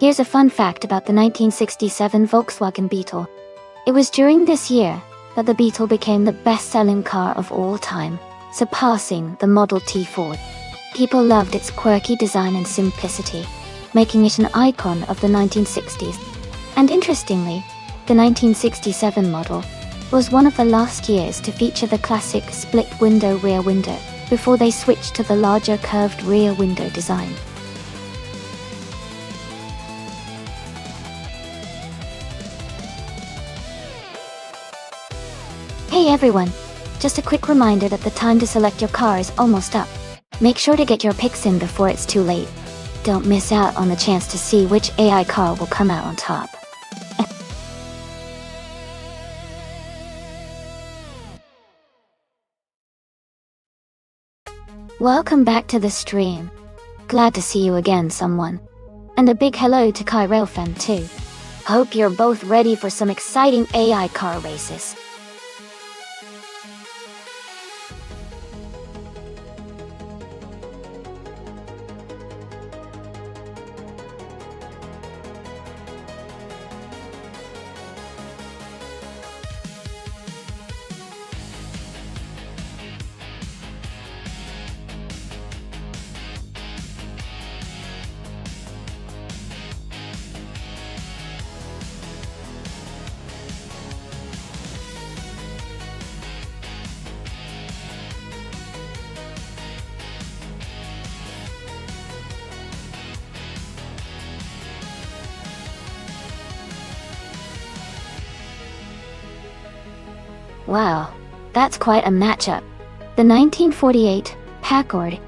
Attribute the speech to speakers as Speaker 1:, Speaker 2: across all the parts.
Speaker 1: Here's a fun fact about the 1967 Volkswagen Beetle. It was during this year that the Beetle became the best-selling car of all time, surpassing the Model T Ford. People loved its quirky design and simplicity, making it an icon of the 1960s. And interestingly, the 1967 model was one of the last years to feature the classic split-window rear window, before they switched to the larger curved rear window design. Hey everyone! Just a quick reminder that the time to select your car is almost up. Make sure to get your picks in before it's too late. Don't miss out on the chance to see which AI car will come out on top. Welcome back to the stream. Glad to see you again, someone. And a big hello to Kai Railfan too. Hope you're both ready for some exciting AI car races. Wow, that's quite a matchup. The 1948 Packard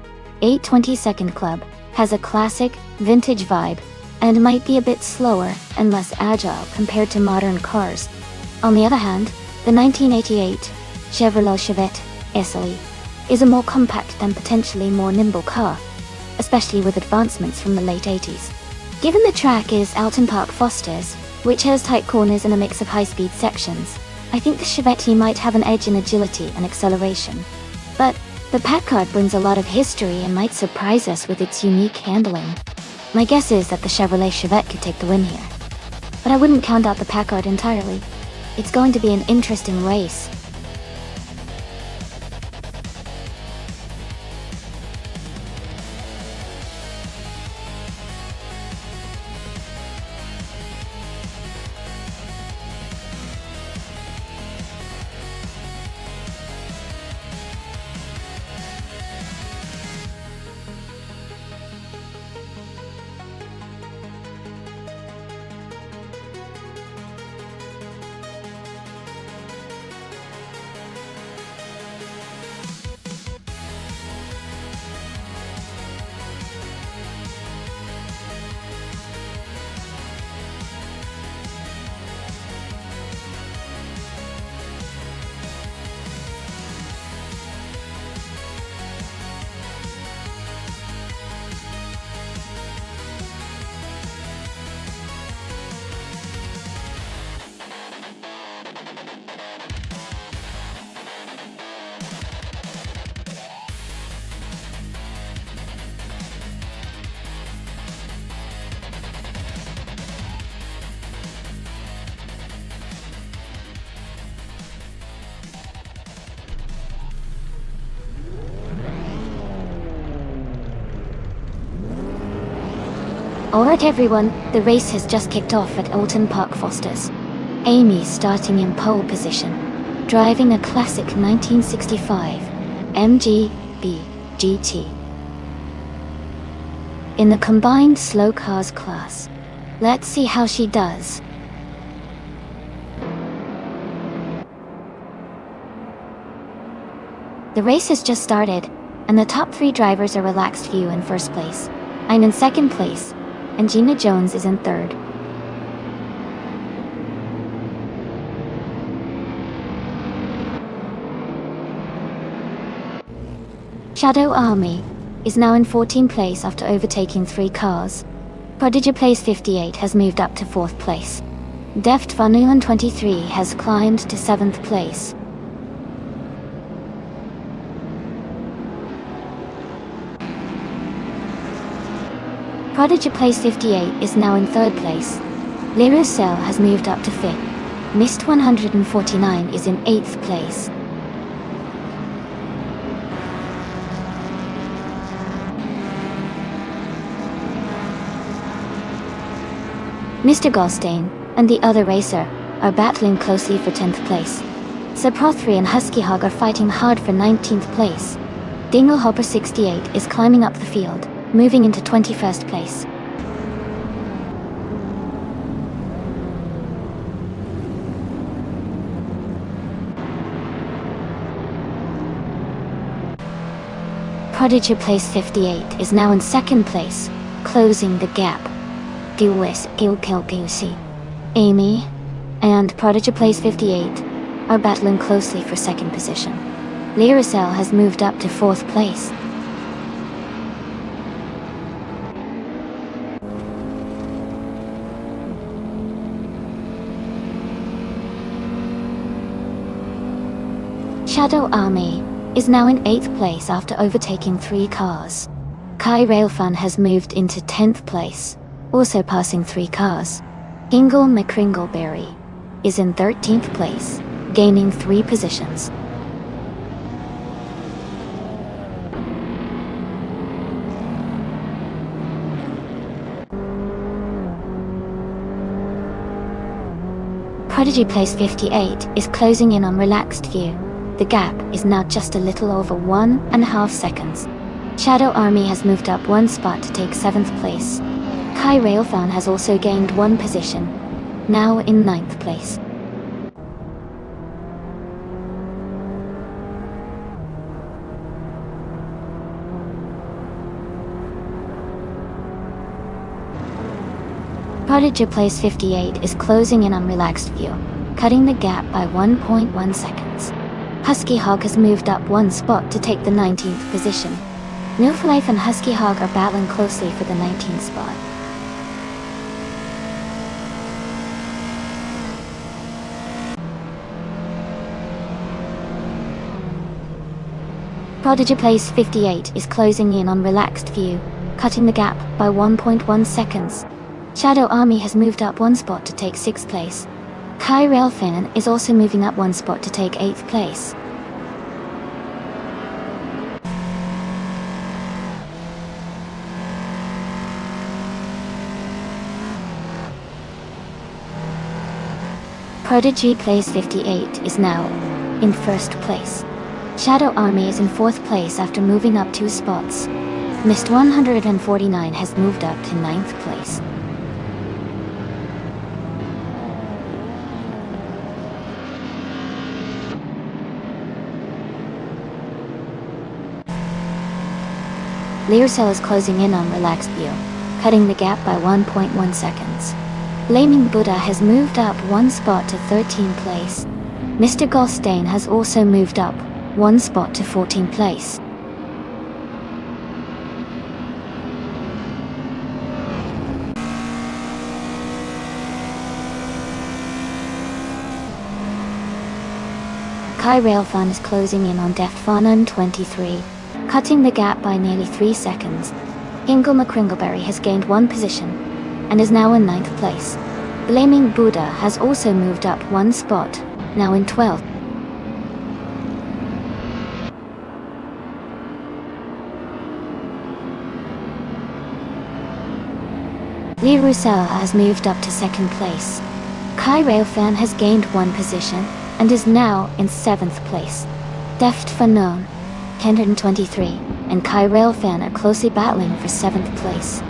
Speaker 1: 822nd Club has a classic, vintage vibe, and might be a bit slower and less agile compared to modern cars. On the other hand, the 1988 Chevrolet Chevette SLE is a more compact and potentially more nimble car, especially with advancements from the late 80s. Given the track is Alton Park Foster's, which has tight corners and a mix of high-speed sections, I think the Chevette might have an edge in agility and acceleration. But the Packard brings a lot of history and might surprise us with its unique handling. My guess is that the Chevrolet Chevette could take the win here. But I wouldn't count out the Packard entirely. It's going to be an interesting race. Alright everyone, the race has just kicked off at Alton Park Foster's. Amy's starting in pole position, driving a classic 1965 MGB GT. In the combined slow cars class, let's see how she does. The race has just started, and the top 3 drivers are relaxed view in first place. I'm in second place, and Gina Jones is in third. Shadow Army is now in 14th place after overtaking 3 cars. Prodigy Place 58 has moved up to 4th place. Deft Vanuan 23 has climbed to 7th place. Prodigy Place 58 is now in 3rd place. Le Roussel has moved up to 5th. Mist 149 is in 8th place. Mr. Goldstein and the other racer are battling closely for 10th place. Saprothri and Husky Hog are fighting hard for 19th place. Dinglehopper 68 is climbing up the field, moving into 21st place. Prodigy Place 58 is now in 2nd place, closing the gap. Amy and Prodigy Place 58 are battling closely for 2nd position. Le Roussel has moved up to 4th place. Shadow Army is now in 8th place after overtaking 3 cars. Kai Railfun has moved into 10th place, also passing 3 cars. Ingle McCringleberry is in 13th place, gaining 3 positions. Prodigy Place 58 is closing in on Relaxed View. The gap is now just a little over 1.5 seconds. Shadow Army has moved up 1 spot to take 7th place. Kai Railfan has also gained 1 position, now in 9th place. Prodigy Place 58 is closing in on Relaxed View, cutting the gap by 1.1 seconds. Husky Hog has moved up 1 spot to take the 19th position. Milf Life and Husky Hog are battling closely for the 19th spot. Prodigy Place 58 is closing in on Relaxed View, cutting the gap by 1.1 seconds. Shadow Army has moved up 1 spot to take 6th place. Kai Railfan is also moving up 1 spot to take 8th place. Prodigy Place 58 is now in 1st place. Shadow Army is in 4th place after moving up 2 spots. Mist 149 has moved up to 9th place. Le Roussel is closing in on Relaxed View, cutting the gap by 1.1 seconds. Flaming Buddha has moved up 1 spot to 13th place. Mr. Goldstein has also moved up 1 spot to 14th place. Kai Railfun is closing in on Deffanon 23, cutting the gap by nearly 3 seconds. Ingle McCringleberry has gained 1 position and is now in 9th place. Flaming Buddha has also moved up 1 spot, now in 12th. Le Roussel has moved up to 2nd place. Kai Railfan has gained 1 position and is now in 7th place. Deft Fanon, 123, and Kai Railfan are closely battling for 7th place.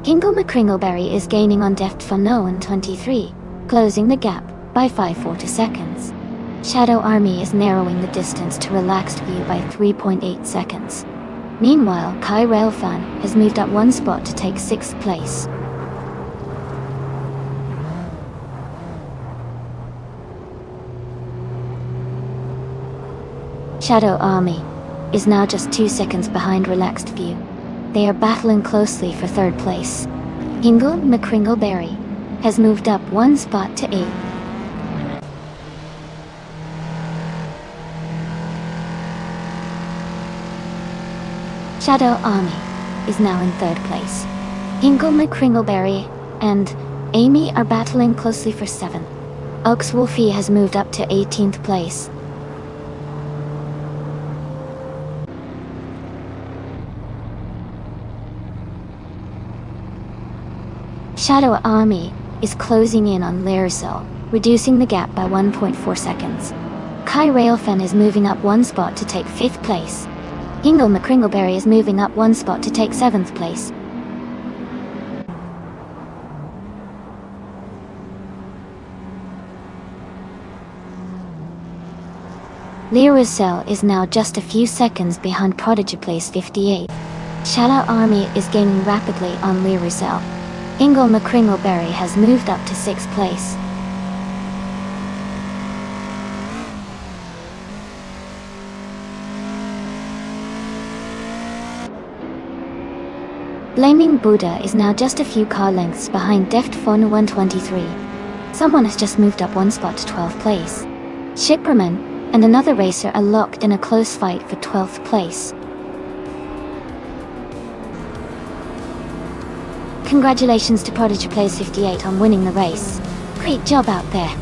Speaker 1: Ingle McCringleberry is gaining on Deft Fanon 23, closing the gap by 5.40 seconds. Shadow Army is narrowing the distance to Relaxed View by 3.8 seconds. Meanwhile, Kai Railfan has moved up 1 spot to take 6th place. Shadow Army is now just 2 seconds behind Relaxed View. They are battling closely for 3rd place. Ingle McCringleberry has moved up 1 spot to 8th. Shadow Army is now in 3rd place. Hingle McCringleberry and Amy are battling closely for 7th. Oaks Wolfie has moved up to 18th place. Shadow Army is closing in on Lyricel, reducing the gap by 1.4 seconds. Kai Railfen is moving up 1 spot to take 5th place. Hingle McCringleberry is moving up 1 spot to take 7th place. Lyricel is now just a few seconds behind Prodigy Place 58. Shadow Army is gaining rapidly on Lyricel. Hingle McCringleberry has moved up to 6th place. Blaming Buddha is now just a few car lengths behind Deft Phone 123. Someone has just moved up 1 spot to 12th place. Shipperman and another racer are locked in a close fight for 12th place. Congratulations to Prodigy Place 58 on winning the race. Great job out there.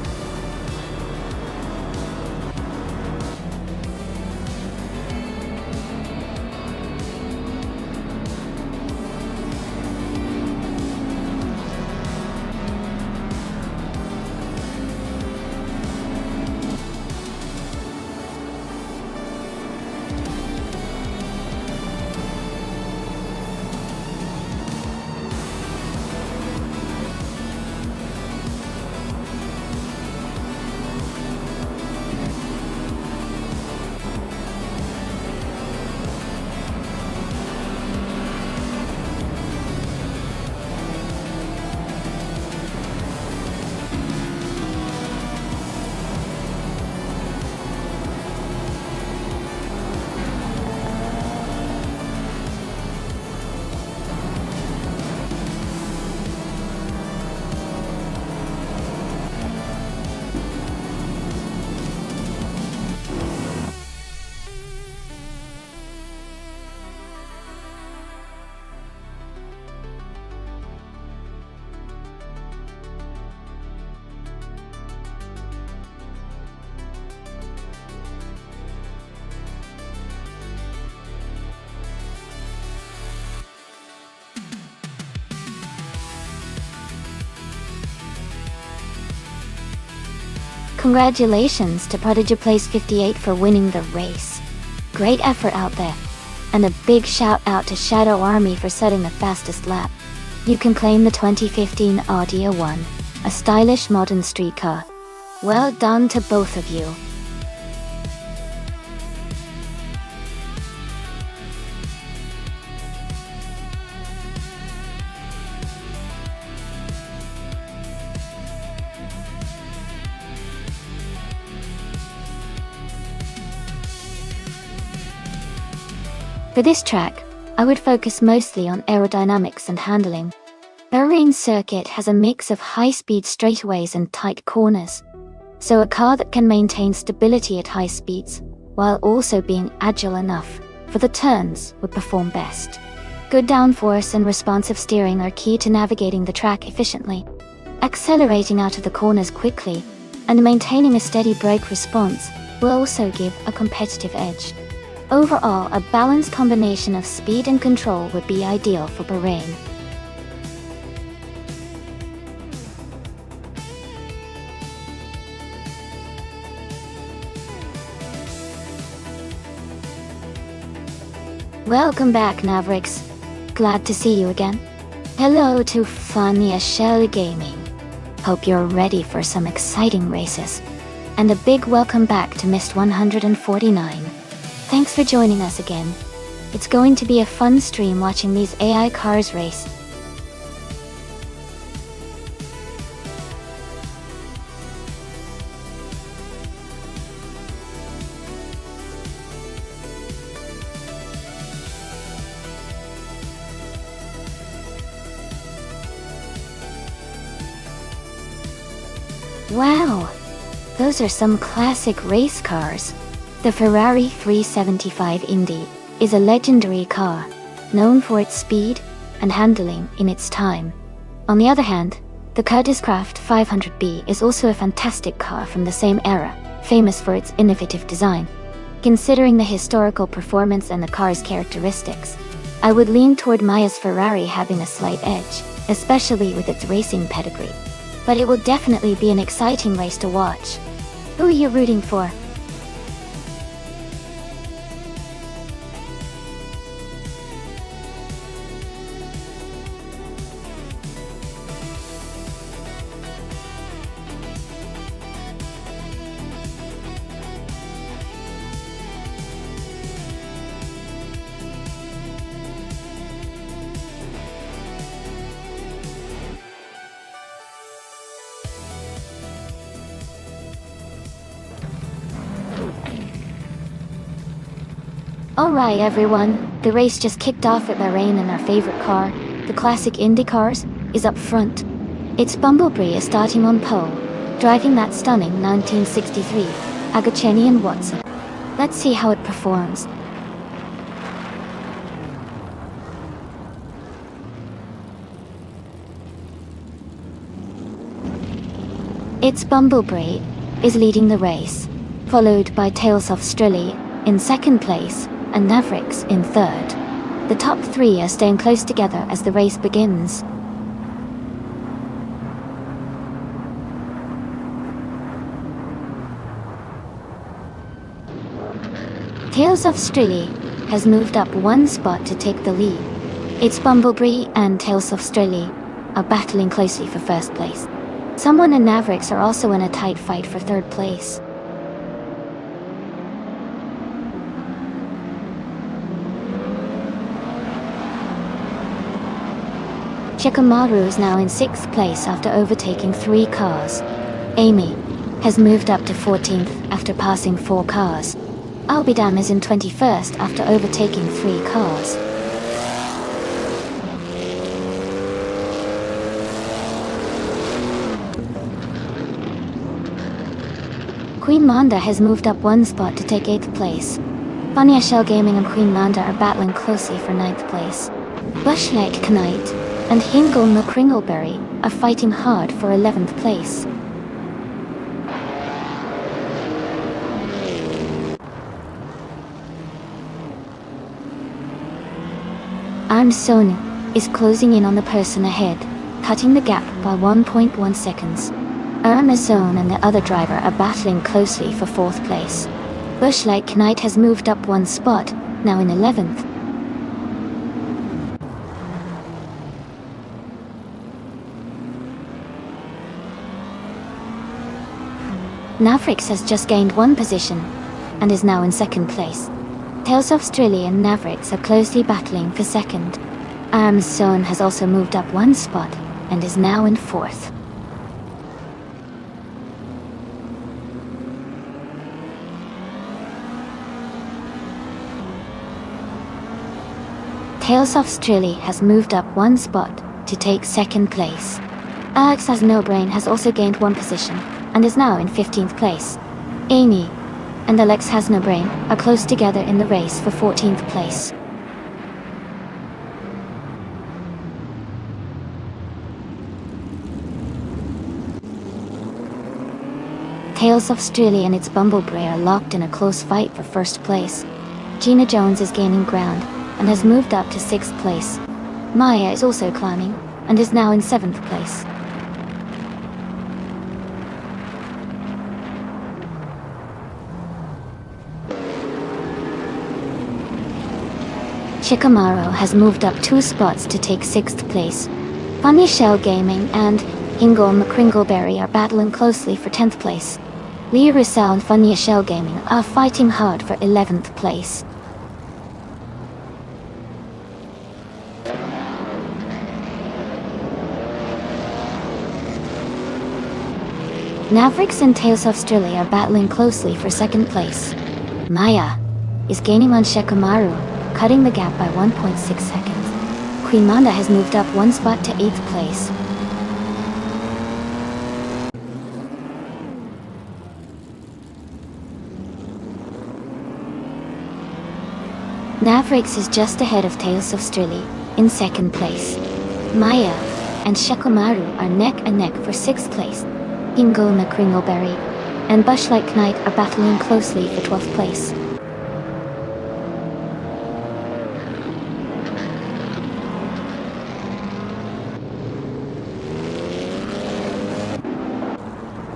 Speaker 1: Congratulations to Prodigy Place 58 for winning the race. Great effort out there. And a big shout out to Shadow Army for setting the fastest lap. You can claim the 2015 Audi A1, a stylish modern street car. Well done to both of you. For this track, I would focus mostly on aerodynamics and handling. Bahrain circuit has a mix of high-speed straightaways and tight corners, so a car that can maintain stability at high speeds, while also being agile enough for the turns, would perform best. Good downforce and responsive steering are key to navigating the track efficiently. Accelerating out of the corners quickly and maintaining a steady brake response will also give a competitive edge. Overall, a balanced combination of speed and control would be ideal for Bahrain. Welcome back, Mavericks. Glad to see you again. Hello to Fania Shell Gaming. Hope you're ready for some exciting races. And a big welcome back to Mist 149. Thanks for joining us again. It's going to be a fun stream watching these AI cars race. Wow, those are some classic race cars. The Ferrari 375 Indy is a legendary car, known for its speed and handling in its time. On the other hand, the Curtiss Craft 500B is also a fantastic car from the same era, famous for its innovative design. Considering the historical performance and the car's characteristics, I would lean toward Maya's Ferrari having a slight edge, especially with its racing pedigree. But it will definitely be an exciting race to watch. Who are you rooting for? Alright everyone, the race just kicked off at Bahrain and our favorite car, the classic Indy cars, is up front. Its Bumblebee is starting on pole, driving that stunning 1963 Agacheni and Watson. Let's see how it performs. Its Bumblebee is leading the race, followed by Tales of Strilly in second place and Mavericks in third. The top three are staying close together as the race begins. Tales of Strilly has moved up one spot to take the lead. Its Bumblebee and Tales of Strilly are battling closely for first place. Someone and Mavericks are also in a tight fight for third place. Shikamaru is now in 6th place after overtaking 3 cars. Amy has moved up to 14th after passing 4 cars. Albidam is in 21st after overtaking 3 cars. Queen Manda has moved up 1 spot to take 8th place. Vanya Shell Gaming and Queen Manda are battling closely for 9th place. Bushlight Knight and Hingle McCringleberry are fighting hard for 11th place. Armson is closing in on the person ahead, cutting the gap by 1.1 seconds. Armazone and the other driver are battling closely for 4th place. Bushlight Knight has moved up 1 spot, now in 11th. Mavericks has just gained 1 position, and is now in 2nd place. Tales of Strilly and Mavericks are closely battling for 2nd. Armzone has also moved up 1 spot, and is now in 4th. Tales of Strilly has moved up 1 spot to take 2nd place. Alex Has No Brain has also gained 1 position, and is now in 15th place. Amy and Alex Has No Brain are close together in the race for 14th place. Tales of Strilly and its Bumblebee are locked in a close fight for 1st place. Gina Jones is gaining ground and has moved up to 6th place. Maya is also climbing and is now in 7th place. Shikamaru has moved up 2 spots to take 6th place. Funny Shell Gaming and Hingle McCringleberry are battling closely for 10th place. Lee Russell and Funny Shell Gaming are fighting hard for 11th place. Mavericks and Tales of Strilly are battling closely for 2nd place. Maya is gaining on Shikamaru, cutting the gap by 1.6 seconds. Queen Manda has moved up 1 spot to 8th place. Navrix is just ahead of Tales of Strilly, in second place. Maya and Shekomaru are neck and neck for sixth place. Ingo McCringleberry and Bushlight Knight are battling closely for 12th place.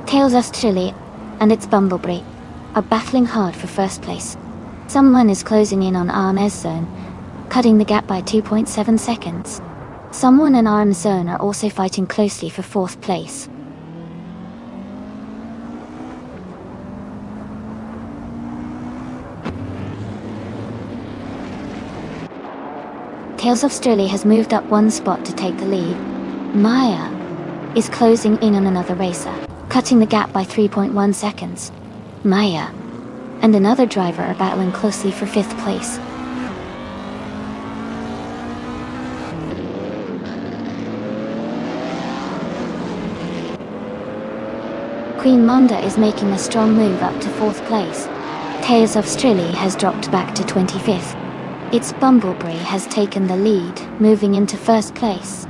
Speaker 1: Tales of Strilly and its Bumblebee are battling hard for first place. Someone is closing in on Arm's zone, cutting the gap by 2.7 seconds. Someone in Arm's zone are also fighting closely for fourth place. Tales of Strilly has moved up one spot to take the lead. Maya is closing in on another racer, cutting the gap by 3.1 seconds. Maya and another driver are battling closely for fifth place. Queen Monda is making a strong move up to fourth place. Tales of Strilly has dropped back to 25th. Its Bumblebee has taken the lead, moving into first place.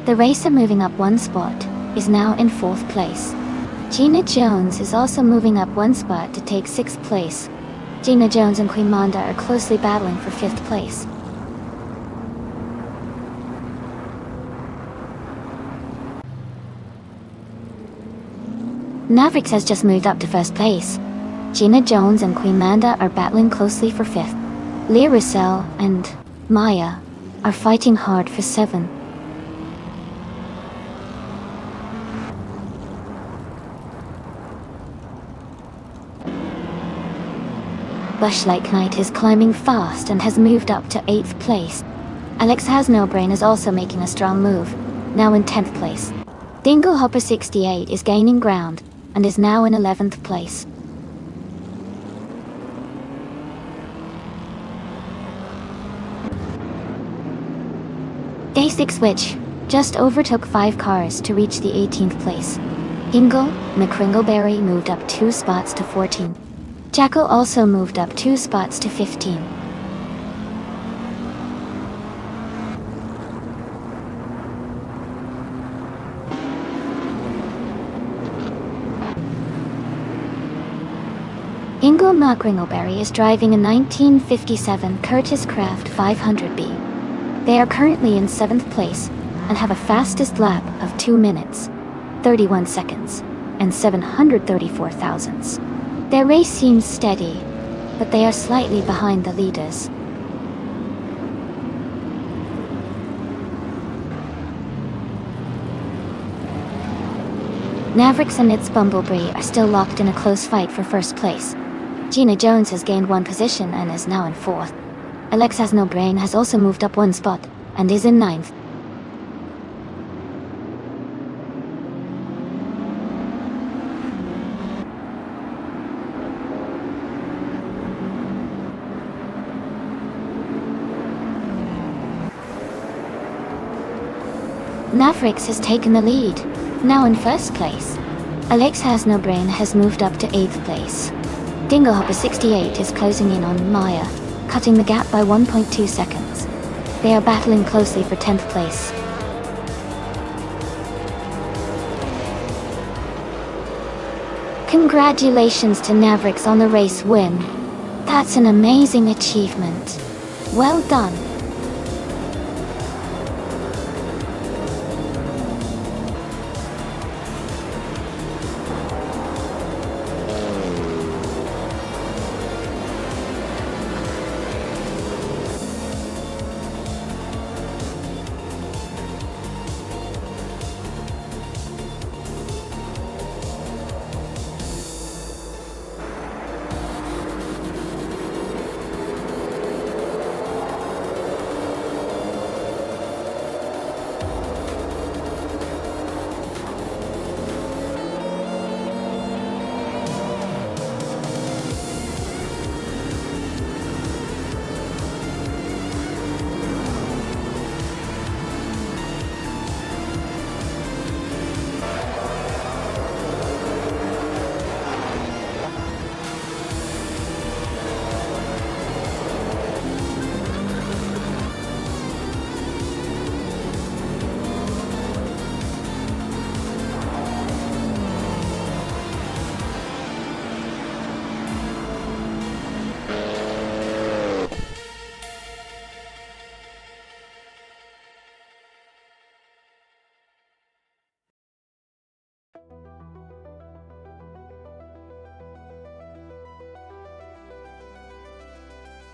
Speaker 1: The racer moving up one spot is now in fourth place. Gina Jones is also moving up one spot to take sixth place. Gina Jones and Queen Monda are closely battling for fifth place. Navrix has just moved up to first place. Gina Jones and Queen Manda are battling closely for fifth. Leah Russell and Maya are fighting hard for seventh. Bushlight Knight is climbing fast and has moved up to 8th place. Alex Has No Brain is also making a strong move, now in 10th place. Dingle Hopper 68 is gaining ground and is now in 11th place. Day 6 Witch just overtook 5 cars to reach the 18th place. Ingo McCringleberry moved up 2 spots to 14. Jackal also moved up 2 spots to 15. Ingo McCringleberry is driving a 1957 Curtiss Craft 500B. They are currently in 7th place and have a fastest lap of 2 minutes, 31 seconds, and 734 thousandths. Their race seems steady, but they are slightly behind the leaders. Navrix and its Bumblebee are still locked in a close fight for first place. Gina Jones has gained 1 position and is now in 4th. Alex Has No Brain has also moved up 1 spot and is in 9th. Navrix has taken the lead, now in 1st place. Alex Has No Brain has moved up to 8th place. Dinglehopper 68 is closing in on Maya, cutting the gap by 1.2 seconds. They are battling closely for 10th place. Congratulations to Navrix on the race win. That's an amazing achievement. Well done.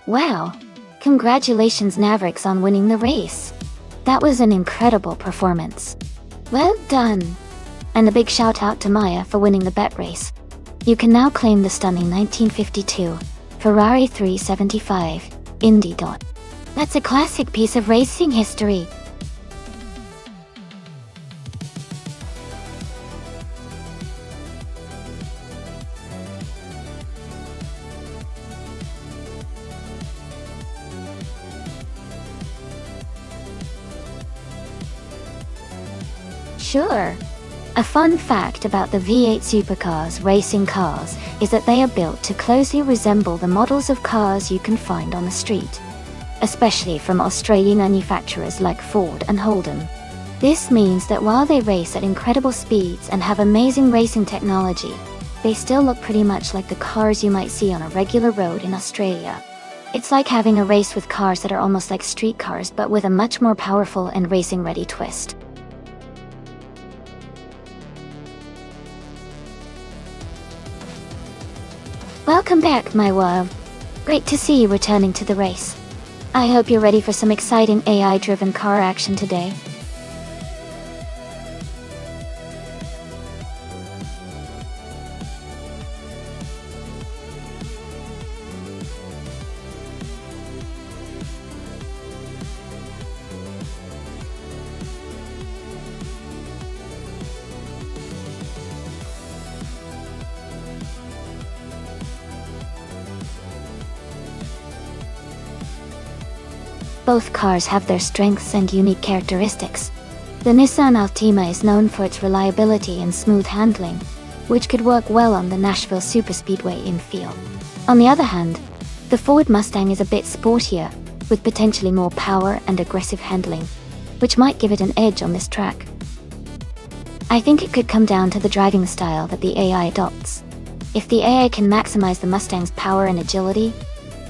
Speaker 1: Wow! Congratulations Mavericks on winning the race. That was an incredible performance. Well done! And a big shout out to Maya for winning the bet race. You can now claim the stunning 1952 Ferrari 375 Indy. That's a classic piece of racing history. Sure. A fun fact about the V8 supercars racing cars is that they are built to closely resemble the models of cars you can find on the street, especially from Australian manufacturers like Ford and Holden. This means that while they race at incredible speeds and have amazing racing technology, they still look pretty much like the cars you might see on a regular road in Australia. It's like having a race with cars that are almost like street cars but with a much more powerful and racing-ready twist. Welcome back, my world. Great to see you returning to the race. I hope you're ready for some exciting AI-driven car action today. Both cars have their strengths and unique characteristics. The Nissan Altima is known for its reliability and smooth handling, which could work well on the Nashville Superspeedway infield. On the other hand, the Ford Mustang is a bit sportier, with potentially more power and aggressive handling, which might give it an edge on this track. I think it could come down to the driving style that the AI adopts. If the AI can maximize the Mustang's power and agility,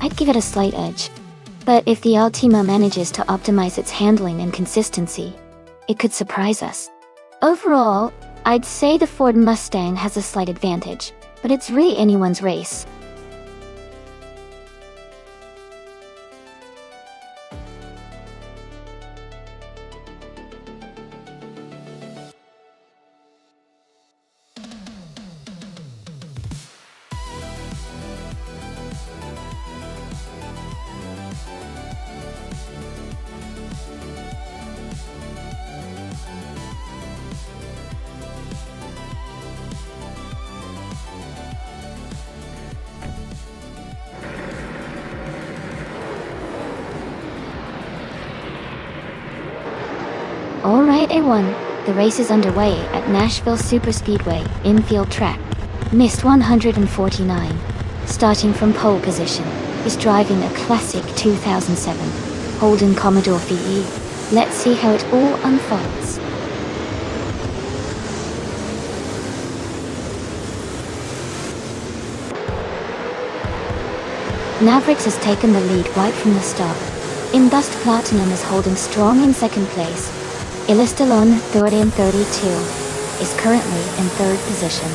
Speaker 1: I'd give it a slight edge. But if the Altima manages to optimize its handling and consistency, it could surprise us. Overall, I'd say the Ford Mustang has a slight advantage, but it's really anyone's race. Alright everyone, the race is underway at Nashville Superspeedway infield track. Missed 149, starting from pole position, is driving a classic 2007 Holden Commodore VE. Let's see how it all unfolds. Mavericks has taken the lead right from the start. Indust Platinum is holding strong in second place. Illistalon 30 and 32 is currently in third position.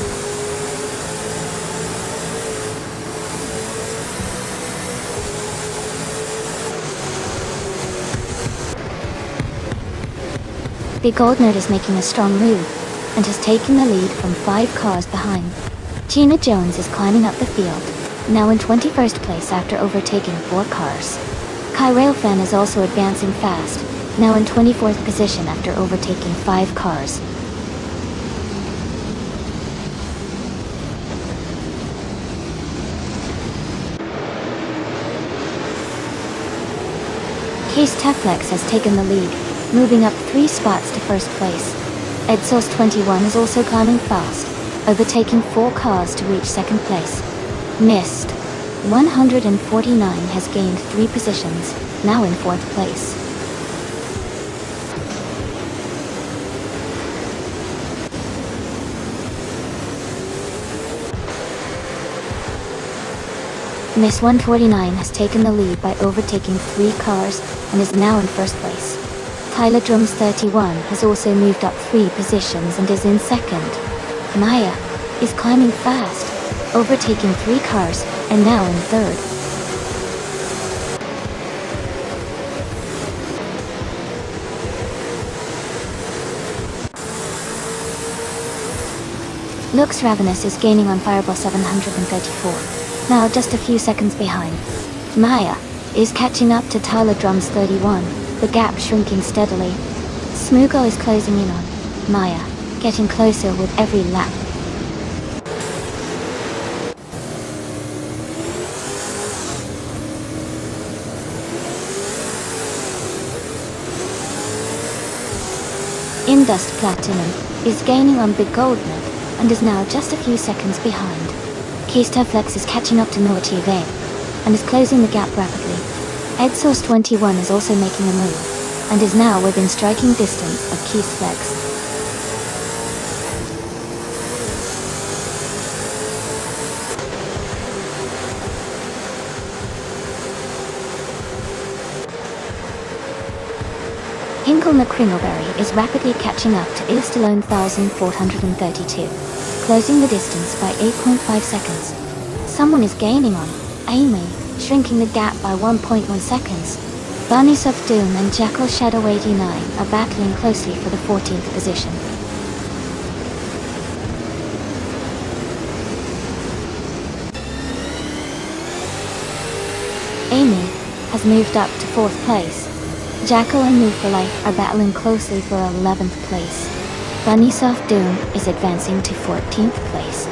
Speaker 1: The Goldnerd is making a strong move and has taken the lead from 5 cars behind. Gina Jones is climbing up the field, now in 21st place after overtaking 4 cars. Kai Railfan is also advancing fast, now in 24th position after overtaking 5 cars. Case Teflex has taken the lead, moving up 3 spots to first place. Edsource 21 is also climbing fast, overtaking 4 cars to reach second place. Missed 149 has gained 3 positions, now in 4th place. Miss 149 has taken the lead by overtaking 3 cars and is now in first place. Tyler Drums 31 has also moved up 3 positions and is in second. Maya is climbing fast, overtaking 3 cars and now in third. Looks Ravenous is gaining on Fireball 734. Now just a few seconds behind. Maya is catching up to Tyler Drums 31, the gap shrinking steadily. Smoogle is closing in on Maya, getting closer with every lap. Indust Platinum is gaining on Big Goldnut and is now just a few seconds behind. Keystone Flex is catching up to Milwaukee Vale and is closing the gap rapidly. EdSource 21 is also making a move and is now within striking distance of Keystone Flex. Hinkle McCringleberry is rapidly catching up to Ilstalone 1432, closing the distance by 8.5 seconds. Someone is gaining on Amy, shrinking the gap by 1.1 seconds. Bunnies of Doom and Jackal Shadow 89 are battling closely for the 14th position. Amy has moved up to 4th place. Jackal and Move for Life are battling closely for 11th place. Bunnies of Doom is advancing to 14th place.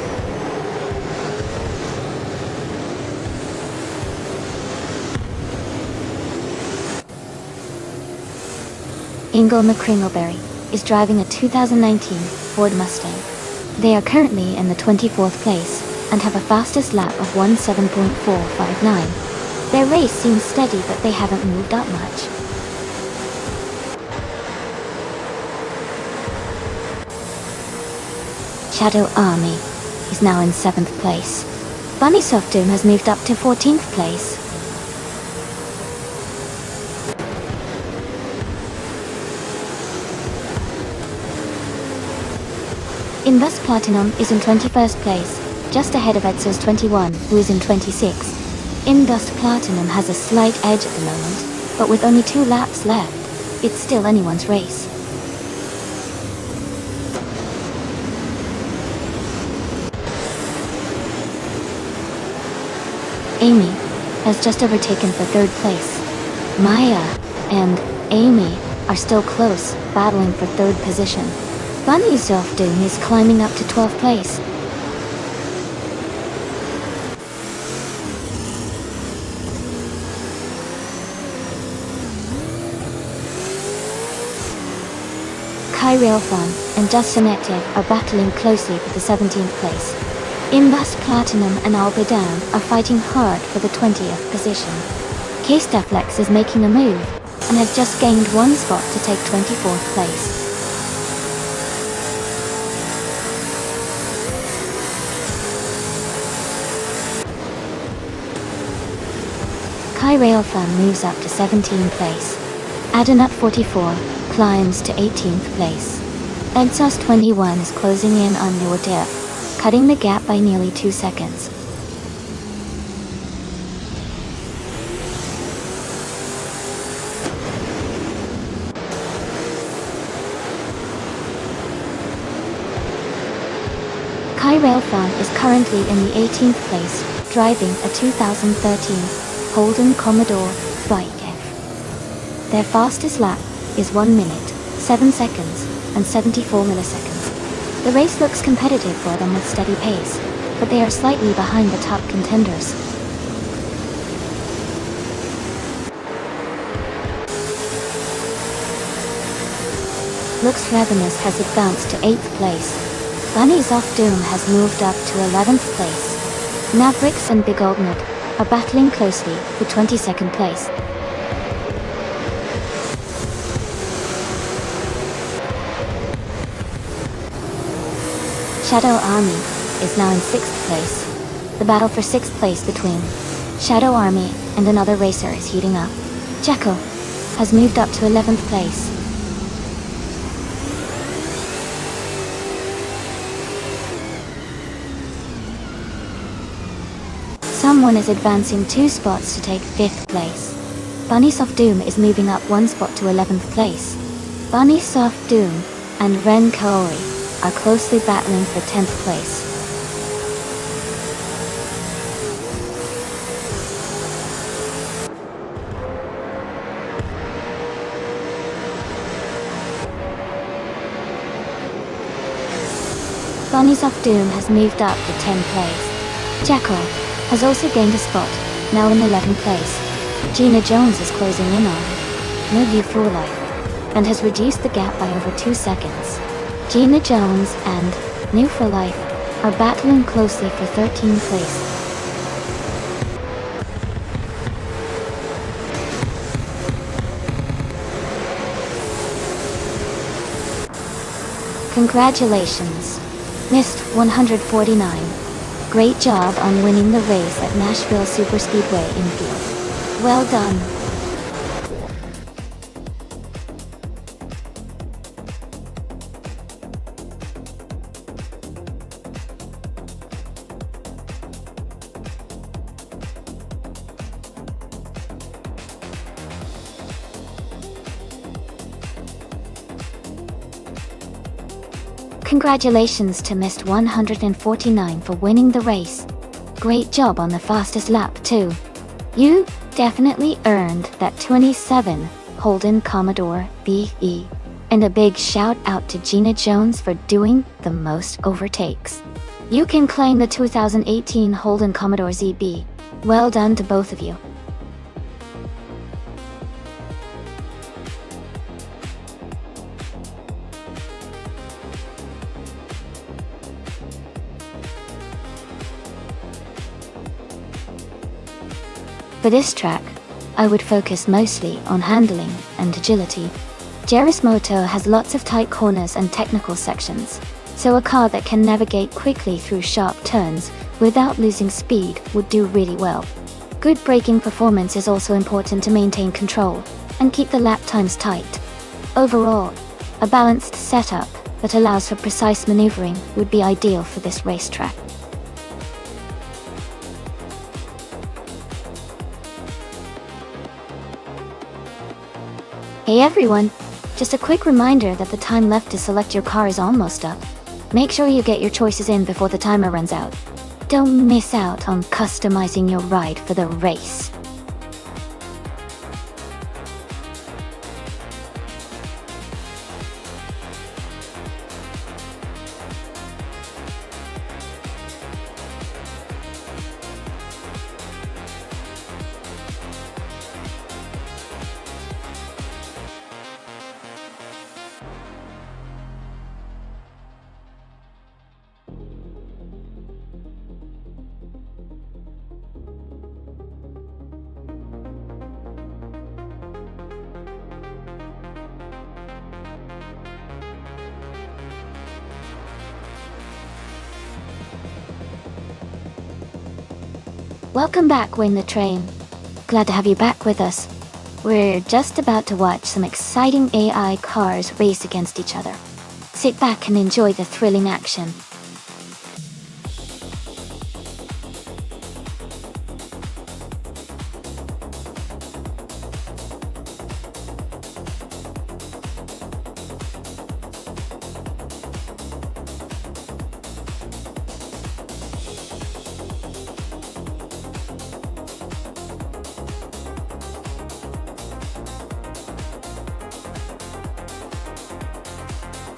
Speaker 1: Ingle McCringleberry is driving a 2019 Ford Mustang. They are currently in the 24th place and have a fastest lap of 17.459. Their race seems steady, but they haven't moved up much. Shadow Army is now in 7th place. Bunny Soft Doom has moved up to 14th place. Invest Platinum is in 21st place, just ahead of EdSource 21, who is in 26th. Indust Platinum has a slight edge at the moment, but with only 2 laps left, it's still anyone's race. Amy has just overtaken for 3rd place. Maya and Amy are still close, battling for 3rd position. Bunny Soft Doom is climbing up to 12th place. Kyrailfon and Just Selective are battling closely for the 17th place. Imbust Platinum and Albedan are fighting hard for the 20th position. Keystaflex is making a move and has just gained 1 spot to take 24th place. Kyrailfan moves up to 17th place. Adanut 44 climbs to 18th place. EdSource 21 is closing in on Nuadea, cutting the gap by nearly 2 seconds. Kyrailfan is currently in the 18th place, driving a 2013 Holden Commodore 5F. Their fastest lap is 1 minute, 7 seconds, and 74 milliseconds. The race looks competitive for them with steady pace, but they are slightly behind the top contenders. Looks Ravenous has advanced to 8th place. Bunnies Off Doom has moved up to 11th place. Mavericks and Big Old Nut are battling closely for 22nd place. Shadow Army is now in 6th place. The battle for 6th place between Shadow Army and another racer is heating up. Jekyll has moved up to 11th place. Someone is advancing 2 spots to take 5th place. Bunny Soft Doom is moving up 1 spot to 11th place. Bunny Soft Doom and Ren Kaori are closely battling for 10th place. Bunnies of Doom has moved up to 10th place. Jackal has also gained a spot, now in 11th place. Gina Jones is closing in on No View for Life, and has reduced the gap by over 2 seconds. Gina Jones and New for Life are battling closely for 13th place. Congratulations, Missed 149. Great job on winning the race at Nashville Superspeedway infield. Well done. Congratulations to Missed 149 for winning the race. Great job on the fastest lap too. You definitely earned that 27 Holden Commodore VE. And a big shout out to Gina Jones for doing the most overtakes. You can claim the 2018 Holden Commodore ZB. Well done to both of you. For this track, I would focus mostly on handling and agility. Jerris Moto has lots of tight corners and technical sections, so a car that can navigate quickly through sharp turns without losing speed would do really well. Good braking performance is also important to maintain control and keep the lap times tight. Overall, a balanced setup that allows for precise maneuvering would be ideal for this racetrack. Hey everyone! Just a quick reminder that the time left to select your car is almost up. Make sure you get your choices in before the timer runs out. Don't miss out on customizing your ride for the race. Welcome back, Win the Train. Glad to have you back with us. We're just about to watch some exciting AI cars race against each other. Sit back and enjoy the thrilling action.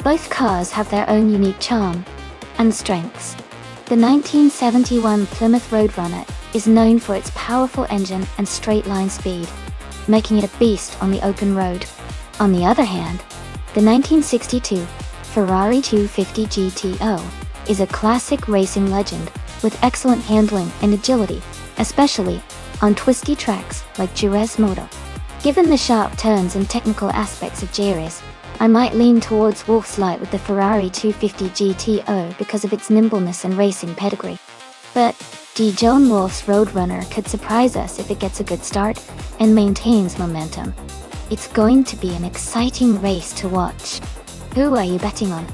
Speaker 1: Both cars have their own unique charm and strengths. The 1971 Plymouth Roadrunner is known for its powerful engine and straight-line speed, making it a beast on the open road. On the other hand, the 1962 Ferrari 250 GTO is a classic racing legend with excellent handling and agility, especially on twisty tracks like Jerez Moto. Given the sharp turns and technical aspects of Jerez, I might lean towards Wolf's Light with the Ferrari 250 GTO because of its nimbleness and racing pedigree. But Joan Wolf's Roadrunner could surprise us if it gets a good start and maintains momentum. It's going to be an exciting race to watch. Who are you betting on?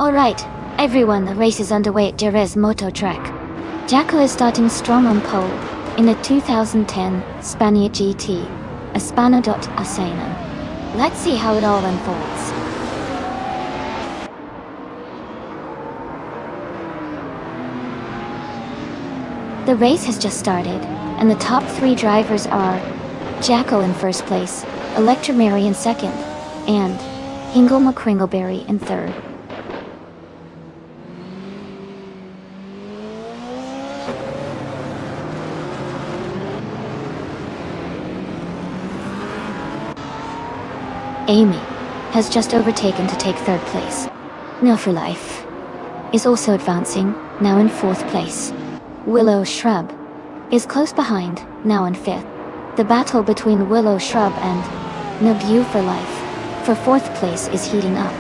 Speaker 1: Alright, everyone, the race is underway at Jerez Moto Track. Jacko is starting strong on pole in the 2010 Spania GT, Hispano.Asena. Let's see how it all unfolds. The race has just started, and the top 3 drivers are Jacko in first place, Electramary in second, and Hingle McCringleberry in third. Amy has just overtaken to take third place. No for Life is also advancing, now in fourth place. Willow Shrub is close behind, now in fifth. The battle between Willow Shrub and No View for Life for fourth place is heating up.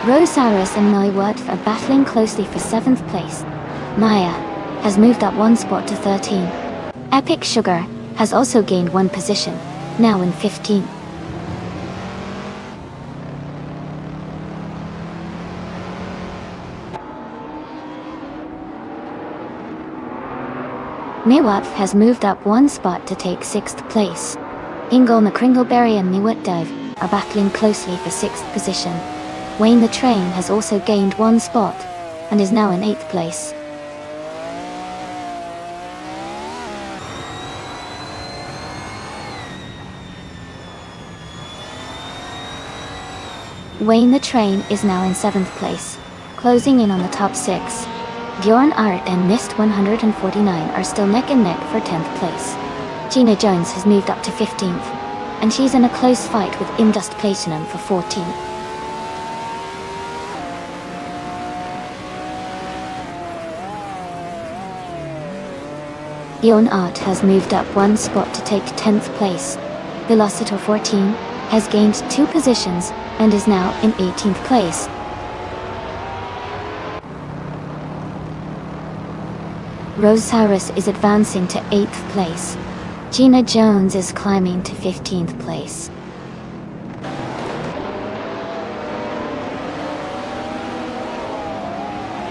Speaker 1: Rosaris and Mileward are battling closely for 7th place. Maya has moved up 1 spot to 13. Epic Sugar has also gained 1 position, now in 15th. Miwat has moved up 1 spot to take 6th place. Hingle McCringleberry and Miwat Dive are battling closely for 6th position. Wayne the Train has also gained 1 spot and is now in 8th place. Wayne the Train is now in 7th place, closing in on the top 6. Bjorn Art and Mist 149 are still neck and neck for 10th place. Gina Jones has moved up to 15th, and she's in a close fight with Indust Platinum for 14th. Bjorn Art has moved up 1 spot to take 10th place. Velocitor 14 has gained 2 positions and is now in 18th place. Rosaris is advancing to 8th place. Gina Jones is climbing to 15th place.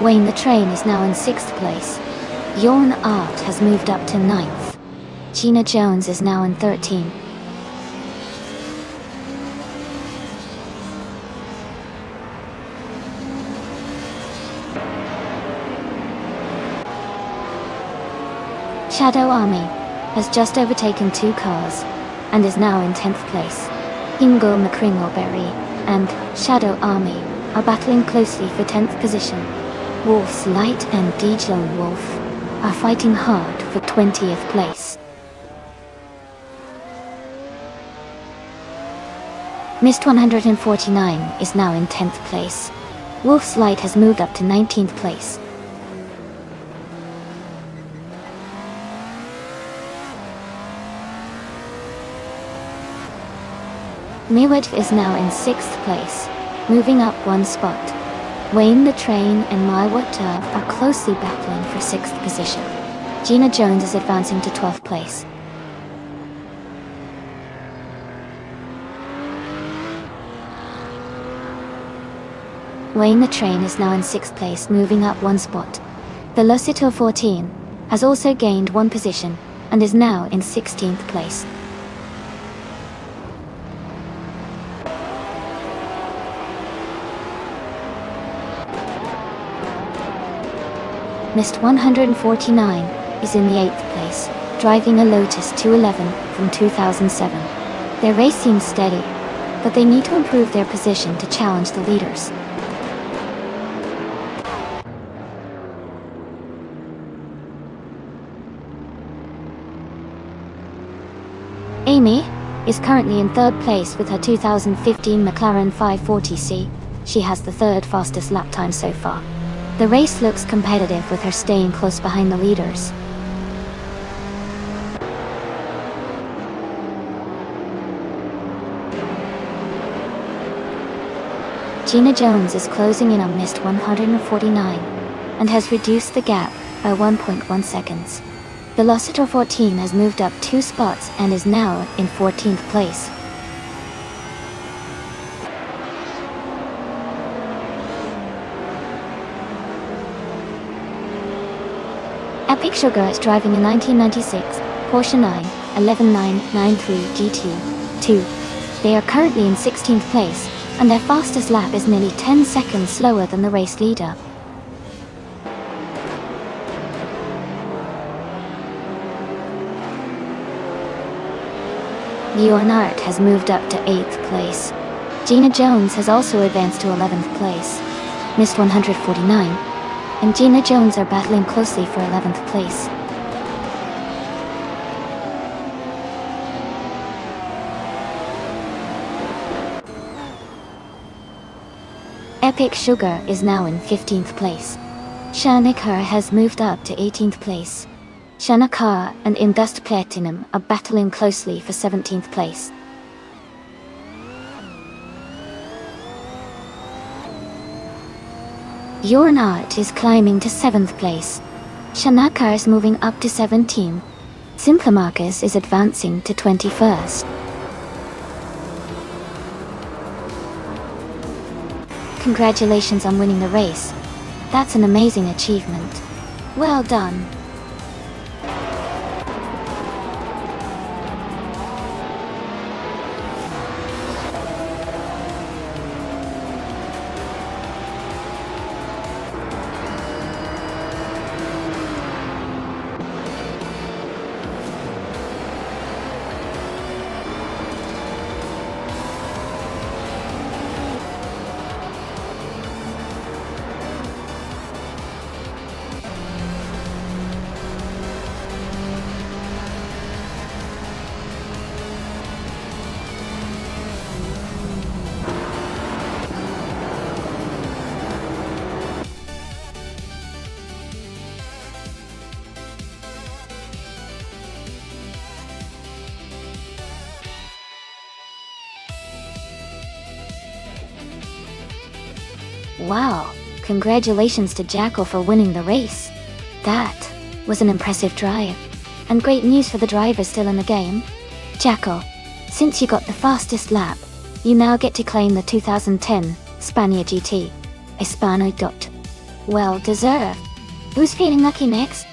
Speaker 1: Wayne the Train is now in 6th place. Bjorn Art has moved up to 9th. Gina Jones is now in 13th. Shadow Army has just overtaken 2 cars and is now in 10th place. Hingle McCringleberry and Shadow Army are battling closely for 10th position. Wolf's Light and Deejlone Wolf are fighting hard for 20th place. Mist 149 is now in 10th place. Wolf's Light has moved up to 19th place. Miwet is now in 6th place, moving up 1 spot. Wayne the Train and Maiwat Turf are closely battling for 6th position. Gina Jones is advancing to 12th place. Wayne the Train is now in 6th place, moving up 1 spot. Velocitor 14 has also gained 1 position and is now in 16th place. Mist 149 is in the 8th place, driving a Lotus 211 from 2007. Their race seems steady, but they need to improve their position to challenge the leaders. Amy is currently in 3rd place with her 2015 McLaren 540C. She has the 3rd fastest lap time so far. The race looks competitive with her staying close behind the leaders. Gina Jones is closing in on Mist 149 and has reduced the gap by 1.1 seconds. Velocitor 14 has moved up 2 spots and is now in 14th place. Epic Sugar is driving a 1996 Porsche 911 GT2. They are currently in 16th place, and their fastest lap is nearly 10 seconds slower than the race leader. Leonard has moved up to 8th place. Gina Jones has also advanced to 11th place. Missed 149, and Gina Jones are battling closely for 11th place. Epic Sugar is now in 15th place. Shanikar has moved up to 18th place. Shanakar and Indust Platinum are battling closely for 17th place. Yornart is climbing to 7th place. Shanakar is moving up to 17. Simplamarcus is advancing to 21st. Congratulations on winning the race. That's an amazing achievement. Well done. Wow, congratulations to Jackal for winning the race. That was an impressive drive. And great news for the drivers still in the game. Jackal, since you got the fastest lap, you now get to claim the 2010 Spania GT. Hispano. Well deserved. Who's feeling lucky next?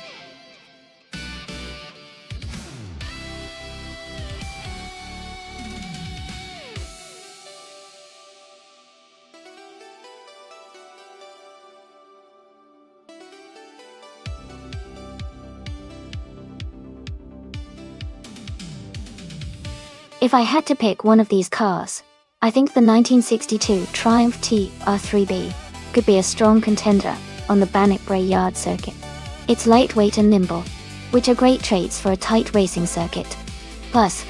Speaker 1: If I had to pick one of these cars, I think the 1962 Triumph TR3B could be a strong contender on the Bannockbury Yard circuit. It's lightweight and nimble, which are great traits for a tight racing circuit. Plus,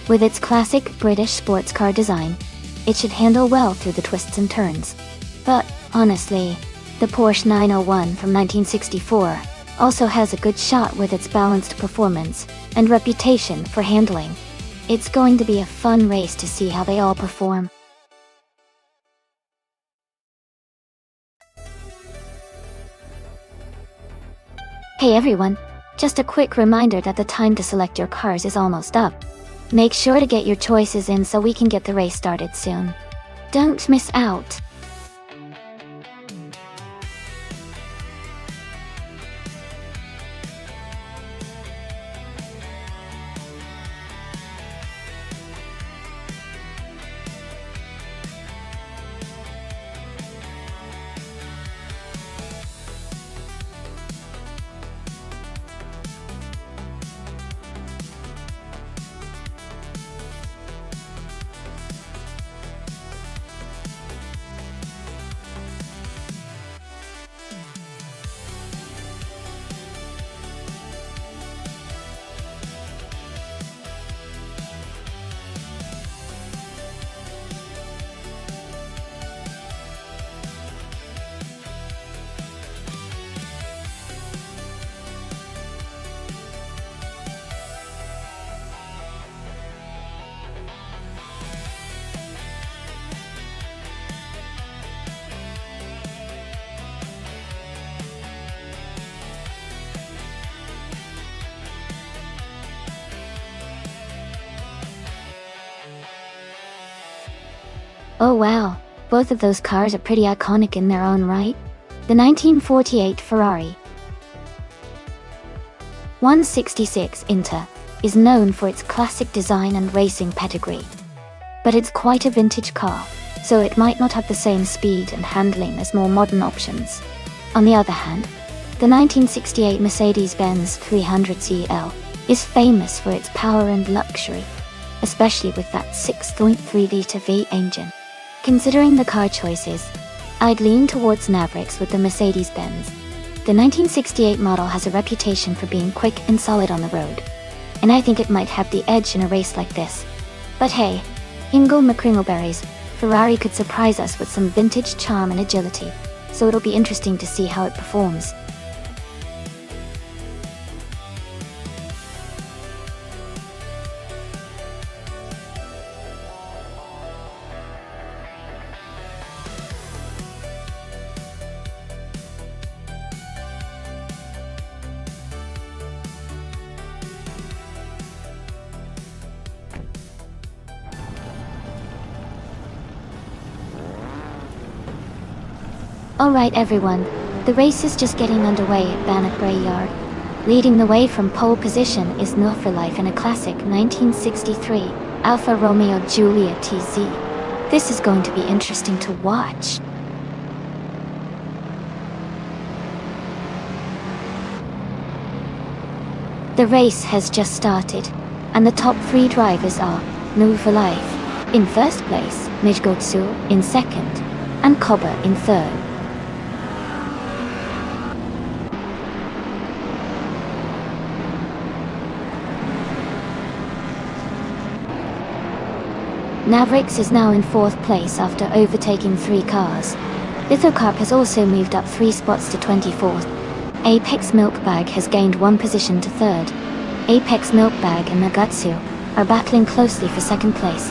Speaker 1: with its classic British sports car design, it should handle well through the twists and turns. But, honestly, the Porsche 901 from 1964 also has a good shot with its balanced performance and reputation for handling. It's going to be a fun race to see how they all perform. Hey everyone, just a quick reminder that the time to select your cars is almost up. Make sure to get your choices in so we can get the race started soon. Don't miss out. Oh wow, both of those cars are pretty iconic in their own right. The 1948 Ferrari 166 Inter is known for its classic design and racing pedigree. But it's quite a vintage car, so it might not have the same speed and handling as more modern options. On the other hand, the 1968 Mercedes-Benz 300 CL is famous for its power and luxury, especially with that 6.3-liter V engine. Considering the car choices, I'd lean towards Mavericks with the Mercedes-Benz. The 1968 model has a reputation for being quick and solid on the road, and I think it might have the edge in a race like this. But hey, Ingo McCringleberry's Ferrari could surprise us with some vintage charm and agility, so it'll be interesting to see how it performs. Alright everyone, the race is just getting underway at Bannock Bray Yard. Leading the way from pole position is No for Life in a classic 1963 Alfa Romeo Giulia TZ. This is going to be interesting to watch. The race has just started, and the top three drivers are No for Life in first place, Mijgotsu in second, and Koba in third. Mavericks is now in fourth place after overtaking 3 cars. Lithocarp has also moved up 3 spots to 24th. Apex Milkbag has gained 1 position to 3rd. Apex Milkbag and Nagatsu are battling closely for 2nd place.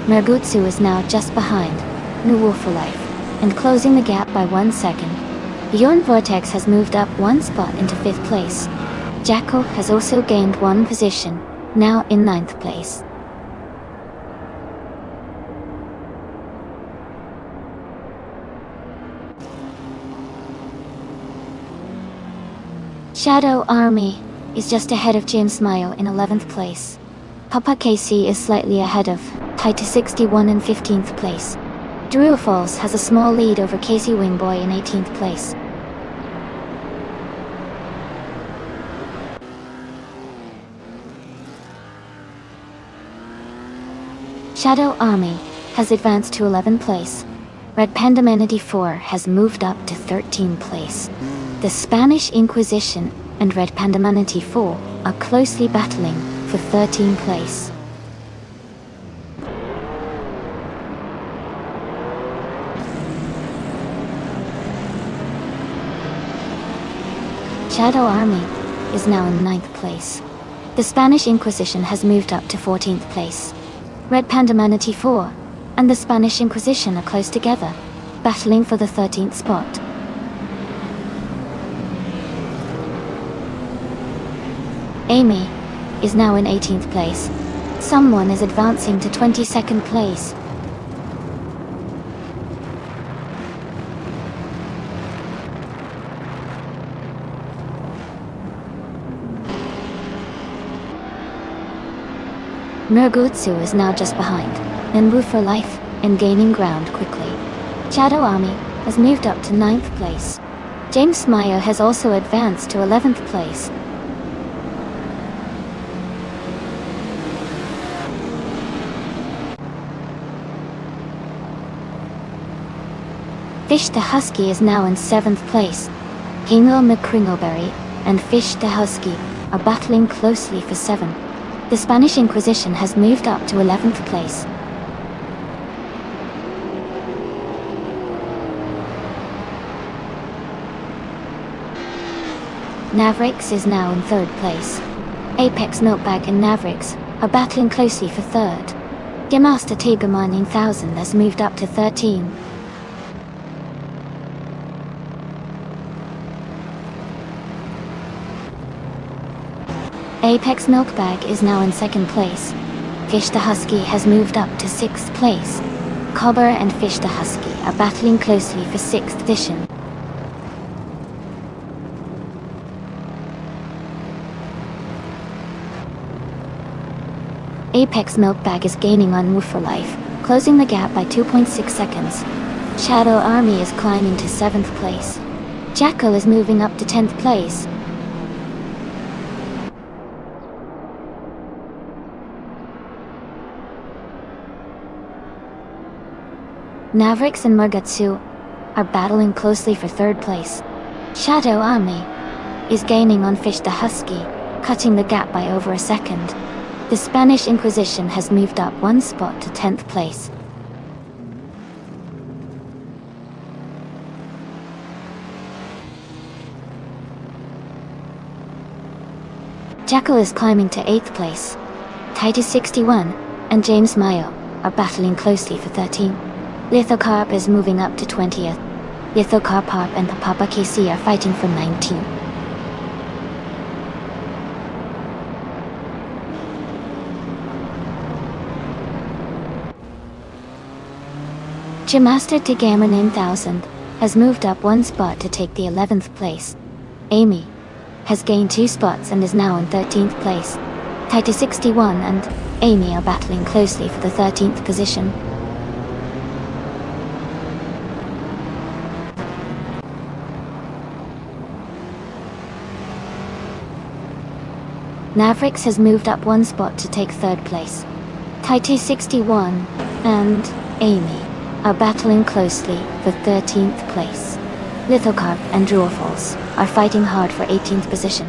Speaker 1: Mergutsu is now just behind Nuwu for Life and closing the gap by 1 second. Bjorn Vortex has moved up 1 spot into 5th place. Jacko has also gained 1 position, now in 9th place. Shadow Army is just ahead of James Mayo in 11th place. Papa KC is slightly ahead of Taita 61 in 15th place. Drew Falls has a small lead over Casey Wingboy in 18th place. Shadow Army has advanced to 11th place. Red Panda Manatee 4 has moved up to 13th place. The Spanish Inquisition and Red Panda Manatee 4 are closely battling for 13th place. Shadow Army is now in 9th place. The Spanish Inquisition has moved up to 14th place. Red Panda Manatee 4 and the Spanish Inquisition are close together, battling for the 13th spot. Amy is now in 18th place. Someone is advancing to 22nd place. Mergutsu is now just behind Nenbu for Life and gaining ground quickly. Shadow Army has moved up to 9th place. James Mayo has also advanced to 11th place. Fish the Husky is now in 7th place. Kingo McCringleberry and Fish the Husky are battling closely for 7. The Spanish Inquisition has moved up to 11th place. Mavericks is now in 3rd place. Apex Milkbag and Mavericks are battling closely for 3rd. Gemaster Tiger 9000 has moved up to 13. Apex Milkbag is now in second place. Fish the Husky has moved up to 6th place. Cobber and Fish the Husky are battling closely for 6th position. Apex Milkbag is gaining on Woofer Life, closing the gap by 2.6 seconds. Shadow Army is climbing to 7th place. Jackal is moving up to 10th place. Navrix and Murgatsu are battling closely for 3rd place. Shadow Army is gaining on Fish the Husky, cutting the gap by over a second. The Spanish Inquisition has moved up 1 spot to 10th place. Jackal is climbing to 8th place. Titus 61 and James Mayo are battling closely for 13th. Lithocarp is moving up to 20th. Lithocarp and Papa KC are fighting for 19th. Gemaster to Gamer 9000 has moved up 1 spot to take the 11th place. Amy has gained 2 spots and is now in 13th place. Titus 61 and Amy are battling closely for the 13th position. Navrix has moved up 1 spot to take 3rd place. Titus 61 and Amy are battling closely for 13th place. Lithocarp and Drawfalls are fighting hard for 18th position.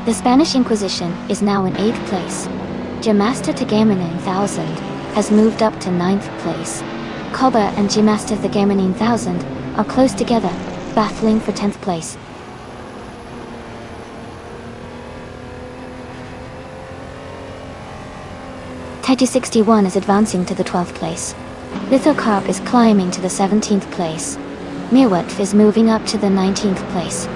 Speaker 1: The Spanish Inquisition is now in 8th place. Gemaster to Gamer 9000 has moved up to 9th place. Cobber and Gemaster the Gamer 9000 are close together, battling for 10th place. Titus 61 is advancing to the 12th place. Lithocarp is climbing to the 17th place. Mirwatf is moving up to the 19th place.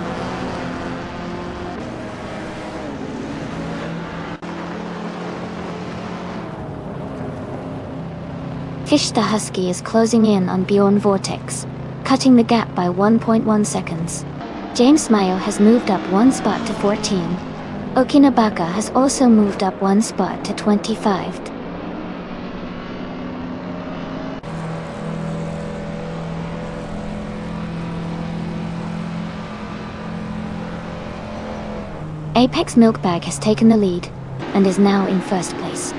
Speaker 1: Fish the Husky is closing in on Bjorn Vortex, cutting the gap by 1.1 seconds. James Mayo has moved up 1 spot to 14. Okinabaka has also moved up 1 spot to 25. Apex Milkbag has taken the lead and is now in 1st place.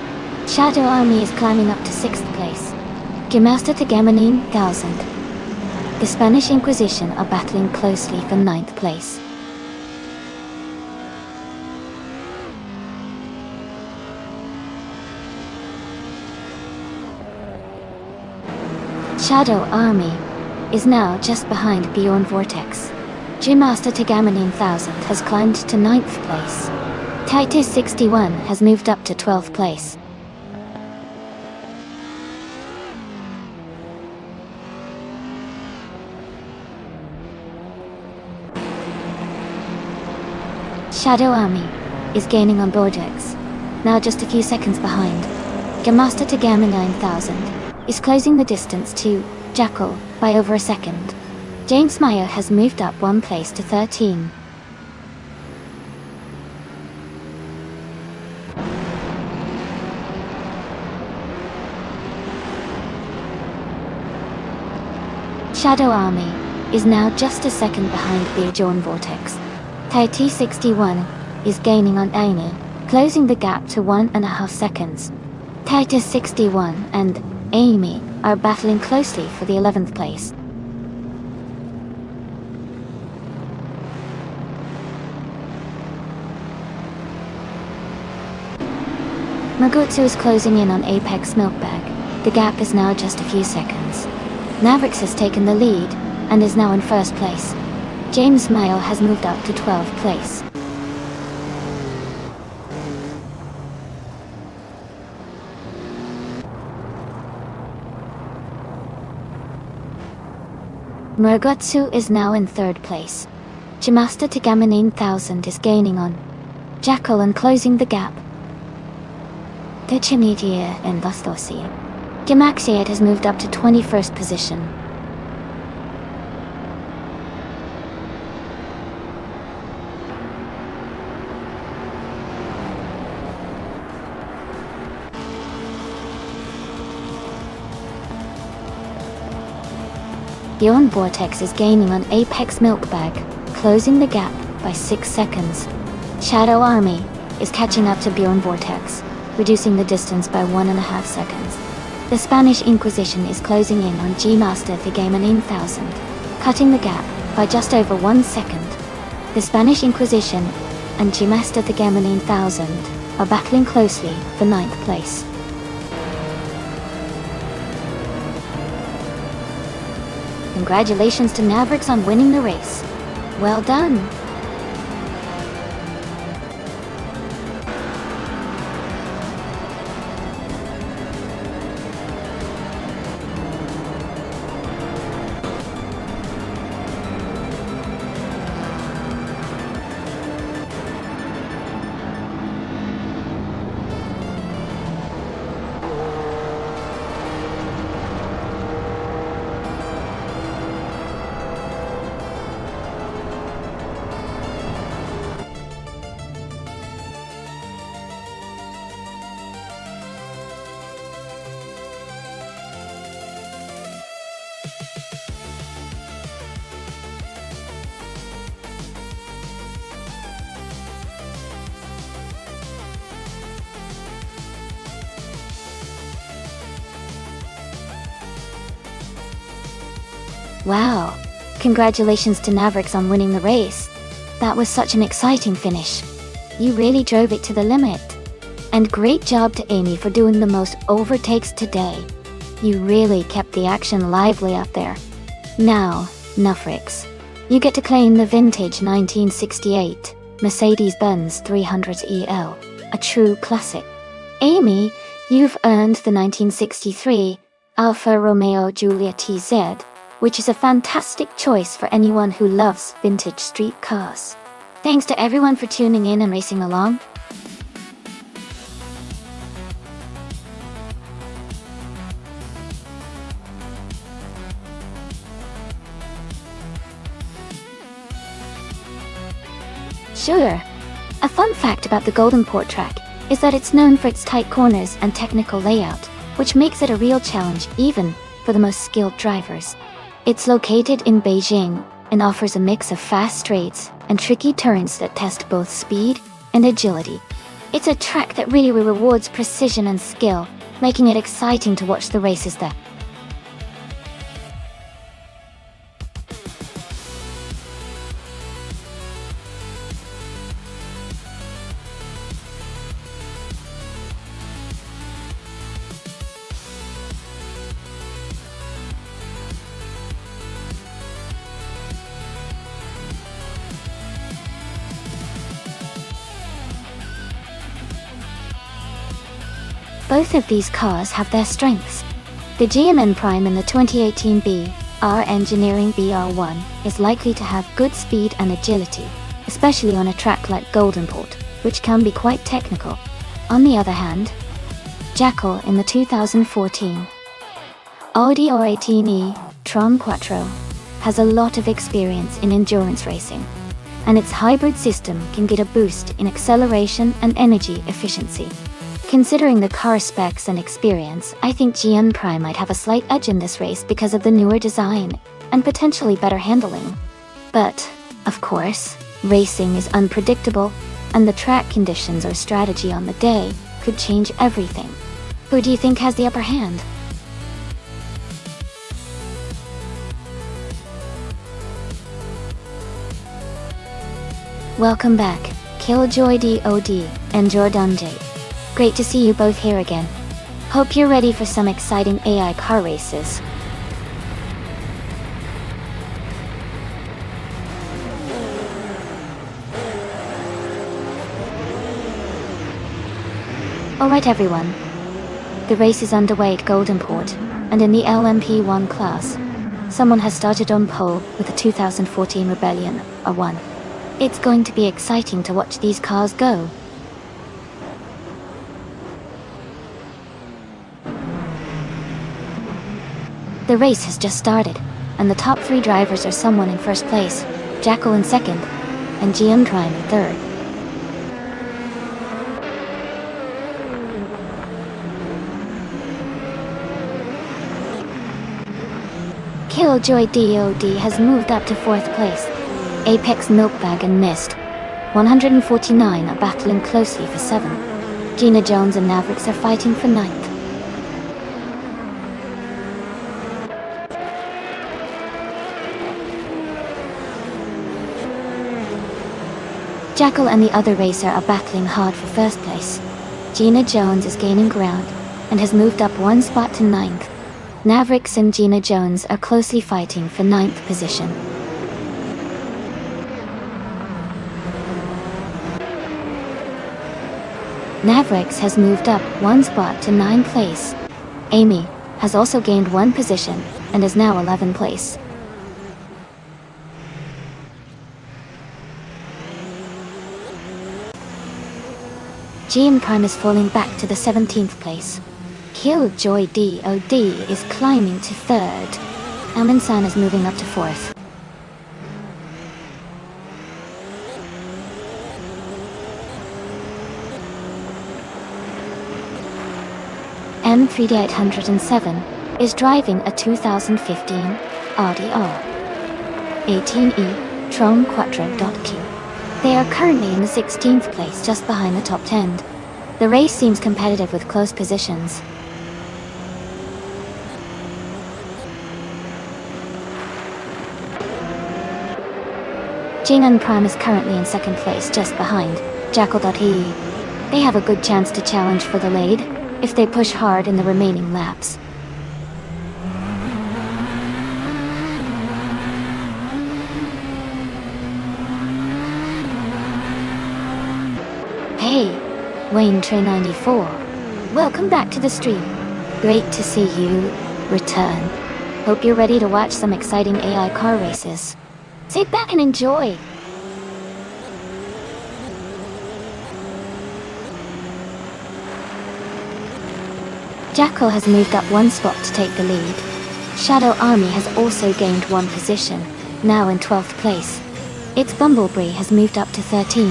Speaker 1: Shadow Army is climbing up to 6th place. Gemaster to Gamer 9000. The Spanish Inquisition are battling closely for 9th place. Shadow Army is now just behind Bjorn Vortex. Gemaster to Gamer 9000 has climbed to 9th place. Titus 61 has moved up to 12th place. Shadow Army is gaining on Bordex, now just a few seconds behind. Gemaster to Gamer 9000 is closing the distance to Jackal by over a second. James Meyer has moved up 1 place to 13. Shadow Army is now just a second behind Bjorn Vortex. Titus 61 is gaining on Amy, closing the gap to 1.5 seconds. Titus 61 and Amy are battling closely for the 11th place. Magutsu is closing in on Apex Milkbag. The gap is now just a few seconds. Navrix has taken the lead and is now in 1st place. James Mayo has moved up to 12th place. Murgotsu is now in third place. Jimasta Tagama 9000 is gaining on Jackal and closing the gap. Techimitia and Vastosi. Gamaxiad has moved up to 21st position. Bjorn Vortex is gaining on Apex Milkbag, closing the gap by 6 seconds. Shadow Army is catching up to Bjorn Vortex, reducing the distance by 1.5 seconds. The Spanish Inquisition is closing in on G-Master Thigama 9000, cutting the gap by just over 1 second. The Spanish Inquisition and G-Master Thigama 9000 are battling closely for 9th place. Congratulations to Mavericks on winning the race. Well done! Wow! Congratulations to Mavericks on winning the race. That was such an exciting finish. You really drove it to the limit. And great job to Amy for doing the most overtakes today. You really kept the action lively up there. Now, Nuffrix, you get to claim the vintage 1968 Mercedes-Benz 300 EL, a true classic. Amy, you've earned the 1963 Alfa Romeo Giulia TZ, which is a fantastic choice for anyone who loves vintage street cars. Thanks to everyone for tuning in and racing along. Sure. A fun fact about the Golden Port track is that it's known for its tight corners and technical layout, which makes it a real challenge even for the most skilled drivers. It's located in Beijing and offers a mix of fast straights and tricky turns that test both speed and agility. It's a track that really rewards precision and skill, making it exciting to watch the races there. Both of these cars have their strengths. The GMN Prime in the 2018 BR Engineering BR1 is likely to have good speed and agility, especially on a track like Goldenport, which can be quite technical. On the other hand, Jackal in the 2014 Audi R18e Tron Quattro has a lot of experience in endurance racing, and its hybrid system can get a boost in acceleration and energy efficiency. Considering the car specs and experience, I think GN Prime might have a slight edge in this race because of the newer design and potentially better handling. But, of course, racing is unpredictable, and the track conditions or strategy on the day could change everything. Who do you think has the upper hand? Welcome back, Killjoy DOD and Jordan J. Great to see you both here again. Hope you're ready for some exciting AI car races. Alright everyone. The race is underway at Goldenport, and in the LMP1 class. Someone has started on pole with the 2014 Rebellion R1. It's going to be exciting to watch these cars go. The race has just started, and the top 3 drivers are someone in first place, Jackal in second, and GM Prime in third. Killjoy DOD has moved up to 4th place. Apex Milkbag and Mist 149 are battling closely for 7. Gina Jones and Mavericks are fighting for 9th. Jackal and the other racer are battling hard for 1st place. Gina Jones is gaining ground and has moved up 1 spot to 9th. Mavericks and Gina Jones are closely fighting for 9th position. Mavericks has moved up 1 spot to 9th place. Amy has also gained 1 position and is now 11th place. GM Prime is falling back to the 17th place. Killjoy DOD is climbing to 3rd. Amin-san is moving up to 4th. M3D807 is driving a 2015 RDR 18E Tron Quattro.Q. They are currently in the 16th place, just behind the top 10. The race seems competitive with close positions. Jinan Prime is currently in 2nd place, just behind Jackal.he. They have a good chance to challenge for the lead if they push hard in the remaining laps. Hey, Wayne Trey 94. Welcome back to the stream. Great to see you return. Hope you're ready to watch some exciting AI car races. Sit back and enjoy. Jackal has moved up 1 spot to take the lead. Shadow Army has also gained 1 position, now in 12th place. Its Bumblebee has moved up to 13.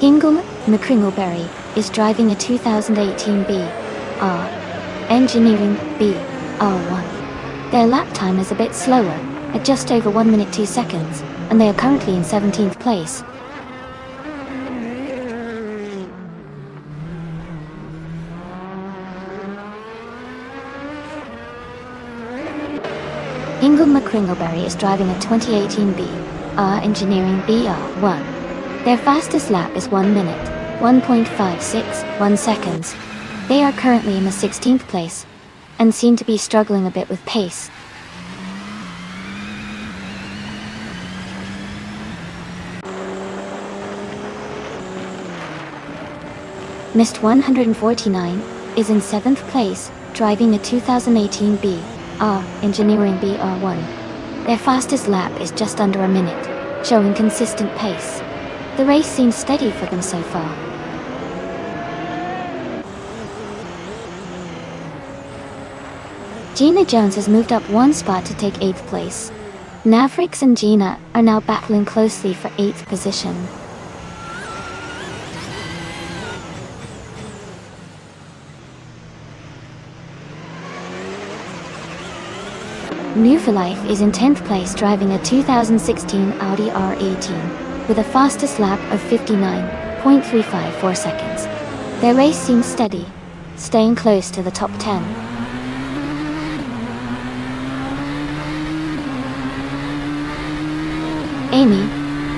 Speaker 1: Ingle McCringleberry is driving a 2018 BR Engineering BR1. Their lap time is a bit slower, at just over 1 minute 2 seconds, and they are currently in 17th place. Ingle McCringleberry is driving a 2018 BR Engineering BR1. Their fastest lap is 1 minute, 1.561 seconds. They are currently in the 16th place, and seem to be struggling a bit with pace. Mist 149 is in 7th place, driving a 2018 BR Engineering BR1. Their fastest lap is just under a minute, showing consistent pace. The race seems steady for them so far. Gina Jones has moved up 1 spot to take 8th place. Mavericks and Gina are now battling closely for 8th position. New for Life is in 10th place, driving a 2016 Audi R18. With a fastest lap of 59.354 seconds. Their race seems steady, staying close to the top 10. Amy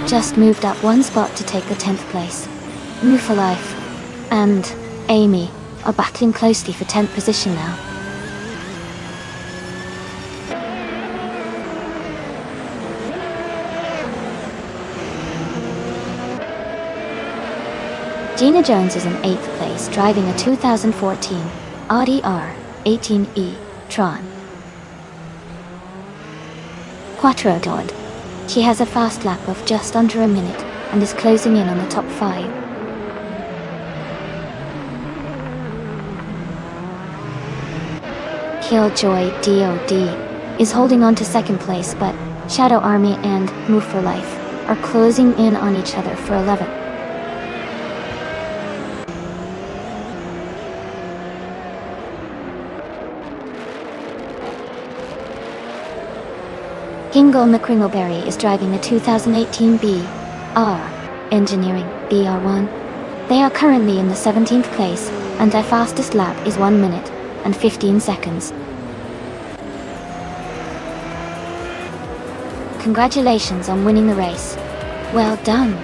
Speaker 1: just moved up 1 spot to take the 10th place. New for Life and Amy are battling closely for 10th position now. Gina Jones is in 8th place, driving a 2014 Audi R18e Tron Quattro. She has a fast lap of just under a minute and is closing in on the top 5. Killjoy DOD is holding on to 2nd place, but Shadow Army and Move for Life are closing in on each other for 11th. Kingle McCringleberry is driving a 2018 BR Engineering BR1. They are currently in the 17th place, and their fastest lap is 1 minute and 15 seconds. Congratulations on winning the race. Well done.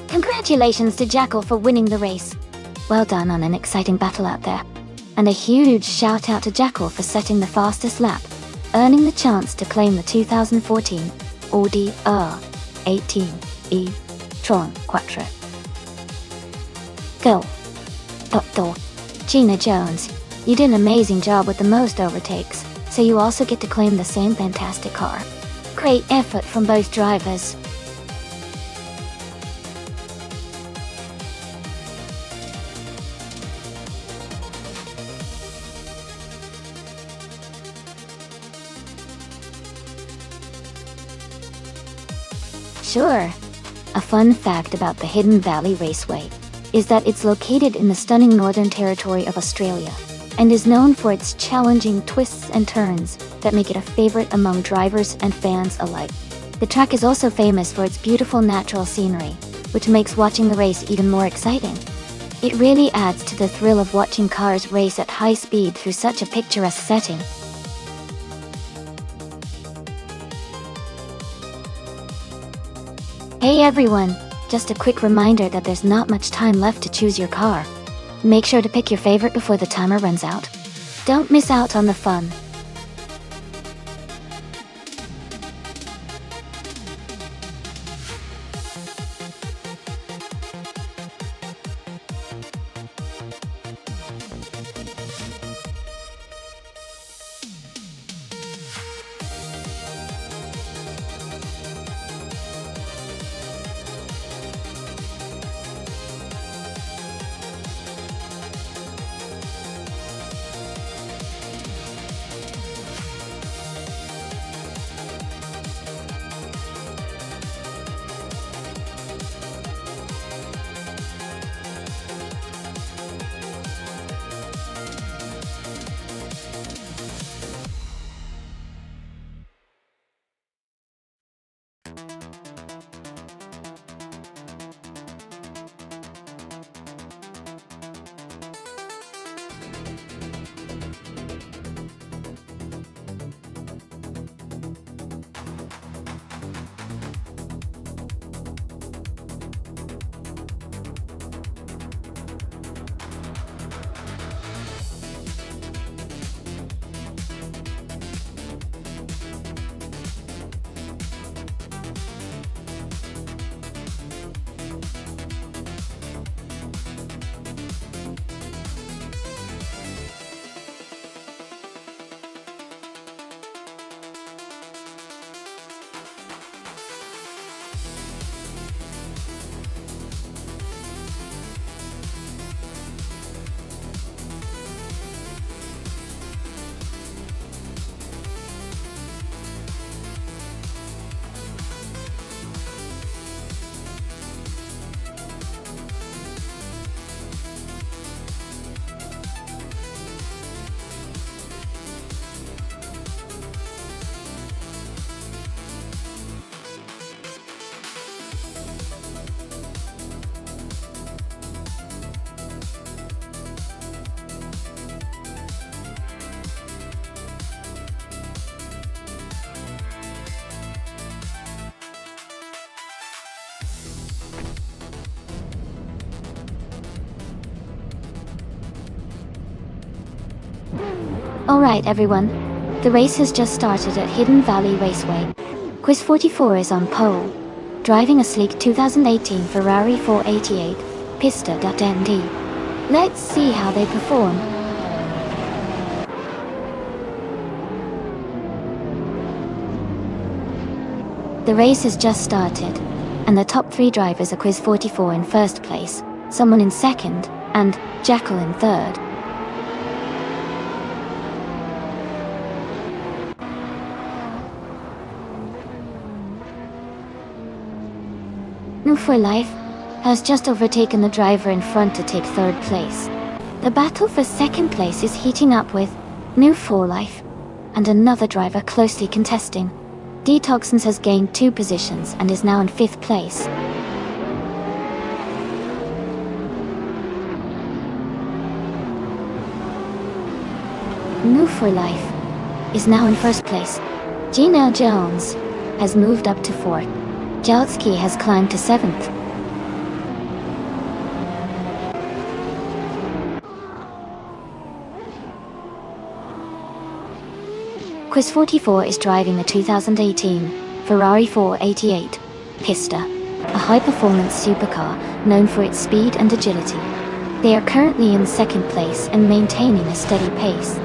Speaker 1: Congratulations to Jackal for winning the race. Well done on an exciting battle out there. And a huge shout out to Jackal for setting the fastest lap, earning the chance to claim the 2014 Audi R18e Tron Quattro. Go. Gina Jones, you did an amazing job with the most overtakes, so you also get to claim the same fantastic car. Great effort from both drivers. Sure. A fun fact about the Hidden Valley Raceway is that it's located in the stunning Northern Territory of Australia and is known for its challenging twists and turns that make it a favorite among drivers and fans alike. The track is also famous for its beautiful natural scenery, which makes watching the race even more exciting. It really adds to the thrill of watching cars race at high speed through such a picturesque setting. Hey everyone, just a quick reminder that there's not much time left to choose your car. Make sure to pick your favorite before the timer runs out. Don't miss out on the fun. Alright everyone, the race has just started at Hidden Valley Raceway. Quiz 44 is on pole, driving a sleek 2018 Ferrari 488 Pista.ND. Let's see how they perform. The race has just started, and the top 3 drivers are Quiz 44 in first place, someone in second, and Jackal in third. New for Life has just overtaken the driver in front to take third place. The battle for second place is heating up with New for Life and another driver closely contesting. Detoxins has gained 2 positions and is now in 5th place. New for Life is now in 1st place. Gina Jones has moved up to 4th. Jalski has climbed to 7th. Quiz 44 is driving the 2018 Ferrari 488 Pista, a high-performance supercar known for its speed and agility. They are currently in 2nd place and maintaining a steady pace.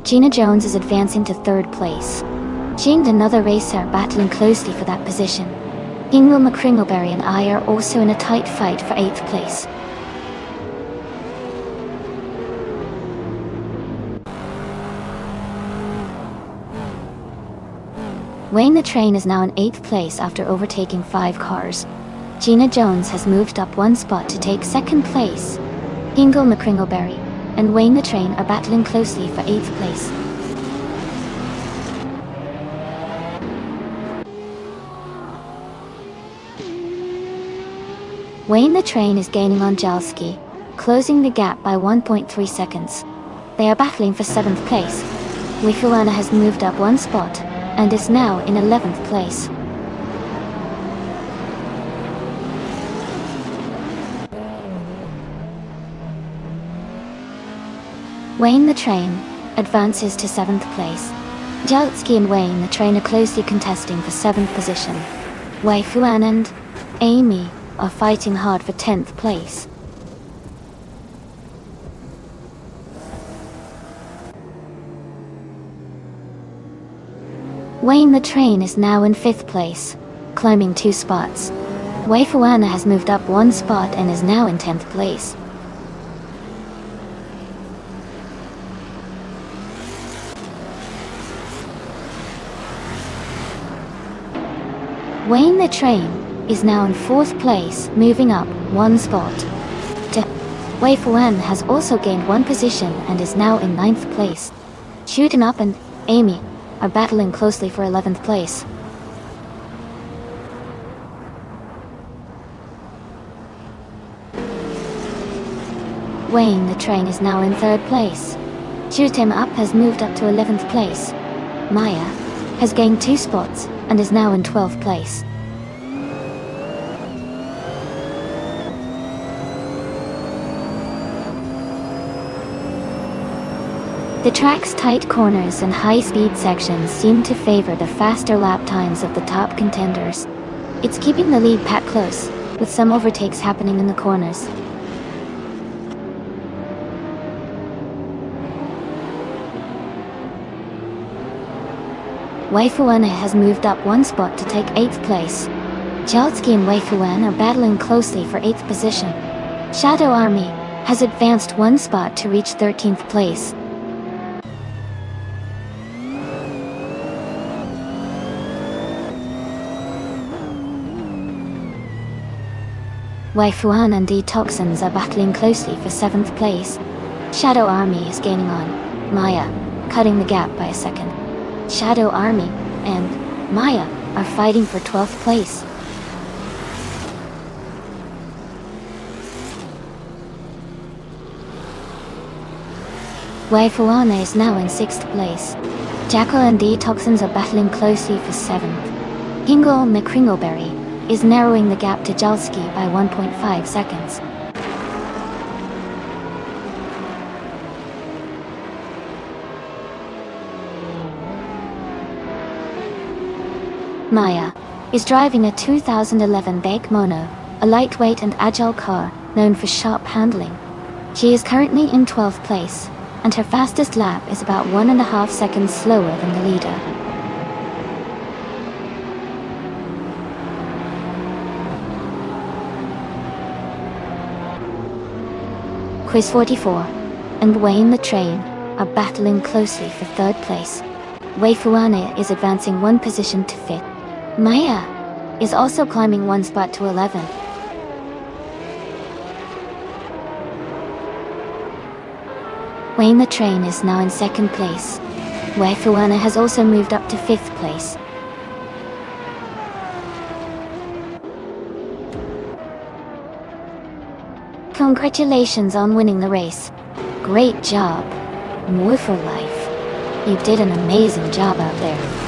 Speaker 1: Gina Jones is advancing to 3rd place. She and another racer are battling closely for that position. Ingle McCringleberry and I are also in a tight fight for 8th place. Wayne the Train is now in 8th place after overtaking 5 cars. Gina Jones has moved up 1 spot to take 2nd place. Ingle McCringleberry and Wayne the Train are battling closely for 8th place. Wayne the Train is gaining on Jalski, closing the gap by 1.3 seconds. They are battling for 7th place. Wifuana has moved up 1 spot and is now in 11th place. Wayne the Train advances to 7th place. Jalski and Wayne the Train are closely contesting for 7th position. Wei-Fuan and Amy are fighting hard for 10th place. Wayne the Train is now in 5th place, climbing 2 spots. Wei-Fuana has moved up 1 spot and is now in 10th place. Wayne the Train is now in 4th place, moving up 1 spot. Wei-Fuan has also gained 1 position and is now in 9th place. Shootin' Up and Amy are battling closely for 11th place. Wayne the Train is now in 3rd place. Shoot 'Em Up has moved up to 11th place. Maya has gained 2 spots and is now in 12th place. The track's tight corners and high-speed sections seem to favor the faster lap times of the top contenders. It's keeping the lead pack close, with some overtakes happening in the corners. Wei-Fuan has moved up 1 spot to take 8th place. Jalski and Wei-Fuan are battling closely for 8th position. Shadow Army has advanced 1 spot to reach 13th place. Wei-Fuan and Detoxins are battling closely for 7th place. Shadow Army is gaining on Maya, cutting the gap by a second. Shadow Army and Maya are fighting for 12th place. Wei-Fuan is now in 6th place. Jackal and Detoxins are battling closely for 7th. Ingle McCringleberry is narrowing the gap to Jalski by 1.5 seconds. Maya is driving a 2011 Bake Mono, a lightweight and agile car known for sharp handling. She is currently in 12th place, and her fastest lap is about 1.5 seconds slower than the leader. Quiz 44 and Wayne the Train are battling closely for 3rd place. Wei Fuane is advancing 1 position to 5th. Maya is also climbing 1 spot to 11th. Wayne the Train is now in 2nd place. Wei Fuane has also moved up to 5th place. Congratulations on winning the race. Great job. More for life. You did an amazing job out there.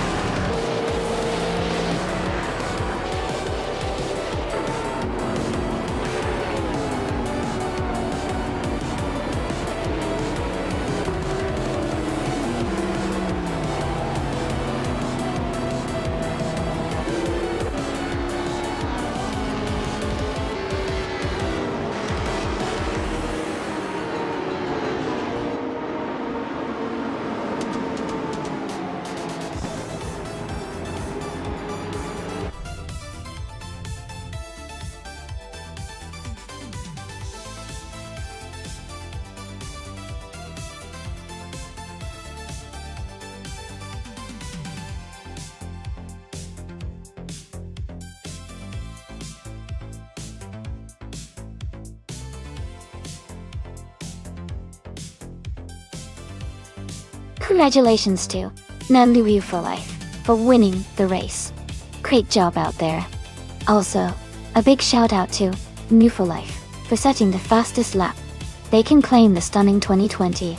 Speaker 1: Congratulations to Nanliu for life for winning the race. Great job out there. Also, a big shout out to New for Life for setting the fastest lap. They can claim the stunning 2020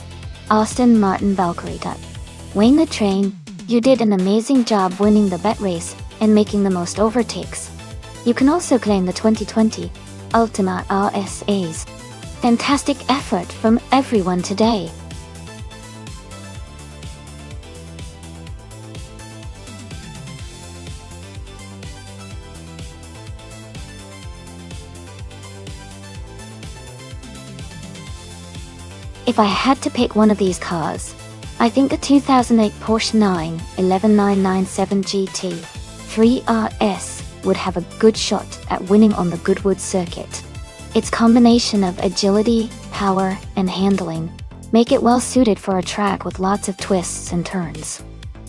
Speaker 1: Austin Martin Valkyrie Duck. Wayne the Train, you did an amazing job winning the bet race and making the most overtakes. You can also claim the 2020 Ultima RSAs. Fantastic effort from everyone today. If I had to pick one of these cars, I think the 2008 Porsche 91197 GT 3RS would have a good shot at winning on the Goodwood circuit. Its combination of agility, power, and handling make it well suited for a track with lots of twists and turns.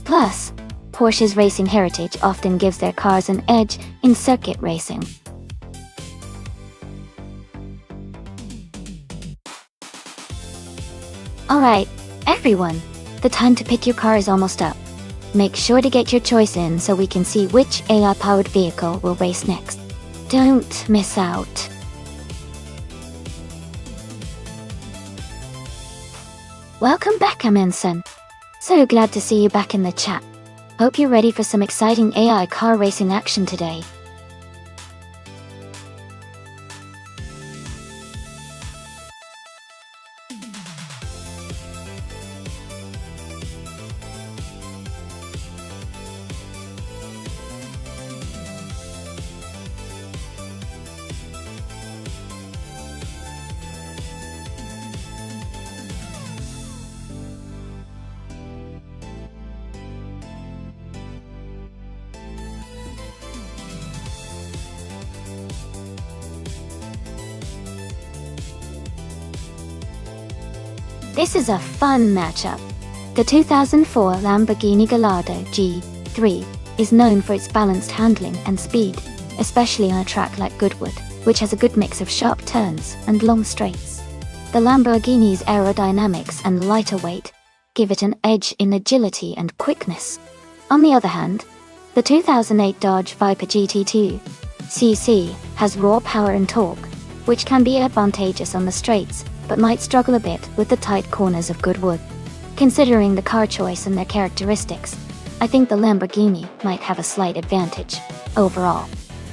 Speaker 1: Plus, Porsche's racing heritage often gives their cars an edge in circuit racing. Alright, everyone, the time to pick your car is almost up. Make sure to get your choice in so we can see which AI-powered vehicle will race next. Don't miss out. Welcome back, Amanson. So glad to see you back in the chat. Hope you're ready for some exciting AI car racing action today. This is a fun matchup. The 2004 Lamborghini Gallardo G3 is known for its balanced handling and speed, especially on a track like Goodwood, which has a good mix of sharp turns and long straights. The Lamborghini's aerodynamics and lighter weight give it an edge in agility and quickness. On the other hand, the 2008 Dodge Viper GT2 CC has raw power and torque, which can be advantageous on the straights, but might struggle a bit with the tight corners of Goodwood. Considering the car choice and their characteristics, I think the Lamborghini might have a slight advantage overall.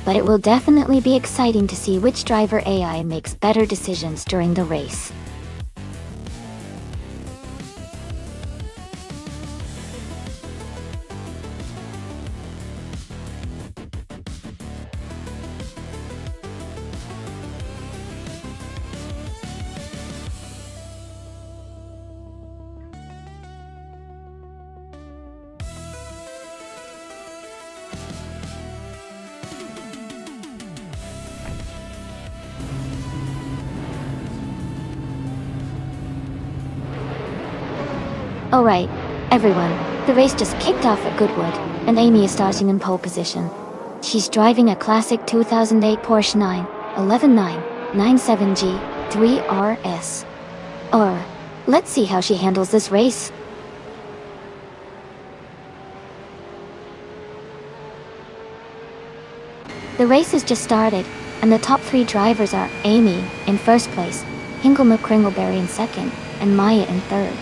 Speaker 1: but it will definitely be exciting to see which driver AI makes better decisions during the race. Alright, everyone, the race just kicked off at Goodwood, and Amy is starting in pole position. She's driving a classic 2008 Porsche 911-997G 3RS. Let's see how she handles this race. The race has just started, and the top 3 drivers are Amy in first place, Hingle McCringleberry in second, and Maya in third.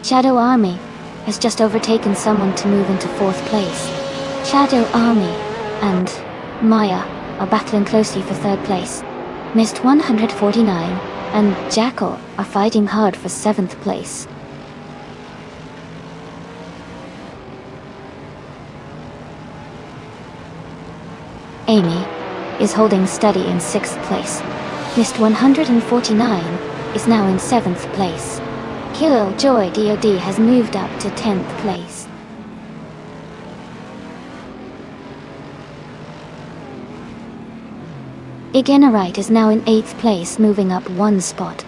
Speaker 1: Shadow Army has just overtaken someone to move into 4th place. Shadow Army and Maya are battling closely for 3rd place. Mist 149 and Jackal are fighting hard for 7th place. Amy is holding steady in 6th place. Mist 149 is now in 7th place. Killjoy DOD has moved up to 10th place. Igenarite is now in 8th place, moving up 1 spot.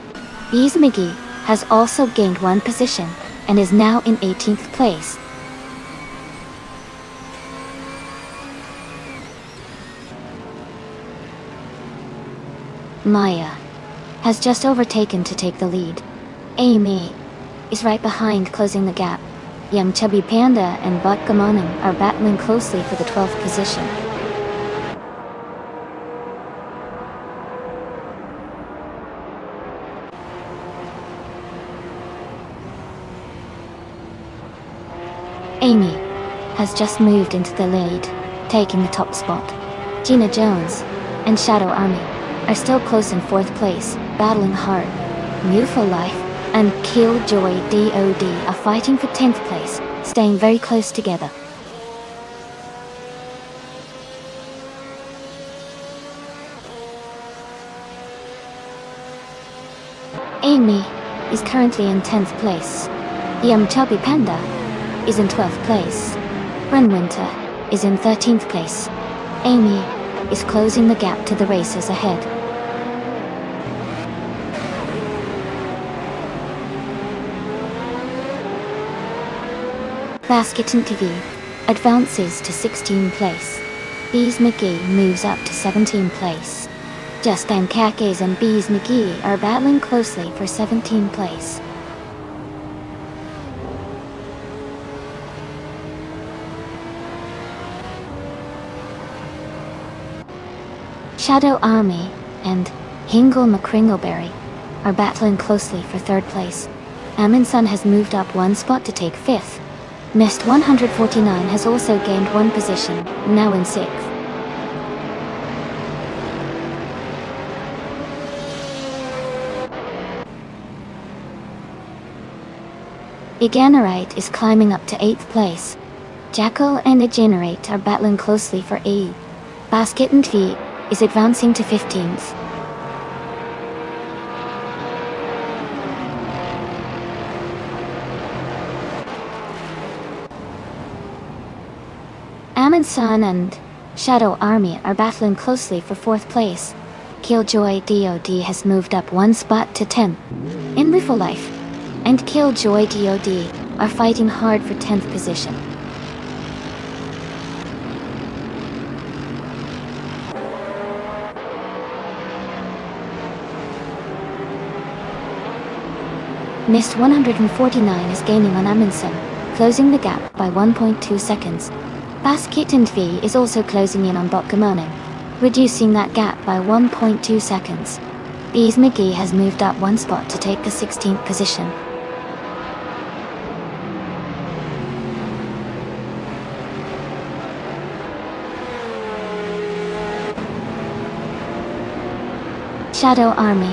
Speaker 1: Bees McGee has also gained 1 position and is now in 18th place. Maya has just overtaken to take the lead. Amy is right behind, closing the gap. Young Chubby Panda and Buck Gamonim are battling closely for the 12th position. Amy has just moved into the lead, taking the top spot. Gina Jones and Shadow Army are still close in 4th place, battling hard. Beautiful Life and Killjoy DOD are fighting for 10th place, staying very close together. Amy is currently in 10th place. Young Chubby Panda is in 12th place. Ren Winter is in 13th place. Amy is closing the gap to the racers ahead. Basket and TV advances to 16th place. Bees McGee moves up to 17th place. Justin Kakes and Bees McGee are battling closely for 17th place. Shadow Army and Hingle McCringleberry are battling closely for 3rd place. Amundsen has moved up 1 spot to take 5th. Mist 149 has also gained 1 position, now in 6th. Igenarite is climbing up to 8th place. Jackal and Igenarite are battling closely for A. Basket and V is advancing to 15th. Amundsen and Shadow Army are battling closely for 4th place. Killjoy DOD has moved up 1 spot to 10th. In Beautiful Life and Killjoy DOD are fighting hard for 10th position. Mist 149 is gaining on Amundsen, closing the gap by 1.2 seconds. Basket and V is also closing in on Botgamoning, reducing that gap by 1.2 seconds. B's McGee has moved up one spot to take the 16th position. Shadow Army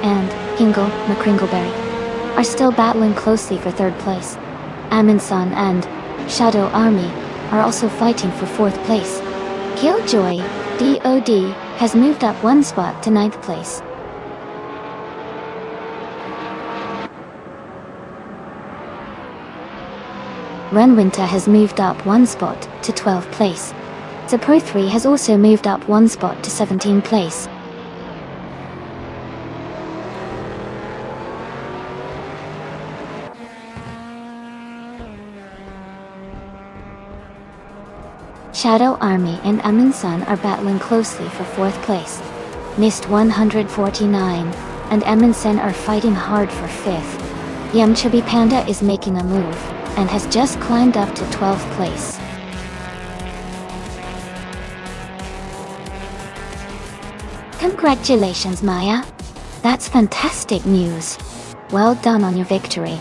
Speaker 1: and Hingle McCringleberry are still battling closely for 3rd place. Amundsen and Shadow Army are also fighting for 4th place. Killjoy DOD has moved up one spot to 9th place. Renwinter has moved up one spot to 12th place. Zapro 3 has also moved up one spot to 17th place. Shadow Army and Amundsen are battling closely for 4th place. Mist 149 and Amundsen are fighting hard for 5th. Yumchubby Panda is making a move and has just climbed up to 12th place. Congratulations, Maya. That's fantastic news. Well done on your victory.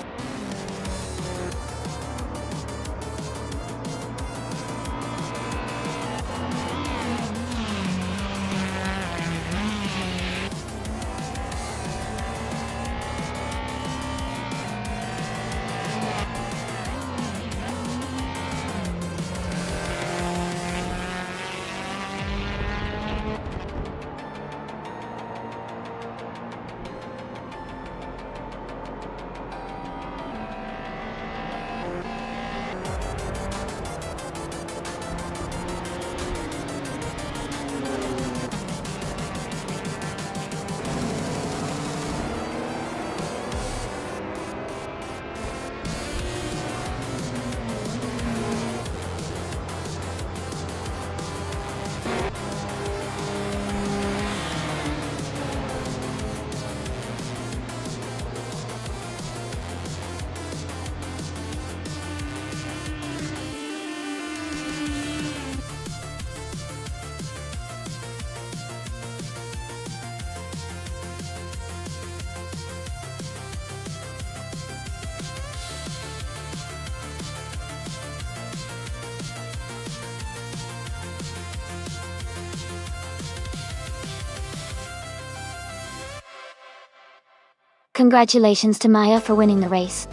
Speaker 1: Congratulations to Maya for winning the race.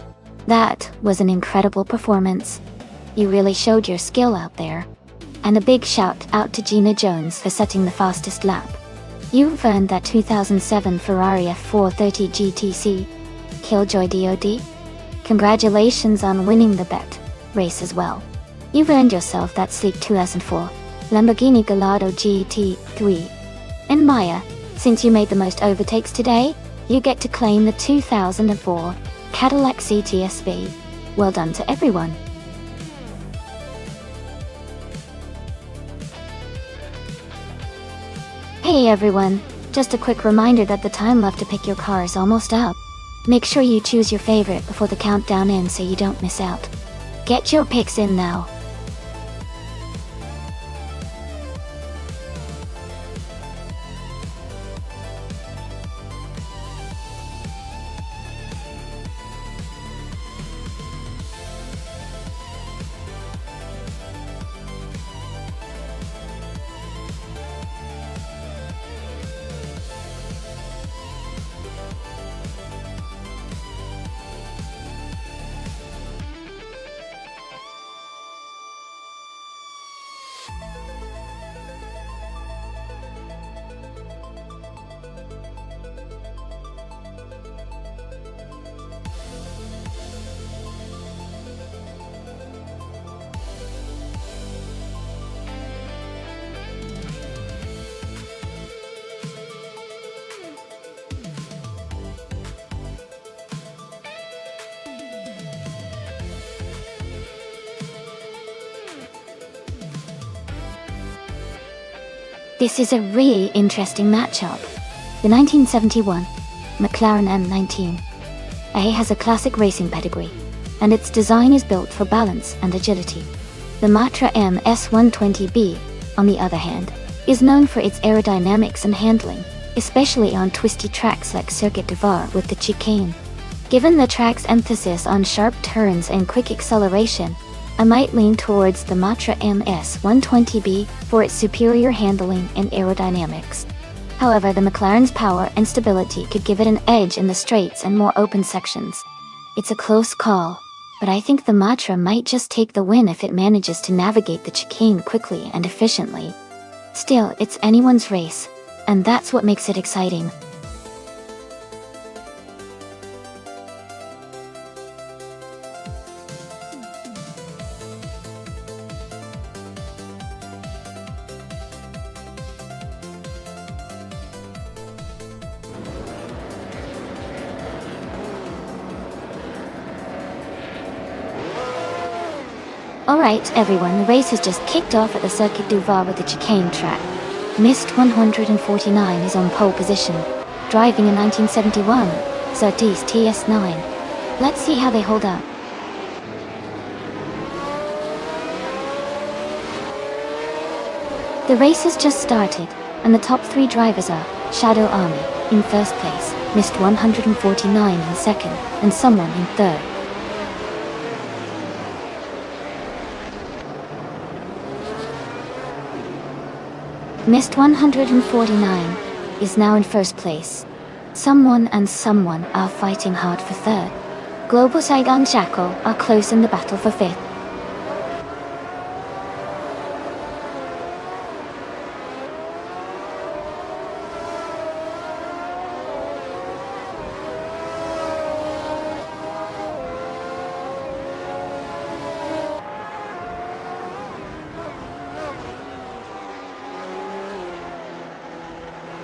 Speaker 1: That was an incredible performance. You really showed your skill out there. And a big shout out to Gina Jones for setting the fastest lap. You've earned that 2007 Ferrari F430 GTC. Killjoy DOD. Congratulations on winning the bet race as well. You've earned yourself that sleek 2004 Lamborghini Gallardo GT3. And Maya, since you made the most overtakes today, you get to claim the 2004 Cadillac CTSV. Well done to everyone. Hey everyone, just a quick reminder that the time left to pick your car is almost up. Make sure you choose your favorite before the countdown ends so you don't miss out. Get your picks in now. This is a really interesting matchup. The 1971 McLaren M19 A has a classic racing pedigree, and its design is built for balance and agility. The Matra MS120B, on the other hand, is known for its aerodynamics and handling, especially on twisty tracks like Circuit du Var with the chicane. Given the track's emphasis on sharp turns and quick acceleration, I might lean towards the Matra MS 120B for its superior handling and aerodynamics. However, the McLaren's power and stability could give it an edge in the straights and more open sections. It's a close call, but I think the Matra might just take the win if it manages to navigate the chicane quickly and efficiently. Still, it's anyone's race, and that's what makes it exciting. Alright everyone, the race has just kicked off at the Circuit du Var with the chicane track. Mist 149 is on pole position, driving a 1971 Surtees TS9. Let's see how they hold up. The race has just started, and the top 3 drivers are Shadow Army in first place, Mist 149 in second, and someone in third. Mist 149 is now in first place. Someone and someone are fighting hard for third. Global Side and Jackal are close in the battle for fifth.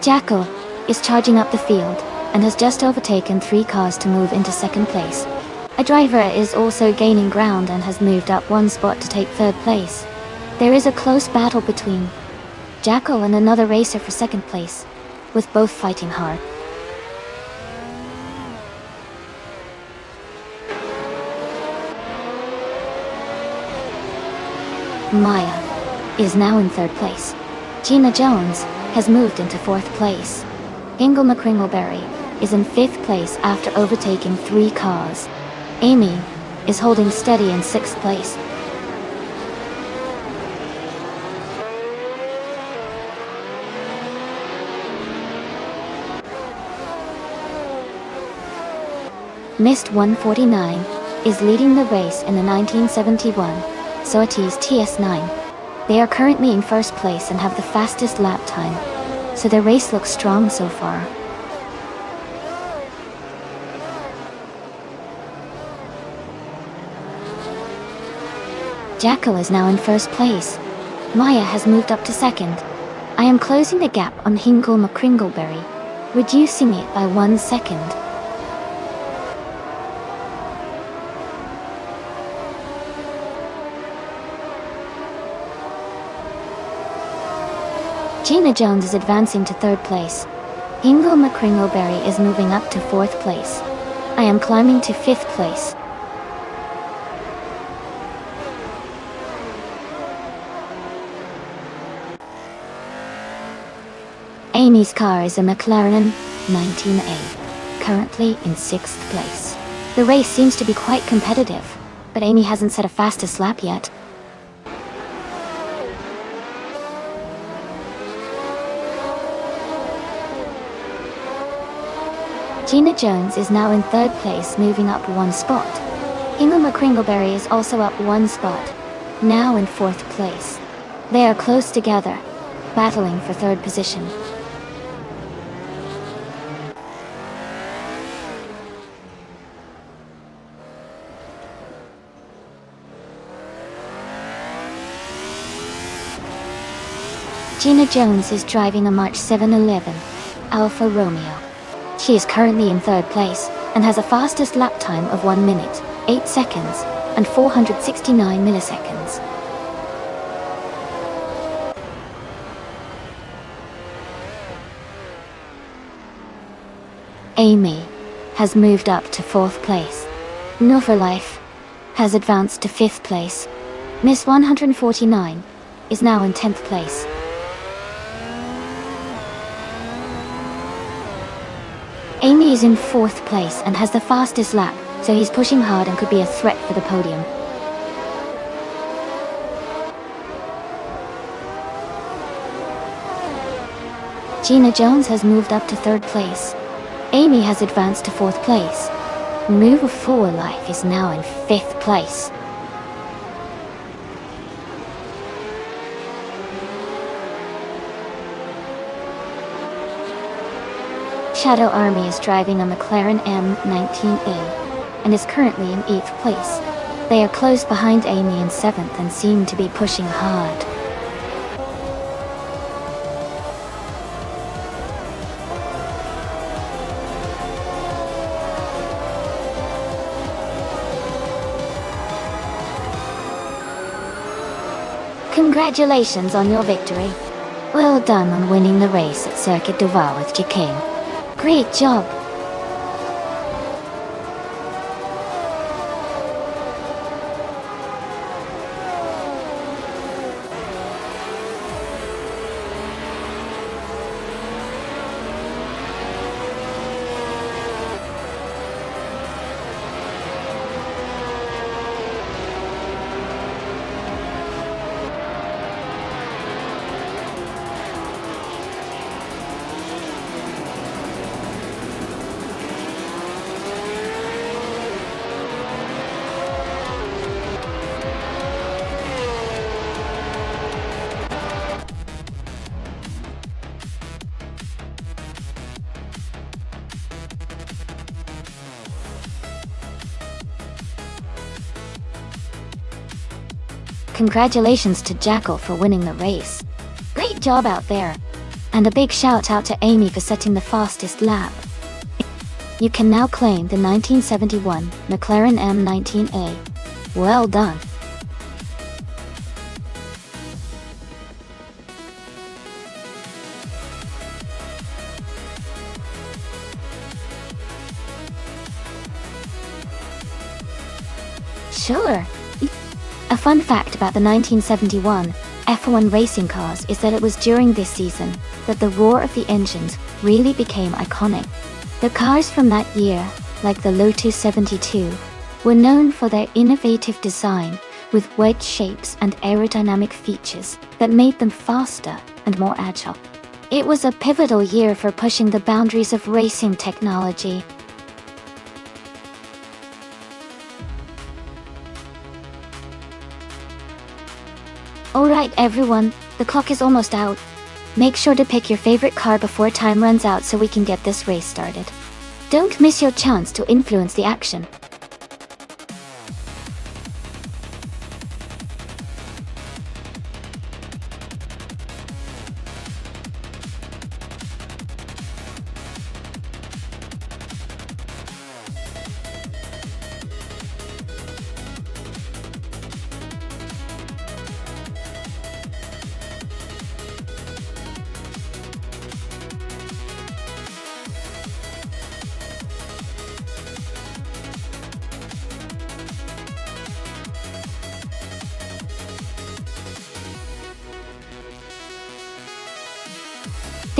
Speaker 1: Jackal is charging up the field and has just overtaken 3 cars to move into second place. A driver is also gaining ground and has moved up 1 spot to take third place. There is a close battle between Jackal and another racer for second place, with both fighting hard. Maya is now in third place. Gina Jones has moved into 4th place. Ingle McCringleberry is in 5th place after overtaking 3 cars. Amy is holding steady in 6th place. Mist 149 is leading the race in the 1971 Surtees TS9. They are currently in first place and have the fastest lap time, so their race looks strong so far. Jackal is now in first place. Maya has moved up to second. I am closing the gap on Hingle McCringleberry, reducing it by 1 second. Gina Jones is advancing to 3rd place. Hingle McCringleberry is moving up to 4th place. I am climbing to 5th place. Amy's car is a McLaren 19A, currently in 6th place. The race seems to be quite competitive, but Amy hasn't set a fastest lap yet. Gina Jones is now in 3rd place, moving up 1 spot. Hingle McCringleberry is also up 1 spot, now in 4th place. They are close together, battling for 3rd position. Gina Jones is driving a March 711 Alfa Romeo. She is currently in 3rd place and has a fastest lap time of 1 minute, 8 seconds, and 469 milliseconds. Amy has moved up to 4th place. Life has advanced to 5th place. Miss 149 is now in 10th place. Amy is in 4th place and has the fastest lap, so he's pushing hard and could be a threat for the podium. Gina Jones has moved up to 3rd place. Amy has advanced to 4th place. Move 4 Life is now in 5th place. Shadow Army is driving a McLaren M19A and is currently in 8th place. They are close behind Amy in 7th and seem to be pushing hard. Congratulations on your victory. Well done on winning the race at Circuit du Val with Chicane. Great job! Congratulations to Jackal for winning the race. Great job out there. And a big shout out to Amy for setting the fastest lap. You can now claim the 1971 McLaren M19A. Well done. Sure. A fun fact about the 1971 F1 racing cars is that it was during this season that the roar of the engines really became iconic. The cars from that year, like the Lotus 72, were known for their innovative design with wedge shapes and aerodynamic features that made them faster and more agile. It was a pivotal year for pushing the boundaries of racing technology. Alright everyone, the clock is almost out. Make sure to pick your favorite car before time runs out so we can get this race started. Don't miss your chance to influence the action.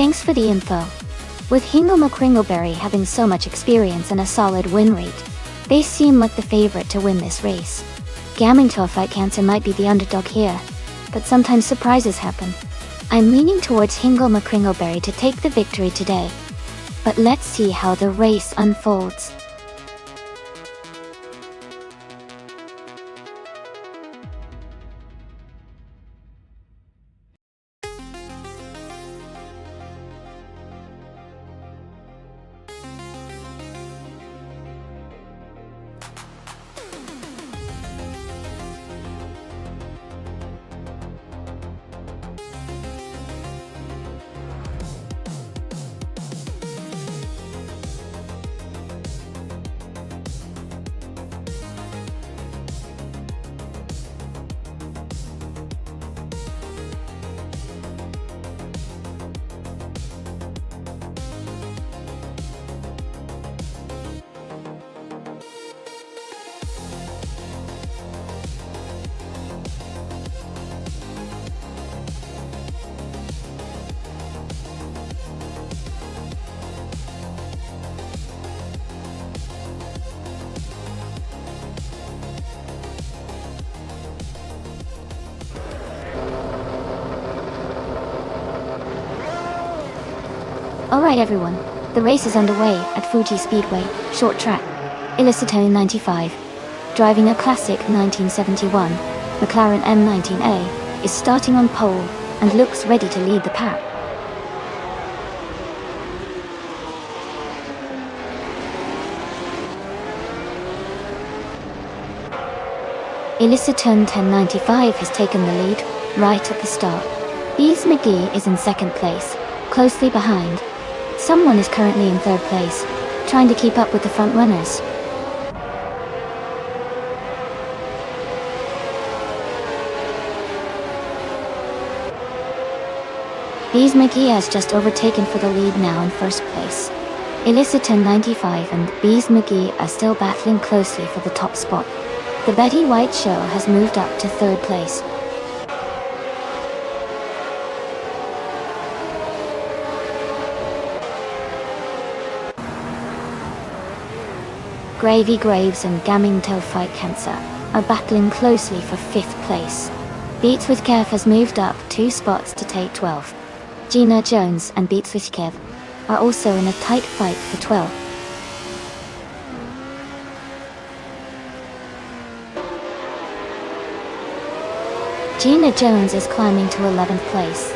Speaker 1: Thanks for the info. With Hingle McCringleberry having so much experience and a solid win rate, they seem like the favorite to win this race. Gamming to a fight cancer might be the underdog here, but sometimes surprises happen. I'm leaning towards Hingle McCringleberry to take the victory today. But let's see how the race unfolds. Alright everyone, the race is underway at Fuji Speedway, short track. Illicitone 95, driving a classic 1971 McLaren M19A, is starting on pole and looks ready to lead the pack. Illicitone 1095 has taken the lead right at the start. Bees McGee is in second place, closely behind. Someone is currently in third place, trying to keep up with the front runners. Bees McGee has just overtaken for the lead now in first place. Illicitone 95 and Bees McGee are still battling closely for the top spot. The Betty White Show has moved up to third place. Gravy Graves and Gamming Tail Fight Cancer are battling closely for fifth place. Beats with Kev has moved up 2 spots to take 12. Gina Jones and Beats with Kev are also in a tight fight for 12. Gina Jones is climbing to 11th place.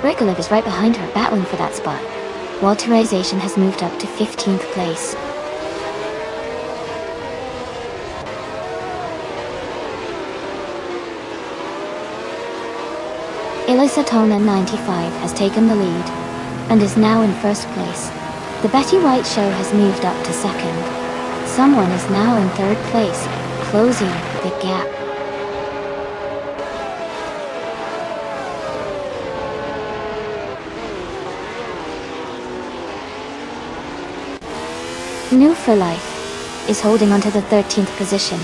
Speaker 1: Bricolive is right behind her, battling for that spot. Walterization has moved up to 15th place. Illicitone 95 has taken the lead and is now in first place. The Betty White Show has moved up to second. Someone is now in third place, closing the gap. New for Life is holding onto the 13th position,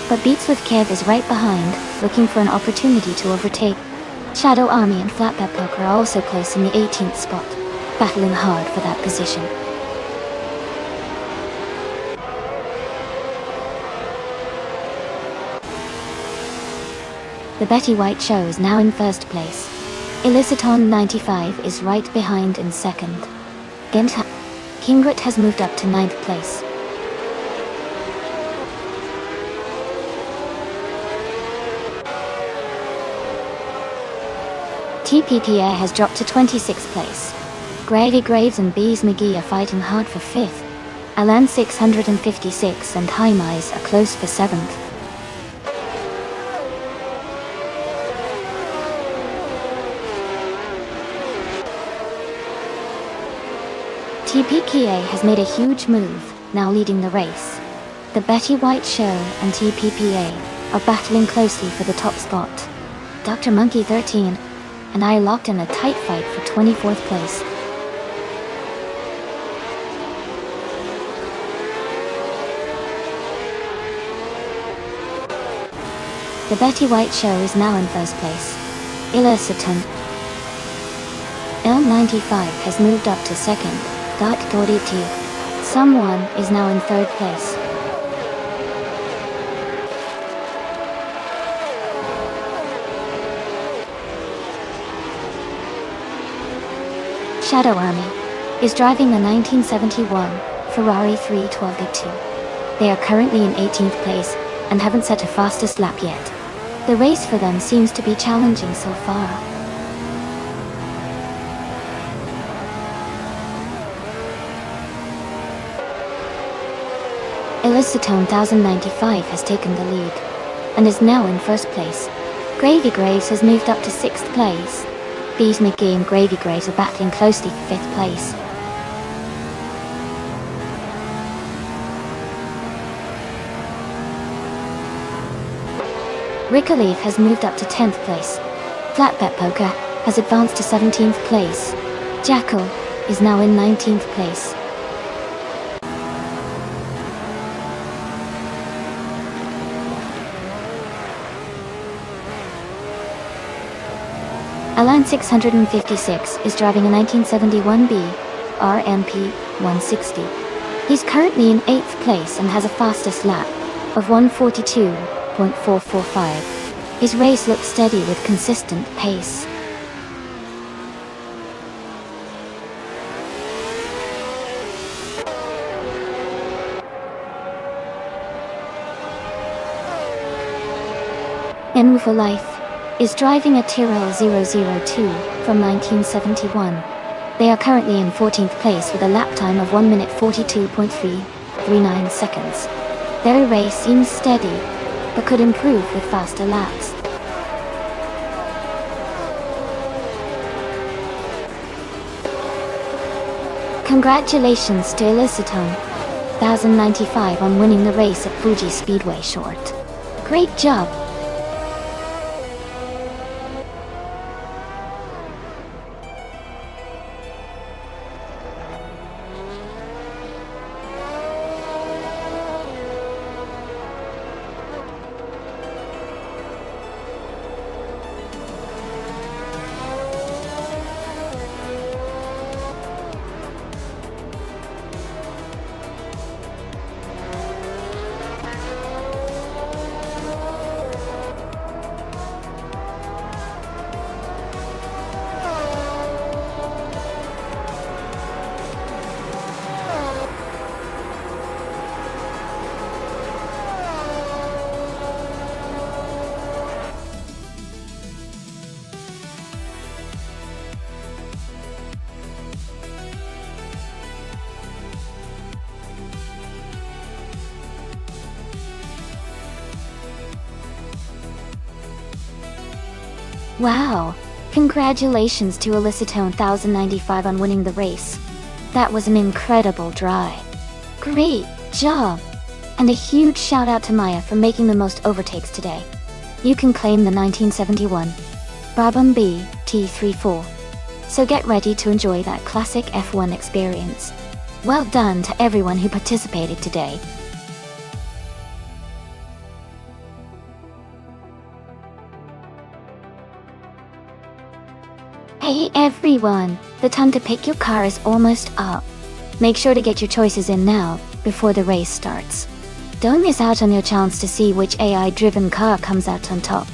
Speaker 1: but Beats with Kev is right behind, looking for an opportunity to overtake. Shadow Army and Flatbed Poker are also close in the 18th spot, battling hard for that position. The Betty White Show is now in first place. Illicitone 95 is right behind in second. Kingrit has moved up to 9th place. TPPA has dropped to 26th place. Gravy Graves and Bees McGee are fighting hard for 5th. Alan 656 and Haimis are close for 7th. TPPA has made a huge move, now leading the race. The Betty White Show and TPPA are battling closely for the top spot. Dr. Monkey 13 and I locked in a tight fight for 24th place. The Betty White Show is now in first place. Illicitone L95 has moved up to second. Someone is now in third place. Shadow Army is driving a 1971 Ferrari 312-2. They are currently in 18th place and haven't set a fastest lap yet. The race for them seems to be challenging so far. Illicitone 1095 has taken the lead and is now in first place. Gravy Graves has moved up to 6th place. Bees McGee and Gravy Graves are battling closely for 5th place. Rickaleaf has moved up to 10th place. Flatbed Poker has advanced to 17th place. Jackal is now in 19th place. Alan 656 is driving a 1971B RMP 160. He's currently in 8th place and has a fastest lap of 142.445. His race looks steady with consistent pace. En for Life is driving a Tyrrell 002 from 1971. They are currently in 14th place with a lap time of 1 minute 42.339 seconds. Their race seems steady, but could improve with faster laps. Congratulations to Elisatone 1095 on winning the race at Fuji Speedway Short. Great job! Wow! Congratulations to Elisatone 1095 on winning the race. That was an incredible drive. Great job! And a huge shout out to Maya for making the most overtakes today. You can claim the 1971 Brabham B T34. So get ready to enjoy that classic F1 experience. Well done to everyone who participated today. Hey everyone, the time to pick your car is almost up. Make sure to get your choices in now, before the race starts. Don't miss out on your chance to see which AI-driven car comes out on top.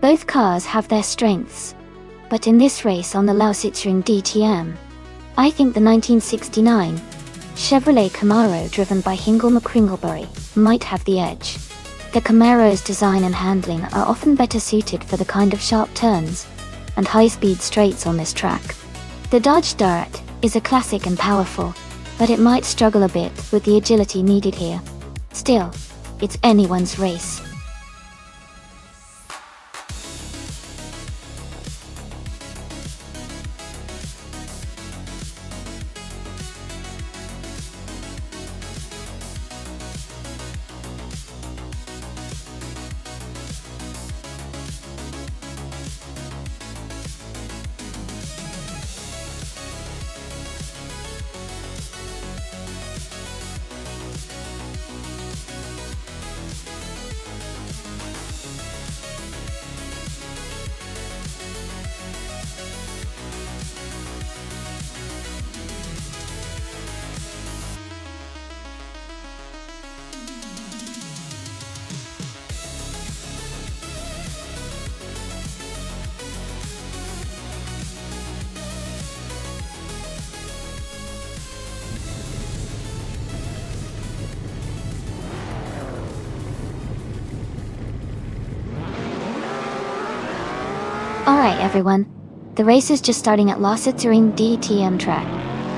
Speaker 1: Both cars have their strengths, but in this race on the Lausitzring DTM, I think the 1969 Chevrolet Camaro driven by Hingle McCringlebury might have the edge. The Camaro's design and handling are often better suited for the kind of sharp turns and high-speed straights on this track. The Dodge Dart is a classic and powerful, but it might struggle a bit with the agility needed here. Still, it's anyone's race. Alright everyone, the race is just starting at Lausitzring DTM track.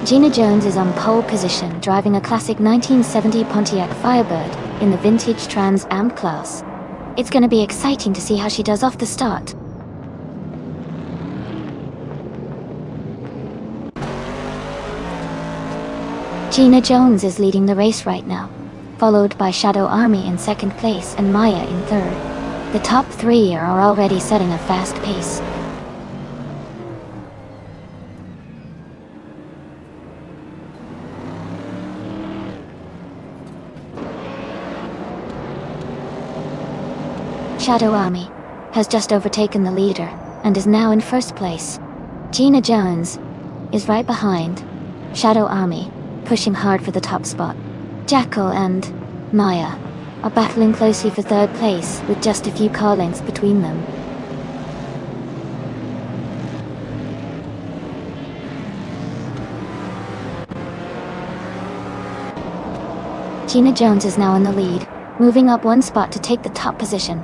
Speaker 1: Gina Jones is on pole position, driving a classic 1970 Pontiac Firebird in the vintage Trans Am class. It's gonna be exciting to see how she does off the start. Gina Jones is leading the race right now, followed by Shadow Army in second place and Maya in third. The top three are already setting a fast pace. Shadow Army has just overtaken the leader and is now in first place. Gina Jones is right behind Shadow Army, pushing hard for the top spot. Jackal and Maya are battling closely for third place with just a few car lengths between them. Gina Jones is now in the lead, moving up one spot to take the top position.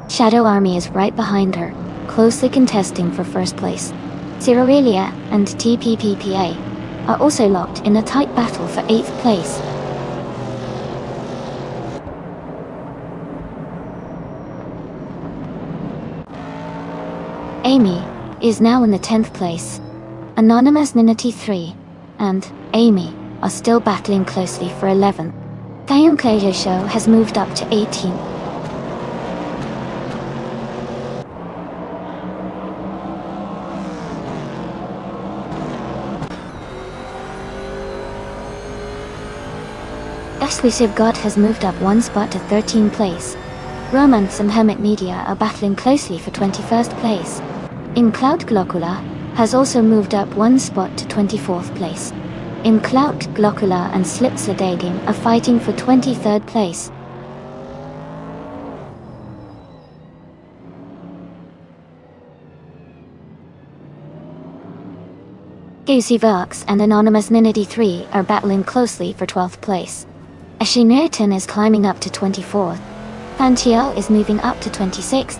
Speaker 1: Shadow Army is right behind her, closely contesting for first place. Cyrelia and TPPPA are also locked in a tight battle for 8th place. Amy is now in the 10th place. Anonymous Ninity 3 and Amy are still battling closely for 11th. Diane Closure Show has moved up to 18th. Exclusive God has moved up one spot to 13th place. Romance and Hermit Media are battling closely for 21st place. In Cloud Glockula has also moved up one spot to 24th place. In Cloud Glockula and Slipsladaging are fighting for 23rd place. Goosey Vox and Anonymous Ninity 3 are battling closely for 12th place. Ashineriton is climbing up to 24th. Pantiel is moving up to 26th.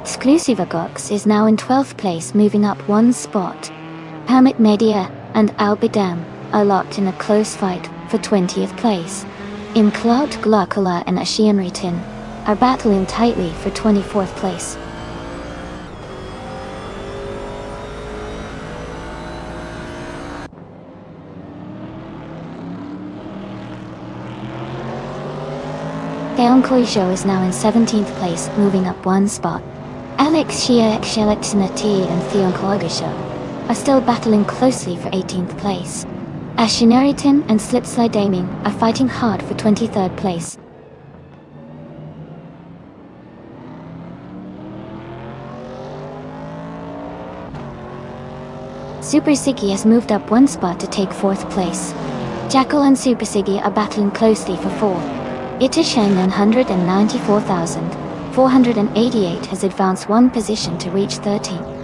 Speaker 1: Exclusivagox is now in 12th place, moving up one spot. Hermit Media and Albidam are locked in a close fight for 20th place. In Cloud Glockula and Ashianritin are battling tightly for 24th place. Gaonkoi Show is now in 17th place, moving up one spot. Alex Shia Xelexinati and Theon Show are still battling closely for 18th place. Ashineritin and Slipslide Daming are fighting hard for 23rd place. Super Siggy has moved up one spot to take 4th place. Jackal and Super Siggy are battling closely for 4th. Itashang 194,488 has advanced one position to reach 13th.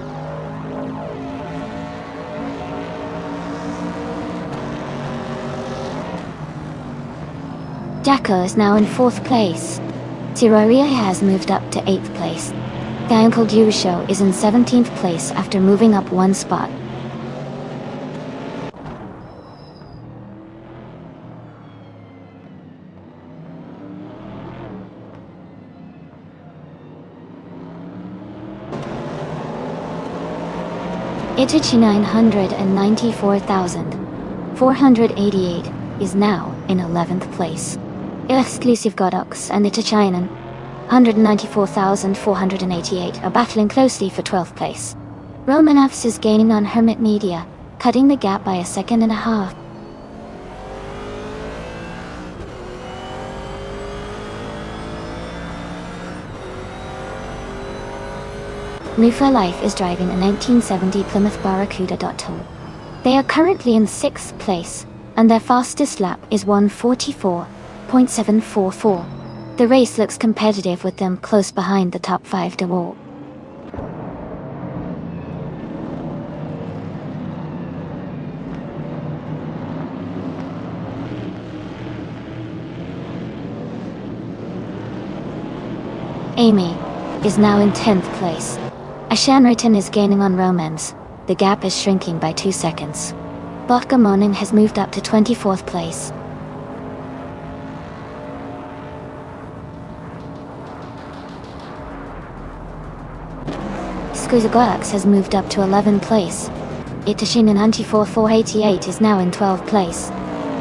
Speaker 1: Jackal is now in 4th place. Tiroria has moved up to 8th place. Gankle Show is in 17th place after moving up one spot. Itachi 994,488 is now in 11th place. Exclusive Godox and Itachinan 194,488 are battling closely for 12th place. Romanovs is gaining on Hermit Media, cutting the gap by a second and a half. Mufa Life is driving a 1970 Plymouth Barracuda. They are currently in 6th place, and their fastest lap is 1:44.744. The race looks competitive with them close behind the top 5 to walk. Amy is now in 10th place. Ashanriton is gaining on Romance. The gap is shrinking by 2 seconds. Botgamonin has moved up to 24th place. Skuzaglax has moved up to 11th place. Itashinan488 is now in 12th place.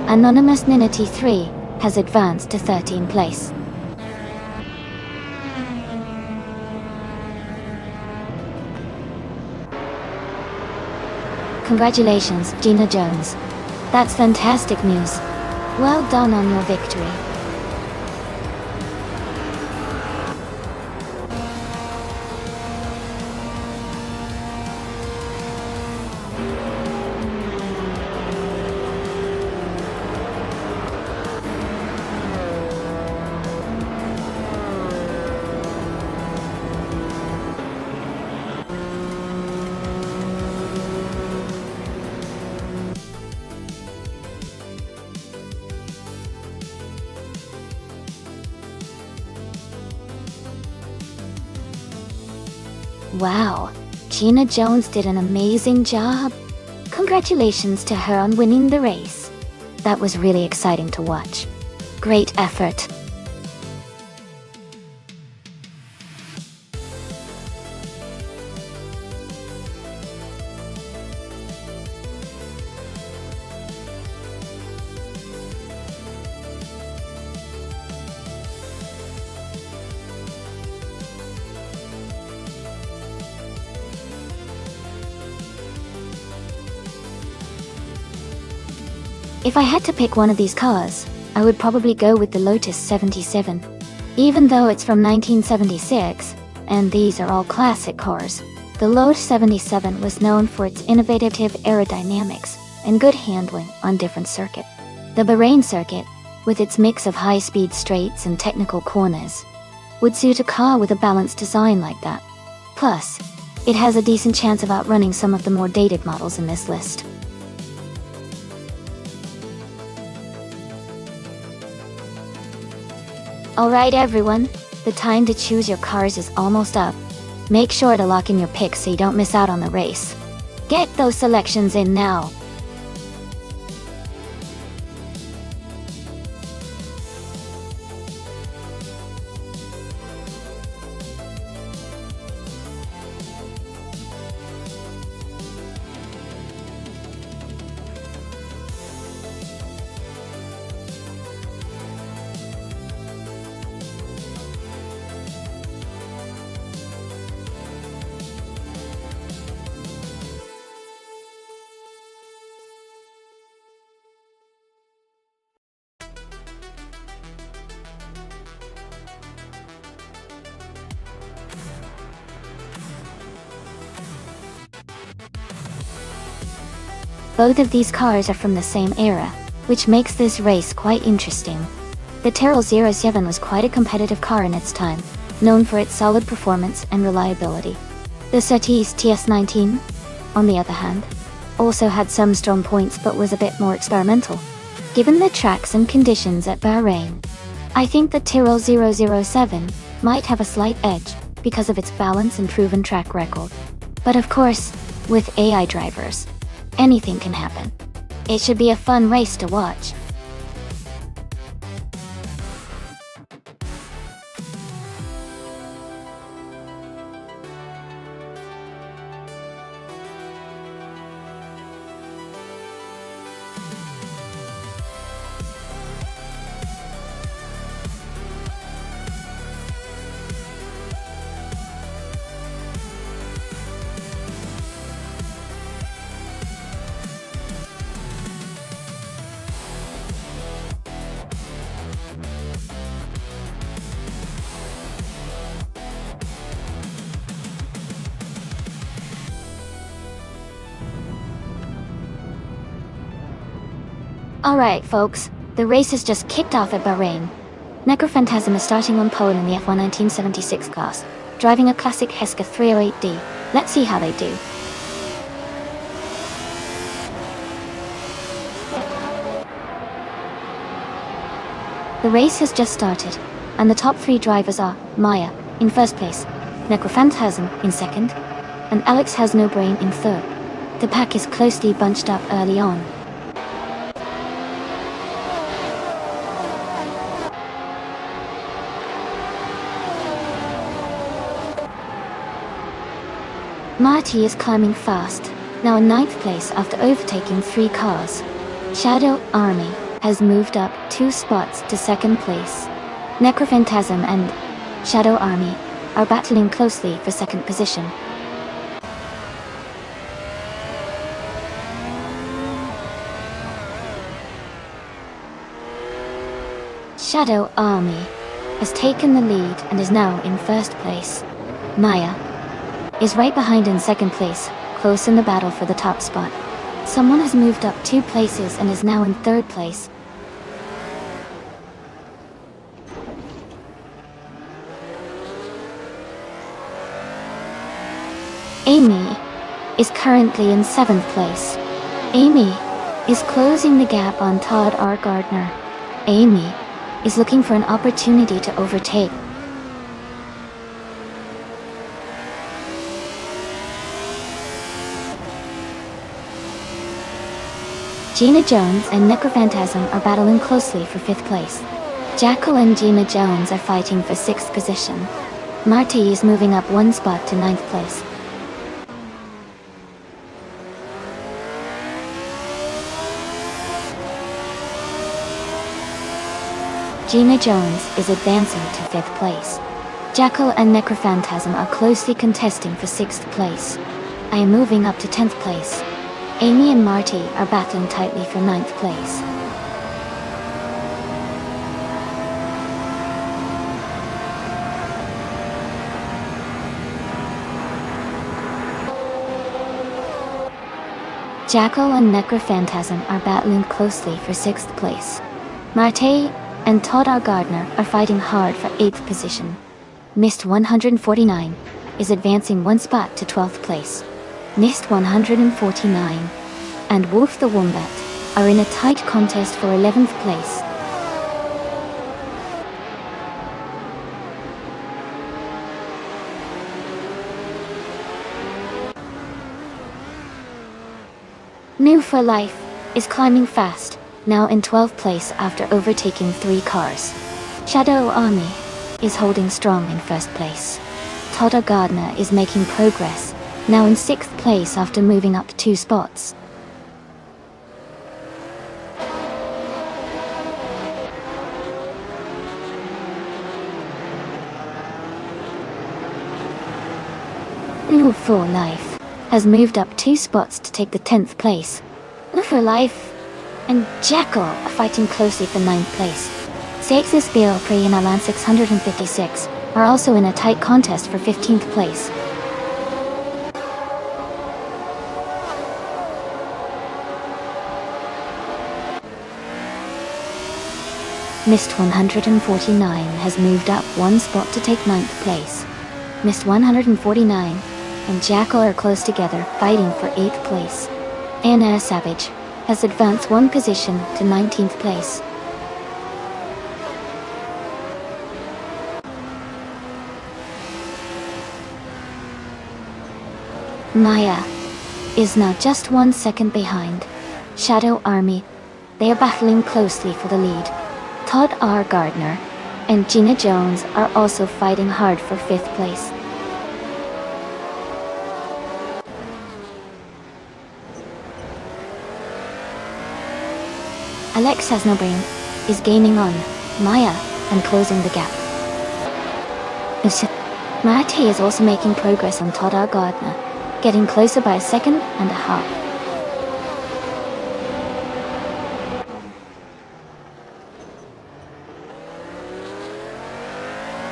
Speaker 1: Anonymous Ninity 3 has advanced to 13th place. Congratulations, Gina Jones. That's fantastic news. Well done on your victory. Wow, Gina Jones did an amazing job. Congratulations to her on winning the race. That was really exciting to watch. Great effort. If I had to pick one of these cars, I would probably go with the Lotus 77. Even though it's from 1976, and these are all classic cars, the Lotus 77 was known for its innovative aerodynamics and good handling on different circuits. The Bahrain circuit, with its mix of high-speed straights and technical corners, would suit a car with a balanced design like that. Plus, it has a decent chance of outrunning some of the more dated models in this list. Alright everyone, the time to choose your cars is almost up. Make sure to lock in your picks so you don't miss out on the race. Get those selections in now. Both of these cars are from the same era, which makes this race quite interesting. The Tyrrell 07 was quite a competitive car in its time, known for its solid performance and reliability. The Surtees TS19, on the other hand, also had some strong points but was a bit more experimental. Given the tracks and conditions at Bahrain, I think the Tyrrell 007 might have a slight edge because of its balance and proven track record. But of course, with AI drivers, anything can happen. It should be a fun race to watch. Alright folks, the race has just kicked off at Bahrain. Necrophantasm is starting on pole in the F1 1976 class, driving a classic Heska 308D. Let's see how they do. The race has just started, and the top 3 drivers are Maya, in first place, Necrophantasm in second, and Alex Has No Brain in third. The pack is closely bunched up early on. Marty is climbing fast, now in ninth place after overtaking 3 cars. Shadow Army has moved up 2 spots to second place. Necrophantasm and Shadow Army are battling closely for second position. Shadow Army has taken the lead and is now in first place. Maya is right behind in second place, close in the battle for the top spot. Someone has moved up 2 places and is now in third place. Amy is currently in 7th place. Amy is closing the gap on Todd R. Gardner. Amy is looking for an opportunity to overtake. Gina Jones and Necrophantasm are battling closely for 5th place. Jackal and Gina Jones are fighting for 6th position. Marty is moving up 1 spot to 9th place. Gina Jones is advancing to 5th place. Jackal and Necrophantasm are closely contesting for 6th place. I am moving up to 10th place. Amy and Marty are battling tightly for 9th place. Jackal and Necrophantasm are battling closely for 6th place. Marty and Todd R. Gardner are fighting hard for 8th position. Mist 149 is advancing 1 spot to 12th place. Mist 149 and Wolf the Wombat are in a tight contest for 11th place. New for Life is climbing fast, now in 12th place after overtaking 3 cars. Shadow Army is holding strong in 1st place. Todd R. Gardner is making progress, now in 6th place after moving up 2 spots. New for Life has moved up 2 spots to take the 10th place. New for Life and Jackal are fighting closely for 9th place. CXS Bill Pre and Alan 656 are also in a tight contest for 15th place. Mist 149 has moved up 1 spot to take 9th place. Mist 149 and Jackal are close together, fighting for 8th place. Anna Savage has advanced 1 position to 19th place. Maya is now just 1 second behind. Shadow Army, they are battling closely for the lead. Todd R. Gardner and Gina Jones are also fighting hard for 5th place. Alex Has No Brain is gaining on Maya and closing the gap. Marty is also making progress on Todd R. Gardner, getting closer by 1.5 seconds.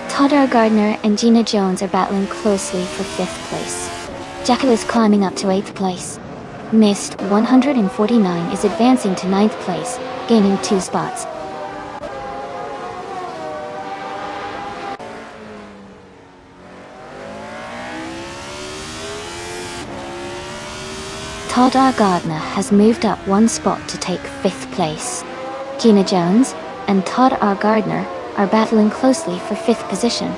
Speaker 1: Todd R. Gardner and Gina Jones are battling closely for 5th place. Jackal is climbing up to 8th place. Mist 149 is advancing to 9th place, gaining 2 spots. Todd R. Gardner has moved up 1 spot to take 5th place. Gina Jones and Todd R. Gardner are battling closely for 5th position.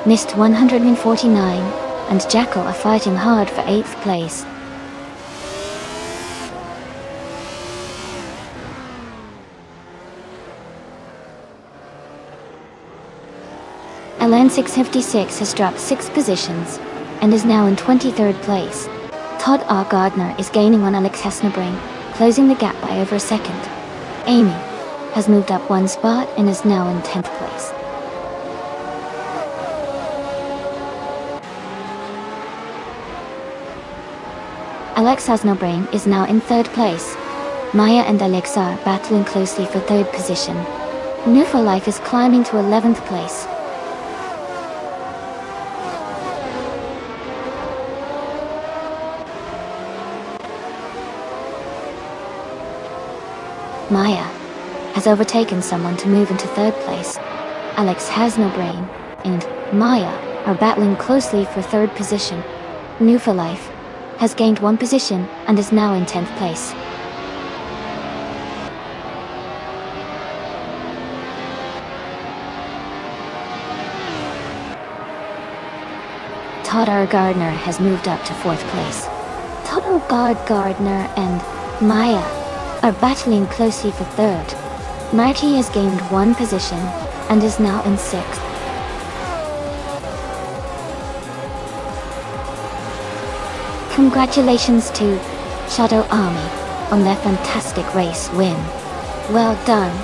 Speaker 1: Mist 149, and Jackal are fighting hard for 8th place. LN656 has dropped 6 positions, and is now in 23rd place. Todd R. Gardner is gaining on Alex Hesnebring, closing the gap by over a second. Amy has moved up 1 spot and is now in 10th place. Alex Hesnebring is now in 3rd place. Maya and Alexa are battling closely for 3rd position. New for Life is climbing to 11th place. Maya has overtaken someone to move into 3rd place. Alex has no brain, and Maya are battling closely for 3rd position. New for Life has gained 1 position and is now in 10th place. Todd R. Gardner has moved up to 4th place. Todd R. Gardner and Maya are battling closely for 3rd. Marty has gained 1 position and is now in 6th. Congratulations to Shadow Army on their fantastic race win. Well done.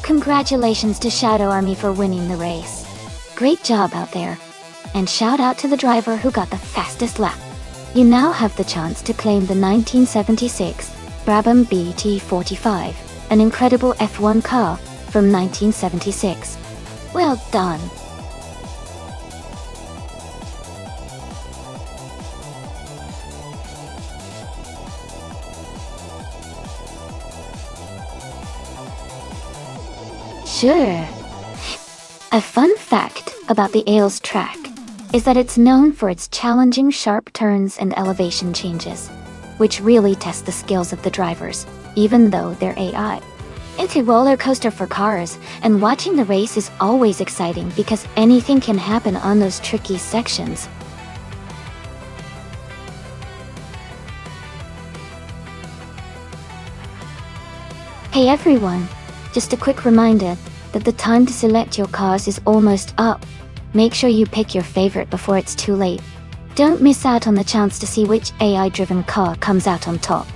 Speaker 1: Congratulations to Shadow Army for winning the race. Great job out there. And shout out to the driver who got the fastest lap. You now have the chance to claim the 1976 Brabham BT45, an incredible F1 car from 1976. Well done. Sure. A fun fact about the Ailes track is that it's known for its challenging sharp turns and elevation changes, which really test the skills of the drivers, even though they're AI. It's a roller coaster for cars, and watching the race is always exciting because anything can happen on those tricky sections. Hey everyone, just a quick reminder that the time to select your cars is almost up. Make sure you pick your favorite before it's too late. Don't miss out on the chance to see which AI-driven car comes out on top.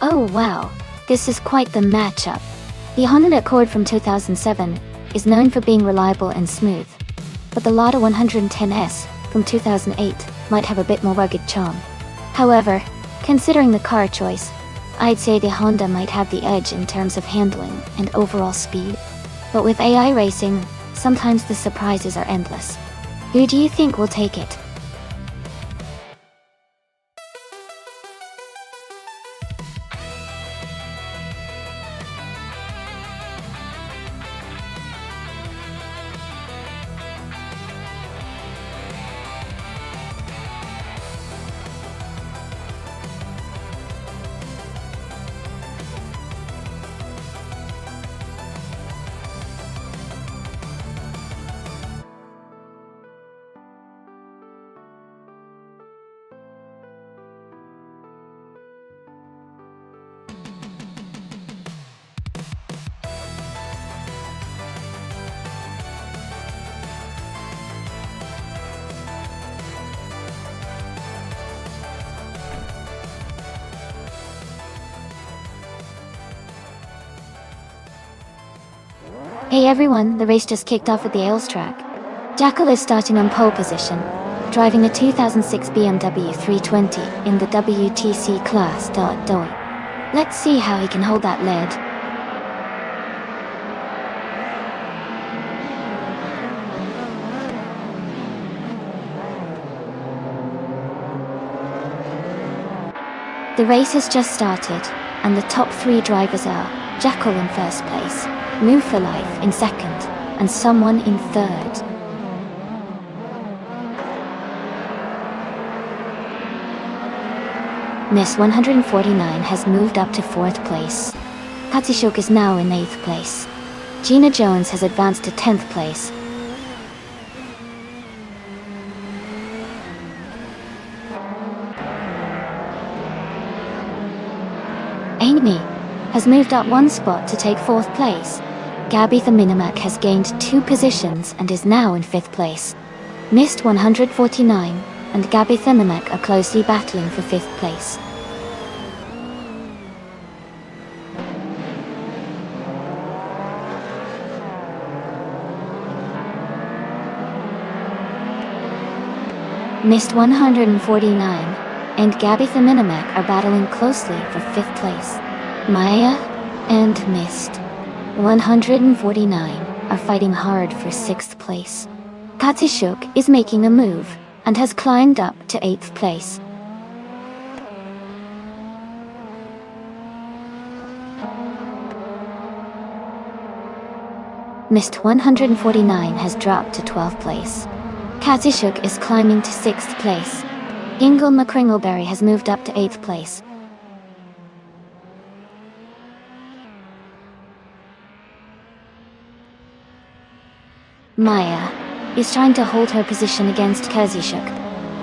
Speaker 1: Oh wow, this is quite the matchup. The Honda Accord from 2007 is known for being reliable and smooth, but the Lada 110S from 2008 might have a bit more rugged charm. However, considering the car choice, I'd say the Honda might have the edge in terms of handling and overall speed. But with AI racing, sometimes the surprises are endless. Who do you think will take it? Hey everyone, the race just kicked off at the Ailes track. Jackal is starting on pole position, driving a 2006 BMW 320 in the WTC class. Let's see how he can hold that lead. The race has just started, and the top 3 drivers are Jackal in first place, Move for Life in second, and someone in third. Miss 149 has moved up to 4th place. Katishok is now in 8th place. Gina Jones has advanced to 10th place. Amy has moved up 1 spot to take 4th place. Gabitha Minimak has gained 2 positions and is now in 5th place. Mist 149 and Gabitha Minimak are closely battling for 5th place. Mist 149 and Gabitha Minimak are battling closely for 5th place. Maya and Mist 149 are fighting hard for 6th place. Katishuk is making a move and has climbed up to 8th place. Mist 149 has dropped to 12th place. Katishuk is climbing to 6th place. Ingle McCringleberry has moved up to 8th place. Maya is trying to hold her position against Katishuk.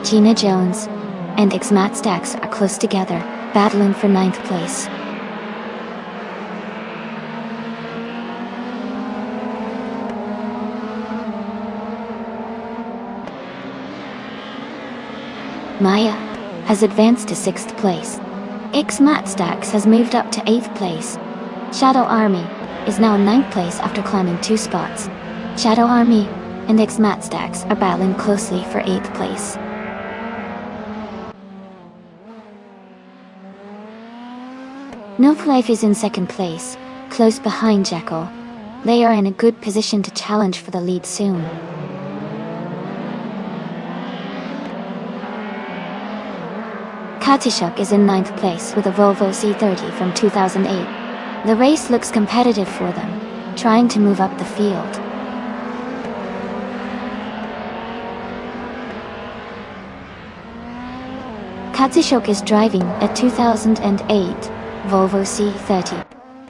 Speaker 1: Gina Jones and Xmat Stacks are close together, battling for 9th place. Maya has advanced to 6th place. Xmat Stacks has moved up to 8th place. Shadow Army is now in 9th place after climbing 2 spots. Shadow Army and Xmat Stacks are battling closely for 8th place. Milk Life is in 2nd place, close behind Jackal. They are in a good position to challenge for the lead soon. Katishuk is in 9th place with a Volvo C30 from 2008. The race looks competitive for them, trying to move up the field. Katishuk is driving a 2008 Volvo C30.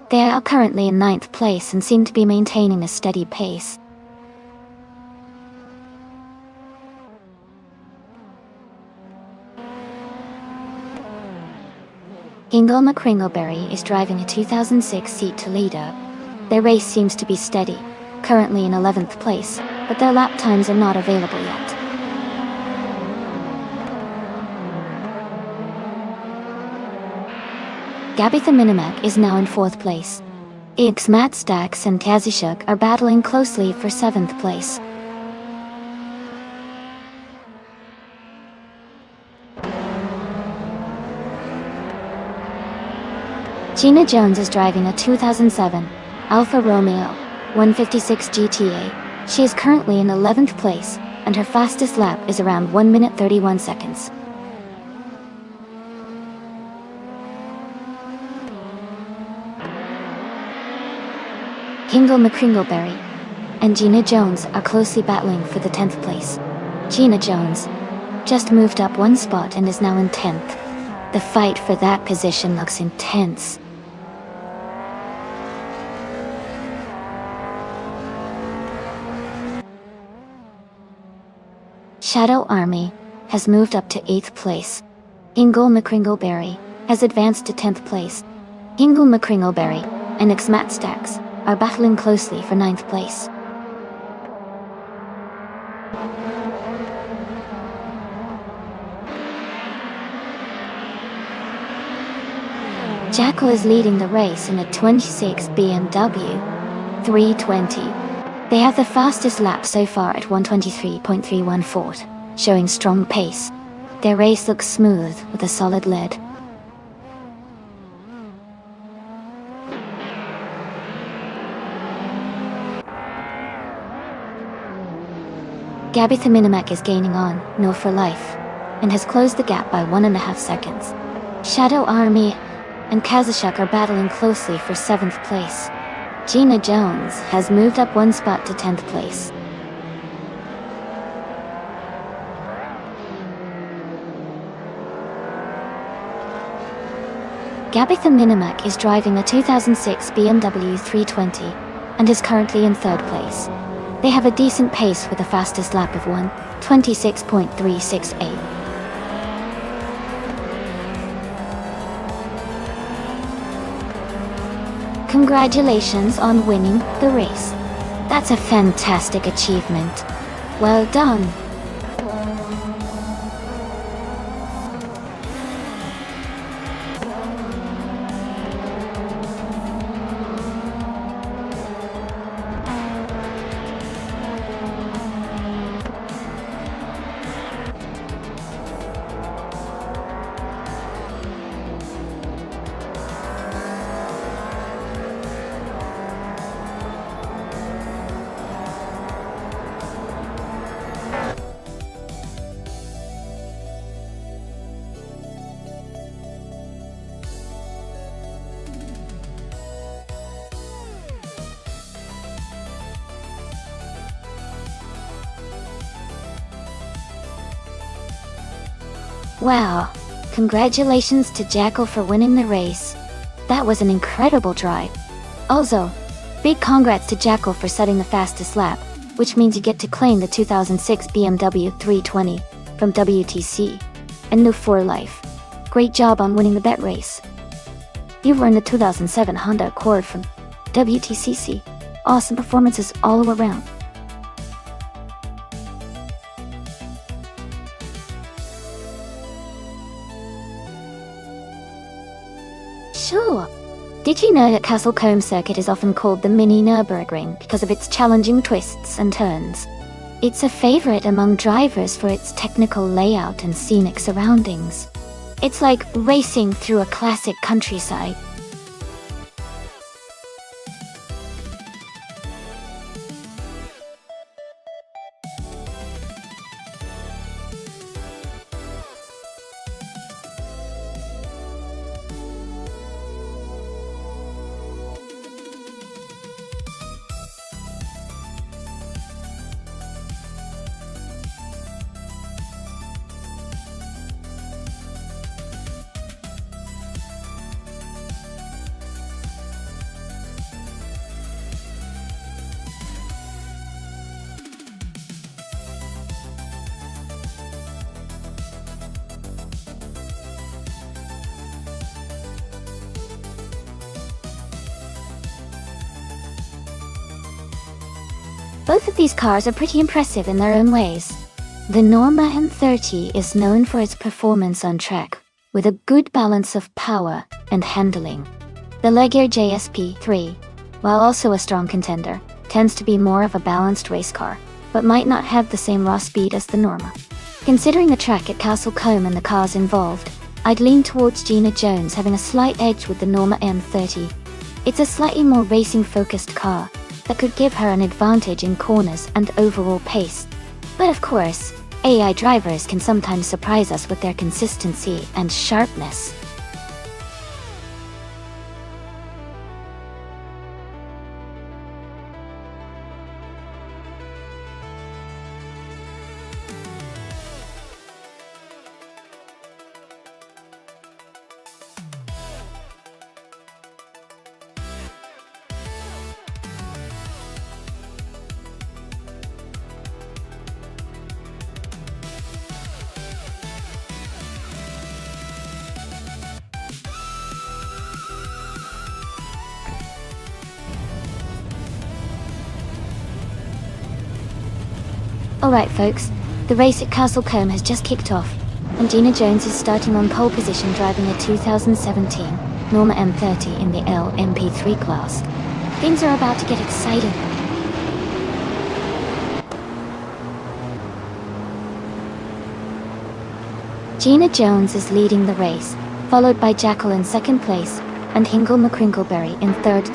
Speaker 1: They are currently in 9th place and seem to be maintaining a steady pace. Ingle McCringleberry is driving a 2006 Seat Toledo. Their race seems to be steady, currently in 11th place, but their lap times are not available yet. Gabitha Minimak is now in 4th place. Xmat Stacks and Katishuk are battling closely for 7th place. Gina Jones is driving a 2007 Alfa Romeo 156 GTA. She is currently in 11th place, and her fastest lap is around 1 minute 31 seconds. Ingle McCringleberry and Gina Jones are closely battling for the 10th place. Gina Jones just moved up 1 spot and is now in 10th. The fight for that position looks intense. Shadow Army has moved up to 8th place. Ingle McCringleberry has advanced to 10th place. Ingle McCringleberry and Xmat Stacks are battling closely for 9th place. Jackal is leading the race in a 26 BMW. 3:20. They have the fastest lap so far at 1:23.314, showing strong pace. Their race looks smooth with a solid lead. Gabitha Minimak is gaining on No for Life, and has closed the gap by 1.5 seconds. Shadow Army and Kazashuk are battling closely for 7th place. Gina Jones has moved up 1 spot to 10th place. Gabitha Minimak is driving a 2006 BMW 320 and is currently in 3rd place. They have a decent pace with a fastest lap of 1:26.368. Congratulations on winning the race. That's a fantastic achievement. Well done. Wow, congratulations to Jackal for winning the race. That was an incredible drive. Also, big congrats to Jackal for setting the fastest lap, which means you get to claim the 2006 BMW 320 from WTC and No for Life. Great job on winning the bet race. You've earned the 2007 Honda Accord from WTCC. Awesome performances all around. Sure. Did you know that Castle Combe Circuit is often called the mini Nürburgring because of its challenging twists and turns? It's a favorite among drivers for its technical layout and scenic surroundings. It's like racing through a classic countryside. Both of these cars are pretty impressive in their own ways. The Norma M30 is known for its performance on track, with a good balance of power and handling. The Legear JSP3, while also a strong contender, tends to be more of a balanced race car, but might not have the same raw speed as the Norma. Considering the track at Castle Combe and the cars involved, I'd lean towards Gina Jones having a slight edge with the Norma M30. It's a slightly more racing-focused car that could give her an advantage in corners and overall pace. But of course, AI drivers can sometimes surprise us with their consistency and sharpness. Alright folks, the race at Castle Combe has just kicked off, and Gina Jones is starting on pole position driving a 2017 Norma M30 in the LMP3 class. Things are about to get exciting. Gina Jones is leading the race, followed by Jackal in second place, and Hingle McCrinkleberry in third.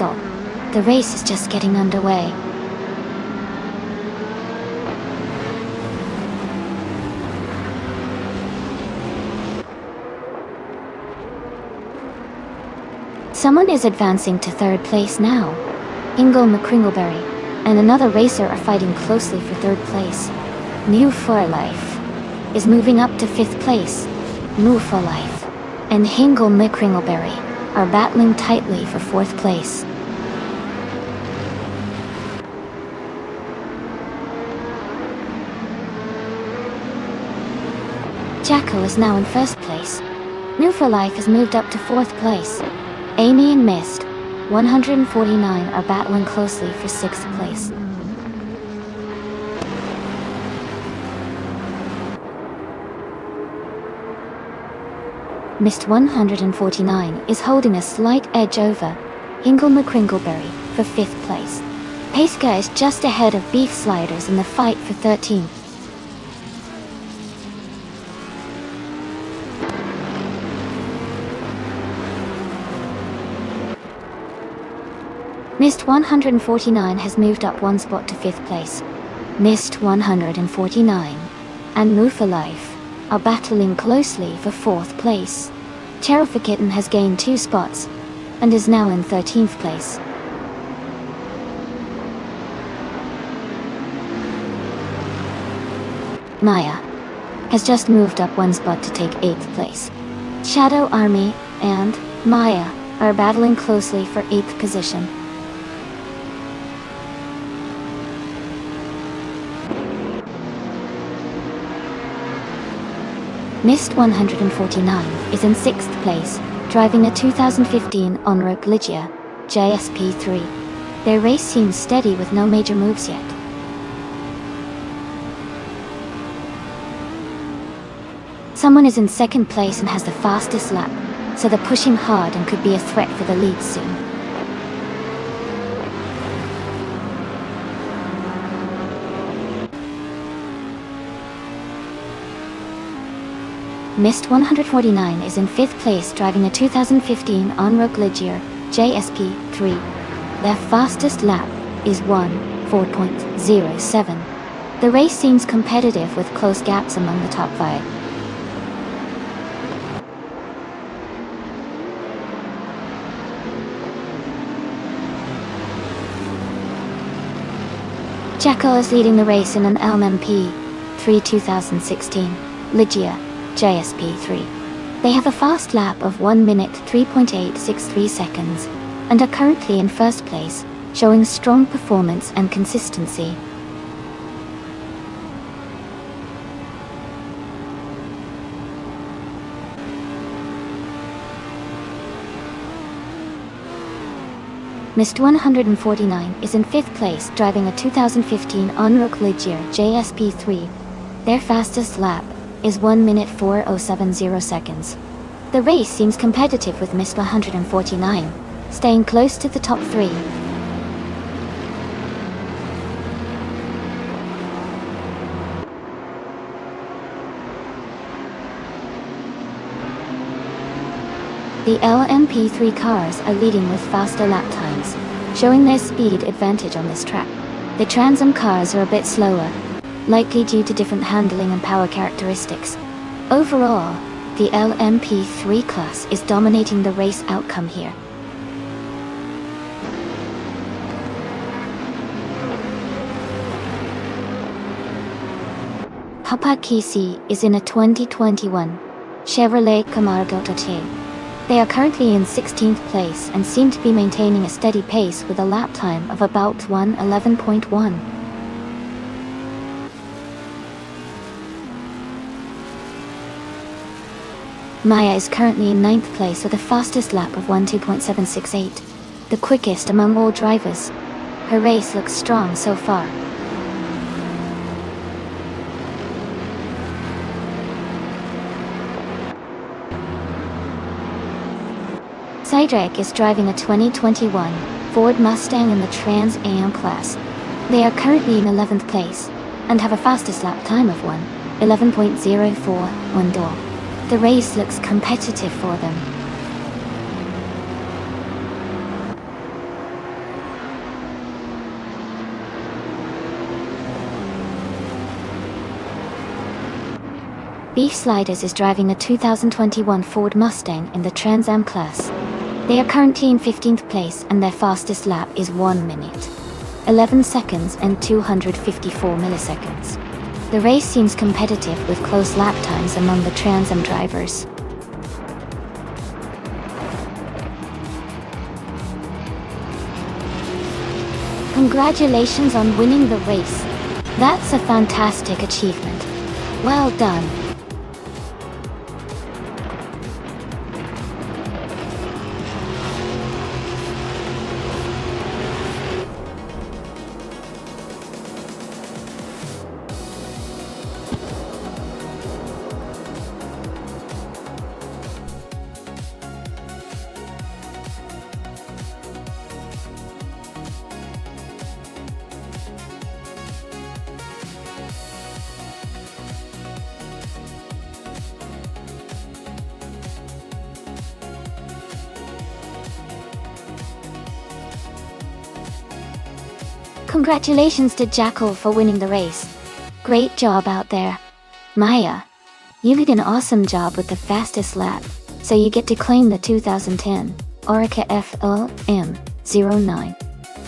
Speaker 1: The race is just getting underway. Someone is advancing to third place now. Hingle McCrinkleberry and another racer are fighting closely for third place. New for Life is moving up to fifth place. New for Life and Hingle McCrinkleberry are battling tightly for fourth place. Jackal is now in first place. New for Life has moved up to fourth place. Amy and Mist 149 are battling closely for sixth place. Mist 149 is holding a slight edge over Hingle McCrinkleberry for fifth place. Pacecar is just ahead of Beef Sliders in the fight for 13th. Mist 149 has moved up one spot to fifth place. Mist 149 and Move for Life are battling closely for fourth place. Cheryl Kitten has gained 2 spots and is now in 13th place. Maya has just moved up one spot to take 8th place. Shadow Army and Maya are battling closely for 8th position. Mist 149 is in 6th place, driving a 2015 Onroc Ligia JSP3. Their race seems steady with no major moves yet. Someone is in second place and has the fastest lap, so they're pushing hard and could be a threat for the lead soon. Mist 149 is in 5th place, driving a 2015 Onroc Ligier JSP3. Their fastest lap is 1:4.07. The race seems competitive with close gaps among the top 5. Jackal is leading the race in an LMP3 2016 Ligia JSP3. They have a fast lap of 1 minute 3.863 seconds and are currently in first place, showing strong performance and consistency. Mist 149 is in 5th place, driving a 2015 Onroc Ligier JSP3. Their fastest lap is 1 minute 4.070 seconds. The race seems competitive with Mist 149, staying close to the top 3. The LMP3 cars are leading with faster lap times, showing their speed advantage on this track. The Trans Am cars are a bit slower, likely due to different handling and power characteristics. Overall, the LMP3 class is dominating the race outcome here. Papa Kisi is in a 2021 Chevrolet Camargo Tote. They are currently in 16th place and seem to be maintaining a steady pace with a lap time of about 1:11.1. Maya is currently in 9th place with a fastest lap of 1:2.768, the quickest among all drivers. Her race looks strong so far. Cydrek is driving a 2021 Ford Mustang in the Trans Am class. They are currently in 11th place, and have a fastest lap time of 1:11.041. The race looks competitive for them. Beef Sliders is driving a 2021 Ford Mustang in the Trans Am class. They are currently in 15th place and their fastest lap is 1 minute, 11 seconds and 254 milliseconds. The race seems competitive with close lap times among the Trans Am drivers. Congratulations on winning the race. That's a fantastic achievement. Well done. Congratulations to Jackal for winning the race. Great job out there. Maya, you did an awesome job with the fastest lap, so you get to claim the 2010 Orica FLM09.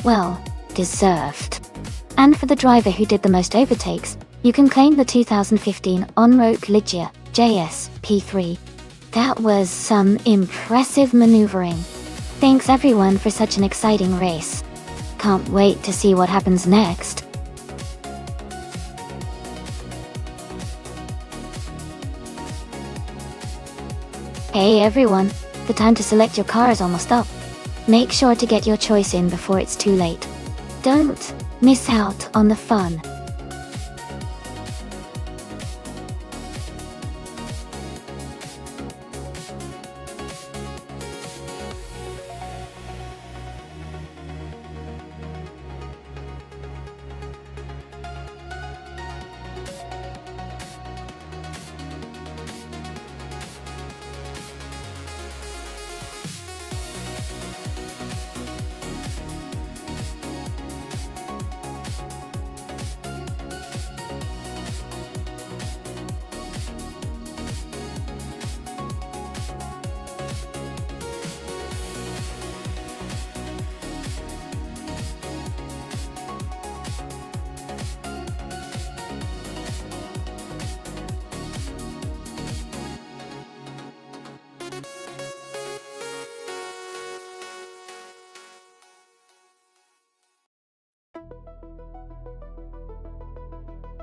Speaker 1: Well, deserved. And for the driver who did the most overtakes, you can claim the 2015 On-Road Ligia JS P3. That was some impressive maneuvering. Thanks everyone for such an exciting race. Can't wait to see what happens next. Hey everyone, the time to select your car is almost up. Make sure to get your choice in before it's too late. Don't miss out on the fun.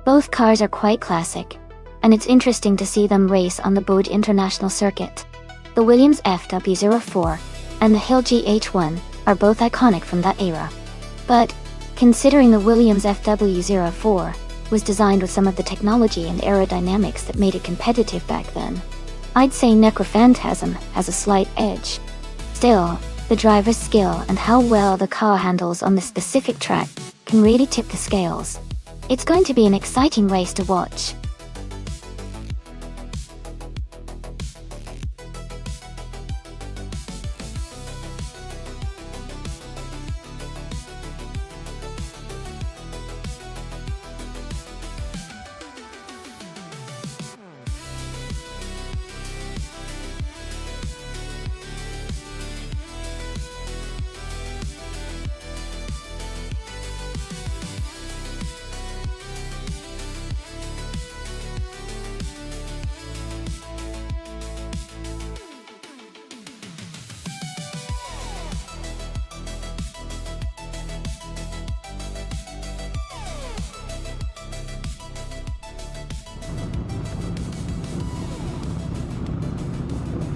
Speaker 1: Both cars are quite classic, and it's interesting to see them race on the Bode International Circuit. The Williams FW04 and the Hill GH1 are both iconic from that era. But, considering the Williams FW04 was designed with some of the technology and aerodynamics that made it competitive back then, I'd say Necrophantasm has a slight edge. Still, the driver's skill and how well the car handles on this specific track can really tip the scales. It's going to be an exciting race to watch.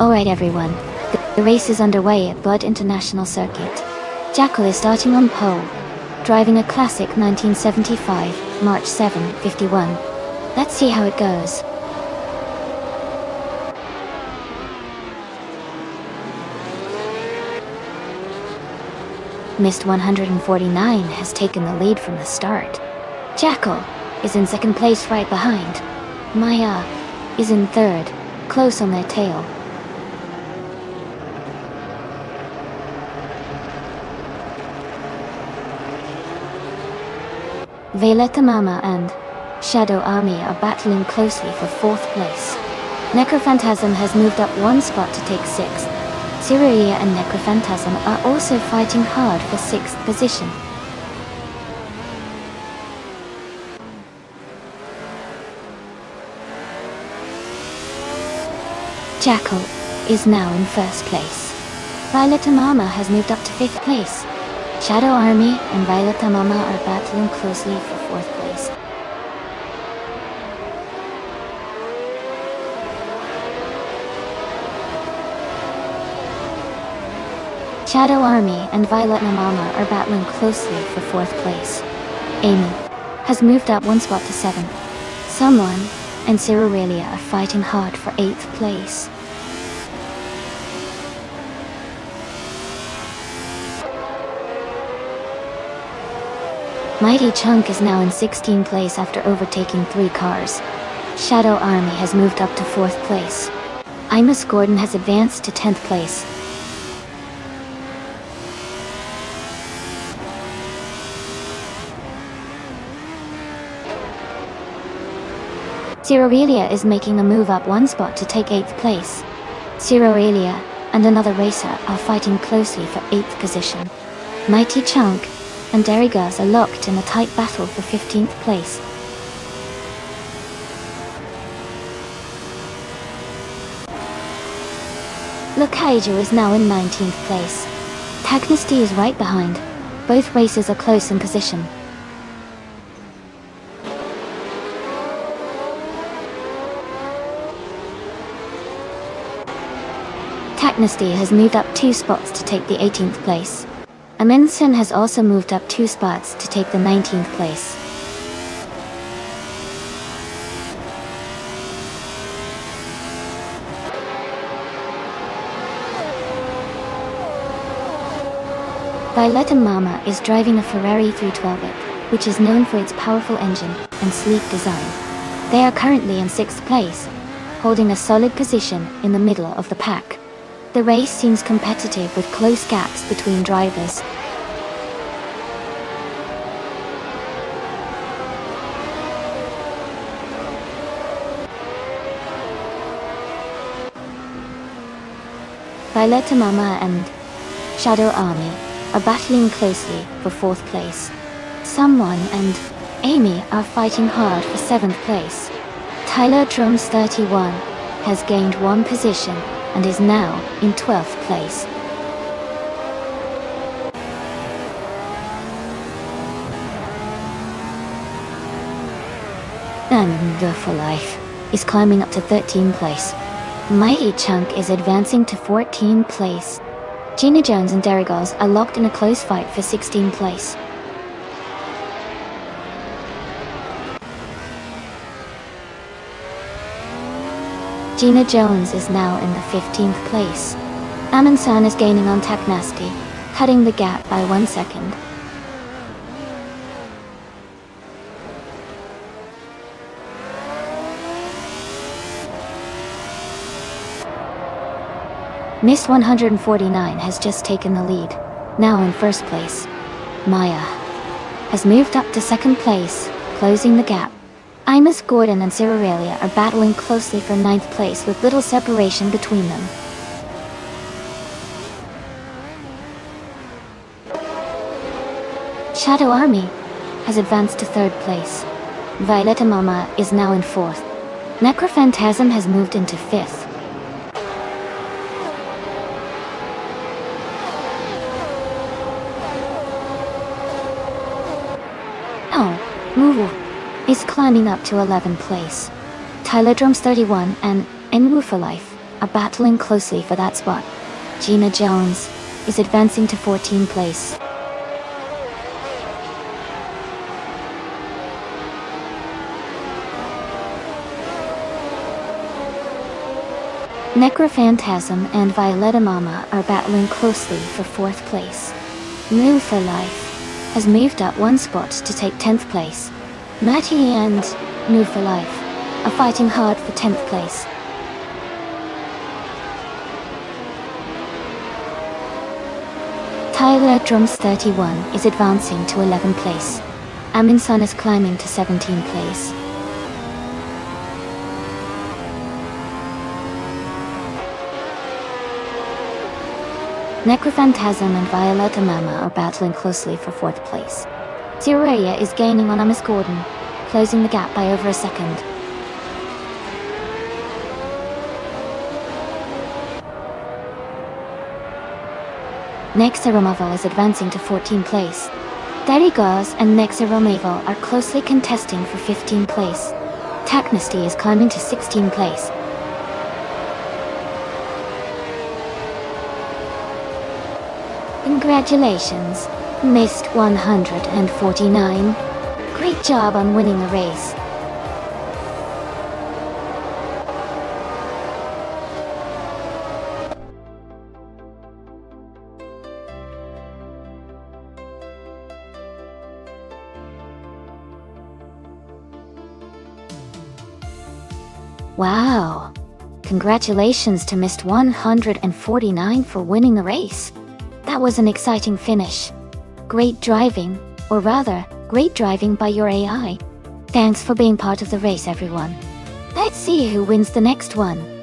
Speaker 1: Alright everyone, the race is underway at Bode International Circuit. Jackal is starting on pole, driving a classic 1975 March 7 51. Let's see how it goes. Mist 149 has taken the lead from the start. Jackal is in second place right behind. Maya is in third, close on their tail. Violetta Mama and Shadow Army are battling closely for fourth place. Necrophantasm has moved up one spot to take sixth. Cyrelia and Necrophantasm are also fighting hard for sixth position. Jackal is now in first place. Violetta Mama has moved up to fifth place. Shadow Army and Violetta Mama are battling closely for fourth place. Shadow Army and Violetta Mama are battling closely for fourth place. Amy has moved up one spot to seventh. Someone and Cyrelia are fighting hard for eighth place. Mighty Chunk is now in 16th place after overtaking 3 cars. Shadow Army has moved up to 4th place. Imus Gordon has advanced to 10th place. Cyrelia is making a move up one spot to take 8th place. Cyrelia and another racer are fighting closely for 8th position. Mighty Chunk and Derigas are locked in a tight battle for 15th place. Lokaiju is now in 19th place. Tagnesty is right behind. Both racers are close in position. Tagnesty has moved up 2 spots to take the 18th place. Amundsen has also moved up 2 spots to take the 19th place. Violetta Mama is driving a Ferrari 312, which is known for its powerful engine and sleek design. They are currently in 6th place, holding a solid position in the middle of the pack. The race seems competitive with close gaps between drivers. Violetta Mama and Shadow Army are battling closely for 4th place. Someone and Amy are fighting hard for 7th place. Tyler Drums 31 has gained 1 position and is now in 12th place. And for Life is climbing up to 13th place. Mighty Chunk is advancing to 14th place. Gina Jones and Derigas are locked in a close fight for 16th place. Gina Jones is now in the 15th place. Amundsen is gaining on Tagnesty, cutting the gap by 1 second. Miss 149 has just taken the lead, now in 1st place. Maya has moved up to 2nd place, closing the gap. Imus Gordon and Cyrelia are battling closely for 9th place with little separation between them. Shadow Army has advanced to 3rd place. Violetta Mama is now in 4th. Necrophantasm has moved into 5th. Muwu is climbing up to 11th place. Tyler Drums 31 and Enwu for Life are battling closely for that spot. Gina Jones is advancing to 14th place. Necrophantasm and Violetta Mama are battling closely for 4th place. New for Life, has moved up one spot to take 10th place. Matty and New for Life are fighting hard for 10th place. Tyler Drums 31 is advancing to 11th place. Aminson is climbing to 17th place. Necrophantasm and Violetta Mama are battling closely for 4th place. Ziraya is gaining on Amos Gordon, closing the gap by over a second. Nexaromovo is advancing to 14th place. Derigaz and Nexaromovo are closely contesting for 15th place. Taknesty is climbing to 16th place. Congratulations, Missed 149. Great job on winning the race. Wow! Congratulations to Missed 149 for winning the race. That was an exciting finish. Great driving, or rather, great driving by your AI. Thanks for being part of the race, everyone. Let's see who wins the next one.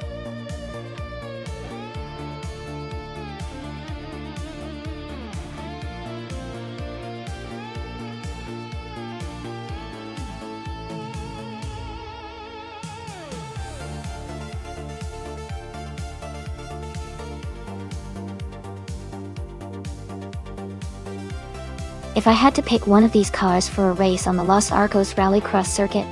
Speaker 1: If I had to pick one of these cars for a race on the Los Arcos Rallycross circuit,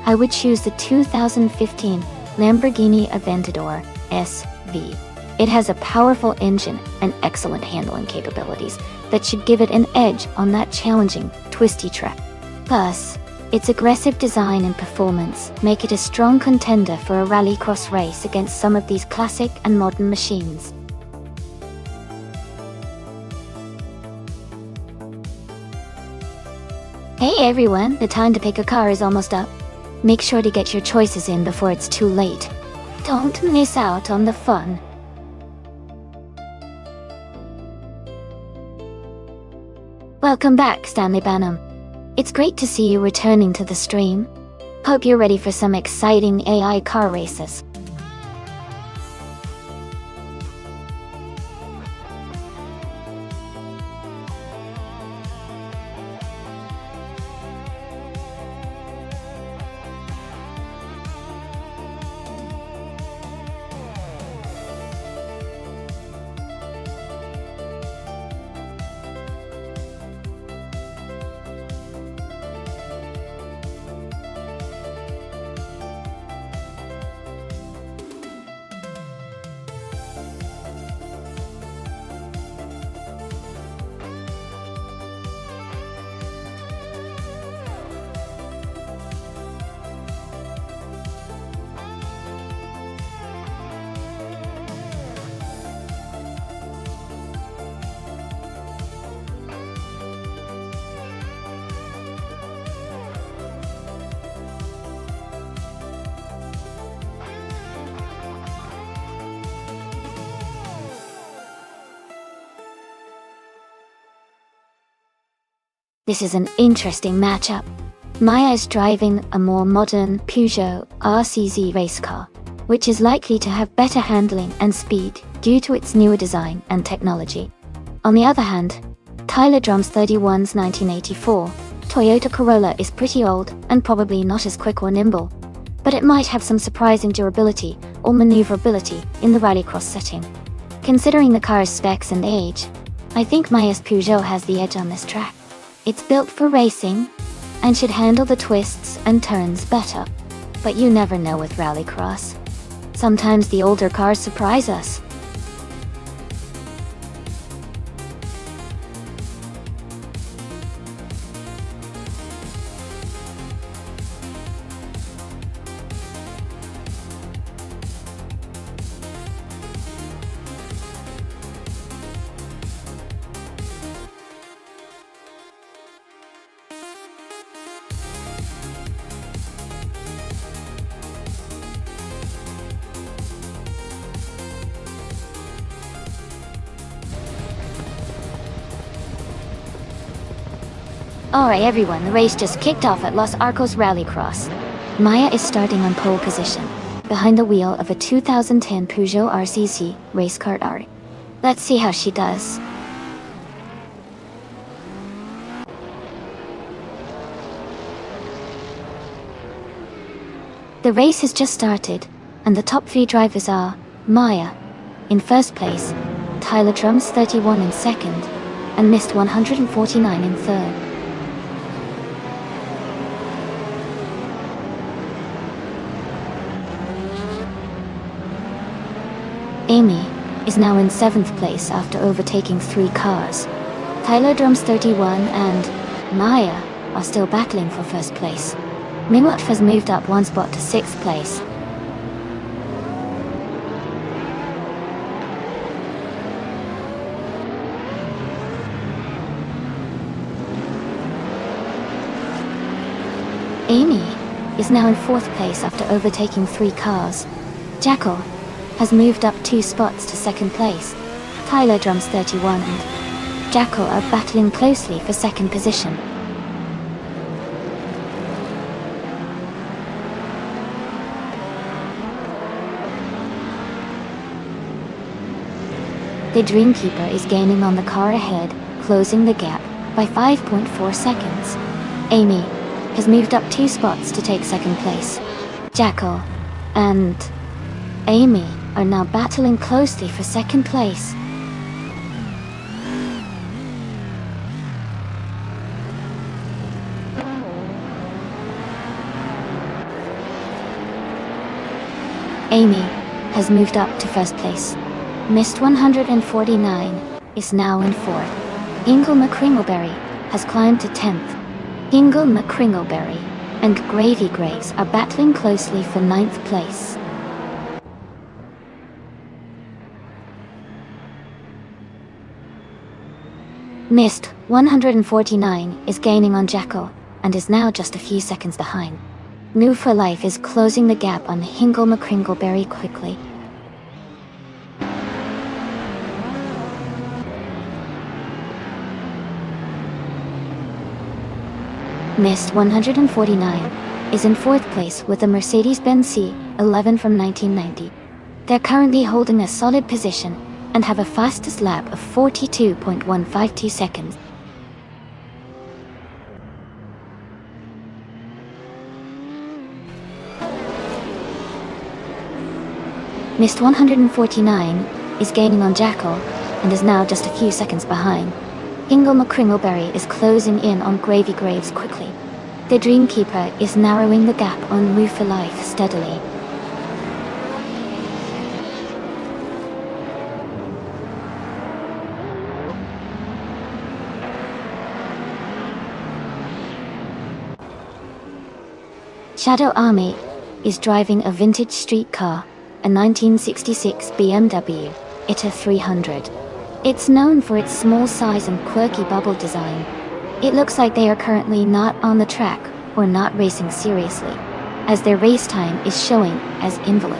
Speaker 1: I would choose the 2015 Lamborghini Aventador SV. It has a powerful engine and excellent handling capabilities that should give it an edge on that challenging, twisty track. Plus, its aggressive design and performance make it a strong contender for a rallycross race against some of these classic and modern machines. Hey everyone, the time to pick a car is almost up. Make sure to get your choices in before it's too late. Don't miss out on the fun. Welcome back, Stanley Banham. It's great to see you returning to the stream. Hope you're ready for some exciting AI car races. This is an interesting matchup. Maya is driving a more modern Peugeot RCZ race car, which is likely to have better handling and speed due to its newer design and technology. On the other hand, Tyler Drums 31's 1984 Toyota Corolla is pretty old and probably not as quick or nimble, but it might have some surprising durability or maneuverability in the rallycross setting. Considering the car's specs and age, I think Maya's Peugeot has the edge on this track. It's built for racing, and should handle the twists and turns better. But you never know with rallycross. Sometimes the older cars surprise us. Alright everyone, the race just kicked off at Los Arcos Rallycross. Maya is starting on pole position, behind the wheel of a 2010 Peugeot RCC race kart R. Let's see how she does. The race has just started, and the top 3 drivers are Maya in first place, Tyler Drums 31 in second, and Mist 149 in third. Amy is now in 7th place after overtaking 3 cars. Tyler Drums 31 and Maya are still battling for first place. Mimot has moved up 1 spot to 6th place. Amy is now in 4th place after overtaking 3 cars. Jackal has moved up 2 spots to 2nd place. Tyler Drums 31 and Jackal are battling closely for 2nd position. The Dreamkeeper is gaining on the car ahead, closing the gap by 5.4 seconds. Amy has moved up 2 spots to take 2nd place. Jackal and Amy are now battling closely for 2nd place. Amy has moved up to 1st place. Mist 149 is now in 4th. Ingle McCringleberry has climbed to 10th. Ingle McCringleberry and Gravy Graves are battling closely for 9th place. Mist 149 is gaining on Jackal and is now just a few seconds behind. New for Life is closing the gap on Hingle McCringleberry quickly. Mist 149 is in 4th place with a Mercedes-Benz C11 from 1990. They're currently holding a solid position and have a fastest lap of 42.152 seconds. Mist 149 is gaining on Jackal and is now just a few seconds behind. Ingle McCringleberry is closing in on Gravy Graves quickly. The Dreamkeeper is narrowing the gap on Move for Life steadily. Shadow Army is driving a vintage street car, a 1966 BMW Ita 300. It's known for its small size and quirky bubble design. It looks like they are currently not on the track or not racing seriously, as their race time is showing as invalid.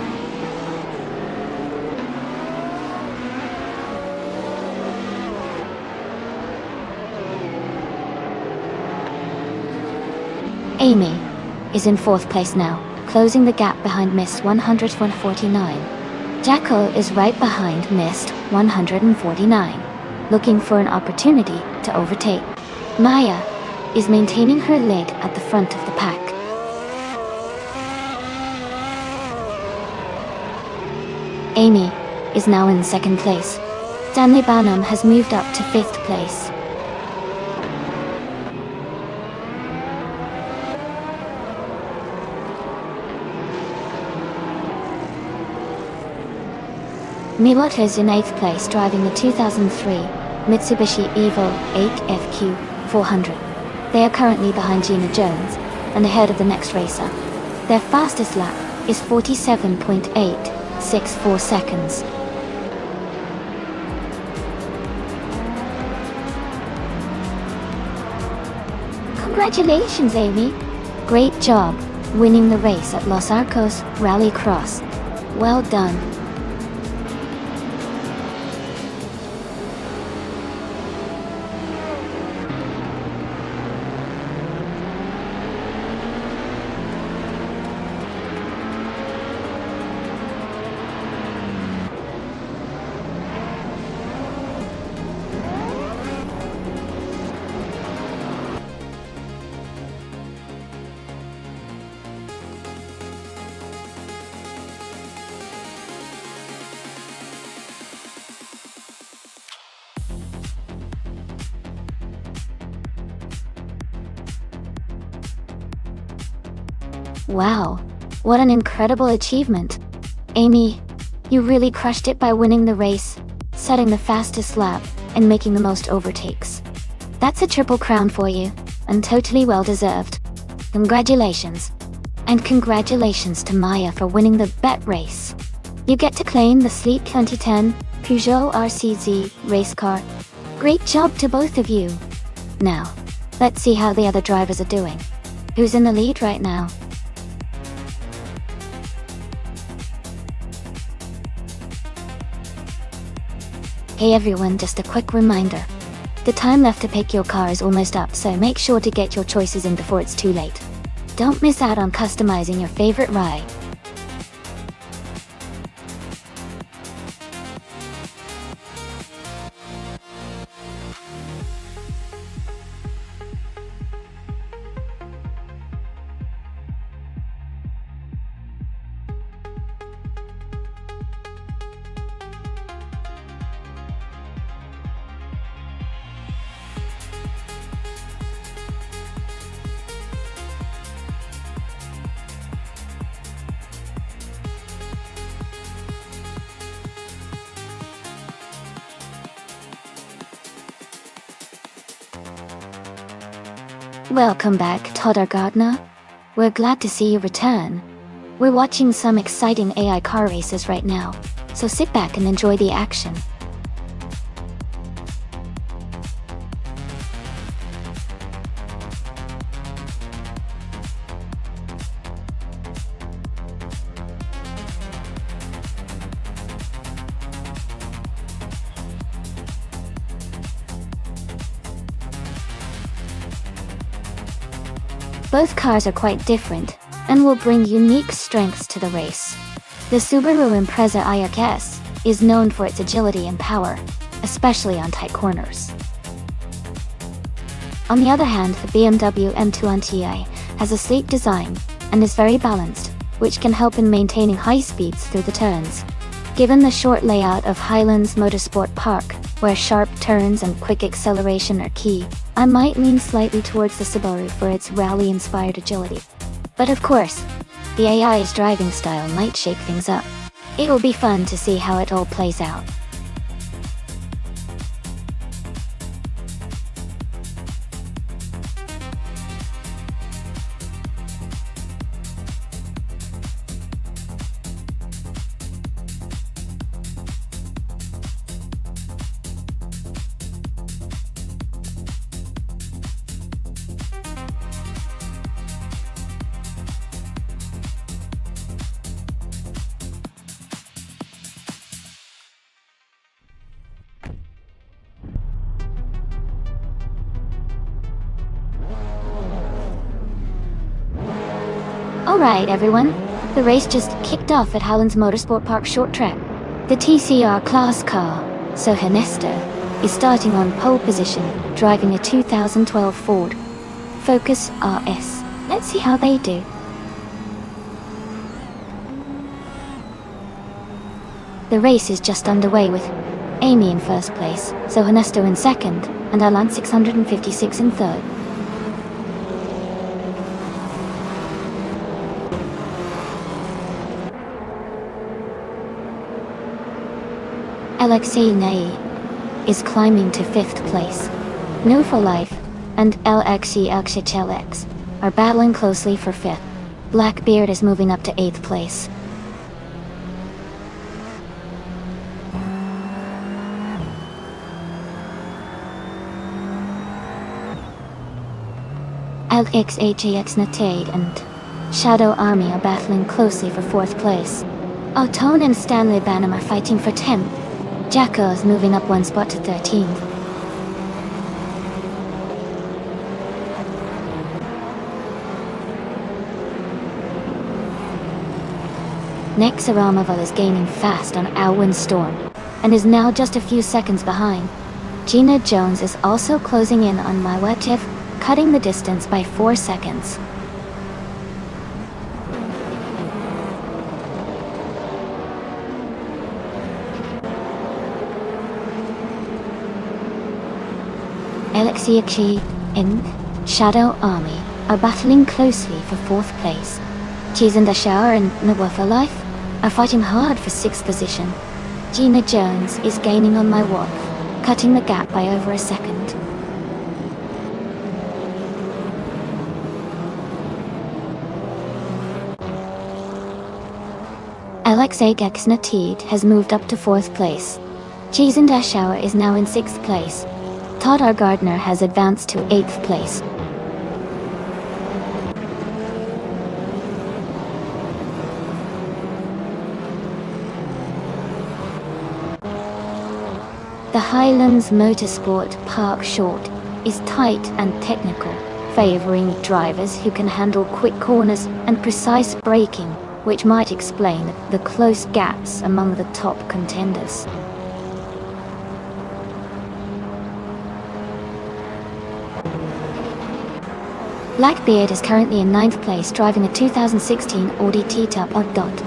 Speaker 1: Amy is in 4th place now, closing the gap behind Mist 149. Jackal is right behind Mist 149, looking for an opportunity to overtake. Maya is maintaining her lead at the front of the pack. Amy is now in 2nd place. Stanley Banham has moved up to 5th place. Miwat is in 8th place driving the 2003 Mitsubishi Evo 8FQ 400. They are currently behind Gina Jones and ahead of the next racer. Their fastest lap is 47.864 seconds. Congratulations, Amy! Great job winning the race at Los Arcos Rallycross. Well done. Wow, what an incredible achievement. Amy, you really crushed it by winning the race, setting the fastest lap, and making the most overtakes. That's a triple crown for you, and totally well deserved. Congratulations. And congratulations to Maya for winning the bet race. You get to claim the sleek 2010 Peugeot RCZ race car. Great job to both of you. Now, let's see how the other drivers are doing. Who's in the lead right now? Hey everyone, just a quick reminder. The time left to pick your car is almost up, so make sure to get your choices in before it's too late. Don't miss out on customizing your favorite ride. Welcome back, Toddler Gardner. We're glad to see you return. We're watching some exciting AI car races right now, so sit back and enjoy the action. Both cars are quite different, and will bring unique strengths to the race. The Subaru Impreza iX is known for its agility and power, especially on tight corners. On the other hand, the BMW M2 has a sleek design, and is very balanced, which can help in maintaining high speeds through the turns. Given the short layout of Highlands Motorsport Park, where sharp turns and quick acceleration are key, I might lean slightly towards the Subaru for its rally-inspired agility. But of course, the AI's driving style might shake things up. It will be fun to see how it all plays out. Alright everyone, the race just kicked off at Highlands Motorsport Park Short Track. The TCR class car, so Ernesto, is starting on pole position, driving a 2012 Ford Focus RS. Let's see how they do. The race is just underway with Amy in first place, so Ernesto in second, and Alan 656 in third. Alexei Ney is climbing to 5th place. No for Life and LXEXHLX are battling closely for 5th. Blackbeard is moving up to 8th place. LXHAX Natade and Shadow Army are battling closely for 4th place. Otone and Stanley Banham are fighting for 10th. Jacko is moving up 1 spot to 13th. Next, Aramaval is gaining fast on Alwyn Storm, and is now just a few seconds behind. Gina Jones is also closing in on Maiwatif, cutting the distance by 4 seconds. Alexei and Shadow Army are battling closely for 4th place. Cheese the Shower and Nwufa Life are fighting hard for 6th position. Gina Jones is gaining on my watch, cutting the gap by over a second. Alexei Gexnatid has moved up to 4th place. Cheese and Shower is now in 6th place. Todd R. Gardner has advanced to 8th place. The Highlands Motorsport Park Short is tight and technical, favoring drivers who can handle quick corners and precise braking, which might explain the close gaps among the top contenders. Blackbeard is currently in 9th place, driving a 2016 Audi T-Top Dot.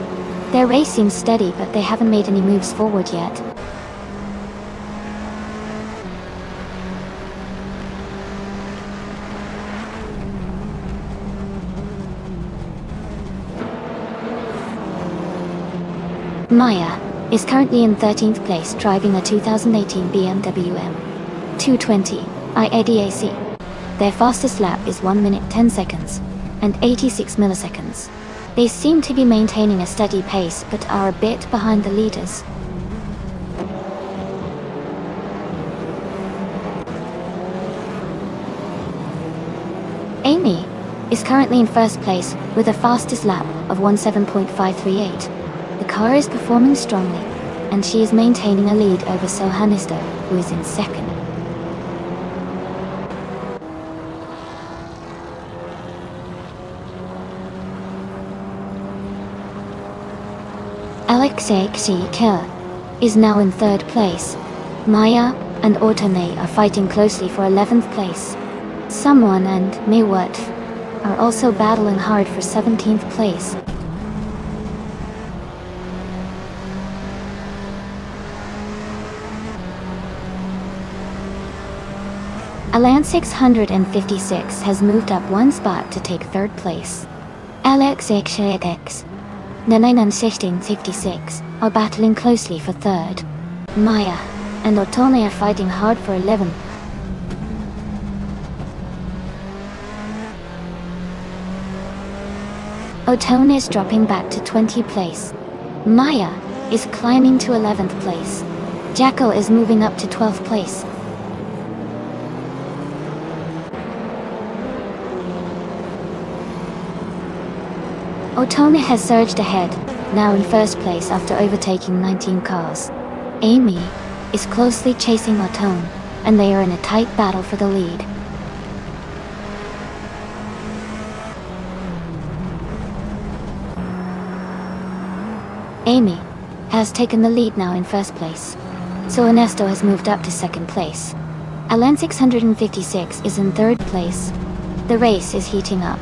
Speaker 1: Their race seems steady, but they haven't made any moves forward yet. Maya is currently in 13th place, driving a 2018 BMW M220 iADAC. Their fastest lap is 1 minute 10 seconds and 86 milliseconds. They seem to be maintaining a steady pace but are a bit behind the leaders. Amy is currently in 1st place with a fastest lap of 17.538. The car is performing strongly, and she is maintaining a lead over Sohanisto, who is in 2nd. Alexei Kher is now in 3rd place. Maya and Autone are fighting closely for 11th place. Someone and Mewat are also battling hard for 17th place. Alan 656 has moved up 1 spot to take 3rd place. Alex XX, Nananan 1656 are battling closely for 3rd. Maya and Otone are fighting hard for 11th. Otone is dropping back to 20th place. Maya is climbing to 11th place. Jacko is moving up to 12th place. Otone has surged ahead, now in 1st place after overtaking 19 cars. Amy is closely chasing Otone, and they are in a tight battle for the lead. Amy has taken the lead now in 1st place. So Ernesto has moved up to 2nd place. Alan 656 is in 3rd place. The race is heating up.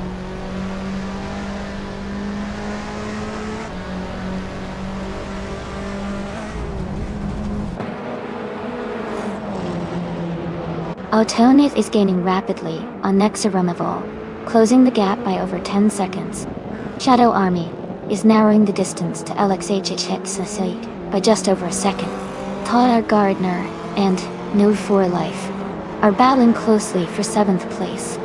Speaker 1: Autonith is gaining rapidly on Nexaromaval, closing the gap by over 10 seconds. Shadow Army is narrowing the distance to LXHHX by just over a second. Todd Gardner and No For Life are battling closely for 7th place.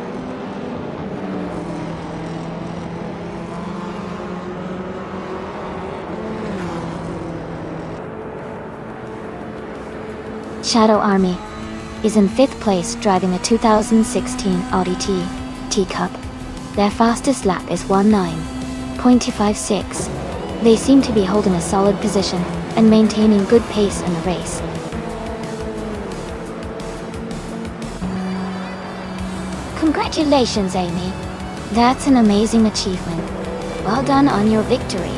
Speaker 1: Shadow Army is in 5th place, driving a 2016 Audi T-Cup. Their fastest lap is 19.56. They seem to be holding a solid position and maintaining good pace in the race. Congratulations, Amy. That's an amazing achievement. Well done on your victory.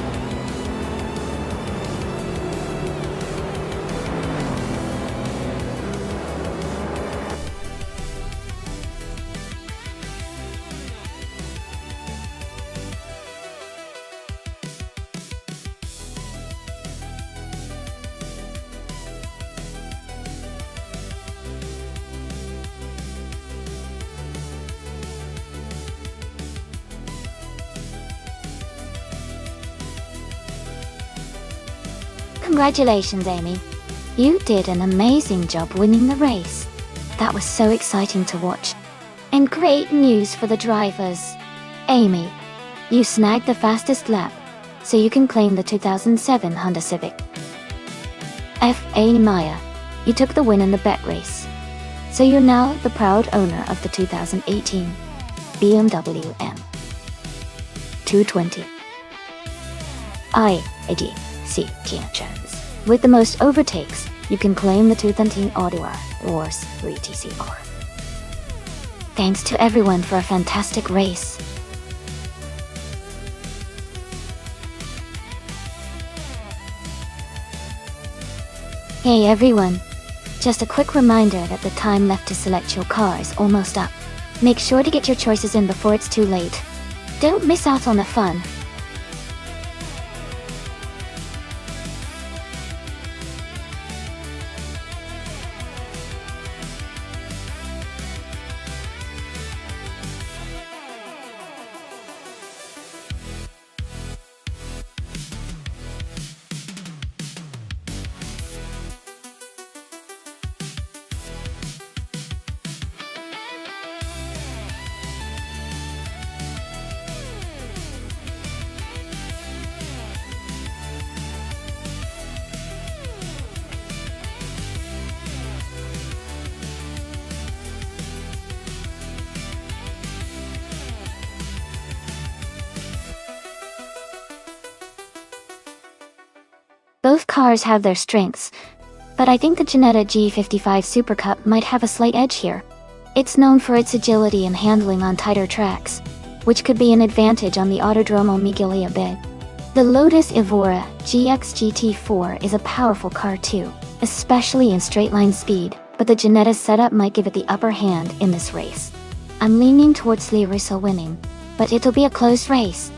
Speaker 1: Congratulations, Amy. You did an amazing job winning the race. That was so exciting to watch. And great news for the drivers. Amy, you snagged the fastest lap, so you can claim the 2007 Honda Civic. F.A. Maya, you took the win in the bet race, so you're now the proud owner of the 2018 BMW M220. I.A.D.C. Jones. With the most overtakes, you can claim the 2019 Audi Wars 3 TCR. Thanks to everyone for a fantastic race. Hey everyone! Just a quick reminder that the time left to select your car is almost up. Make sure to get your choices in before it's too late. Don't miss out on the fun. Both cars have their strengths, but I think the Ginetta G55 Super Cup might have a slight edge here. It's known for its agility and handling on tighter tracks, which could be an advantage on the Autodromo Miguelia bid. The Lotus Evora GX GT4 is a powerful car too, especially in straight-line speed, but the Ginetta setup might give it the upper hand in this race. I'm leaning towards Larissa winning, but it'll be a close race.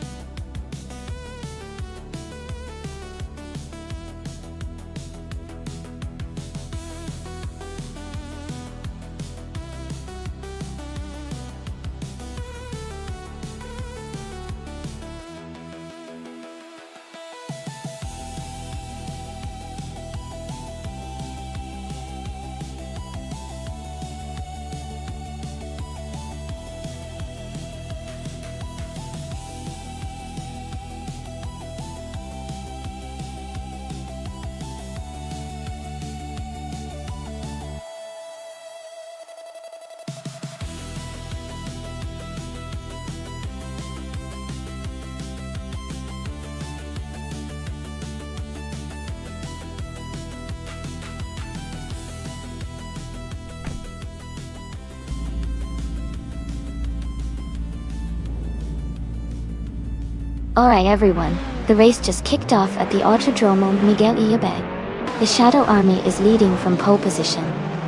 Speaker 1: Alright everyone, the race just kicked off at the Autodromo Miguelia bid. The Shadow Army is leading from pole position,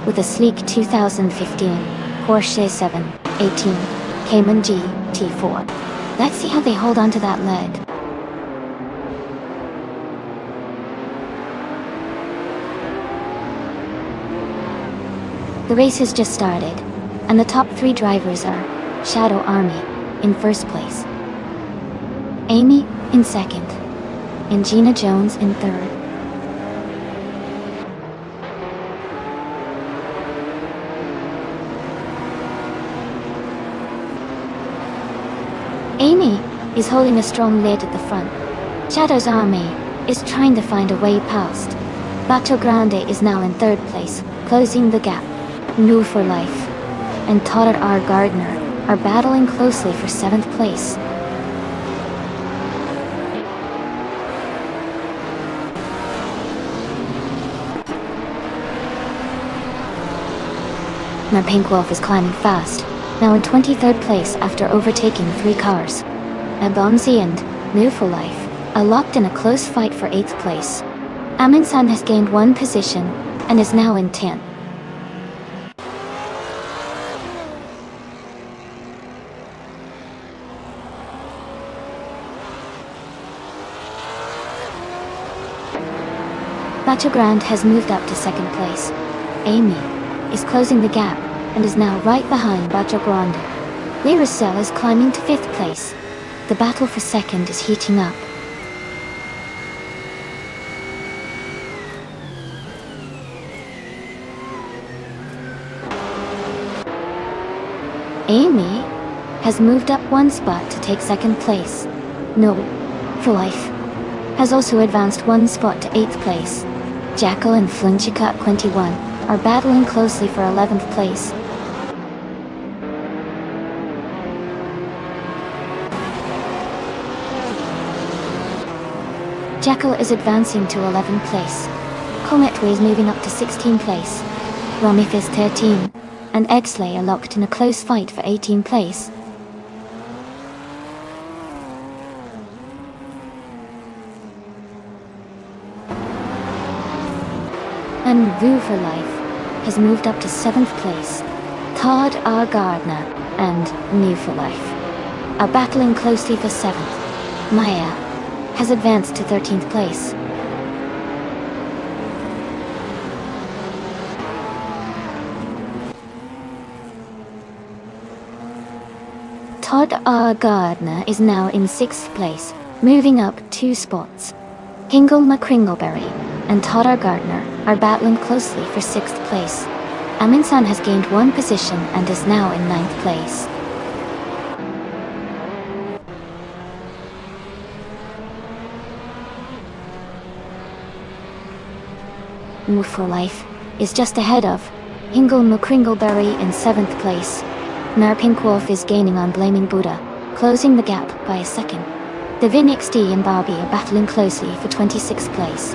Speaker 1: with a sleek 2015 Porsche 718 Cayman GT4. Let's see how they hold on to that lead. The race has just started, and the top 3 drivers are Shadow Army in first place, Amy in second, and Gina Jones in third. Amy is holding a strong lead at the front. Shadow's Army is trying to find a way past. Bato Grande is now in third place, closing the gap. New for Life and Todd R. Gardner are battling closely for 7th place. My Pink Wolf is climbing fast, now in 23rd place after overtaking 3 cars. Abonzi and New for Life are locked in a close fight for 8th place. Aminsan has gained 1 position and is now in 10th. Bato Grande has moved up to 2nd place. Amy is closing the gap and is now right behind Bato Grande. Liricel is climbing to 5th place. The battle for 2nd is heating up. Amy has moved up one spot to take second place. No for Life has also advanced one spot to 8th place. Jackal and Flinchicott 21 are battling closely for 11th place. Jackal is advancing to 11th place. Cometway is moving up to 16th place. Romif is 13, and Exley are locked in a close fight for 18th place. And Voo for Life has moved up to 7th place. Todd R. Gardner and New for Life are battling closely for 7th. Maya has advanced to 13th place. Todd R. Gardner is now in 6th place, moving up 2 spots. Hingle McCringleberry and Todd R. Gardner are battling closely for 6th place. Aminsan has gained 1 position and is now in 9th place. Move for Life is just ahead of Hingle McCringleberry in 7th place. Nar Pinkwolf is gaining on Blaming Buddha, closing the gap by a second. The VinXD and Barbie are battling closely for 26th place.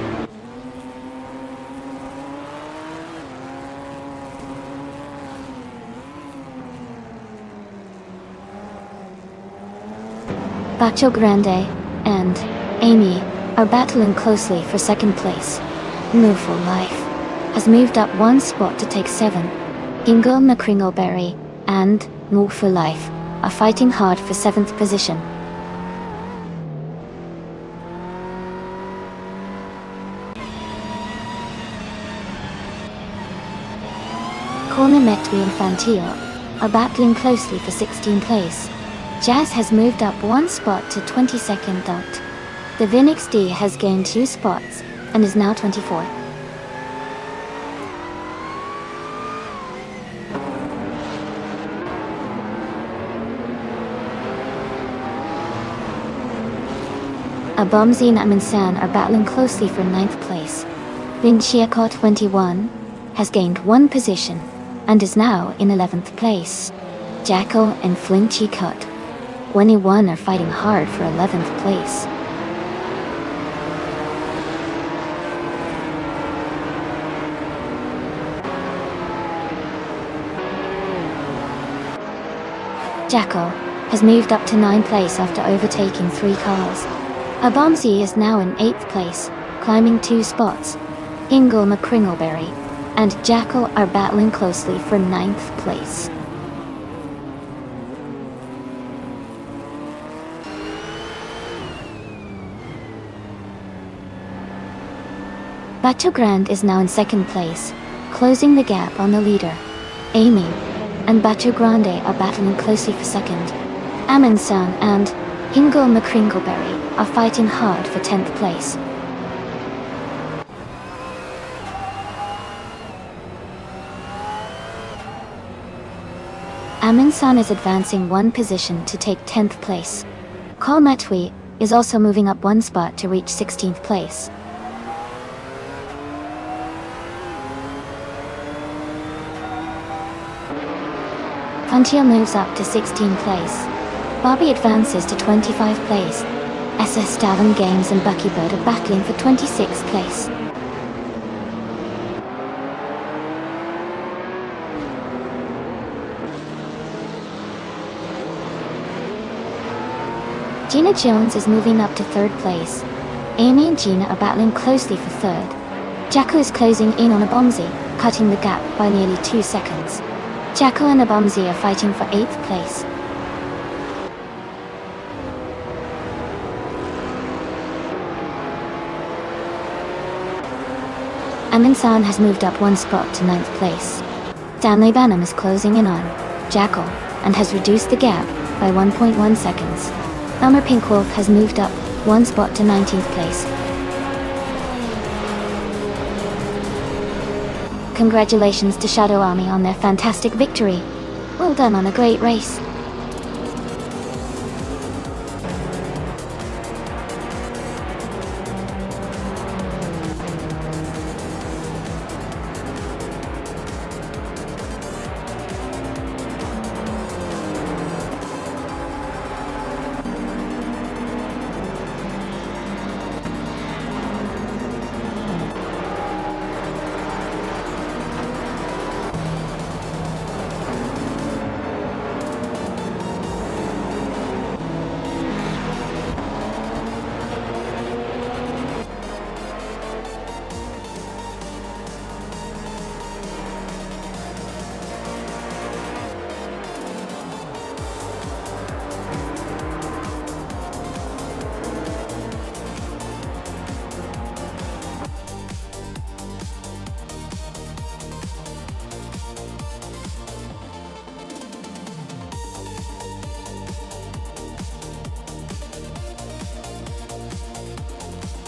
Speaker 1: Bacho Grande and Amy are battling closely for 2nd place. Move for Life has moved up 1 spot to take 7. Hingle McCringleberry and Move for Life are fighting hard for 7th position. Corner Metwi and Fantio are battling closely for 16th place. Jazz has moved up 1 spot to 22nd. The VinXD has gained 2 spots and is now 24th. Abomzi and Aminsan are battling closely for 9th place. Vinchiako 21 has gained 1 position and is now in 11th place. Jackal and Flinchicott 21 are fighting hard for 11th place. Jackal has moved up to 9th place after overtaking 3 cars. Abomzi is now in 8th place, climbing 2 spots. Hingle McCringleberry and Jackal are battling closely for 9th place. Bacho Grand is now in 2nd place, closing the gap on the leader. Amy and Bacho Grande are battling closely for 2nd. Aminsan and Hingle McCringleberry are fighting hard for 10th place. Aminsan is advancing 1 position to take 10th place. Kalmatwi is also moving up 1 spot to reach 16th place. Frontier moves up to 16th place. Bobby advances to 25th place. SS Stalin Games and Buckybird are battling for 26th place. Gina Jones is moving up to 3rd place. Amy and Gina are battling closely for 3rd. Jacko is closing in on Abomzi, cutting the gap by nearly 2 seconds. Jacko and Abomzi are fighting for 8th place. Aminsan has moved up 1 spot to 9th place. Stanley Banham is closing in on Jackal and has reduced the gap by 1.1 seconds. Elmer Pinkwolf has moved up 1 spot to 19th place. Congratulations to Shadow Army on their fantastic victory. Well done on a great race.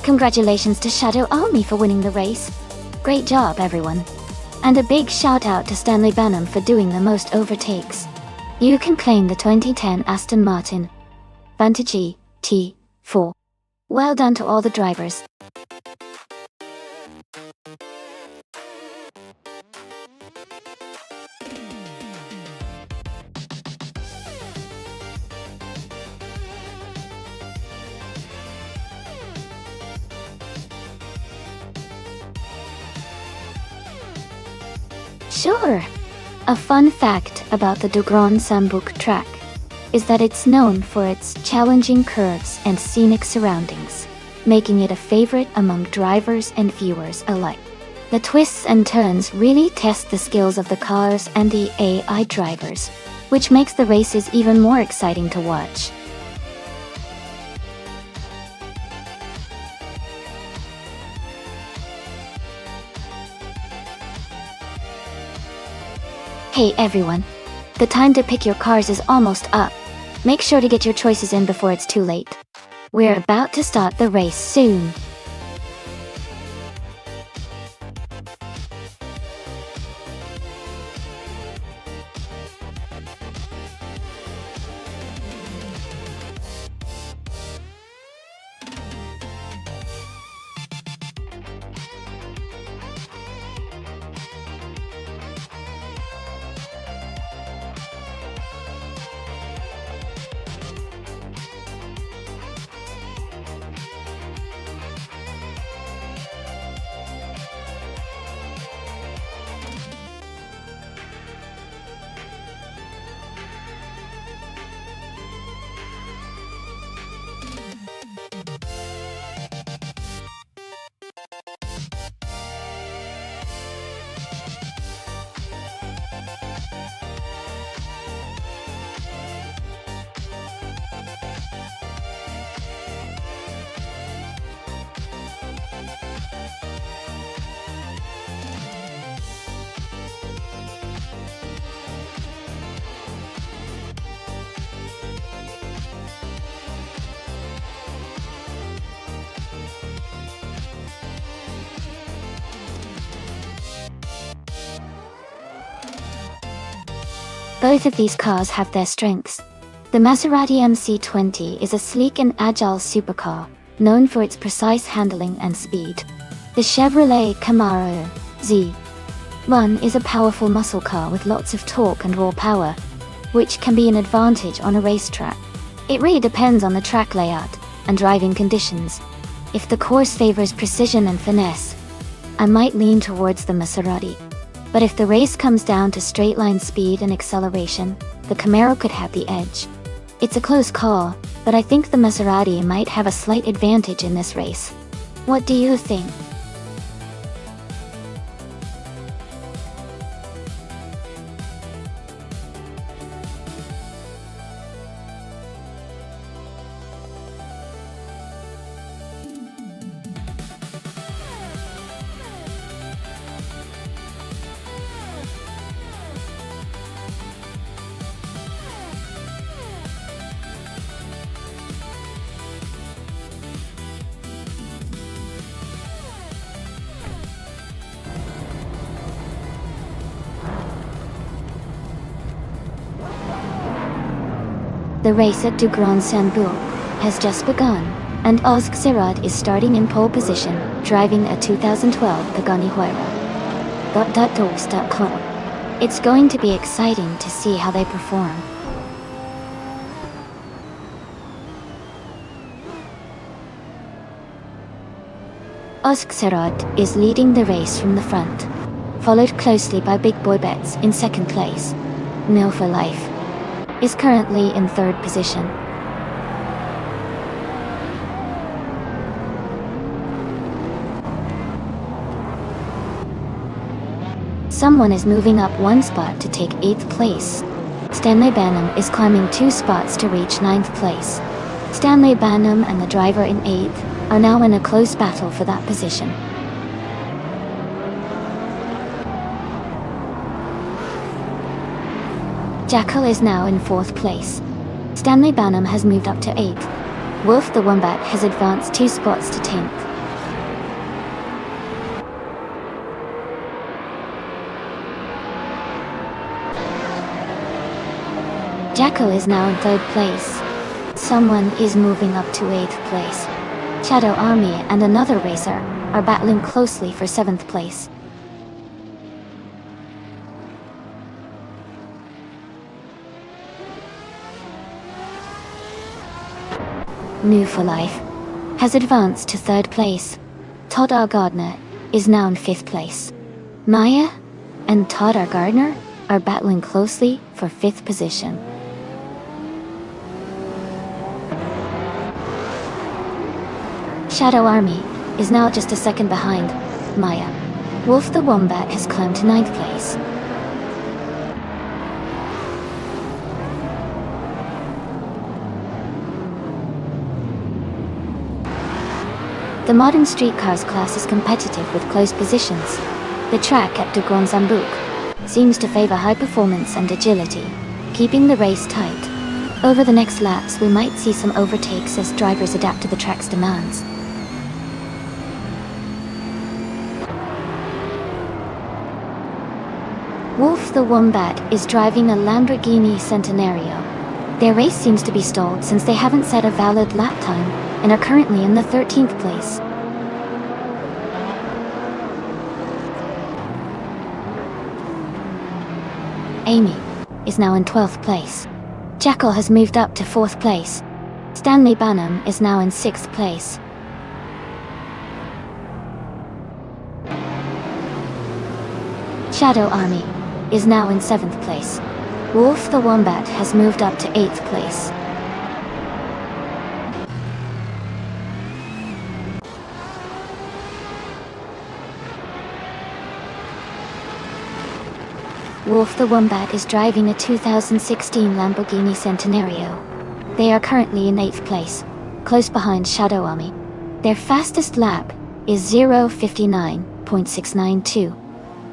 Speaker 1: Congratulations to Shadow Army for winning the race. Great job, everyone. And a big shout out to Stanley Banham for doing the most overtakes. You can claim the 2010 Aston Martin Vantage T4. Well done to all the drivers. Sure. A fun fact about the de Grand Sambuc track is that it's known for its challenging curves and scenic surroundings, making it a favorite among drivers and viewers alike. The twists and turns really test the skills of the cars and the AI drivers, which makes the races even more exciting to watch. Hey everyone, the time to pick your cars is almost up. Make sure to get your choices in before it's too late. We're about to start the race soon. Both of these cars have their strengths. The Maserati MC20 is a sleek and agile supercar, known for its precise handling and speed. The Chevrolet Camaro Z1 is a powerful muscle car with lots of torque and raw power, which can be an advantage on a racetrack. It really depends on the track layout and driving conditions. If the course favors precision and finesse, I might lean towards the Maserati. But if the race comes down to straight-line speed and acceleration, the Camaro could have the edge. It's a close call, but I think the Maserati might have a slight advantage in this race. What do you think? The race at Du Grand Sambour has just begun, and Ozxerad is starting in pole position, driving a 2012 Pagani Huayra. .dogs.com. It's going to be exciting to see how they perform. Ozxerad is leading the race from the front, followed closely by Big Boy Bets in second place. Nil for Life is currently in third position. Someone is moving up one spot to take 8th place. Stanley Banham is climbing 2 spots to reach 9th place. Stanley Banham and the driver in 8th are now in a close battle for that position. Jackal is now in 4th place. Stanley Banham has moved up to 8th. Wolf the Wombat has advanced 2 spots to 10th. Jackal is now in 3rd place. Someone is moving up to 8th place. Shadow Army and another racer are battling closely for 7th place. New for Life has advanced to 3rd place. Todd R. Gardner is now in 5th place. Maya and Todd R. Gardner are battling closely for 5th position. Shadow Army is now just a second behind Maya. Wolf the Wombat has climbed to 9th place. The modern streetcars class is competitive with close positions. The track at Du Grand Sambour seems to favor high performance and agility, keeping the race tight. Over the next laps, we might see some overtakes as drivers adapt to the track's demands. Wolf the Wombat is driving a Lamborghini Centenario. Their race seems to be stalled since they haven't set a valid lap time and are currently in the 13th place. Amy is now in 12th place. Jackal has moved up to 4th place. Stanley Banham is now in 6th place. Shadow Army is now in 7th place. Wolf the Wombat has moved up to 8th place. Wolf the Wombat is driving a 2016 Lamborghini Centenario. They are currently in 8th place, close behind Shadow Army. Their fastest lap is 0:59.692,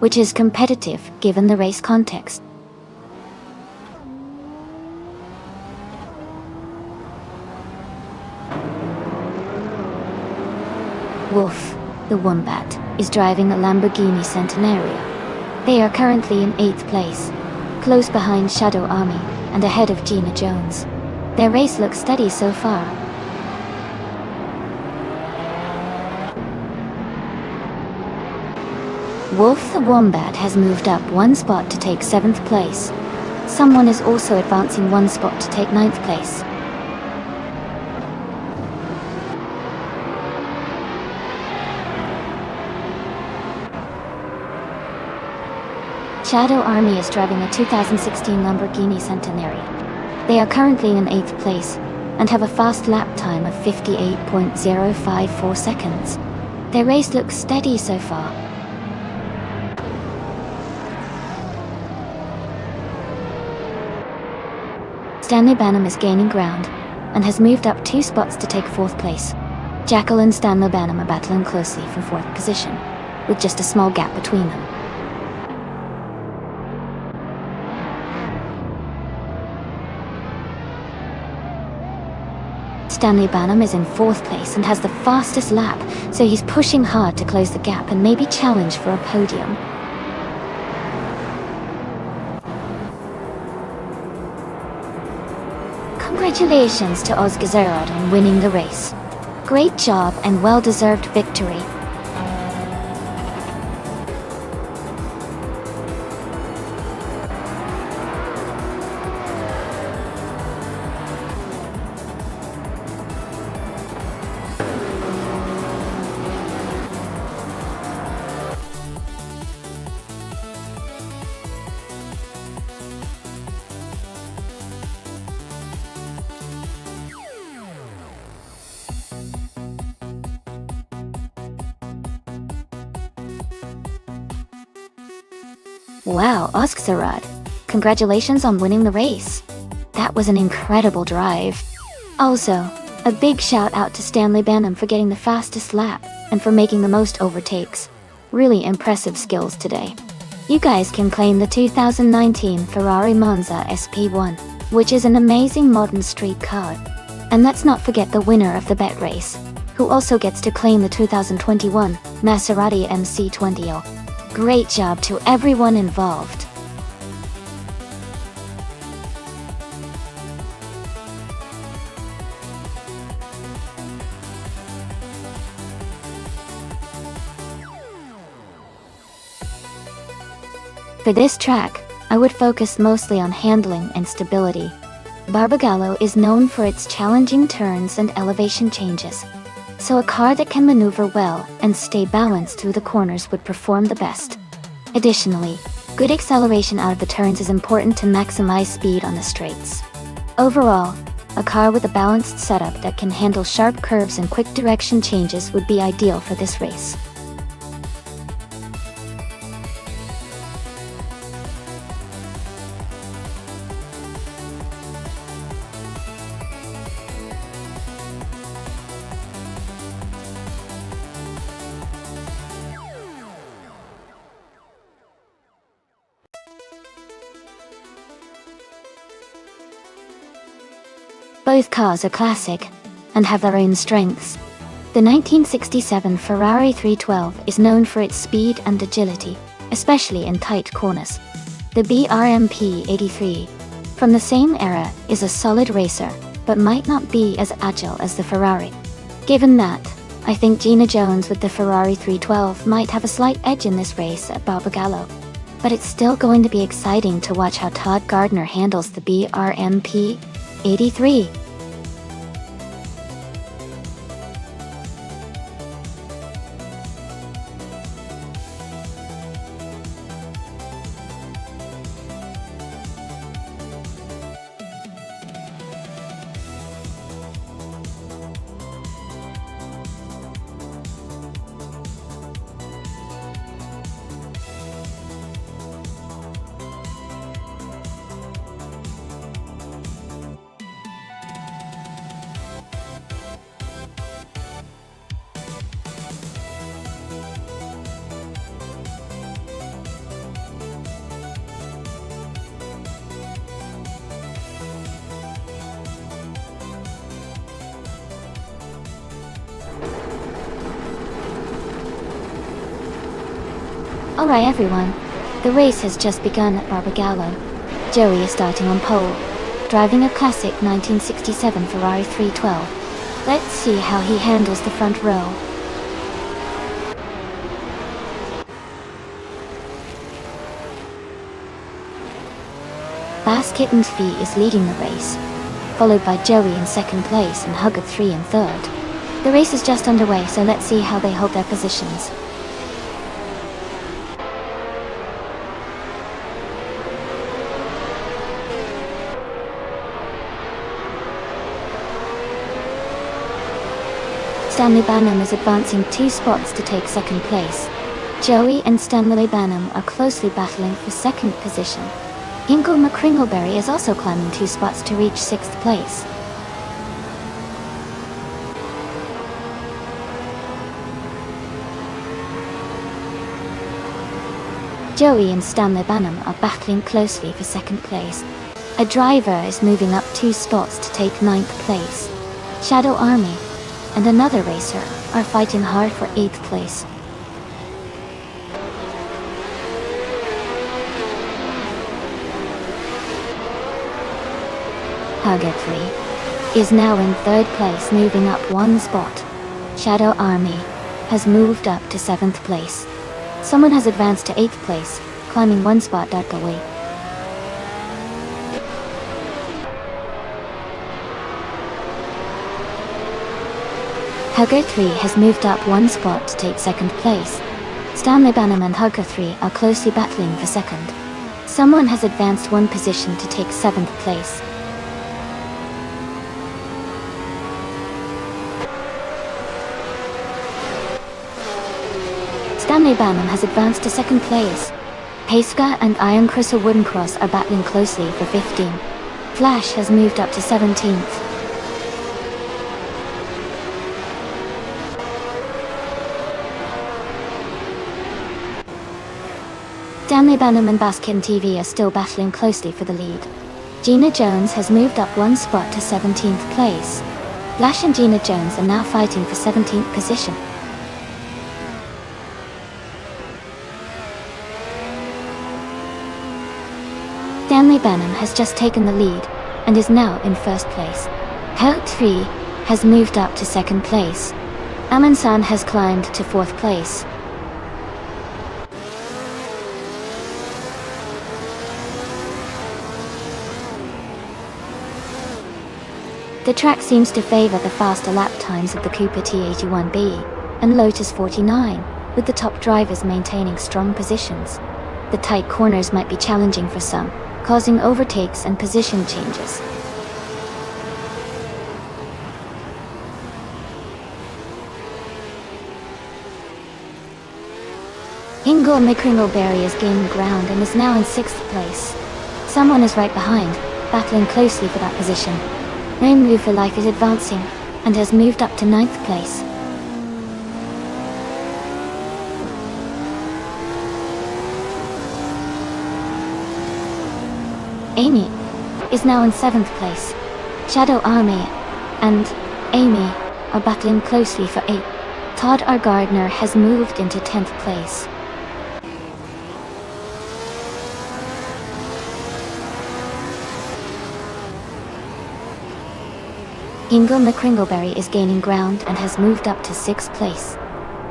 Speaker 1: which is competitive given the race context. Wolf the Wombat is driving a Lamborghini Centenario. They are currently in 8th place, close behind Shadow Army and ahead of Gina Jones. Their race looks steady so far. Wolf the Wombat has moved up 1 spot to take 7th place. Someone is also advancing 1 spot to take 9th place. Shadow Army is driving a 2016 Lamborghini Centenario. They are currently in 8th place and have a fast lap time of 58.054 seconds. Their race looks steady so far. Stanley Banham is gaining ground and has moved up 2 spots to take 4th place. Jackal and Stanley Banham are battling closely for 4th position, with just a small gap between them. Stanley Banham is in 4th place and has the fastest lap, so he's pushing hard to close the gap and maybe challenge for a podium. Congratulations to Ozgazerod on winning the race. Great job and well-deserved victory. Wow, Ozgazerod. Congratulations on winning the race. That was an incredible drive. Also, a big shout out to Stanley Banham for getting the fastest lap and for making the most overtakes. Really impressive skills today. You guys can claim the 2019 Ferrari Monza SP1, which is an amazing modern street car. And let's not forget the winner of the bet race, who also gets to claim the 2021 Maserati MC20. Great job to everyone involved. For this track, I would focus mostly on handling and stability. Barbagallo is known for its challenging turns and elevation changes, so a car that can maneuver well and stay balanced through the corners would perform the best. Additionally, good acceleration out of the turns is important to maximize speed on the straights. Overall, a car with a balanced setup that can handle sharp curves and quick direction changes would be ideal for this race. Both cars are classic and have their own strengths. The 1967 Ferrari 312 is known for its speed and agility, especially in tight corners. The BRMP 83, from the same era, is a solid racer, but might not be as agile as the Ferrari. Given that, I think Gina Jones with the Ferrari 312 might have a slight edge in this race at Barbagallo. But it's still going to be exciting to watch how Todd Gardner handles the BRMP 83. Alright everyone, the race has just begun at Barbagallo. Joey is starting on pole, driving a classic 1967 Ferrari 312. Let's see how he handles the front row. Bass Kitten's Fee is leading the race, followed by Joey in second place and Hugger 3 in third. The race is just underway, so let's see how they hold their positions. Stanley Banham is advancing 2 spots to take second place. Joey and Stanley Banham are closely battling for second position. Ingle McCringleberry is also climbing 2 spots to reach 6th place. Joey and Stanley Banham are battling closely for second place. A driver is moving up 2 spots to take 9th place. Shadow Army and another racer are fighting hard for 8th place. Hugger 3 is now in 3rd place, moving up 1 spot. Shadow Army has moved up to 7th place. Someone has advanced to 8th place, climbing 1 spot. Away. Hugger 3 has moved up 1 spot to take 2nd place. Stanley Banham and Hugger 3 are closely battling for 2nd. Someone has advanced 1 position to take 7th place. Stanley Banham has advanced to 2nd place. Paiska and Iron Crystal Wooden Cross are battling closely for 15. Flash has moved up to 17th. Stanley Banham and Baskin TV are still battling closely for the lead. Gina Jones has moved up 1 spot to 17th place. Flash and Gina Jones are now fighting for 17th position. Stanley Banham has just taken the lead and is now in 1st place. Hurt 3 has moved up to 2nd place. Amansan has climbed to 4th place. The track seems to favor the faster lap times of the Cooper T81B and Lotus 49, with the top drivers maintaining strong positions. The tight corners might be challenging for some, causing overtakes and position changes. Ingle McCringleberry is gaining ground and is now in 6th place. Someone is right behind, battling closely for that position. Rain Move for Life is advancing and has moved up to 9th place. Amy is now in 7th place. Shadow Army and Amy are battling closely for 8th. Todd R. Gardner has moved into 10th place. Ingle McCringleberry is gaining ground and has moved up to 6th place.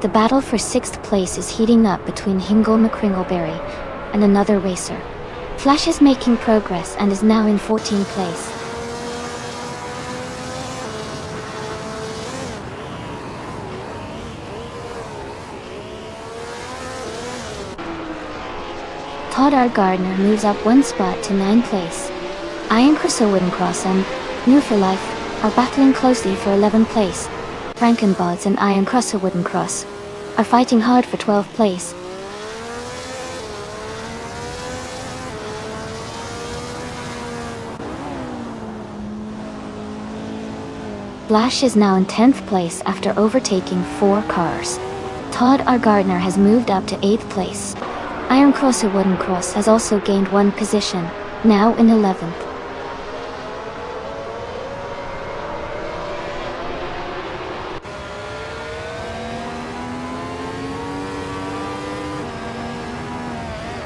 Speaker 1: The battle for 6th place is heating up between Ingle McCringleberry and another racer. Flash is making progress and is now in 14th place. Todd R. Gardner moves up 1 spot to 9th place. Iron Crystal Wooden Cross and New for Life are battling closely for 11th place. Frankenbods and Iron Crusher Wooden Cross are fighting hard for 12th place. Flash is now in 10th place after overtaking 4 cars. Todd R. Gardner has moved up to 8th place. Iron Crusher Wooden Cross has also gained 1 position, now in 11th.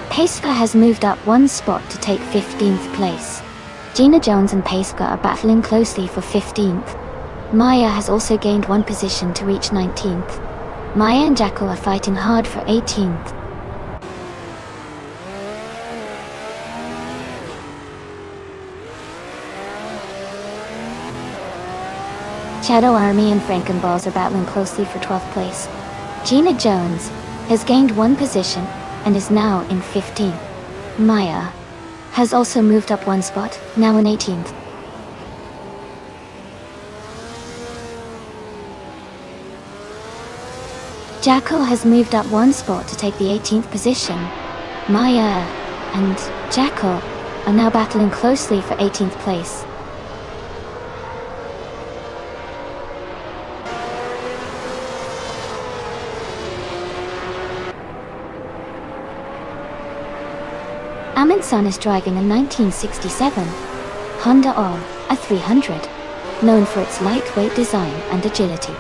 Speaker 1: Paiska has moved up 1 spot to take 15th place. Gina Jones and Paiska are battling closely for 15th. Maya has also gained 1 position to reach 19th. Maya and Jackal are fighting hard for 18th. Shadow Army and Frankenballs are battling closely for 12th place. Gina Jones has gained 1 position and is now in 15th. Maya has also moved up 1 spot, now in 18th. Jackal has moved up 1 spot to take the 18th position. Maya and Jackal are now battling closely for 18th place. Amin-san is driving a 1967 Honda a 300, known for its lightweight design and agility.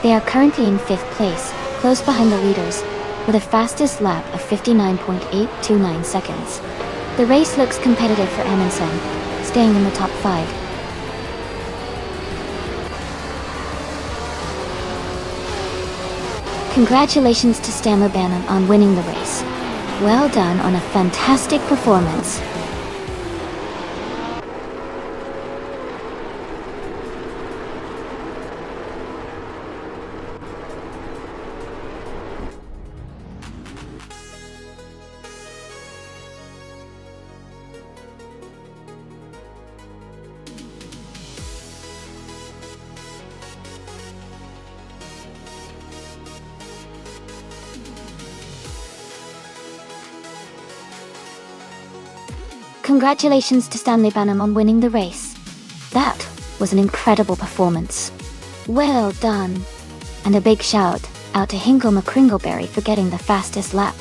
Speaker 1: They are currently in 5th place, close behind the leaders, with a fastest lap of 59.829 seconds. The race looks competitive for Amin-san, staying in the top 5. Congratulations to Stanley Banham on winning the race. Well done on a fantastic performance. Congratulations to Stanley Banham on winning the race. That was an incredible performance. Well done. And a big shout out to Hinkle McCringleberry for getting the fastest lap.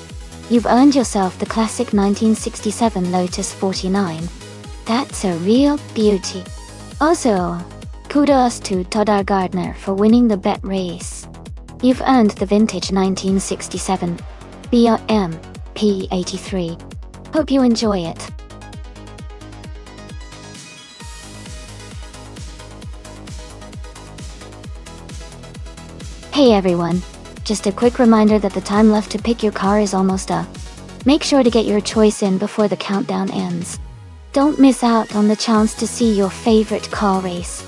Speaker 1: You've earned yourself the classic 1967 Lotus 49. That's a real beauty. Also, kudos to Toddar Gardner for winning the bet race. You've earned the vintage 1967 BRM P83. Hope you enjoy it. Hey everyone, just a quick reminder that the time left to pick your car is almost up. Make sure to get your choice in before the countdown ends. Don't miss out on the chance to see your favorite car race.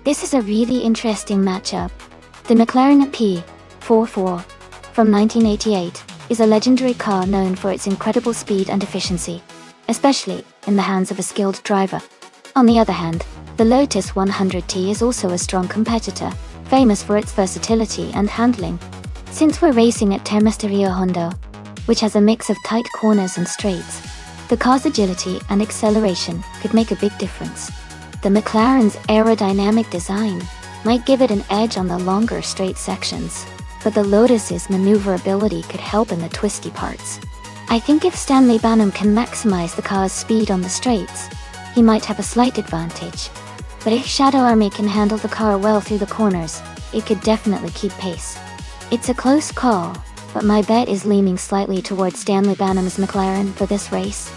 Speaker 1: This is a really interesting matchup. The McLaren P44 from 1988 is a legendary car known for its incredible speed and efficiency, especially in the hands of a skilled driver. On the other hand, the Lotus 100T is also a strong competitor, famous for its versatility and handling. Since we're racing at Termas de Rio Hondo, which has a mix of tight corners and straights, the car's agility and acceleration could make a big difference. The McLaren's aerodynamic design might give it an edge on the longer straight sections, but the Lotus's maneuverability could help in the twisty parts. I think if Stanley Banham can maximize the car's speed on the straights, he might have a slight advantage. But if Shadow Army can handle the car well through the corners, it could definitely keep pace. It's a close call, but my bet is leaning slightly towards Stanley Banham's McLaren for this race.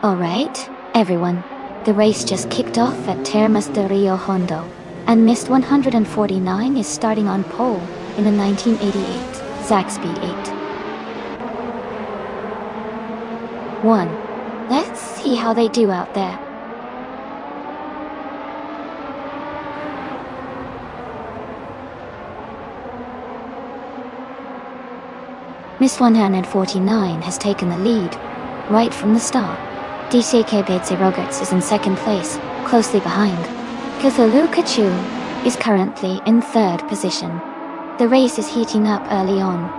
Speaker 1: Alright, everyone, the race just kicked off at Termas de Rio Hondo, and Mist 149 is starting on pole in a 1988 Zaxby 8. Let's see how they do out there. Mist 149 has taken the lead right from the start. DCK Bedse Rogerts is in second place, closely behind. Cthulhu Kachu is currently in third position. The race is heating up early on.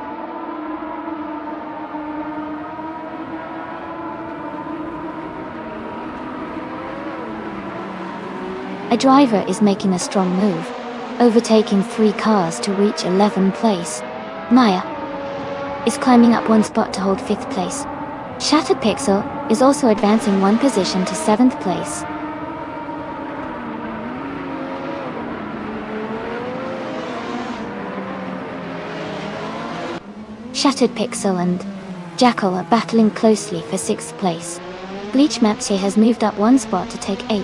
Speaker 1: A driver is making a strong move, overtaking 3 cars to reach 11th place. Maya is climbing up 1 spot to hold 5th place. Shattered Pixel is also advancing 1 position to 7th place. Shattered Pixel and Jackal are battling closely for 6th place. Bleach Mapsy has moved up 1 spot to take 8.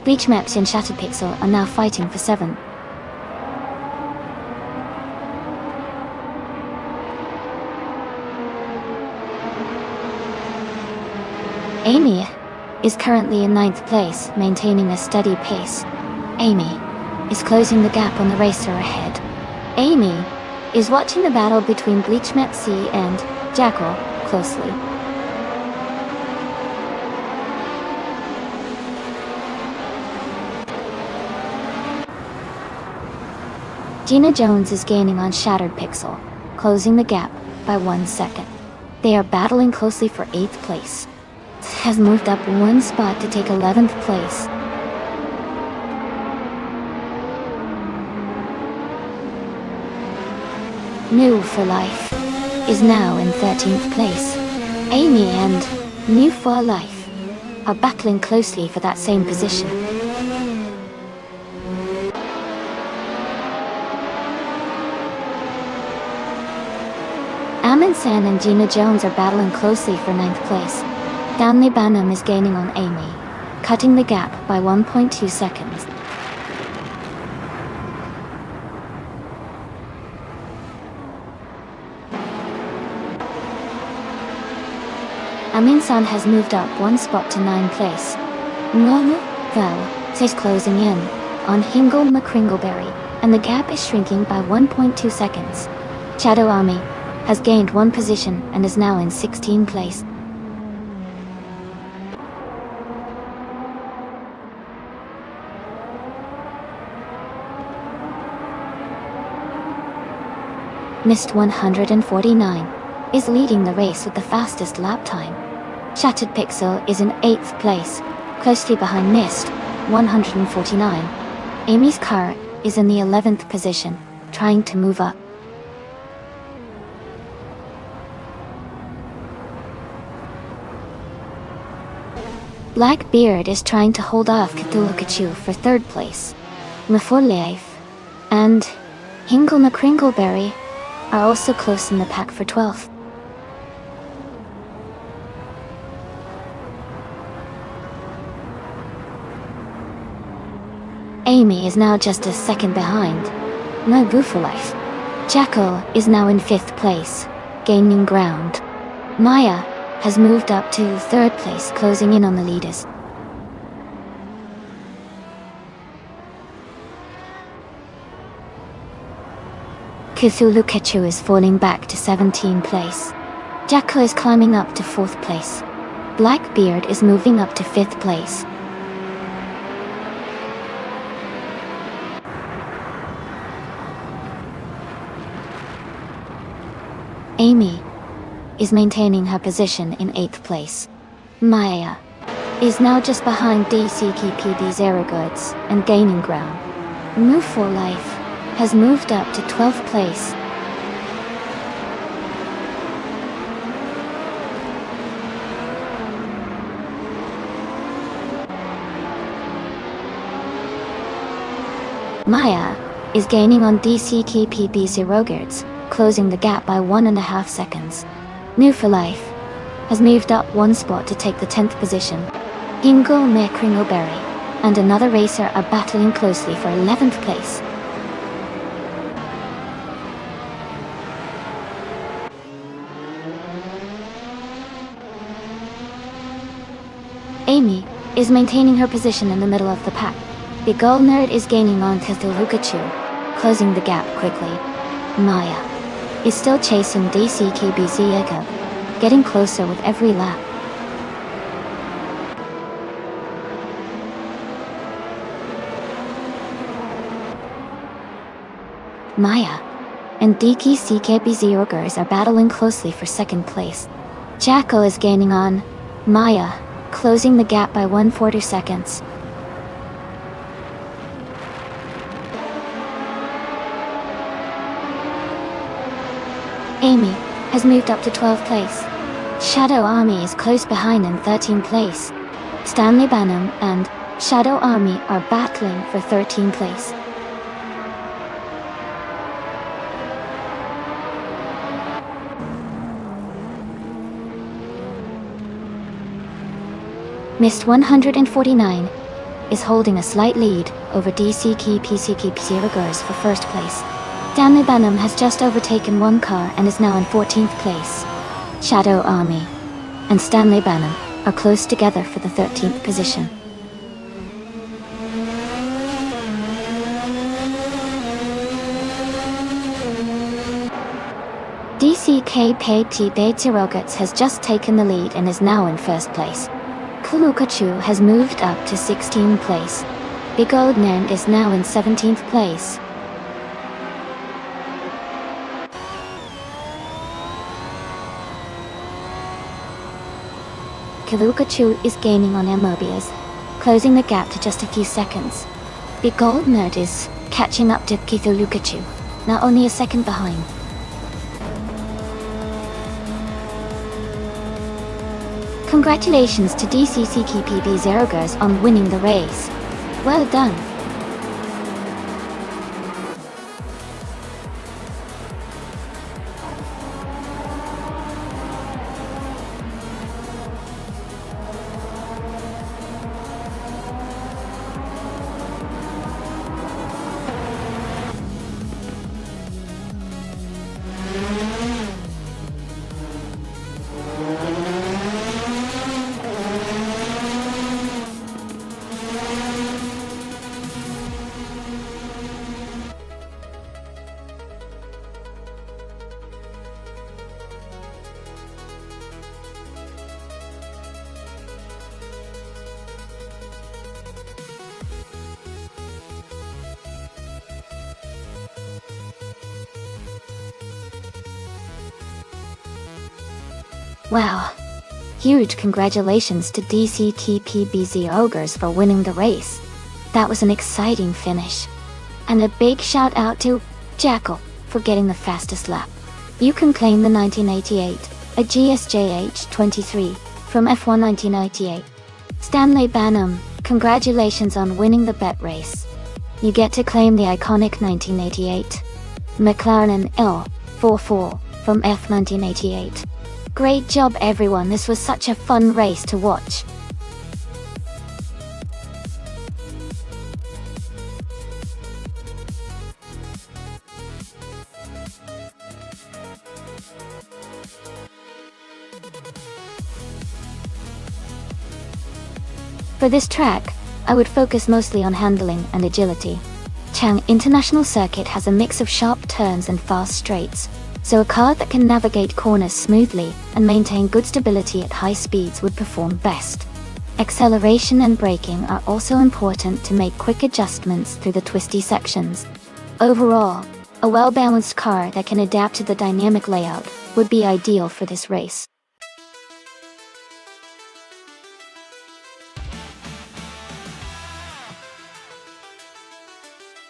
Speaker 1: Bleach Mapsy and Shattered Pixel are now fighting for 7. Amy is currently in 9th place, maintaining a steady pace. Amy is closing the gap on the racer ahead. Amy is watching the battle between Bleach Mapsy and Jackal closely. Gina Jones is gaining on Shattered Pixel, closing the gap by 1 second. They are battling closely for 8th place. Has moved up 1 spot to take 11th place. New for Life is now in 13th place. Amy and New for Life are battling closely for that same position. Amin San and Gina Jones are battling closely for 9th place. Stanley Banham is gaining on Amy, cutting the gap by 1.2 seconds. Amin San has moved up 1 spot to 9th place. Normal Val is closing in on Hingle McCringleberry, and the gap is shrinking by 1.2 seconds. Shadow Army has gained 1 position and is now in 16th place. Mist 149 is leading the race with the fastest lap time. Shattered Pixel is in 8th place, closely behind Mist 149. Amy's car is in the 11th position, trying to move up. Blackbeard is trying to hold off Cthulhu for 3rd place. Mafoliaif and Hingle McCringleberry are also close in the pack for 12th. Amy is now just a second behind. No Boo Life. Jackal is now in 5th place, gaining ground. Maya has moved up to 3rd place, closing in on the leaders. Cthulhu is falling back to 17th place. Jackal is climbing up to 4th place. Blackbeard is moving up to 5th place. Amy is maintaining her position in 8th place. Maya is now just behind DCKPB Zero Goods and gaining ground. Move for Life has moved up to 12th place. Maya is gaining on DCKPB Zero Goods, closing the gap by 1.5 seconds. New for Life has moved up 1 spot to take the 10th position. Hingle McCringleberry and another racer are battling closely for 11th place. Amy is maintaining her position in the middle of the pack. The Gull Nerd is gaining on Cthulhu, closing the gap quickly. Maya is still chasing DCKBZ Jacob, getting closer with every lap. Maya and DCKBZ Rogers are battling closely for 2nd place. Jackal is gaining on Maya, closing the gap by 140 seconds. Amy has moved up to 12th place. Shadow Army is close behind in 13th place. Stanley Banham and Shadow Army are battling for 13th place. Missed 149, is holding a slight lead over DC Keep Zerogers for first place. Stanley Banham has just overtaken one car and is now in 14th place. Shadow Army and Stanley Banham are close together for the 13th position. DCKPT Zerogers has just taken the lead and is now in first place. Kulukachu has moved up to 16th place. Big Old Nand is now in 17th place. Kulukachu is gaining on Mobius, closing the gap to just a few seconds. Big Gold Nerd is catching up to Kithulukachu, now only a second behind. Congratulations to DCCKPB Zerogers on winning the race. Well done. Wow. Huge congratulations to DCTPB Zerogers for winning the race. That was an exciting finish. And a big shout out to Jackal for getting the fastest lap. You can claim the 1988, a GSJH 23, from F1 1998. Stanley Banham, congratulations on winning the bet race. You get to claim the iconic 1988 McLaren L44 from F 1988. Great job everyone, this was such a fun race to watch. For this track, I would focus mostly on handling and agility. Chang International Circuit has a mix of sharp turns and fast straights, so a car that can navigate corners smoothly and maintain good stability at high speeds would perform best. Acceleration and braking are also important to make quick adjustments through the twisty sections. Overall, a well-balanced car that can adapt to the dynamic layout would be ideal for this race.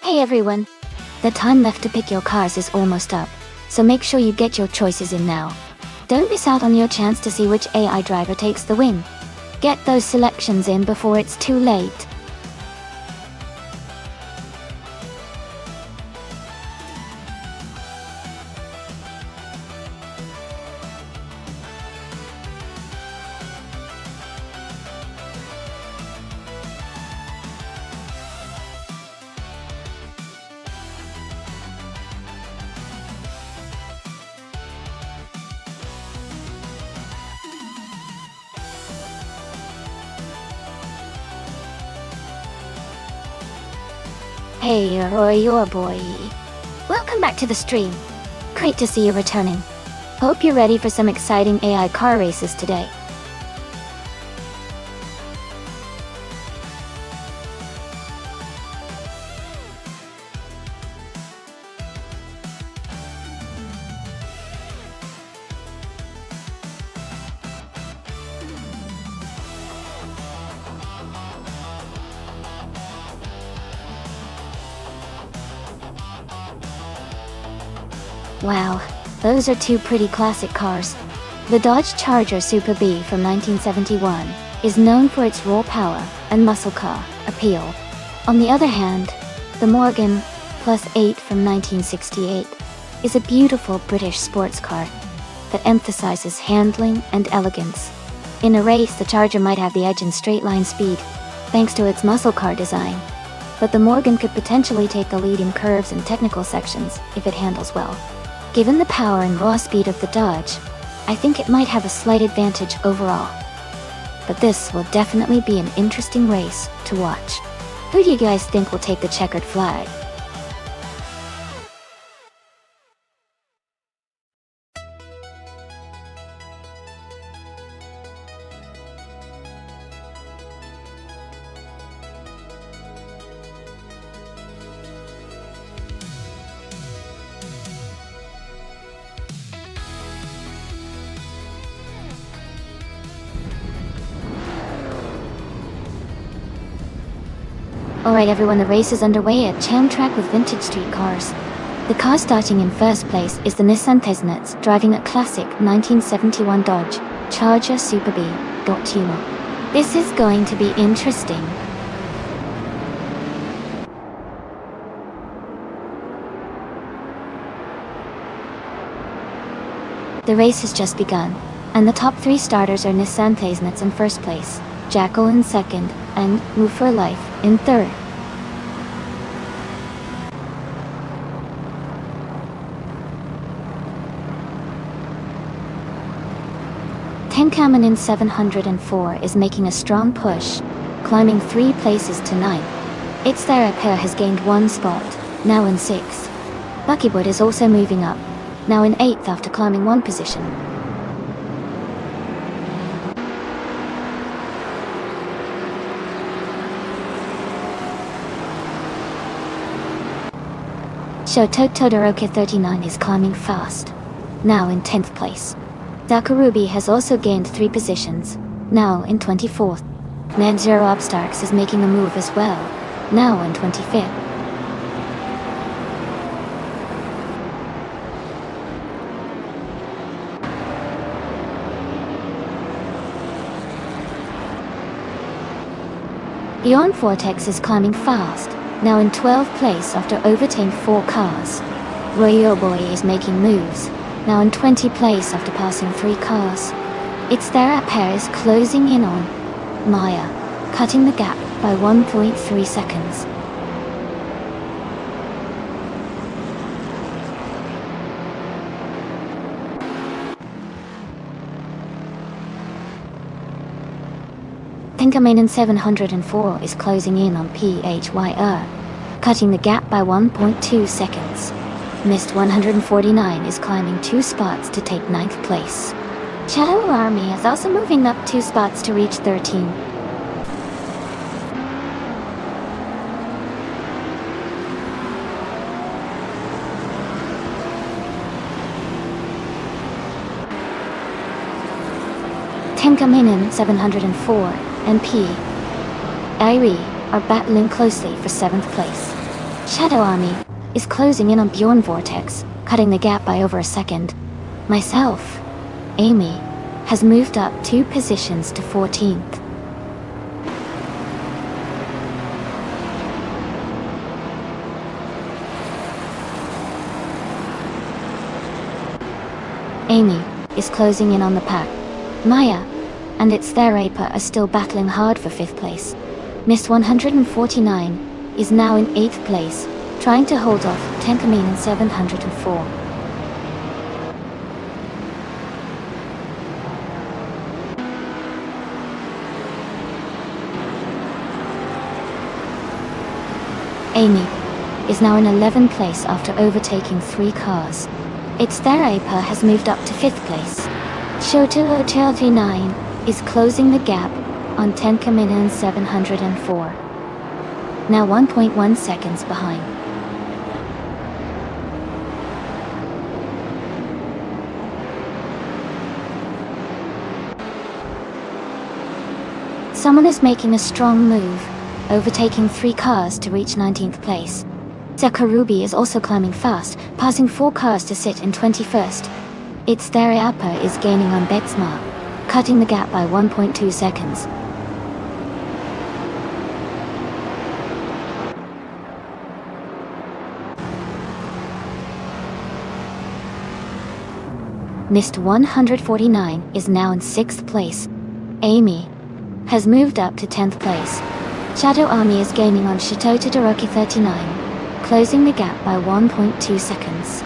Speaker 1: Hey everyone! The time left to pick your cars is almost up, so make sure you get your choices in now. Don't miss out on your chance to see which AI driver takes the win. Get those selections in before it's too late. Hey, your boy. Welcome back to the stream. Great to see you returning. Hope you're ready for some exciting AI car races today. Wow, those are two pretty classic cars. The Dodge Charger Super B from 1971 is known for its raw power and muscle car appeal. On the other hand, the Morgan Plus 8 from 1968 is a beautiful British sports car that emphasizes handling and elegance. In a race, the Charger might have the edge in straight line speed, thanks to its muscle car design. But the Morgan could potentially take the lead in curves and technical sections, if it handles well. Given the power and raw speed of the Dodge, I think it might have a slight advantage overall. But this will definitely be an interesting race to watch. Who do you guys think will take the checkered flag? Alright everyone, the race is underway at Cham Track with vintage street cars. The car starting in first place is the Nissan Tesnets, driving a classic 1971 Dodge Charger Super B Tuner. This is going to be interesting. The race has just begun, and the top 3 starters are Nissan Tesnets in first place, Jackal in second, and Move for Life in third. Tenkamen in 704 is making a strong push, climbing 3 places to 9. Its Therapere has gained 1 spot, now in 6th. Buckywood is also moving up, now in 8th after climbing 1 position. Shoto Todoroki 39 is climbing fast, now in 10th place. Dakarubi has also gained 3 positions, now in 24th. Net Zero Upstarks is making a move as well, now in 25th. Beyond Vortex is climbing fast, now in 12th place after overtaking 4 cars. Royo Boy is making moves, now in 20th place after passing 3 cars. Its Therapere is closing in on Maya, cutting the gap by 1.3 seconds. Tenkamen in 704 is closing in on PHYR, cutting the gap by 1.2 seconds. Mist 149 is climbing 2 spots to take 9th place. Shadow Army is also moving up 2 spots to reach 13. Tenkaminen 704 and P. Irie are battling closely for 7th place. Shadow Army is closing in on Bjorn Vortex, cutting the gap by over a second. Myself, Amy, has moved up 2 positions to 14th. Amy is closing in on the pack. Maya and its Therapere are still battling hard for 5th place. Mist 149 is now in 8th place, trying to hold off Tenkamen in 704. Amy is now in 11th place after overtaking 3 cars. Its Therapere has moved up to 5th place. Shoto Hotel 39 is closing the gap on Tenkamen in 704. Now 1.1 seconds behind. Someone is making a strong move, overtaking 3 cars to reach 19th place. Zakarubi is also climbing fast, passing 4 cars to sit in 21st. Its Therapere is gaining on Betsma, cutting the gap by 1.2 seconds. Mist 149 is now in 6th place. Amy has moved up to 10th place. Shadow Army is gaining on Chateau Todoroki 39, closing the gap by 1.2 seconds.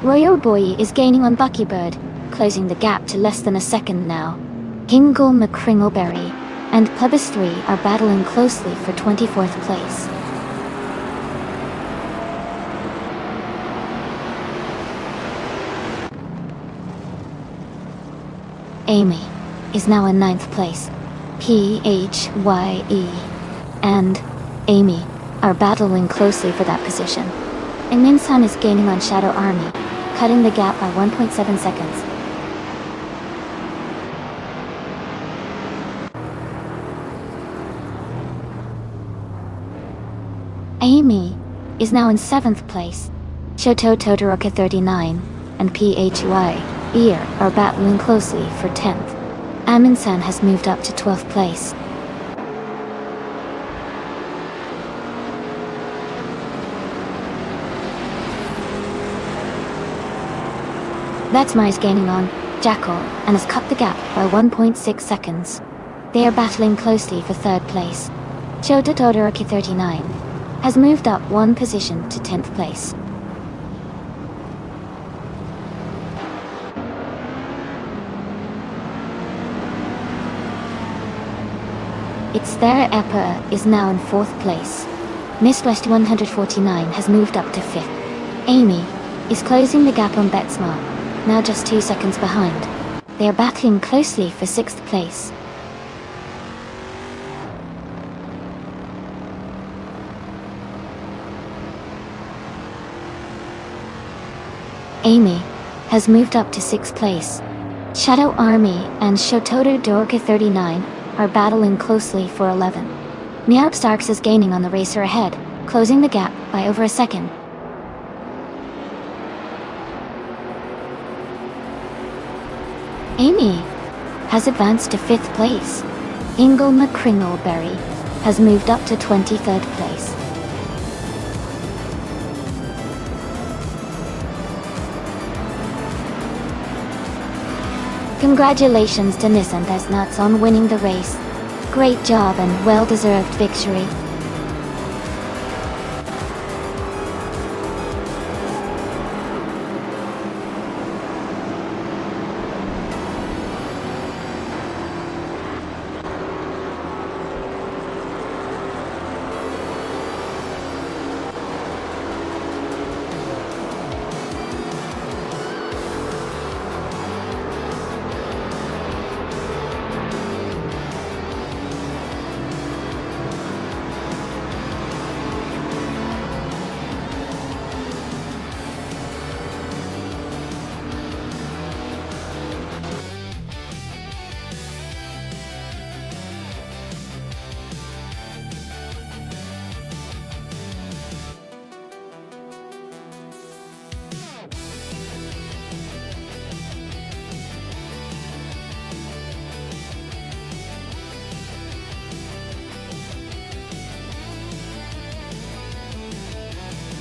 Speaker 1: Royal Boy is gaining on Buckybird, closing the gap to less than a second now. Hingle McCringleberry and Pubis 3 are battling closely for 24th place. Amy is now in 9th place. PHYE and Amy are battling closely for that position. And Minsan is gaining on Shadow Army, cutting the gap by 1.7 seconds. Amy is now in 7th place. Shoto Todoroki 39 and PHY are battling closely for 10th. Amin-san has moved up to 12th place. Vetsmar is gaining on Jackal and has cut the gap by 1.6 seconds. They are battling closely for 3rd place. Shota Todoroki 39 has moved up 1 position to 10th place. It's Thera Epa is now in 4th place. Miss West 149 has moved up to 5th. Amy is closing the gap on Betsmar, now just 2 seconds behind. They are battling closely for 6th place. Amy has moved up to 6th place. Shadow Army and Shototo Dorka 39 are battling closely for 11. Meowp Starks is gaining on the racer ahead, closing the gap by over a second. Amy has advanced to 5th place. Ingle McCringleberry has moved up to 23rd place. Congratulations to Nissan Nuts on winning the race. Great job and well-deserved victory.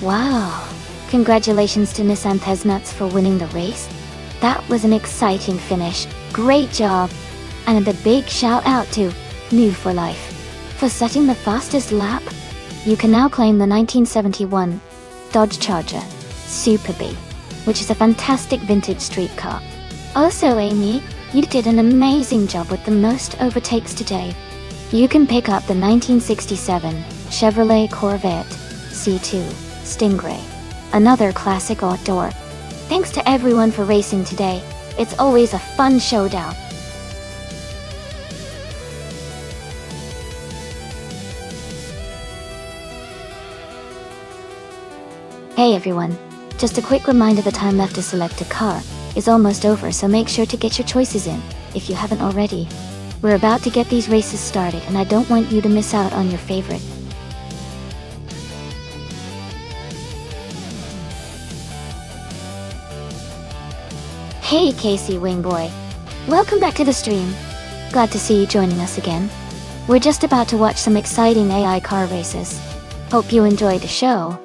Speaker 1: Wow! Congratulations to Nissan Nuts for winning the race. That was an exciting finish. Great job! And a big shout out to New for Life for setting the fastest lap. You can now claim the 1971 Dodge Charger Super B, which is a fantastic vintage street car. Also, Amy, you did an amazing job with the most overtakes today. You can pick up the 1967 Chevrolet Corvette C2 Stingray, another classic outdoor. Thanks to everyone for racing today. It's always a fun showdown. Hey everyone, just a quick reminder, the time left to select a car is almost over, so make sure to get your choices in if you haven't already. We're about to get these races started and I don't want you to miss out on your favorite. Hey Casey Wingboy, welcome back to the stream. Glad to see you joining us again. We're just about to watch some exciting AI car races. Hope you enjoy the show.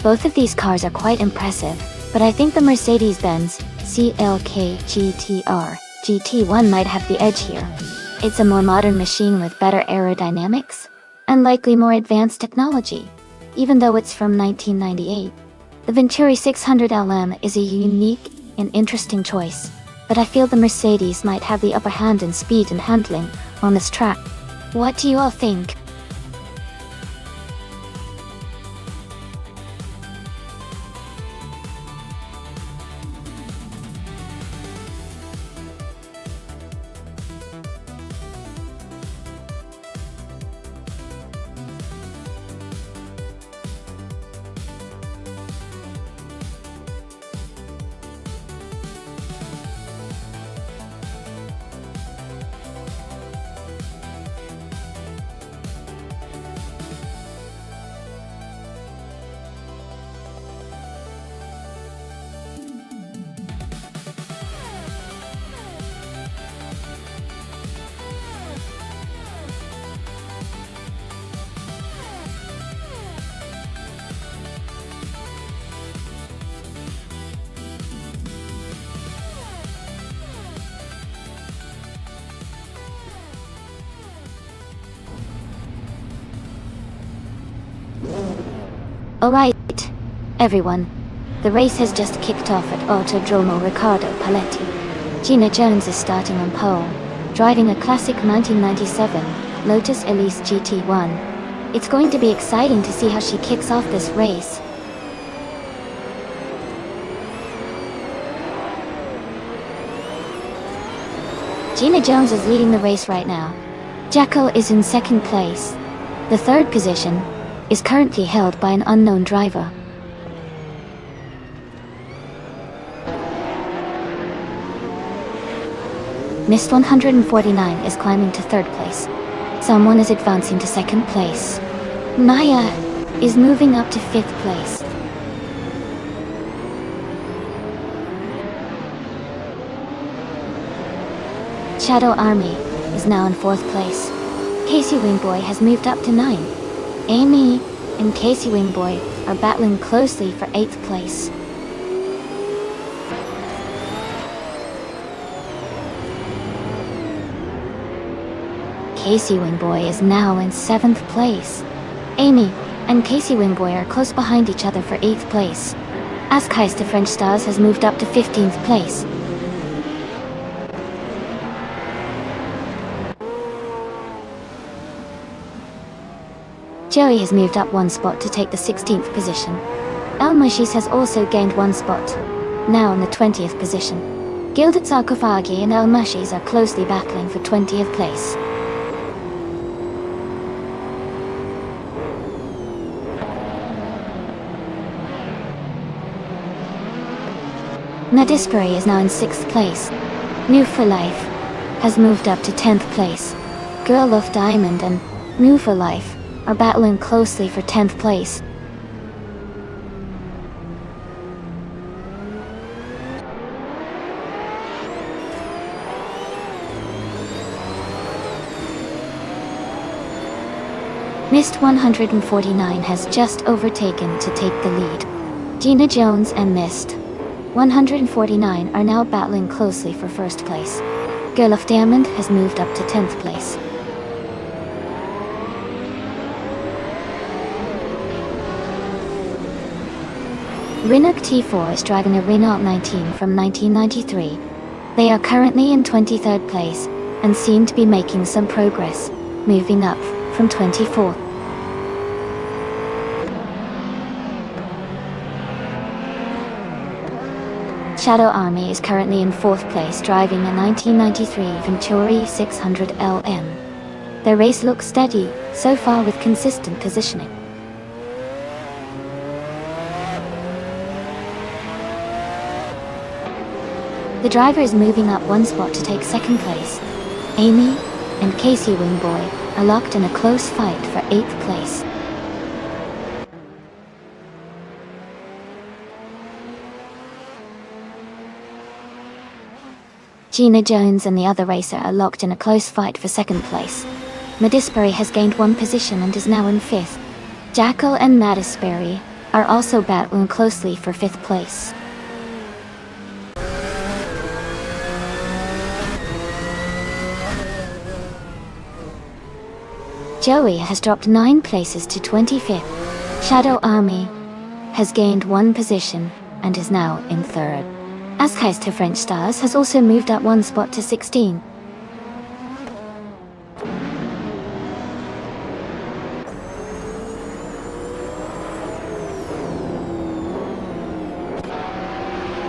Speaker 1: Both of these cars are quite impressive, but I think the Mercedes-Benz CLK GTR GT1 might have the edge here. It's a more modern machine with better aerodynamics, and likely more advanced technology, even though it's from 1998. The Venturi 600LM is a unique and interesting choice, but I feel the Mercedes might have the upper hand in speed and handling on this track. What do you all think? Alright, everyone. The race has just kicked off at Autodromo Riccardo Paletti. Gina Jones is starting on pole, driving a classic 1997 Lotus Elise GT1. It's going to be exciting to see how she kicks off this race. Gina Jones is leading the race right now. Jacko is in second place. The third position is currently held by an unknown driver. Mist 149 is climbing to third place. Someone is advancing to second place. Maya is moving up to fifth place. Shadow Army is now in fourth place. Casey Wingboy has moved up to 9. Amy and Casey Wingboy are battling closely for 8th place. Casey Wingboy is now in 7th place. Amy and Casey Wingboy are close behind each other for 8th place. Askheis de French Stars has moved up to 15th place. Joey has moved up one spot to take the 16th position. El Mushis has also gained one spot, now in the 20th position. Gilded Sarkophagi and El Mushis are closely battling for 20th place. Nadisperi is now in 6th place. New for Life has moved up to 10th place. Girl of Diamond and New for Life are battling closely for 10th place. Mist 149 has just overtaken to take the lead. Gina Jones and Mist 149 are now battling closely for first place. Girl of Diamond has moved up to 10th place. Rinuk T4 is driving a Renault 19 from 1993. They are currently in 23rd place and seem to be making some progress, moving up from 24th. Shadow Army is currently in 4th place driving a 1993 Venturi 600 LM. Their race looks steady so far with consistent positioning. The driver is moving up one spot to take second place. Amy and Casey Wingboy are locked in a close fight for 8th place. Gina Jones and the other racer are locked in a close fight for second place. Nadisperi has gained one position and is now in 5th. Jackal and Nadisperi are also battling closely for 5th place. Joey has dropped 9 places to 25th. Shadow Army has gained 1 position and is now in 3rd. Askai's to French Stars has also moved up 1 spot to 16.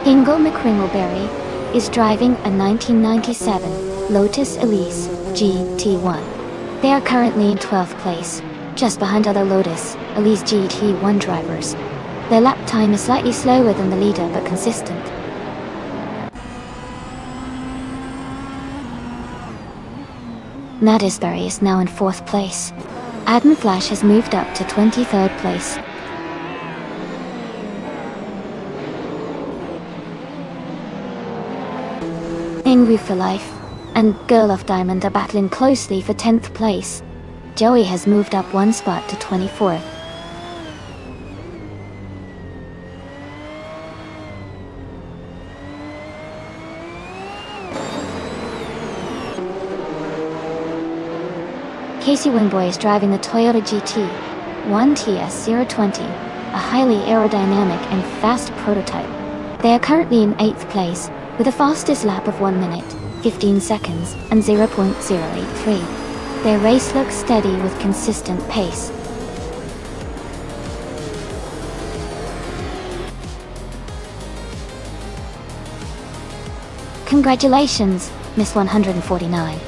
Speaker 1: Ingle McCringleberry is driving a 1997 Lotus Elise GT1. They are currently in 12th place, just behind other Lotus Elise GT1 drivers. Their lap time is slightly slower than the leader but consistent. Nadisberry is now in 4th place. Adam Flash has moved up to 23rd place. Angry for Life and Girl of Diamond are battling closely for 10th place. Joey has moved up 1 spot to 24th. Casey Wingboy is driving the Toyota GT1 TS020, a highly aerodynamic and fast prototype. They are currently in 8th place, with the fastest lap of 1 minute, 15 seconds, and 0.083. Their race looks steady with consistent pace. Congratulations, Miss 149.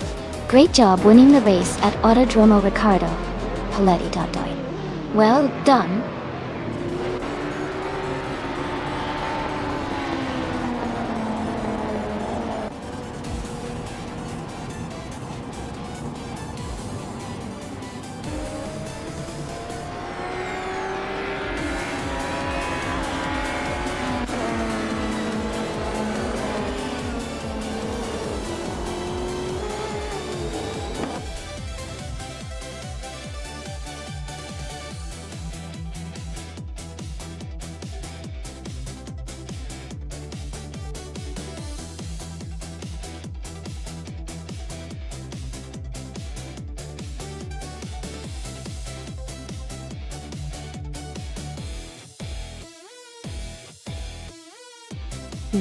Speaker 1: Great job winning the race at Autodromo Riccardo Paletti. Well done.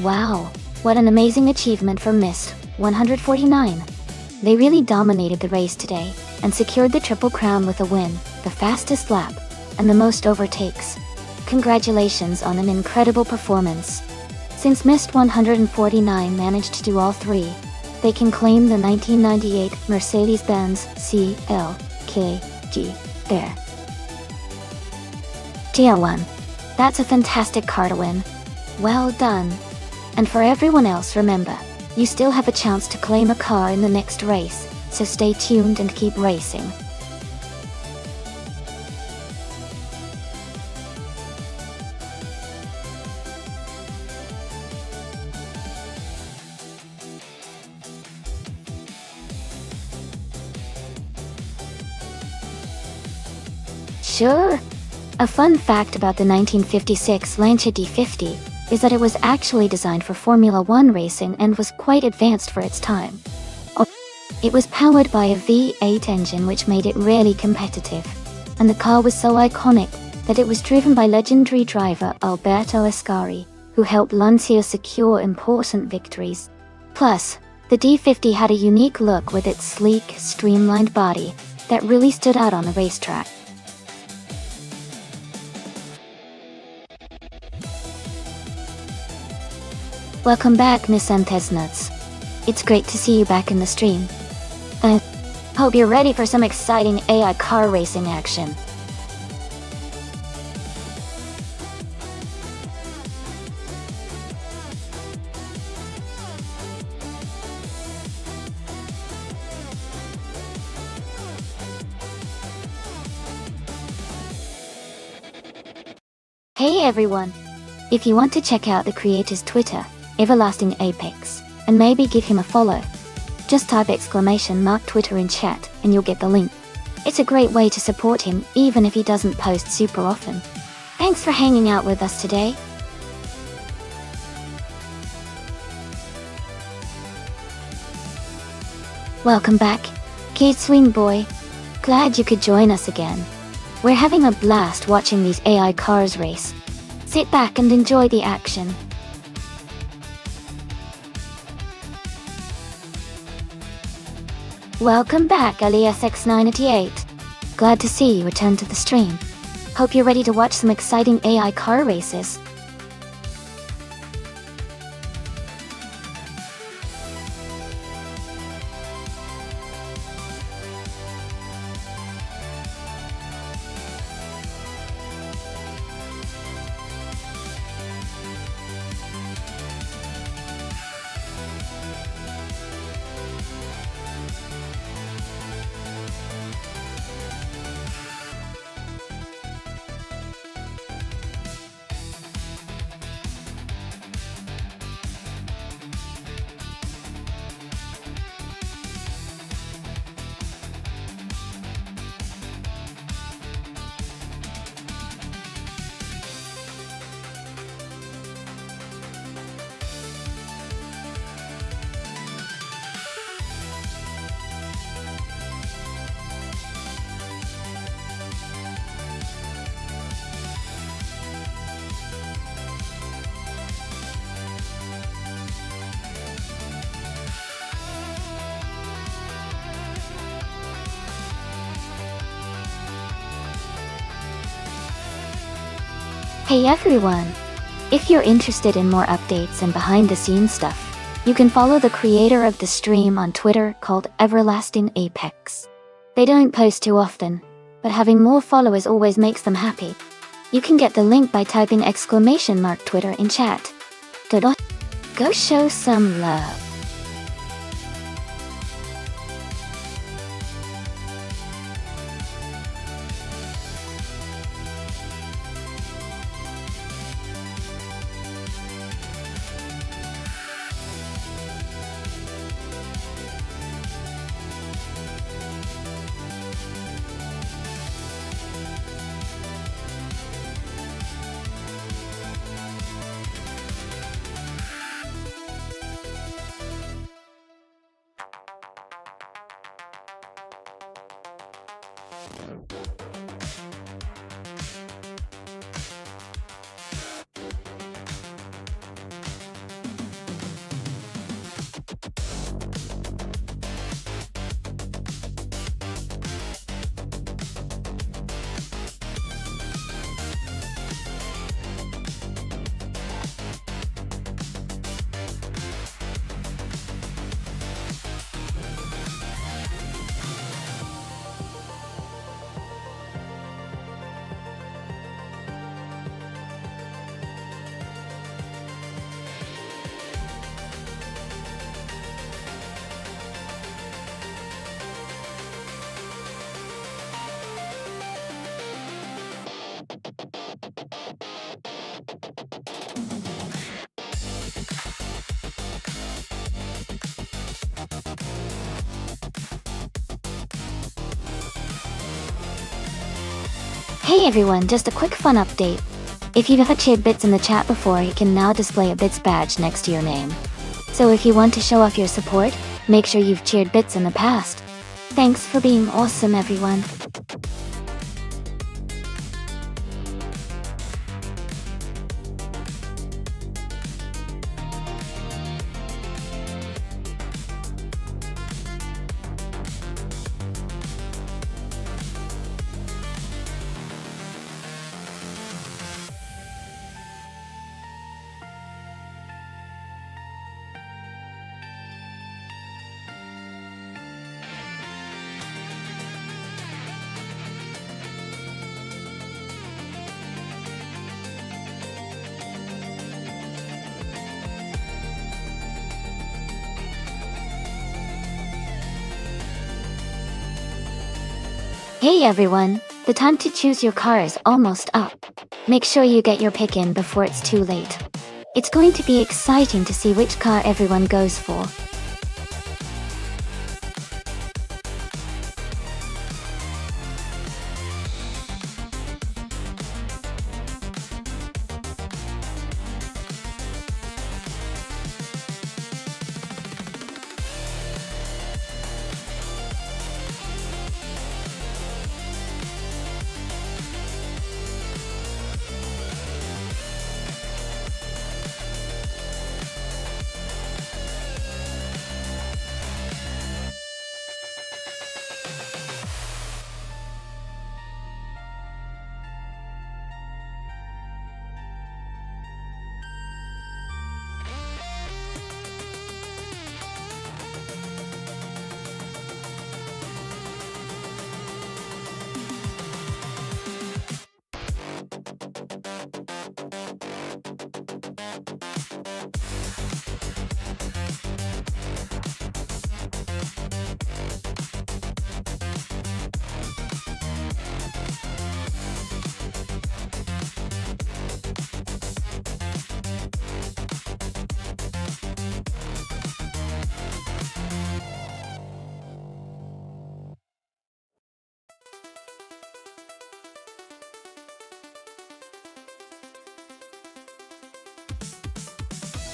Speaker 1: Wow, what an amazing achievement from Miss 149. They really dominated the race today, and secured the Triple Crown with a win, the fastest lap, and the most overtakes. Congratulations on an incredible performance. Since Miss 149 managed to do all 3, they can claim the 1998 Mercedes-Benz CLKG there. GL1. That's a fantastic car to win. Well done. And for everyone else, remember, you still have a chance to claim a car in the next race, so stay tuned and keep racing. Sure. A fun fact about the 1956 Lancia D50 is that it was actually designed for Formula 1 racing and was quite advanced for its time. It was powered by a V8 engine which made it really competitive, and the car was so iconic that it was driven by legendary driver Alberto Ascari, who helped Lancia secure important victories. Plus, the D50 had a unique look with its sleek, streamlined body that really stood out on the racetrack. Welcome back, Miss Antesnuts. It's great to see you back in the stream. I hope you're ready for some exciting AI car racing action. Hey everyone! If you want to check out the creator's Twitter, Everlasting Apex, and maybe give him a follow, just type !Twitter in chat and you'll get the link. It's a great way to support him even if he doesn't post super often. Thanks for hanging out with us today. Welcome back, Kate Swing Boy. Glad you could join us again. We're having a blast watching these AI cars race. Sit back and enjoy the action. Welcome back, AliasX988. Glad to see you return to the stream. Hope you're ready to watch some exciting AI car races. Hey everyone! If you're interested in more updates and behind-the-scenes stuff, you can follow the creator of the stream on Twitter called Everlasting Apex. They don't post too often, but having more followers always makes them happy. You can get the link by typing !Twitter in chat. Go show some love. Hey everyone, just a quick fun update. If you've ever cheered bits in the chat before, you can now display a bits badge next to your name. So if you want to show off your support, make sure you've cheered bits in the past. Thanks for being awesome, everyone. Hey everyone, the time to choose your car is almost up. Make sure you get your pick in before it's too late. It's going to be exciting to see which car everyone goes for.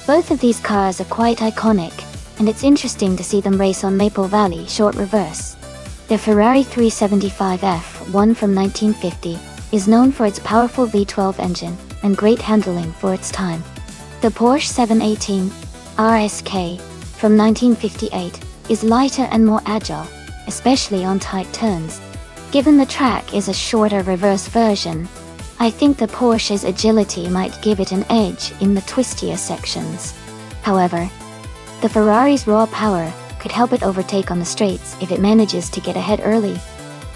Speaker 1: Both of these cars are quite iconic, and it's interesting to see them race on Maple Valley short reverse. The Ferrari 375 F1 from 1950 is known for its powerful V12 engine and great handling for its time. The Porsche 718 RSK from 1958 is lighter and more agile, especially on tight turns. Given the track is a shorter reverse version, I think the Porsche's agility might give it an edge in the twistier sections. However, the Ferrari's raw power could help it overtake on the straights if it manages to get ahead early.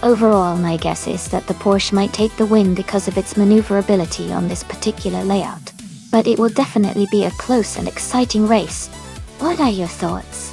Speaker 1: Overall, my guess is that the Porsche might take the win because of its maneuverability on this particular layout. But it will definitely be a close and exciting race. What are your thoughts?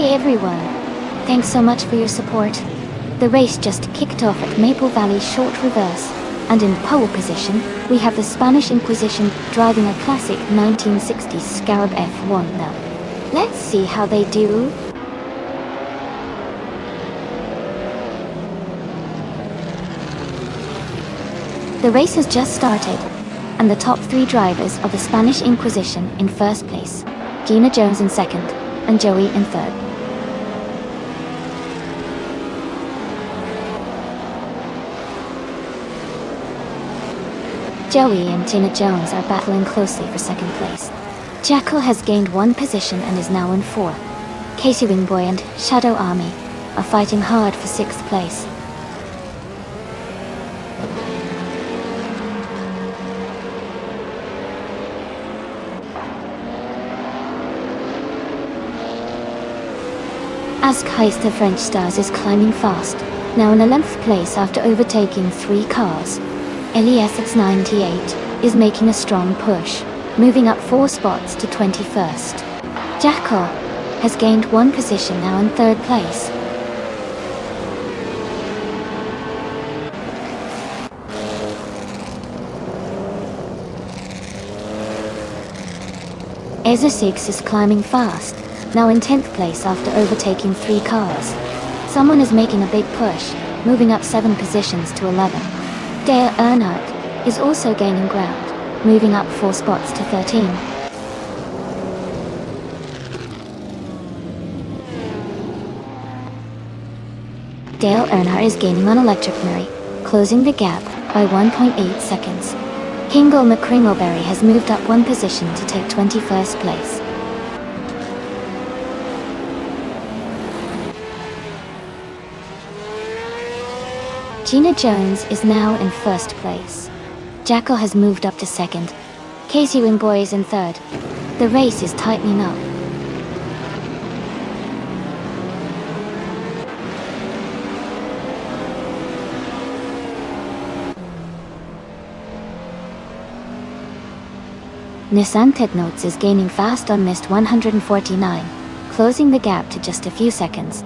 Speaker 1: Hey everyone! Thanks so much for your support. The race just kicked off at Maple Valley short reverse, and in pole position, we have the Spanish Inquisition driving a classic 1960s Scarab F1 now. Let's see how they do. The race has just started, and the top three drivers are the Spanish Inquisition in first place, Gina Jones in second, and Joey in third. Joey and Gina Jones are battling closely for second place. Jackal has gained one position and is now in fourth. Casey Wingboy and Shadow Army are fighting hard for sixth place. Ask Heist the French Stars is climbing fast, now in 11th place after overtaking three cars. LES 98 is making a strong push, moving up 4 spots to 21st. Jackal has gained one position now in third place. Ezra 6 is climbing fast, now in 10th place after overtaking 3 cars. Someone is making a big push, moving up 7 positions to 11. Dale Earnhardt is also gaining ground, moving up 4 spots to 13. Dale Earnhardt is gaining on Electric Murray, closing the gap by 1.8 seconds. Hingle McCringleberry has moved up 1 position to take 21st place. Gina Jones is now in first place. Jackal has moved up to second. Casey Wingboy is in third. The race is tightening up. Nissan Titnotes is gaining fast on missed 149, closing the gap to just a few seconds.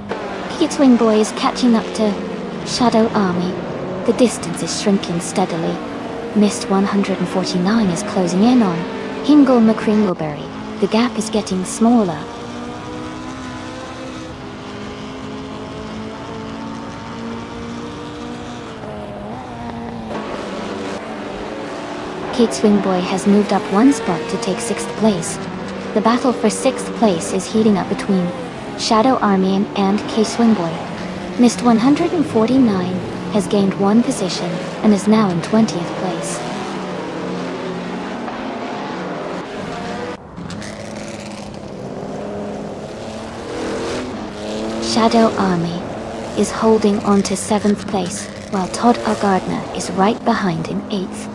Speaker 1: Keats Wingboy is catching up to Shadow Army. The distance is shrinking steadily. Missed 149 is closing in on Hingle McCringleberry. The gap is getting smaller. Kate Swingboy has moved up 1 spot to take 6th place. The battle for 6th place is heating up between Shadow Army and Kate Swingboy. Missed 149 has gained 1 position and is now in 20th place. Shadow Army is holding on to 7th place, while Todd R. Gardner is right behind in 8th.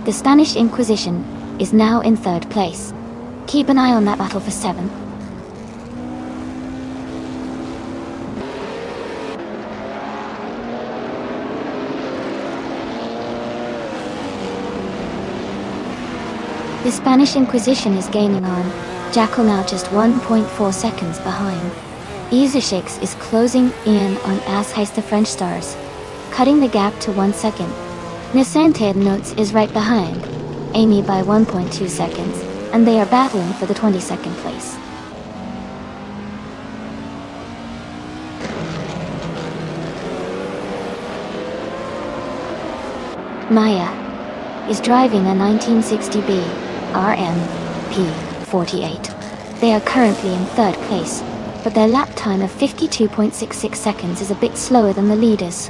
Speaker 1: The Spanish Inquisition is now in 3rd place. Keep an eye on that battle for 7th. The Spanish Inquisition is gaining on Jackal, now just 1.4 seconds behind. Isashix is closing in on As Heist the French Stars, cutting the gap to 1 second. Nissanted Notes is right behind Amy by 1.2 seconds, and they are battling for the 22nd place. Maya is driving a 1960B RMP 48. They are currently in 3rd place, but their lap time of 52.66 seconds is a bit slower than the leaders.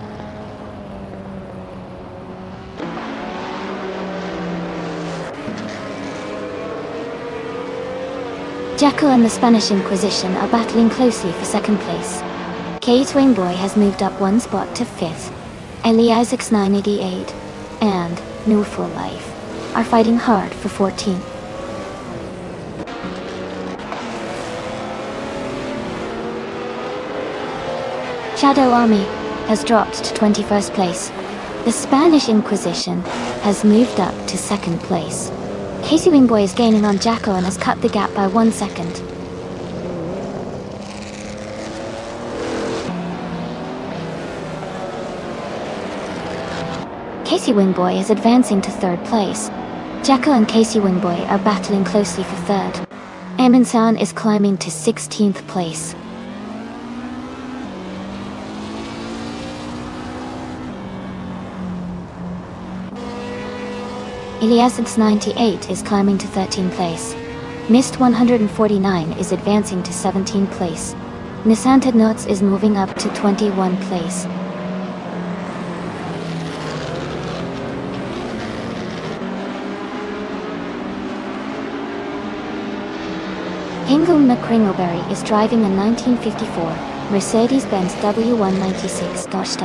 Speaker 1: Jackal and the Spanish Inquisition are battling closely for 2nd place. Kate Wingboy has moved up 1 spot to 5th. Ellie Isaacs 988 and New For Life are fighting hard for 14th. Shadow Army has dropped to 21st place. The Spanish Inquisition has moved up to 2nd place. Casey Wingboy is gaining on Jackal and has cut the gap by 1 second. Casey Wingboy is advancing to 3rd place. Jackal and Casey Wingboy are battling closely for 3rd. Emin-san is climbing to 16th place. Iliasix 98 is climbing to 13th place. Mist 149 is advancing to 17th place. Nissanted Notes is moving up to 21 place. Hingle McCringleberry is driving a 1954 Mercedes-Benz W196 Dodge.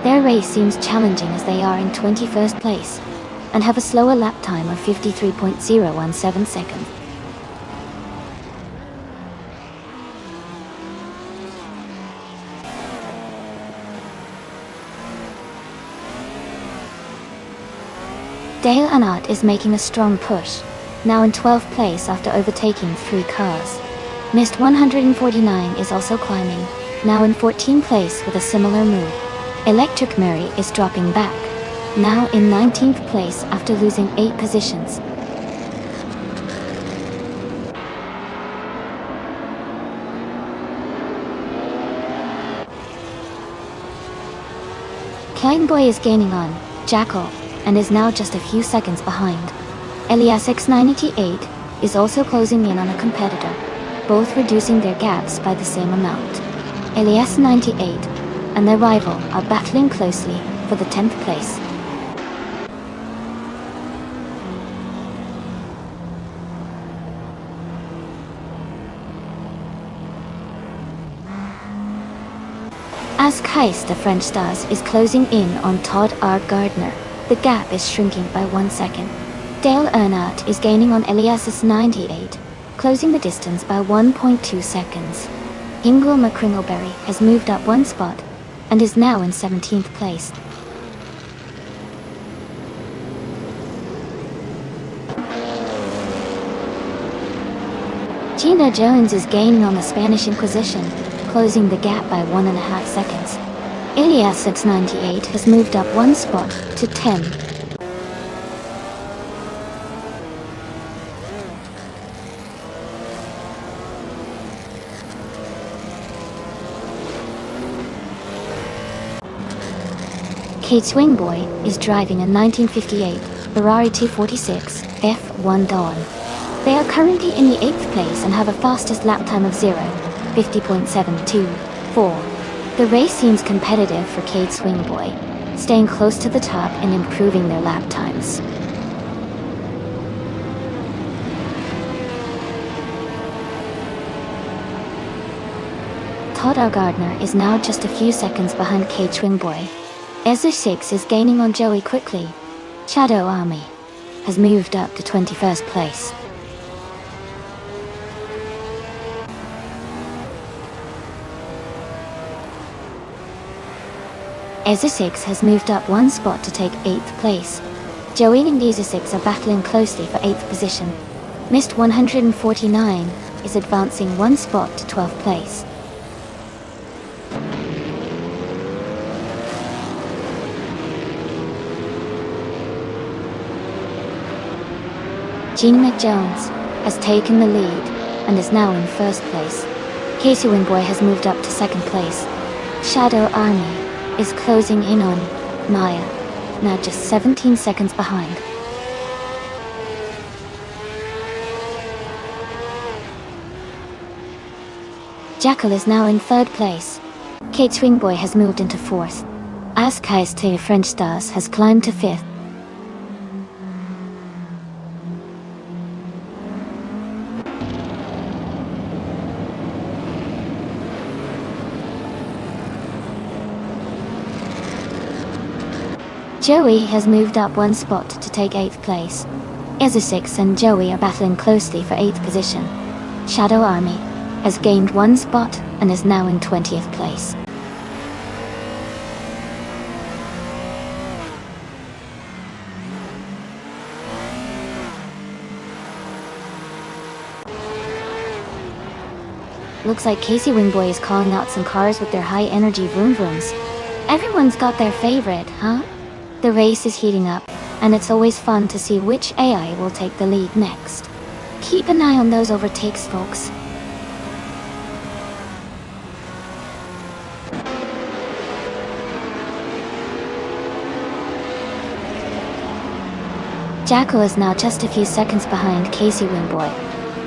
Speaker 1: Their race seems challenging as they are in 21st place and have a slower lap time of 53.017 seconds. Dale Anart is making a strong push, now in 12th place after overtaking 3 cars. Mist 149 is also climbing, now in 14th place with a similar move. Electric Mary is dropping back, now in 19th place after losing 8 positions. Kleinboy is gaining on Jackal and is now just a few seconds behind. Eliasix 988 is also closing in on a competitor, both reducing their gaps by the same amount. Elias 98 and their rival are battling closely for the 10th place. As Heist, the French Stars, is closing in on Todd R. Gardner, the gap is shrinking by 1 second. Dale Earnhardt is gaining on Elias's 98, closing the distance by 1.2 seconds. Ingle McCringleberry has moved up 1 spot and is now in 17th place. Gina Jones is gaining on the Spanish Inquisition, closing the gap by 1.5 seconds. Ilias 698 has moved up 1 spot to 10. Kate Swingboy is driving a 1958 Ferrari 246 F1 Dawn. They are currently in the 8th place and have a fastest lap time of 50.724. The race seems competitive for Kate Swingboy, staying close to the top and improving their lap times. Todd R. Gardner is now just a few seconds behind Kate Swingboy. Ezra 6 is gaining on Joey quickly. Shadow Army has moved up to 21st place. Ezra 6 has moved up one spot to take 8th place. Joey and Ezra 6 are battling closely for 8th position. Mist 149 is advancing one spot to 12th place. Gina Jones has taken the lead and is now in 1st place. Casey Wingboy has moved up to 2nd place. Shadow Army is closing in on Maya, now just 17 seconds behind. Jackal is now in 3rd place. Kate Swingboy has moved into 4th. Askais to French Stars has climbed to 5th. Joey has moved up one spot to take 8th place. Ezra 6 and Joey are battling closely for 8th position. Shadow Army has gained one spot and is now in 20th place. Looks like Casey Wingboy is calling out some cars with their high energy vroom vrooms. Everyone's got their favorite, huh? The race is heating up, and it's always fun to see which AI will take the lead next. Keep an eye on those overtakes, folks. Jackal is now just a few seconds behind Casey Wingboy.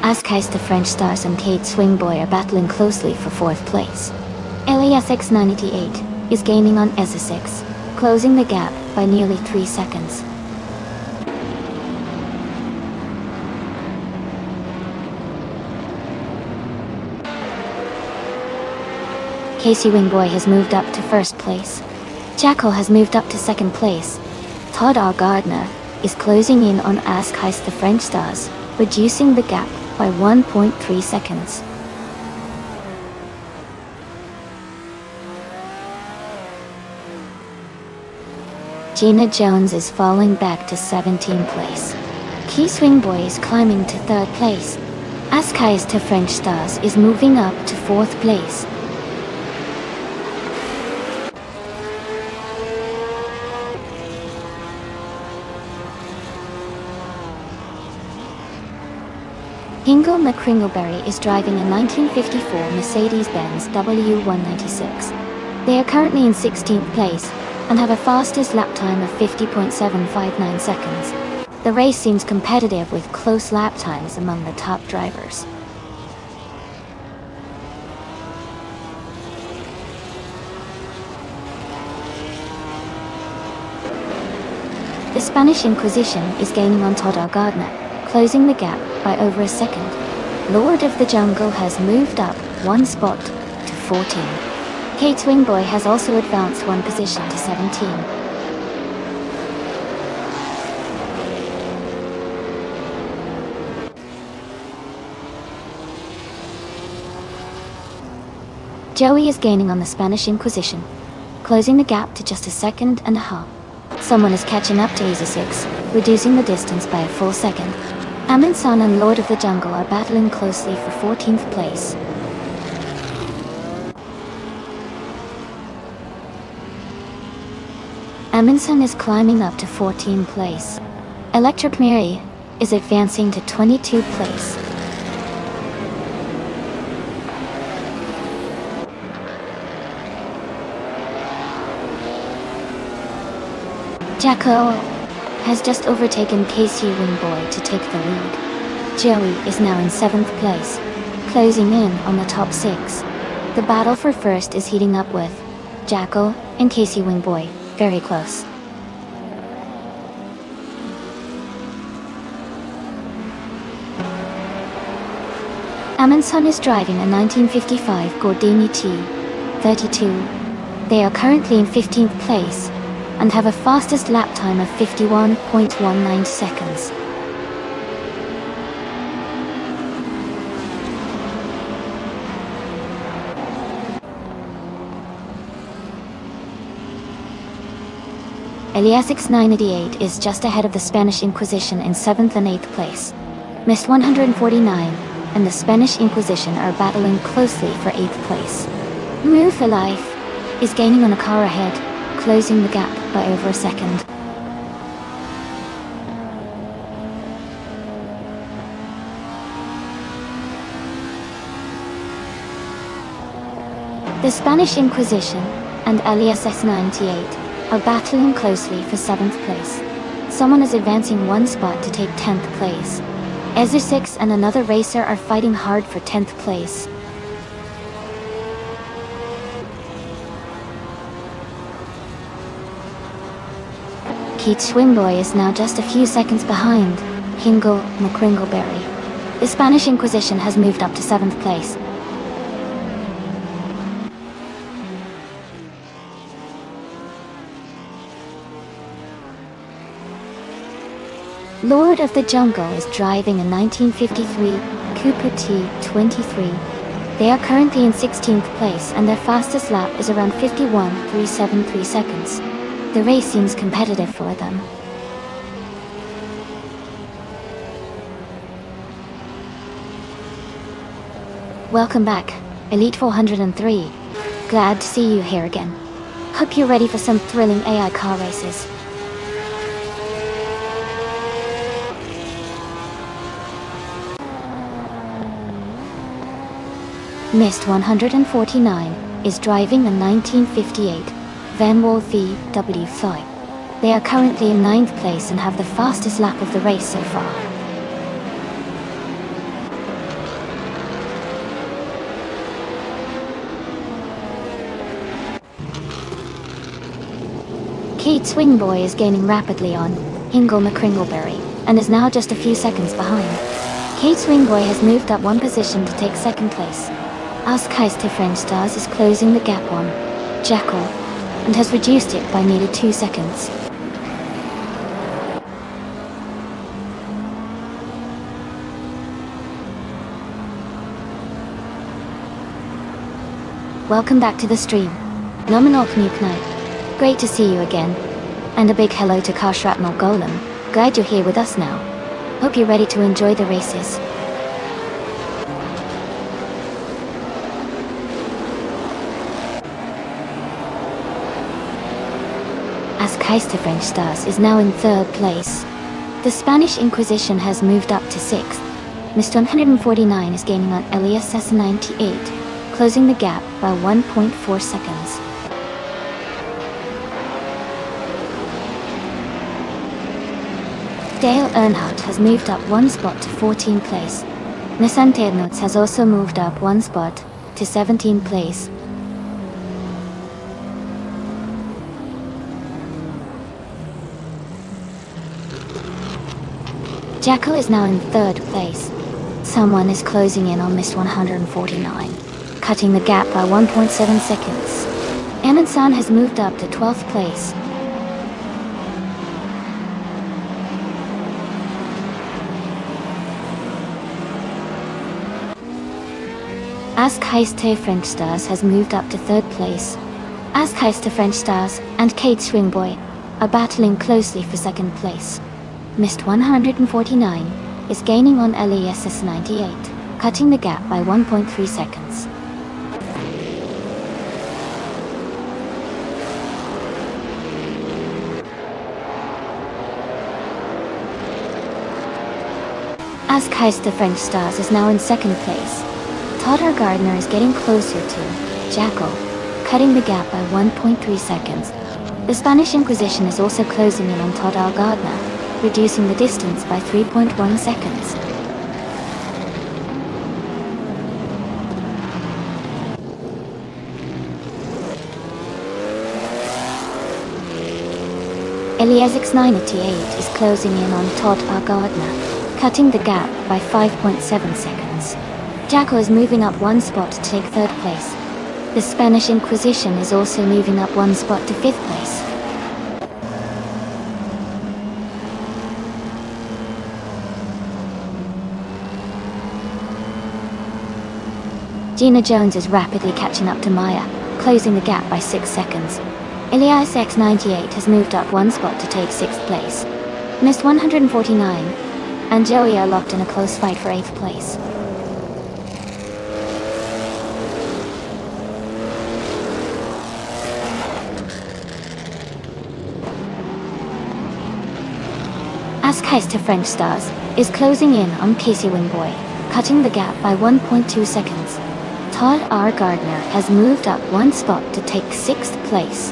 Speaker 1: Askais the French Stars and Kate Swingboy are battling closely for 4th place. LASX 988 is gaining on Ezra 6, closing the gap by nearly 3 seconds. Casey Wingboy has moved up to 1st place. Jackal has moved up to 2nd place. Todd R. Gardner is closing in on Askais the French Stars, reducing the gap by 1.3 seconds. Gina Jones is falling back to 17th place. Key Swingboy is climbing to 3rd place. Askais to French Stars is moving up to 4th place. Hingle McCringleberry is driving a 1954 Mercedes-Benz W196. They are currently in 16th place and have a fastest lap time of 50.759 seconds. The race seems competitive with close lap times among the top drivers. The Spanish Inquisition is gaining on Todd R. Gardner, closing the gap by over a second. Lord of the Jungle has moved up one spot to 14. Kate Swingboy has also advanced one position to 17. Joey is gaining on the Spanish Inquisition, closing the gap to just a second and a half. Someone is catching up to Easy 6, reducing the distance by a full second. Aminsan and Lord of the Jungle are battling closely for 14th place. Aminsan is climbing up to 14th place. Electric Miri is advancing to 22nd place. Jacko has just overtaken Casey Wingboy to take the lead. Joey is now in 7th place, closing in on the top 6. The battle for first is heating up with Jacko and Casey Wingboy very close. Amundsen is driving a 1955 Gordini T32. They are currently in 15th place and have a fastest lap time of 51.19 seconds. Elias X988 is just ahead of the Spanish Inquisition in 7th and 8th place. Missed 149 and the Spanish Inquisition are battling closely for 8th place. Move for Life is gaining on a car ahead, closing the gap by over a second. The Spanish Inquisition and Elias S98 are battling closely for 7th place. Someone is advancing one spot to take 10th place. Ezer6 and another racer are fighting hard for 10th place. Keith Swingboy is now just a few seconds behind Hingle McCringleberry. The Spanish Inquisition has moved up to 7th place. Lord of the Jungle is driving a 1953 Cooper T23. They are currently in 16th place and their fastest lap is around 51.373 seconds. The race seems competitive for them. Welcome back, Elite 403. Glad to see you here again. Hope you're ready for some thrilling AI car races. Missed 149 is driving a 1958 Van Wall VW5. They are currently in 9th place and have the fastest lap of the race so far. Kate Swingboy is gaining rapidly on Hingle McCringleberry and is now just a few seconds behind. Kate Swingboy has moved up one position to take 2nd place. Askeister French Stars is closing the gap on Jackal and has reduced it by nearly 2 seconds. Welcome back to the stream. Nominal Knight. Great to see you again. And a big hello to Car Shrapnel Golem. Glad you're here with us now. Hope you're ready to enjoy the races. Askeister French Stars is now in 3rd place. The Spanish Inquisition has moved up to 6th. Mr. 149 is gaining on Elias S98, closing the gap by 1.4 seconds. Dale Earnhardt has moved up one spot to 14th place. Nissan Ternutz has also moved up one spot to 17th place. Jackal is now in 3rd place. Someone is closing in on Mr. 149, cutting the gap by 1.7 seconds. Amundsen has moved up to 12th place. Askeister French Stars has moved up to 3rd place. Askeister French Stars and Kate Swingboy are battling closely for 2nd place. Missed 149 is gaining on Elias S98, cutting the gap by 1.3 seconds. Askeister French Stars is now in 2nd place. Todd R. Gardner is getting closer to Jackal, cutting the gap by 1.3 seconds. The Spanish Inquisition is also closing in on Todd R. Gardner, reducing the distance by 3.1 seconds. Elias X988 is closing in on Todd R. Gardner, cutting the gap by 5.7 seconds. Jackal is moving up one spot to take third place. The Spanish Inquisition is also moving up one spot to fifth place. Gina Jones is rapidly catching up to Maya, closing the gap by 6 seconds. Elias X98 has moved up one spot to take 6th place. Missed 149, and Joey are locked in a close fight for 8th place. Askheist to French Stars is closing in on Casey Wingboy, cutting the gap by 1.2 seconds. Todd R. Gardner has moved up one spot to take 6th place.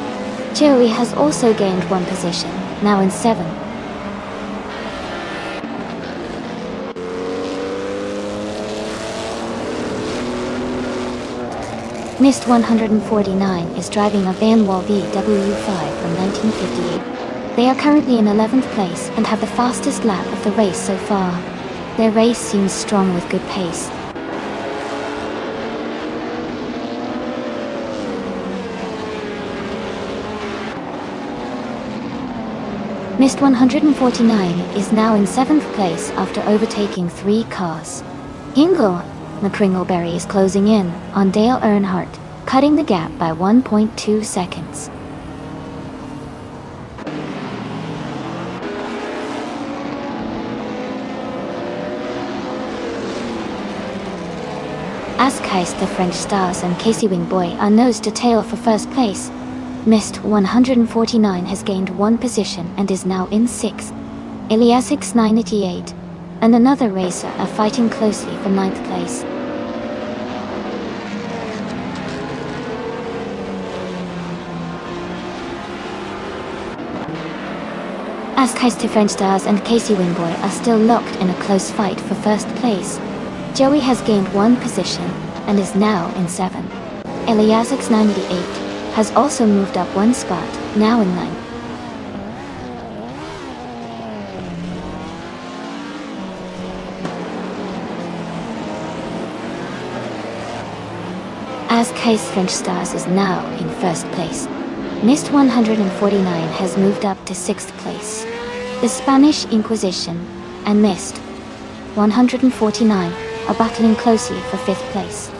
Speaker 1: Joey has also gained one position, now in 7th. Missed 149 is driving a Van Wall VW5 from 1958. They are currently in 11th place and have the fastest lap of the race so far. Their race seems strong with good pace. Missed 149 is now in 7th place after overtaking 3 cars. Hingle McCringleberry is closing in on Dale Earnhardt, cutting the gap by 1.2 seconds. Askheist, the French Stars and Casey Wingboy are nose to tail for first place. Missed 149 has gained one position and is now in 6th. Elias X98 and another racer are fighting closely for 9th place. Askheist, the French Stars and Casey Wingboy are still locked in a close fight for first place. Joey has gained one position and is now in 7th. Elias X98 has also moved up one spot, now in 9th. Askheist French Stars is now in 1st place. Missed 149 has moved up to 6th place. The Spanish Inquisition and Missed 149 are battling closely for 5th place.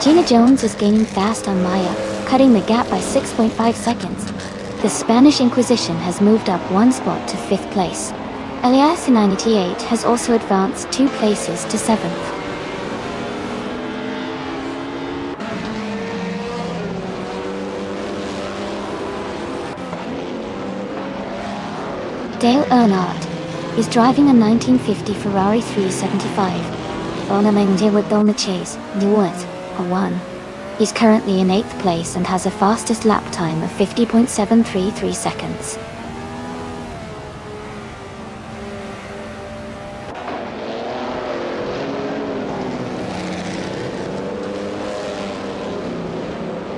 Speaker 1: Gina Jones is gaining fast on Maya, cutting the gap by 6.5 seconds. The Spanish Inquisition has moved up one spot to 5th place. Elias 98 has also advanced 2 places to 7th. Dale Earnhardt is driving a 1950 Ferrari 375. On the chase, a 1. He's currently in 8th place and has a fastest lap time of 50.733 seconds.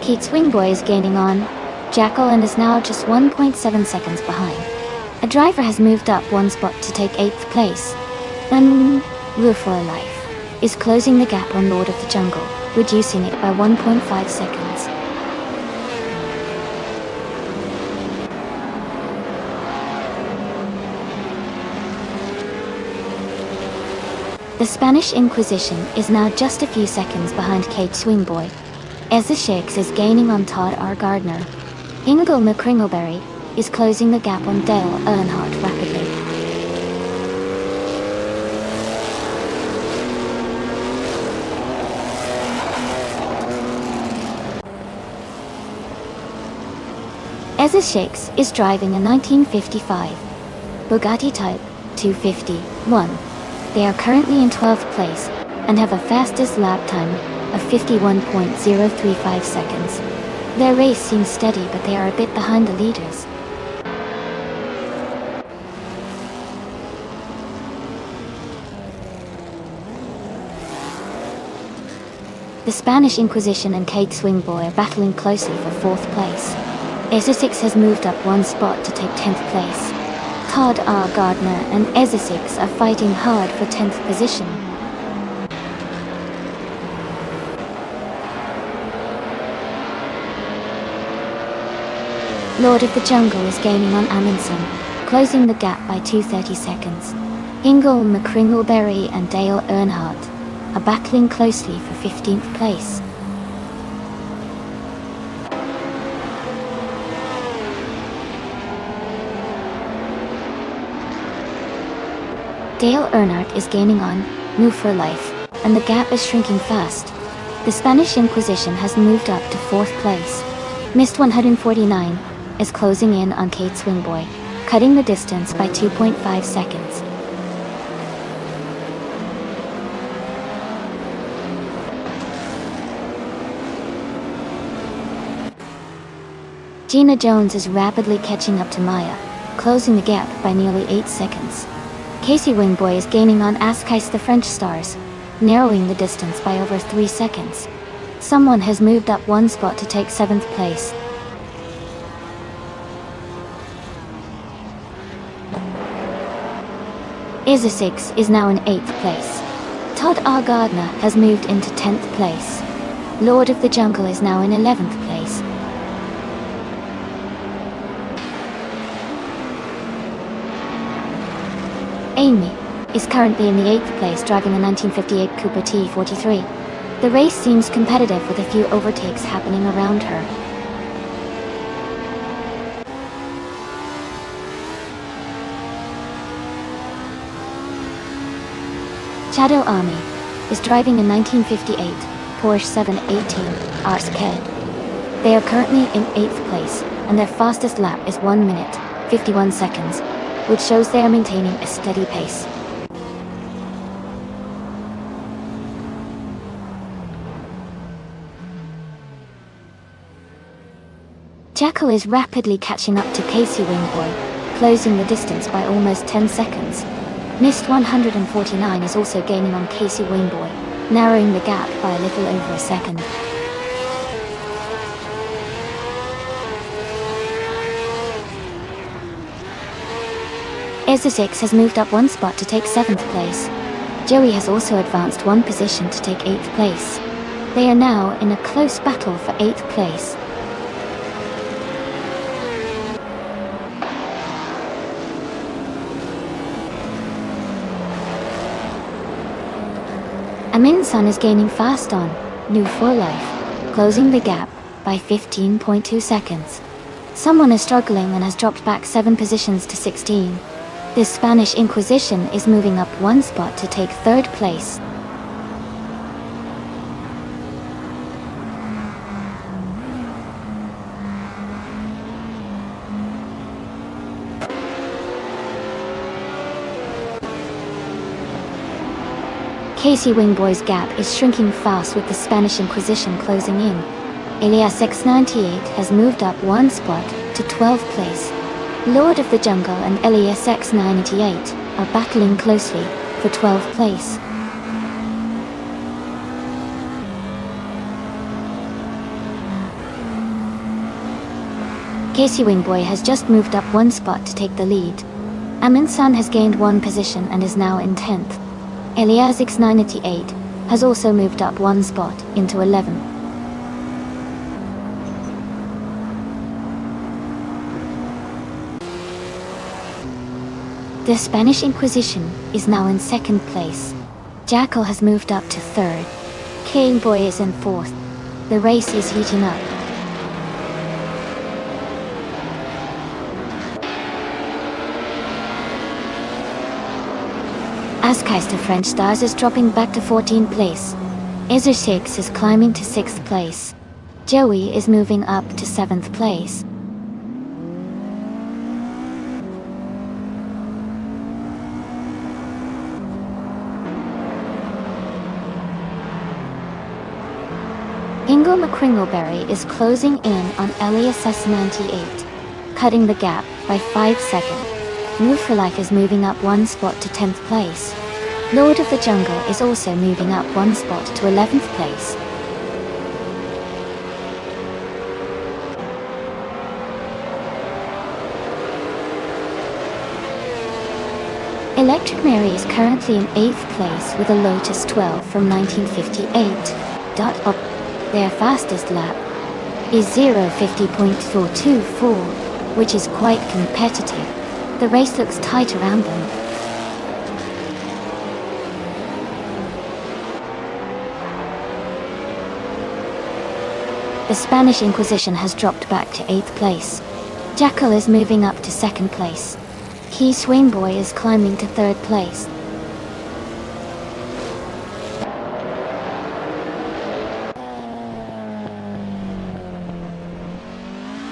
Speaker 1: Keats Wingboy is gaining on Jackal and is now just 1.7 seconds behind. A driver has moved up one spot to take 8th place. And Rueful Life is closing the gap on Lord of the Jungle, reducing it by 1.5 seconds. The Spanish Inquisition is now just a few seconds behind Kate Swingboy. Ezra Shakes is gaining on Todd R. Gardner. Ingle McCringleberry is closing the gap on Dale Earnhardt rapidly. Ezra Shakes is driving a 1955 Bugatti Type 251. They are currently in 12th place and have a fastest lap time of 51.035 seconds. Their race seems steady, but they are a bit behind the leaders. The Spanish Inquisition and Kate Swingboy are battling closely for 4th place. Essex has moved up one spot to take 10th place. Todd R. Gardner and Essex are fighting hard for 10th position. Lord of the Jungle is gaining on Amundsen, closing the gap by 2:30 seconds. Ingle McCringleberry and Dale Earnhardt are battling closely for 15th place. Dale Earnhardt is gaining on Move for Life, and the gap is shrinking fast. The Spanish Inquisition has moved up to 4th place. Missed 149 is closing in on Kate Swingboy, cutting the distance by 2.5 seconds. Gina Jones is rapidly catching up to Maya, closing the gap by nearly 8 seconds. Casey Wingboy is gaining on Askais the French Stars, narrowing the distance by over 3 seconds. Someone has moved up one spot to take 7th place. Essex is now in 8th place. Todd R. Gardner has moved into 10th place. Lord of the Jungle is now in 11th place. Amy is currently in the 8th place driving a 1958 Cooper T43. The race seems competitive with a few overtakes happening around her. Shadow Army is driving a 1958 Porsche 718 RSK. They are currently in 8th place, and their fastest lap is 1 minute, 51 seconds, which shows they are maintaining a steady pace. Jacko is rapidly catching up to Casey Wingboy, closing the distance by almost 10 seconds. Missed 149 is also gaining on Casey Wingboy, narrowing the gap by a little over a second. Essex has moved up one spot to take 7th place. Joey has also advanced one position to take 8th place. They are now in a close battle for 8th place. Amundsen is gaining fast on New for Life, closing the gap by 15.2 seconds. Someone is struggling and has dropped back 7 positions to 16. The Spanish Inquisition is moving up one spot to take 3rd place. Casey Wingboy's gap is shrinking fast with the Spanish Inquisition closing in. Elias X98 has moved up one spot to 12th place. Lord of the Jungle and Elias X98 are battling closely for 12th place. Casey Wingboy has just moved up one spot to take the lead. Amundsen has gained one position and is now in 10th. Elias X98 has also moved up one spot into 11th. The Spanish Inquisition is now in 2nd place. Jackal has moved up to 3rd. King Boy is in 4th. The race is heating up. Askais the French Stars is dropping back to 14th place. Essex is climbing to 6th place. Joey is moving up to 7th place. Ingle McCringleberry is closing in on Elias S98, cutting the gap by 5 seconds. Move for Life is moving up one spot to 10th place. Lord of the Jungle is also moving up one spot to 11th place. Electric Mary is currently in 8th place with a Lotus 12 from 1958. Up. Their fastest lap is 0:50.424, which is quite competitive. The race looks tight around them. The Spanish Inquisition has dropped back to 8th place. Jackal is moving up to 2nd place. Key Swing Boy is climbing to 3rd place.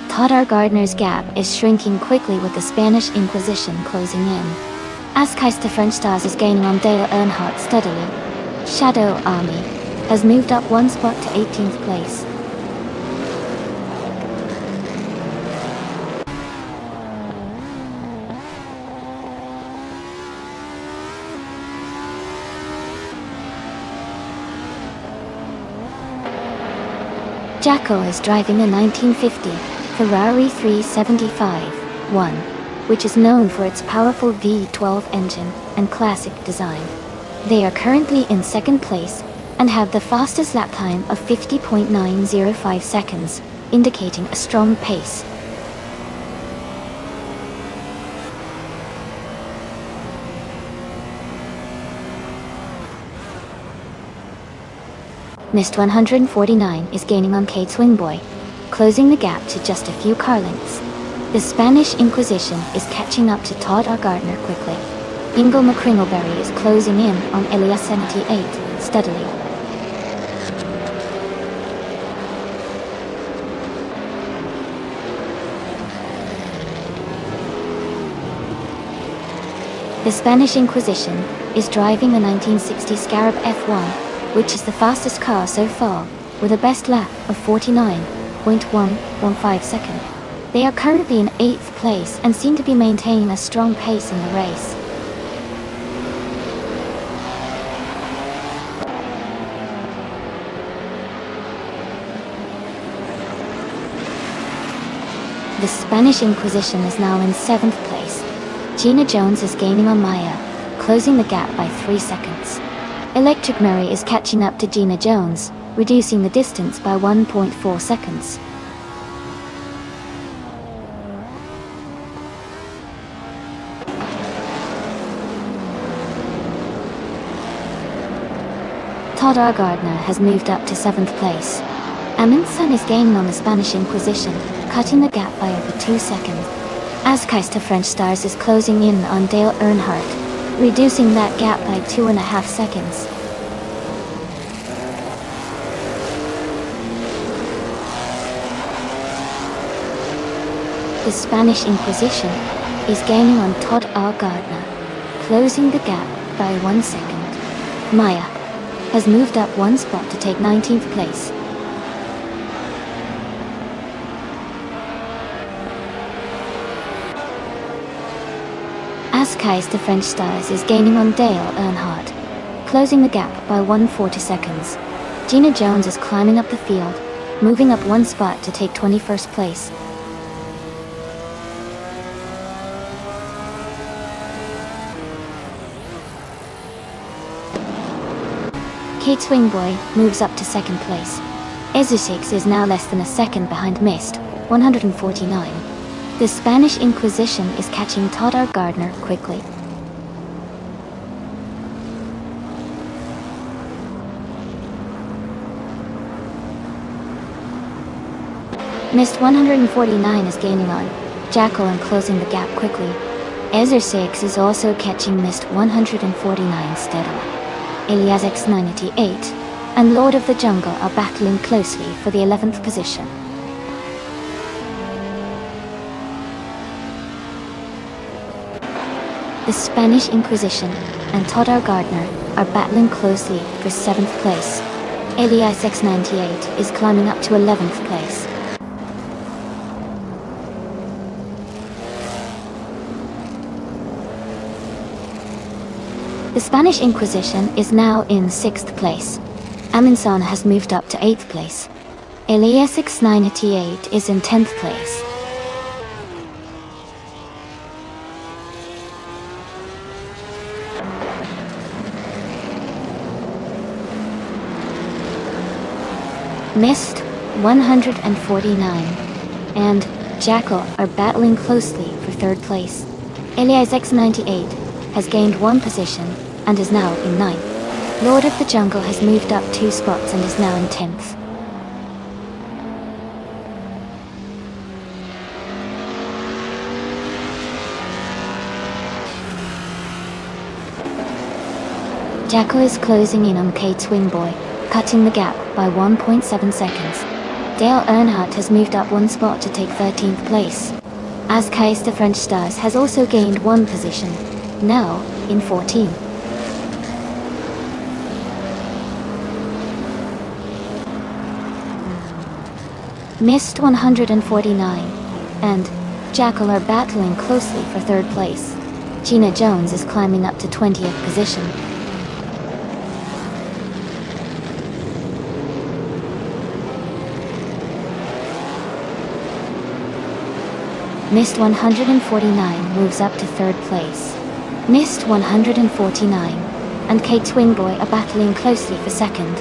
Speaker 1: Todd Gardner's gap is shrinking quickly with the Spanish Inquisition closing in. Askeister French Stars is gaining on Dale Earnhardt steadily. Shadow Army has moved up one spot to 18th place. Jackal is driving a 1950 Ferrari 375-1, which is known for its powerful V12 engine and classic design. They are currently in 2nd place and have the fastest lap time of 50.905 seconds, indicating a strong pace. Mist 149 is gaining on Kate Swingboy, closing the gap to just a few car lengths. The Spanish Inquisition is catching up to Todd R. Gardner quickly. Ingle McCringleberry is closing in on Elias 78 steadily. The Spanish Inquisition is driving the 1960 Scarab F1, which is the fastest car so far, with a best lap of 49.115 seconds. They are currently in 8th place and seem to be maintaining a strong pace in the race. The Spanish Inquisition is now in 7th place. Gina Jones is gaining on Maya, closing the gap by 3 seconds. Electric Mary is catching up to Gina Jones, reducing the distance by 1.4 seconds. Todd R. Gardner has moved up to 7th place. Amundsen is gaining on the Spanish Inquisition, cutting the gap by over 2 seconds. Askeister French Stars is closing in on Dale Earnhardt, reducing that gap by 2.5 seconds. The Spanish Inquisition is gaining on Todd R. Gardner, closing the gap by 1 second. Maya has moved up one spot to take 19th place. Askeister French Stars is gaining on Dale Earnhardt, closing the gap by 140 seconds. Gina Jones is climbing up the field, moving up one spot to take 21st place. Kate Swingboy moves up to 2nd place. Ezusix is now less than a second behind Mist, 149. The Spanish Inquisition is catching Todd R. Gardner quickly. Mist 149 is gaining on Jackal and closing the gap quickly. Ezusix is also catching Mist 149 steadily. Elias X98 and Lord of the Jungle are battling closely for the 11th position. The Spanish Inquisition and Todd R. Gardner are battling closely for 7th place. Elias X98 is climbing up to 11th place. The Spanish Inquisition is now in 6th place. Amundsen has moved up to 8th place. Elias X98 is in 10th place. Mist 149 and Jackal are battling closely for third place. Elias X98 has gained 1 position and is now in 9th. Lord of the Jungle has moved up 2 spots and is now in 10th. Jackal is closing in on Kate Swingboy, cutting the gap by 1.7 seconds. Dale Earnhardt has moved up 1 spot to take 13th place. Azkais the French Stars has also gained 1 position, now in 14th. Mist 149 and Jackal are battling closely for third place. Gina Jones is climbing up to 20th position. Mist 149 moves up to third place. Mist 149 and Kate Swingboy are battling closely for second.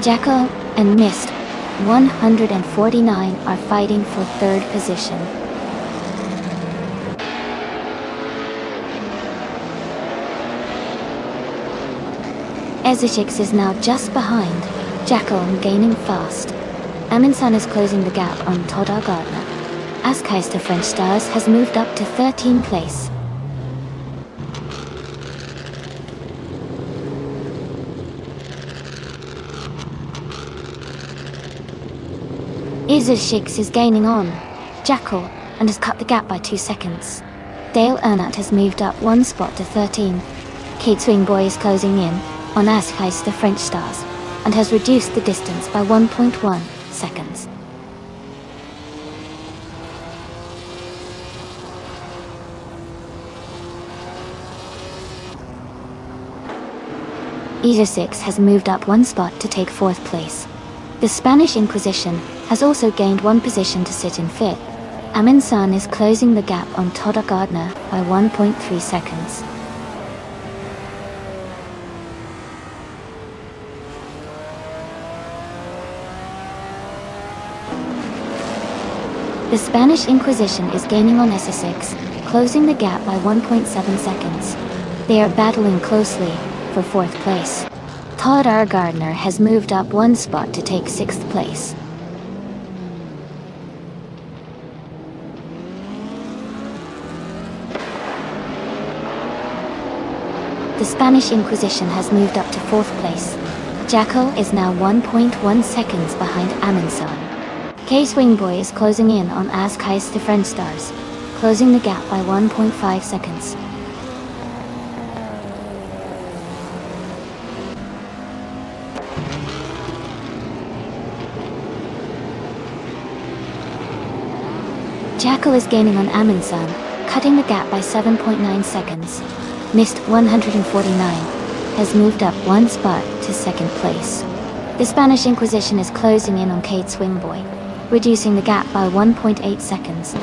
Speaker 1: Jackal and Mist 149 are fighting for third position. Ezeshix is now just behind Jackal and gaining fast. Aminsan is closing the gap on Todd R. Gardner. Azkais the French Stars has moved up to 13th place. Ezeshix is gaining on Jackal and has cut the gap by 2 seconds. Dale Earnhardt has moved up 1 spot to 13. Kate Swingboy is closing in on Azkais the French Stars and has reduced the distance by 1.1 seconds. Ezeshix has moved up 1 spot to take 4th place. The Spanish Inquisition has also gained 1 position to sit in 5th. Aminsan is closing the gap on Todd R. Gardner by 1.3 seconds. The Spanish Inquisition is gaining on Ezeshix, closing the gap by 1.7 seconds. They are battling closely for 4th place. Todd R. Gardner has moved up 1 spot to take 6th place. The Spanish Inquisition has moved up to 4th place. Jackal is now 1.1 seconds behind Aminsan. Kate Swingboy is closing in on Azkais the French Stars, closing the gap by 1.5 seconds. Jackal is gaining on Aminsan, cutting the gap by 7.9 seconds. Mist 149 has moved up 1 spot to 2nd place. The Spanish Inquisition is closing in on Kate Swingboy, reducing the gap by 1.8 seconds.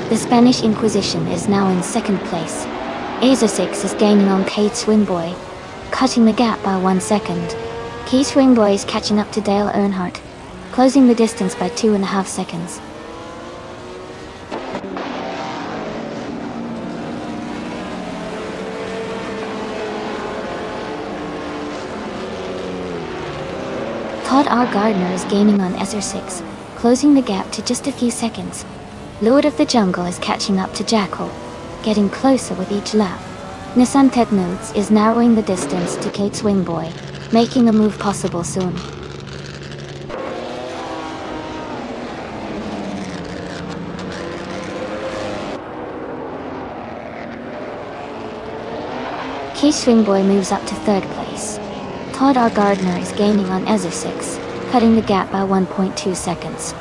Speaker 1: The Spanish Inquisition is now in 2nd place. Ezeshix is gaining on Kate Swingboy, cutting the gap by 1 second. Kate Swingboy is catching up to Dale Earnhardt, closing the distance by 2.5 seconds. Todd R. Gardner is gaining on Ezeshix, closing the gap to just a few seconds. Lord of the Jungle is catching up to Jackal, getting closer with each lap. Nissan Tetnudes is narrowing the distance to Kate Swingboy, making a move possible soon. Kate Swingboy moves up to 3rd place. Todd R. Gardner is gaining on Ezeshix, cutting the gap by 1.2 seconds.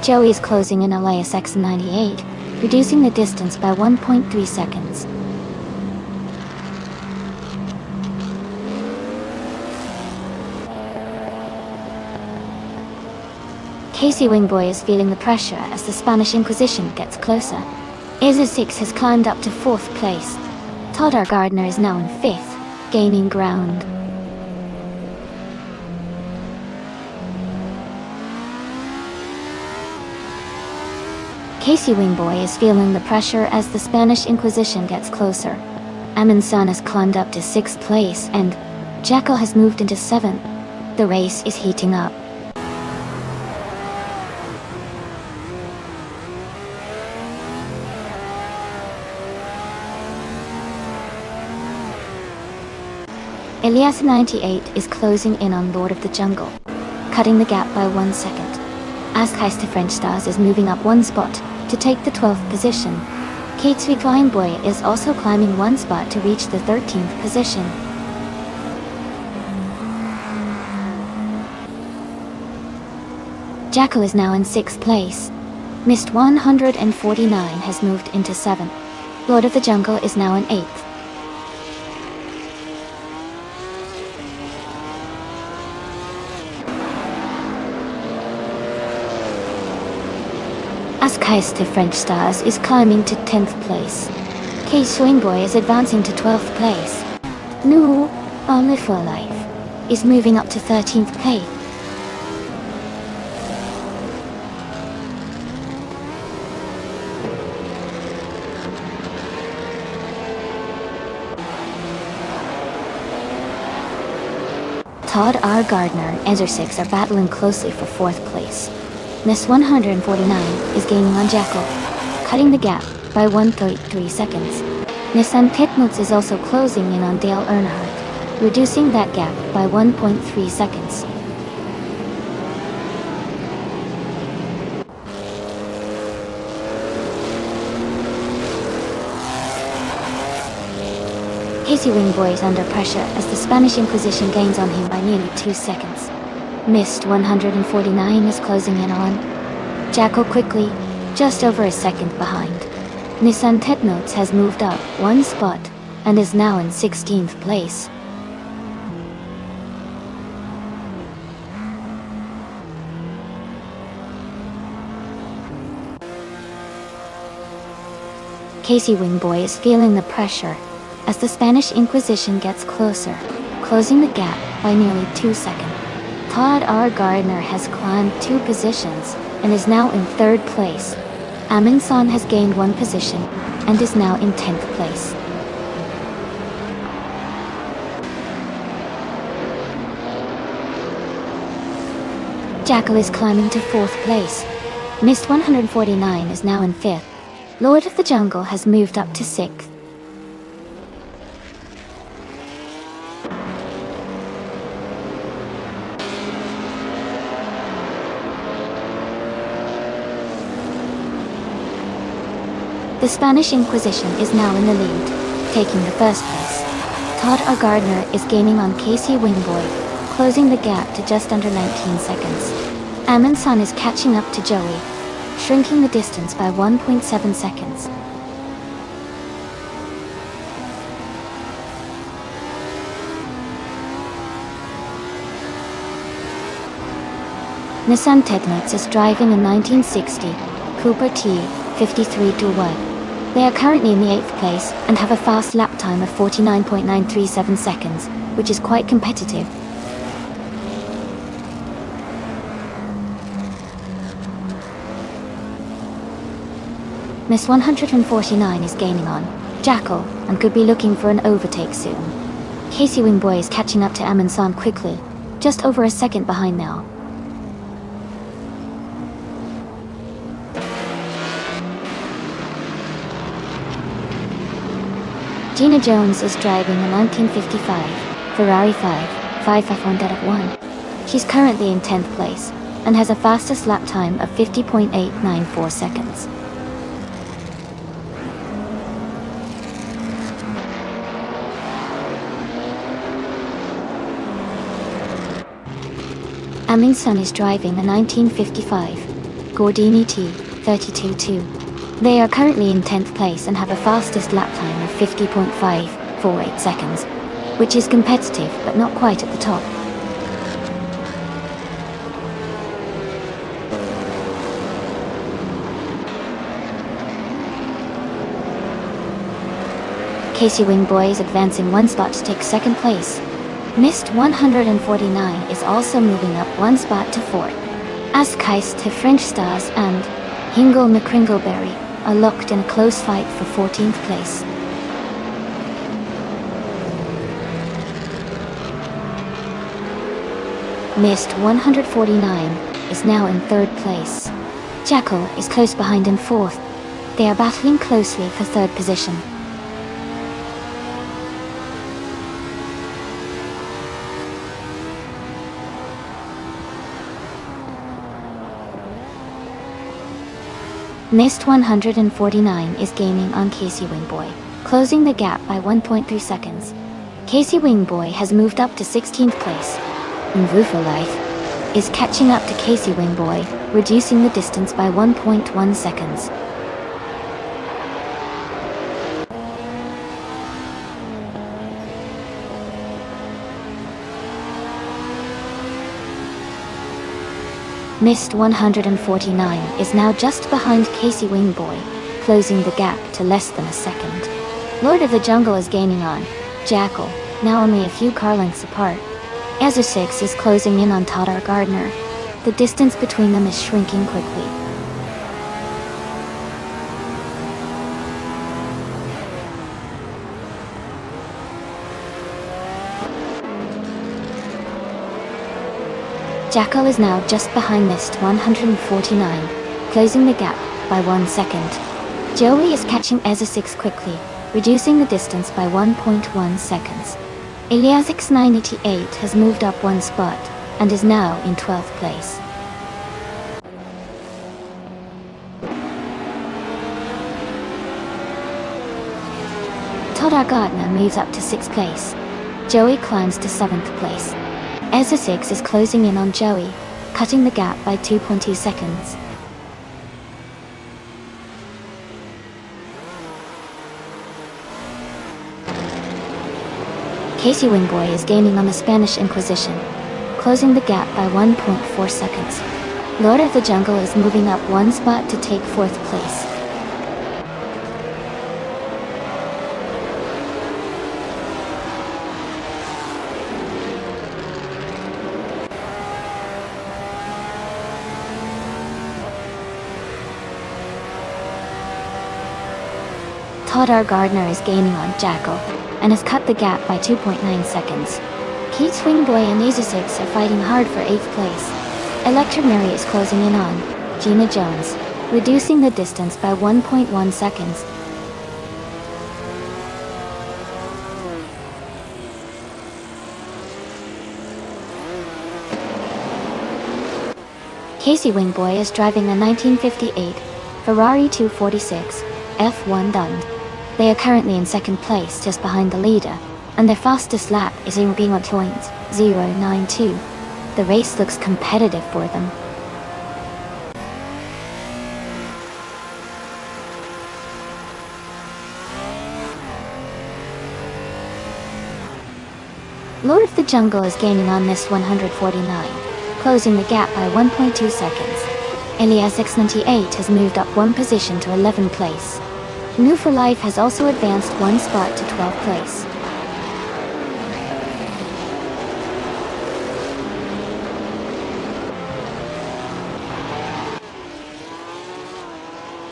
Speaker 1: Joey is closing in Elias X98, reducing the distance by 1.3 seconds. Casey Wingboy is feeling the pressure as the Spanish Inquisition gets closer. Izza6 has climbed up to 4th place. Todd R. Gardner is now in 5th, gaining ground. Casey Wingboy is feeling the pressure as the Spanish Inquisition gets closer. Amundsen has climbed up to 6th place and Jackal has moved into 7th. The race is heating up. Elias 98 is closing in on Lord of the Jungle, cutting the gap by 1 second. Askheist to French Stars is moving up 1 spot to take the 12th position. Katesvik Lineboy is also climbing 1 spot to reach the 13th position. Jackal is now in 6th place. Mist 149 has moved into 7th. Lord of the Jungle is now in 8th. Askheist to French Stars is climbing to 10th place. K Swingboy is advancing to 12th place. Nu, Only for Life, is moving up to 13th place. Todd R. Gardner and Izza6 are battling closely for 4th place. Miss 149 is gaining on Jackal, cutting the gap by 1.3 seconds. Nissan Pitmuts is also closing in on Dale Earnhardt, reducing that gap by 1.3 seconds. Casey Wingboy is under pressure as the Spanish Inquisition gains on him by nearly 2 seconds. Mist 149 is closing in on Jackal quickly, just over a second behind. Nissan Tetnotes has moved up 1 spot and is now in 16th place. Casey Wingboy is feeling the pressure as the Spanish Inquisition gets closer, closing the gap by nearly 2 seconds. Todd R. Gardner has climbed 2 positions and is now in 3rd place. Amundsen has gained 1 position and is now in 10th place. Jackal is climbing to 4th place. Mist 149 is now in 5th. Lord of the Jungle has moved up to 6th. The Spanish Inquisition is now in the lead, taking the 1st place. Todd R. Gardner is gaining on Casey Wingboy, closing the gap to just under 19 seconds. Amundsen is catching up to Joey, shrinking the distance by 1.7 seconds. Nissan Tetnotes is driving a 1960 Cooper T 53-1. They are currently in the 8th place and have a fast lap time of 49.937 seconds, which is quite competitive. Miss 149 is gaining on Jackal and could be looking for an overtake soon. Casey Wingboy is catching up to Amundsen quickly, just over a second behind now. Gina Jones is driving a 1955 Ferrari 551-1. She's currently in 10th place and has a fastest lap time of 50.894 seconds. Amundsen is driving a 1955 Gordini T 32-2. They are currently in 10th place and have a fastest lap time of 50.548 seconds, which is competitive but not quite at the top. Casey Wingboy is advancing one spot to take second place. Mist 149 is also moving up one spot to fourth. As Keist to French Stars and Hingle McCringleberry are locked in a close fight for 14th place. Mist 149 is now in third place. Jackal is close behind in fourth. They are battling closely for third position. Mist 149 is gaining on Casey Wingboy, closing the gap by 1.3 seconds. Casey Wingboy has moved up to 16th place. Mvufa Life is catching up to Casey Wingboy, reducing the distance by 1.1 seconds. Mist 149 is now just behind Casey Wingboy, closing the gap to less than a second. Lord of the Jungle is gaining on Jackal, now only a few car lengths apart. Ezra 6 is closing in on Todar Gardner. The distance between them is shrinking quickly. Jackal is now just behind Mist 149, closing the gap by 1 second. Joey is catching Ezra 6 quickly, reducing the distance by 1.1 seconds. Eliasix 988 has moved up one spot and is now in 12th place. Todar Gardner moves up to 6th place. Joey climbs to 7th place. Ezra 6 is closing in on Joey, cutting the gap by 2.2 seconds. Casey Wingboy is gaining on the Spanish Inquisition, closing the gap by 1.4 seconds. Lord of the Jungle is moving up one spot to take 4th place. Todar Gardner is gaining on Jackal, and has cut the gap by 2.9 seconds. Keith Wingboy and Ezra6 are fighting hard for 8th place. Electra Mary is closing in on Gina Jones, reducing the distance by 1.1 seconds. Casey Wingboy is driving a 1958 Ferrari 246 F1 Dund. They are currently in 2nd place, just behind the leader, and their fastest lap is in being on .092. The race looks competitive for them. Lord of the Jungle is gaining on Mist 149, closing the gap by 1.2 seconds. Elias X98 has moved up one position to 11th place. New for Life has also advanced one spot to 12th place.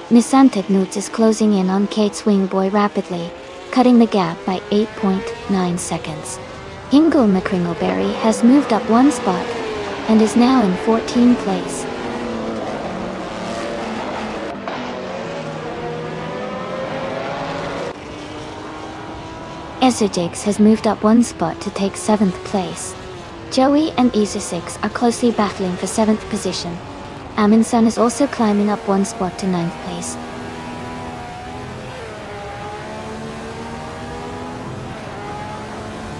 Speaker 1: Nisantic Noots is closing in on Kate's Wingboy rapidly, cutting the gap by 8.9 seconds. Hingle McCringleberry has moved up one spot and is now in 14th place. Ezra6 has moved up one spot to take 7th place. Joey and Ezra6 are closely battling for 7th position. Aminsun is also climbing up one spot to 9th place.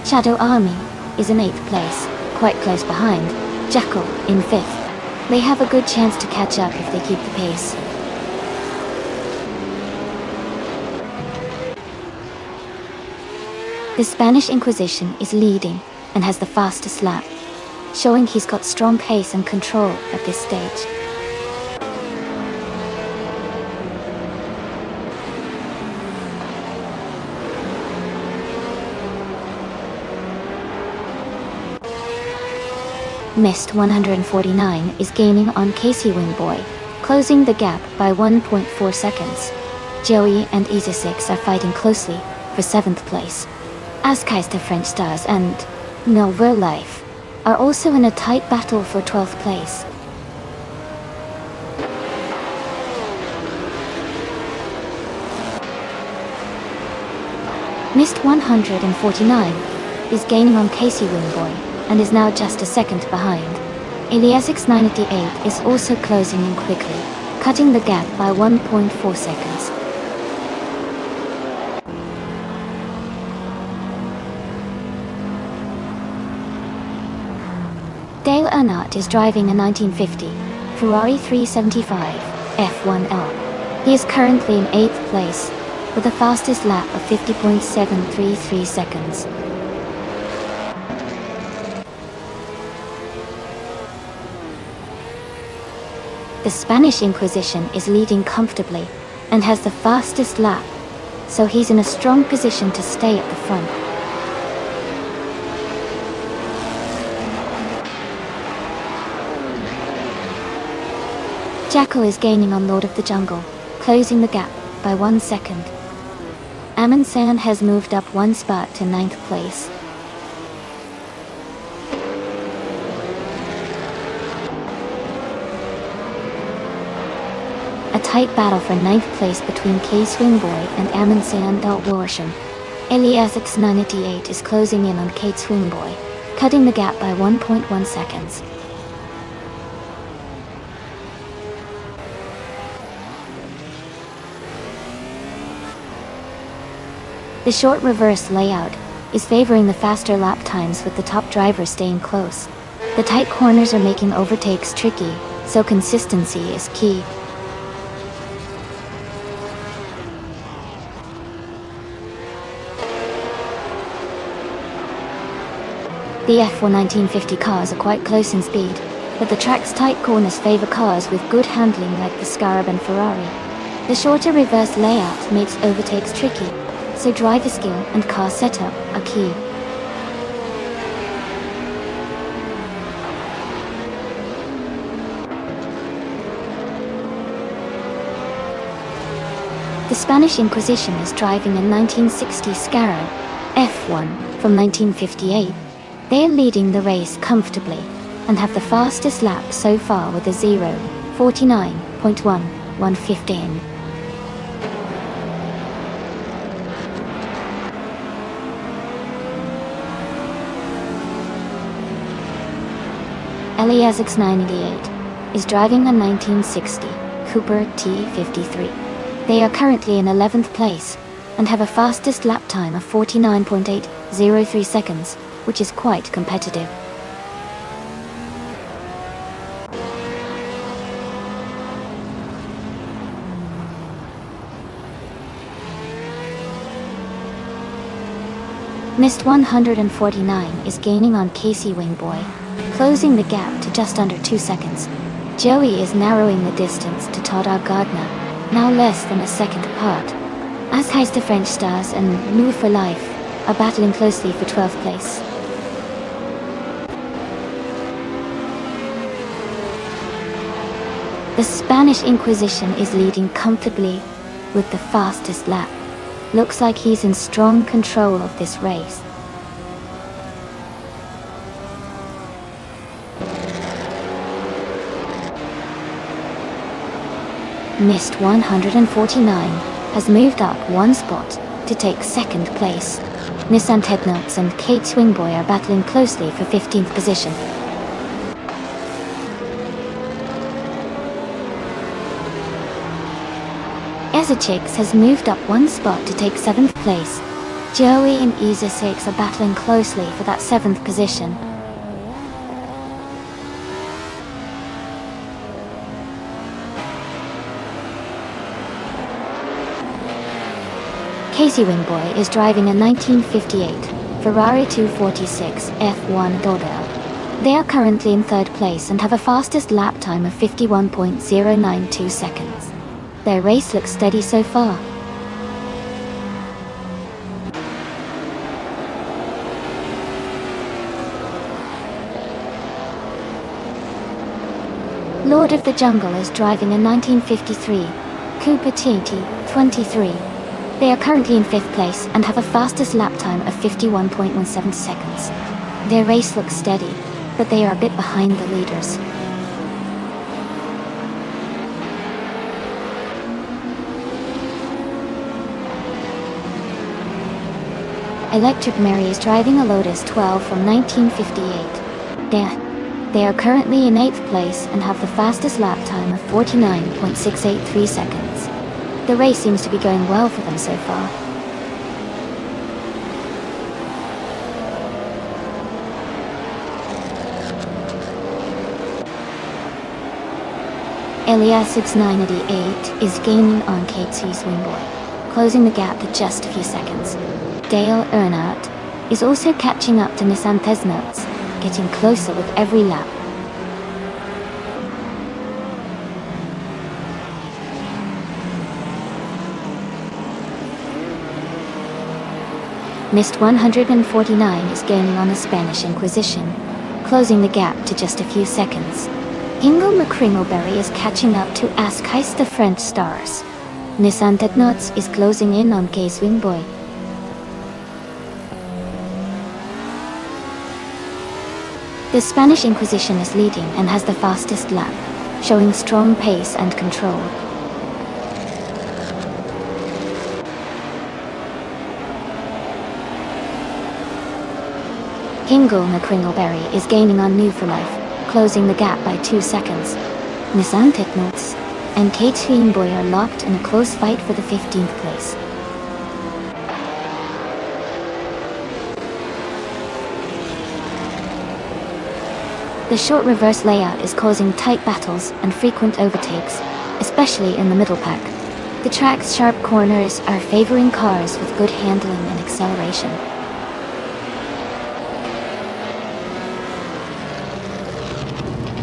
Speaker 1: Shadow Army is in 8th place, quite close behind Jackal in 5th. They have a good chance to catch up if they keep the pace. The Spanish Inquisition is leading and has the fastest lap, showing he's got strong pace and control at this stage. Mist 149 is gaining on Casey Wingboy, closing the gap by 1.4 seconds. Joey and Easy6 are fighting closely for 7th place. Askeister French Stars and Nova Life are also in a tight battle for 12th place. Mist 149 is gaining on Casey Wingboy and is now just a second behind. Eliasix 98 is also closing in quickly, cutting the gap by 1.4 seconds. Dale Earnhardt is driving a 1950 Ferrari 375 F1L. He is currently in 8th place, with the fastest lap of 50.733 seconds. The Spanish Inquisition is leading comfortably and has the fastest lap, so he's in a strong position to stay at the front. Jackal is gaining on Lord of the Jungle, closing the gap by 1 second. Amundsen has moved up 1 spot to 9th place. A tight battle for 9th place between Case Wingboy and Amundsen Dalwarsham. Eliasix 98 is closing in on Kate Swingboy, cutting the gap by 1.1 seconds. The short reverse layout is favoring the faster lap times, with the top driver staying close. The tight corners are making overtakes tricky, so consistency is key. The F1 1950 cars are quite close in speed, but the track's tight corners favor cars with good handling like the Scarab and Ferrari. The shorter reverse layout makes overtakes tricky, so driver skill and car setup are key. The Spanish Inquisition is driving a 1960 Scarab F1 from 1958. They are leading the race comfortably and have the fastest lap so far with a 0:49.1115. Eliasix 98 is driving a 1960 Cooper T53. They are currently in 11th place and have a fastest lap time of 49.803 seconds, which is quite competitive. Mist 149 is gaining on Casey Wingboy, closing the gap to just under 2 seconds. Joey is narrowing the distance to Todd R. Gardner, now less than a second apart. Askeister French Stars and Move for Life are battling closely for 12th place. The Spanish Inquisition is leading comfortably with the fastest lap. Looks like he's in strong control of this race. Mist 149 has moved up 1 spot to take 2nd place. Nissan Tednox and Kate Swingboy are battling closely for 15th position. Ezachix has moved up 1 spot to take 7th place. Joey and Easy6 are battling closely for that 7th position. Casey Wingboy is driving a 1958 Ferrari 246 F1 Doorbell. They are currently in 3rd place and have a fastest lap time of 51.092 seconds. Their race looks steady so far. Lord of the Jungle is driving a 1953 Cooper TT23. They are currently in 5th place and have a fastest lap time of 51.17 seconds. Their race looks steady, but they are a bit behind the leaders. Electric Mary is driving a Lotus 12 from 1958. They are currently in 8th place and have the fastest lap time of 49.683 seconds. The race seems to be going well for them so far. Eliasid's 988 is gaining on K2's Wingboy, closing the gap to just a few seconds. Dale Earnhardt is also catching up to Nissan Tesnotes, getting closer with every lap. Mist 149 is gaining on the Spanish Inquisition, closing the gap to just a few seconds. Ingo McCringleberry is catching up to Askheist the French Stars. Nissan Tetnots is closing in on K Swingboy. The Spanish Inquisition is leading and has the fastest lap, showing strong pace and control. Ingo McCringleberry is gaining on New for Life, closing the gap by 2 seconds. Nissan Tetnots and Kate Swingboy are locked in a close fight for the 15th place. The short reverse layout is causing tight battles and frequent overtakes, especially in the middle pack. The track's sharp corners are favoring cars with good handling and acceleration.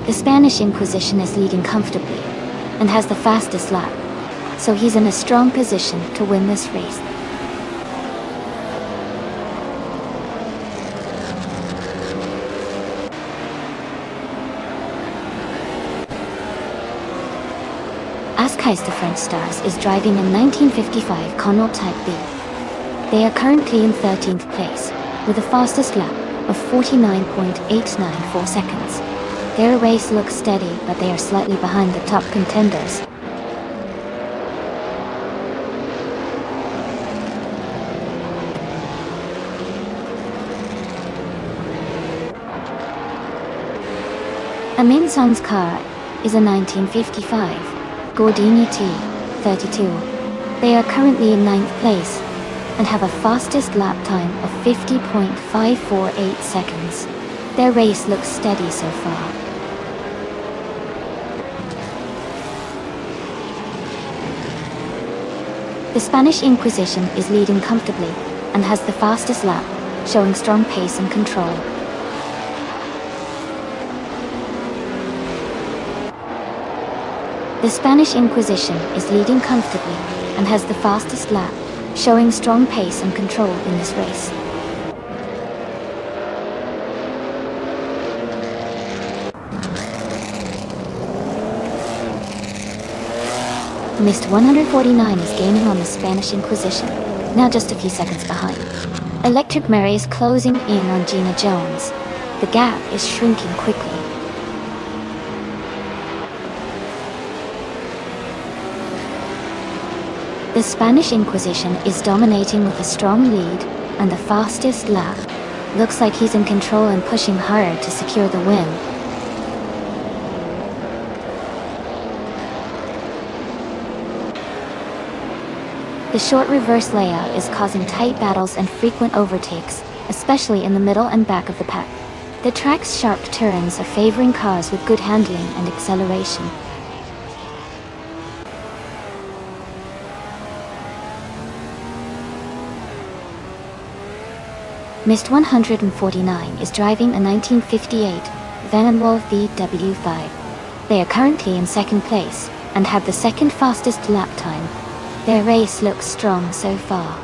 Speaker 1: The Spanish Inquisition is leading comfortably and has the fastest lap, so he's in a strong position to win this race. Askheist the French Stars is driving a 1955 Connaught Type B. They are currently in 13th place, with a fastest lap of 49.894 seconds. Their race looks steady, but they are slightly behind the top contenders. Amin Song's car is a 1955 Gordini T32. They are currently in 9th place and have a fastest lap time of 50.548 seconds. Their race looks steady so far. The Spanish Inquisition is leading comfortably and has the fastest lap, showing strong pace and control. The Spanish Inquisition is leading comfortably and has the fastest lap, showing strong pace and control in this race. Mist 149 is gaining on the Spanish Inquisition, now just a few seconds behind. Electric Mary is closing in on Gina Jones. The gap is shrinking quickly. The Spanish Inquisition is dominating with a strong lead and the fastest lap. Looks like he's in control and pushing hard to secure the win. The short reverse layout is causing tight battles and frequent overtakes, especially in the middle and back of the pack. The track's sharp turns are favoring cars with good handling and acceleration. Mist 149 is driving a 1958 Van Wolf VW5. They are currently in 2nd place and have the 2nd fastest lap time. Their race looks strong so far.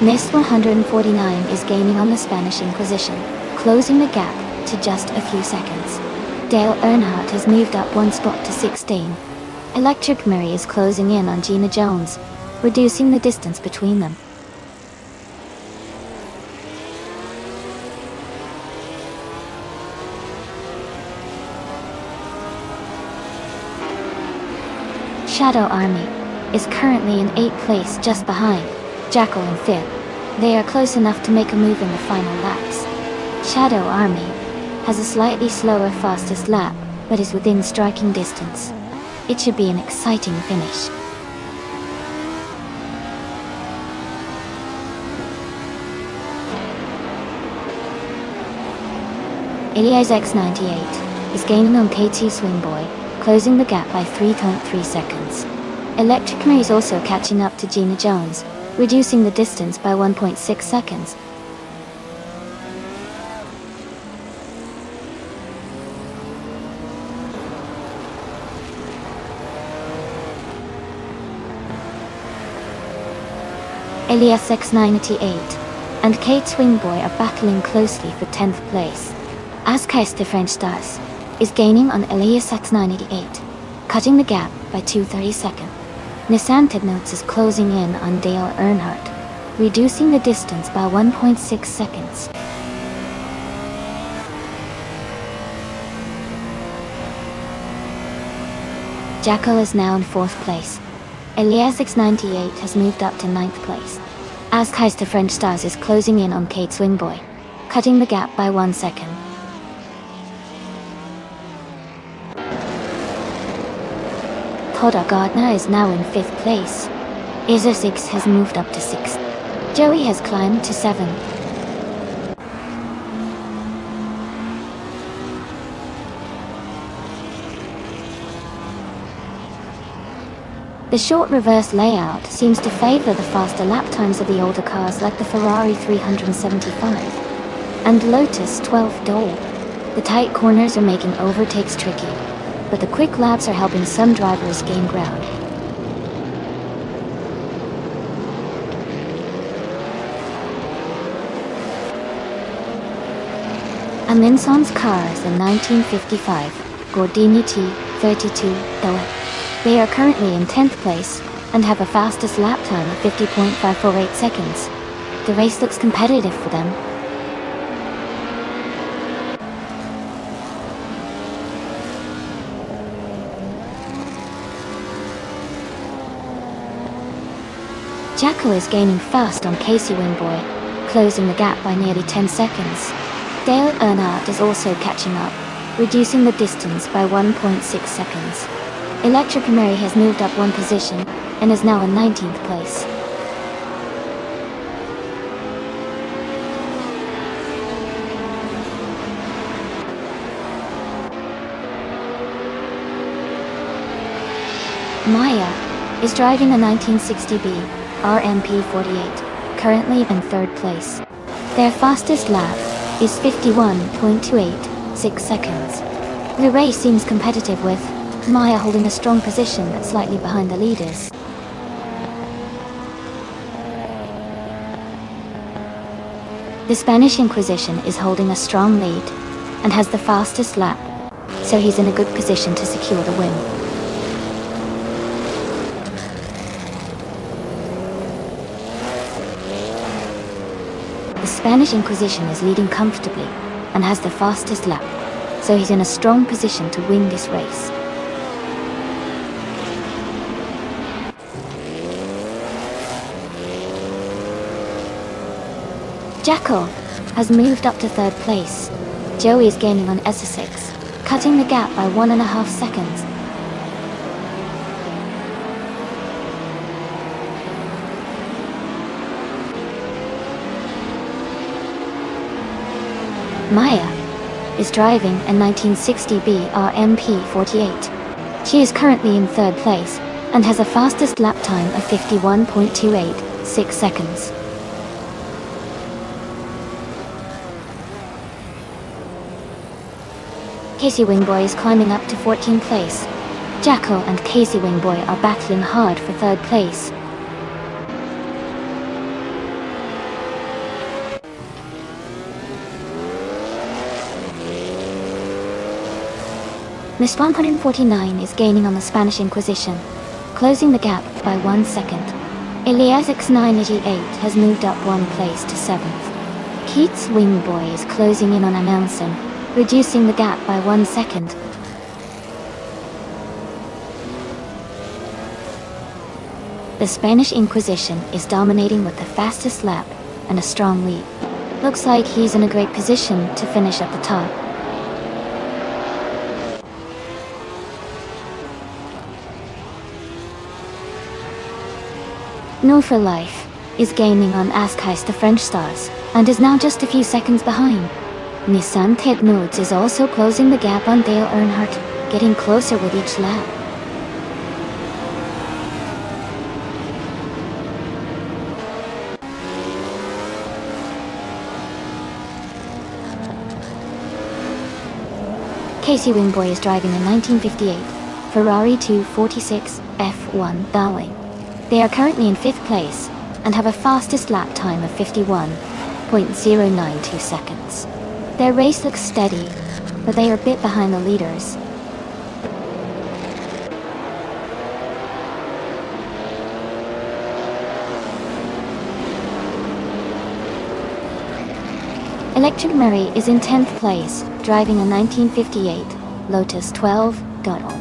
Speaker 1: NIS 149 is gaining on the Spanish Inquisition, closing the gap to just a few seconds. Dale Earnhardt has moved up one spot to 16. Electric Mary is closing in on Gina Jones, reducing the distance between them. Shadow Army is currently in 8th place, just behind Jackal in 5th. They are close enough to make a move in the final laps. Shadow Army has a slightly slower fastest lap, but is within striking distance. It should be an exciting finish. Ilias X98 is gaining on K2 Swingboy, closing the gap by 3.3 seconds. Electric Mary is also catching up to Gina Jones, reducing the distance by 1.6 seconds. Ilias X98 and Kate Swingboy are battling closely for 10th place. Askeis de French Stars is gaining on Ilias X98, cutting the gap by 2/32 seconds. Nissan Tidnotes is closing in on Dale Earnhardt, reducing the distance by 1.6 seconds. Jackal is now in 4th place. Ilias X98 has moved up to 9th place. Askeis de French Stars is closing in on Kate Swingboy, cutting the gap by 1 second. Todd Gardner is now in 5th place. Izzo 6 has moved up to 6th. Joey has climbed to 7th. The short reverse layout seems to favor the faster lap times of the older cars like the Ferrari 375 and Lotus 12 Dole. The tight corners are making overtakes tricky, but the quick laps are helping some drivers gain ground. Aminson's car is the 1955 Gordini T32 Dole. They are currently in 10th place and have a fastest lap time of 50.548 seconds. The race looks competitive for them. Jackal is gaining fast on Casey Wingboy, closing the gap by nearly 10 seconds. Dale Earnhardt is also catching up, reducing the distance by 1.6 seconds. Electric Mary has moved up one position and is now in 19th place. Maya is driving a 1960B RMP48, currently in 3rd place. Their fastest lap is 51.286 seconds. The race seems competitive with Maya holding a strong position but slightly behind the leaders. The Spanish Inquisition is holding a strong lead and has the fastest lap, so he's in a good position to secure the win. The Spanish Inquisition is leading comfortably and has the fastest lap, so he's in a strong position to win this race. Jackal has moved up to 3rd place. Joey is gaining on Essex, cutting the gap by 1.5 seconds. Maya is driving a 1960B RMP48. She is currently in 3rd place and has a fastest lap time of 51.286 seconds. Casey Wingboy is climbing up to 14th place. Jackal and Casey Wingboy are battling hard for 3rd place. Miss 149 is gaining on the Spanish Inquisition, closing the gap by 1 second. Elias X988 has moved up 1 place to 7th. Keats Wingboy is closing in on Amelson, reducing the gap by 1 second. The Spanish Inquisition is dominating with the fastest lap and a strong lead. Looks like he's in a great position to finish at the top. No for Life is gaining on Askheist the French stars and is now just a few seconds behind. Nissan Ted Nodes is also closing the gap on Dale Earnhardt, getting closer with each lap. Casey Wingboy is driving a 1958 Ferrari 246 F1 Darling. They are currently in 5th place and have a fastest lap time of 51.092 seconds. Their race looks steady, but they are a bit behind the leaders. Electric Murray is in 10th place, driving a 1958 Lotus 12 Gunnel.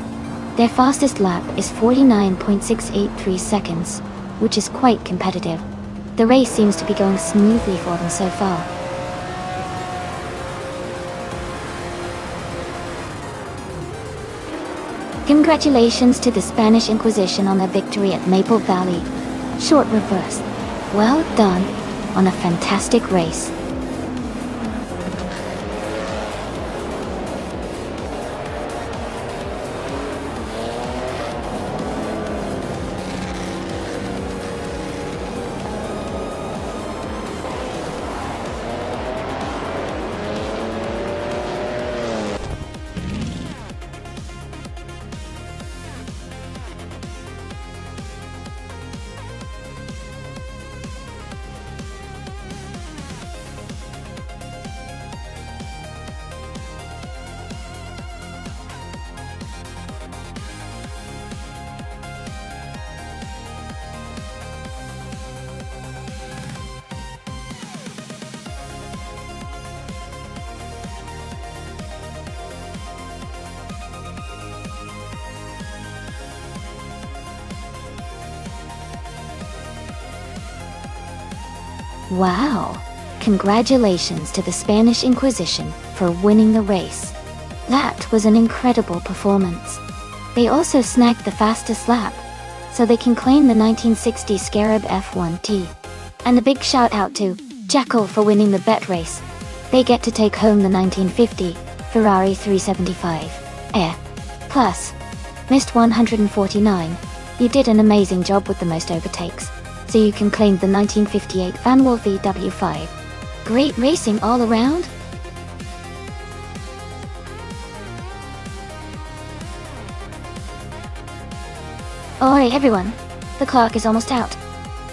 Speaker 1: Their fastest lap is 49.683 seconds, which is quite competitive. The race seems to be going smoothly for them so far. Congratulations to the Spanish Inquisition on their victory at Maple Valley. Short reverse. Well done on a fantastic race. Wow! Congratulations to the Spanish Inquisition for winning the race. That was an incredible performance. They also snagged the fastest lap, so they can claim the 1960 Scarab F1T. And a big shout out to Jackal for winning the bet race. They get to take home the 1950 Ferrari 375 Air. Plus, Missed 149, you did an amazing job with the most overtakes, so you can claim the 1958 Vanwall VW5. Great racing all around! Alright everyone, the clock is almost out.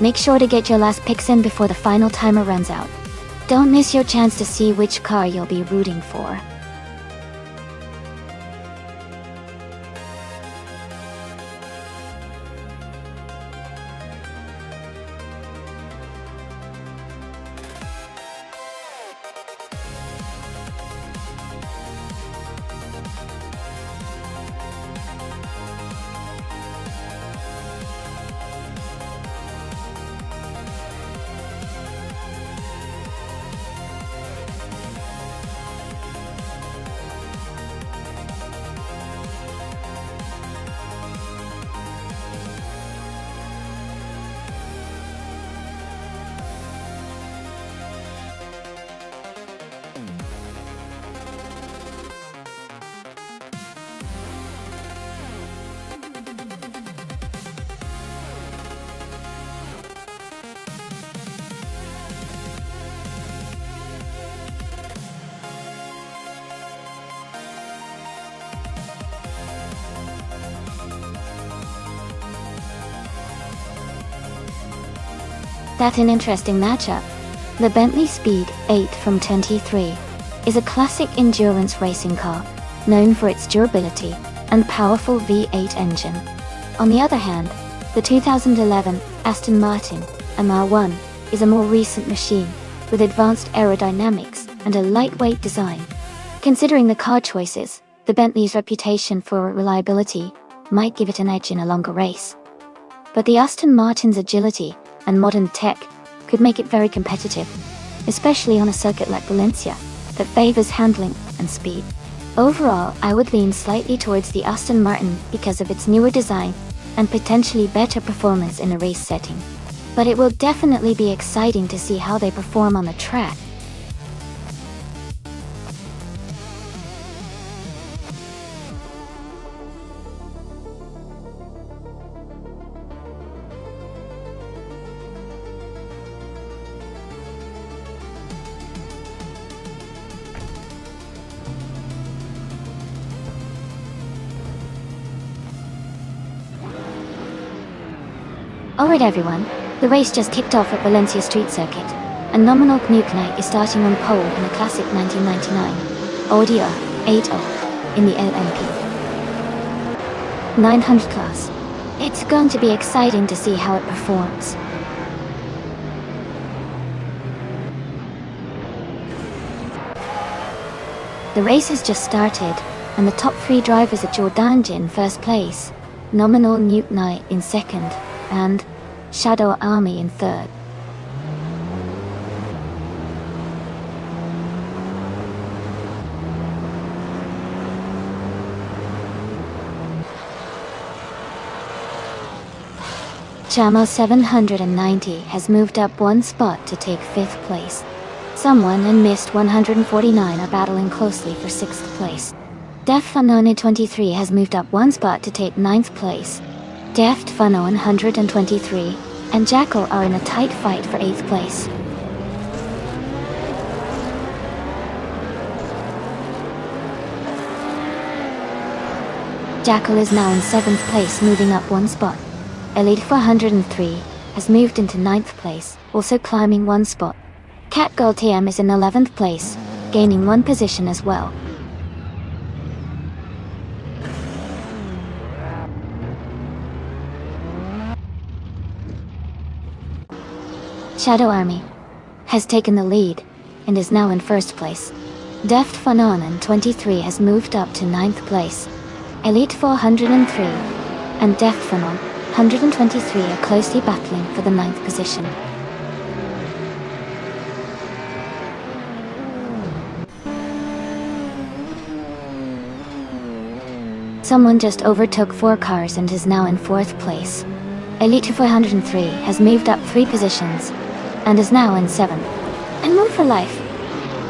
Speaker 1: Make sure to get your last picks in before the final timer runs out. Don't miss your chance to see which car you'll be rooting for. That's an interesting matchup. The Bentley Speed 8 from 23 is a classic endurance racing car known for its durability and powerful V8 engine. On the other hand, the 2011 Aston Martin MR1 is a more recent machine, with advanced aerodynamics and a lightweight design. Considering the car choices, the Bentley's reputation for reliability might give it an edge in a longer race. But the Aston Martin's agility and modern tech could make it very competitive, especially on a circuit like Valencia, that favors handling and speed. Overall, I would lean slightly towards the Aston Martin because of its newer design and potentially better performance in a race setting. But it will definitely be exciting to see how they perform on the track. Alright everyone, the race just kicked off at Valencia Street Circuit, and Nominal Nuke Knight is starting on pole in a classic 1999 Audi R80 in the LMP 900 class. It's going to be exciting to see how it performs. The race has just started, and the top three drivers are Jordan in first place, Nominal Nuke Knight in second, and Shadow Army in third. Chamo 790 has moved up one spot to take 5th place. Someone and Mist 149 are battling closely for 6th place. Def Fanone 23 has moved up one spot to take 9th place. Deft Funo 123 and Jackal are in a tight fight for 8th place. Jackal is now in 7th place, moving up one spot. Elite 403 has moved into 9th place, also climbing one spot. Catgirl TM is in 11th place, gaining one position as well. Shadow Army has taken the lead and is now in 1st place. Deft Phenomenon 23 has moved up to 9th place. Elite 403 and Deft Phenom 123 are closely battling for the 9th position. Someone just overtook 4 cars and is now in 4th place. Elite 403 has moved up 3 positions and is now in 7th. And Move for Life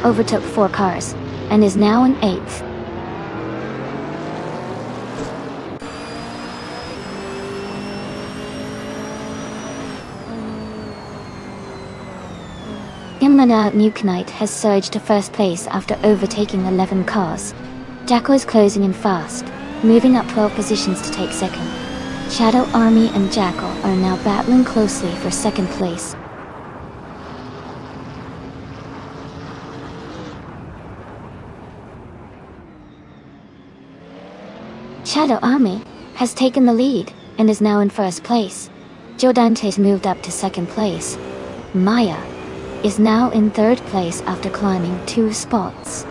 Speaker 1: overtook 4 cars and is now in 8th. Imlana Nuke Knight has surged to 1st place after overtaking 11 cars. Jackal is closing in fast, moving up 12 positions to take 2nd. Shadow Army and Jackal are now battling closely for 2nd place. Shadow Army has taken the lead and is now in 1st place. Jodante's moved up to 2nd place. Maya is now in 3rd place after climbing 2 spots.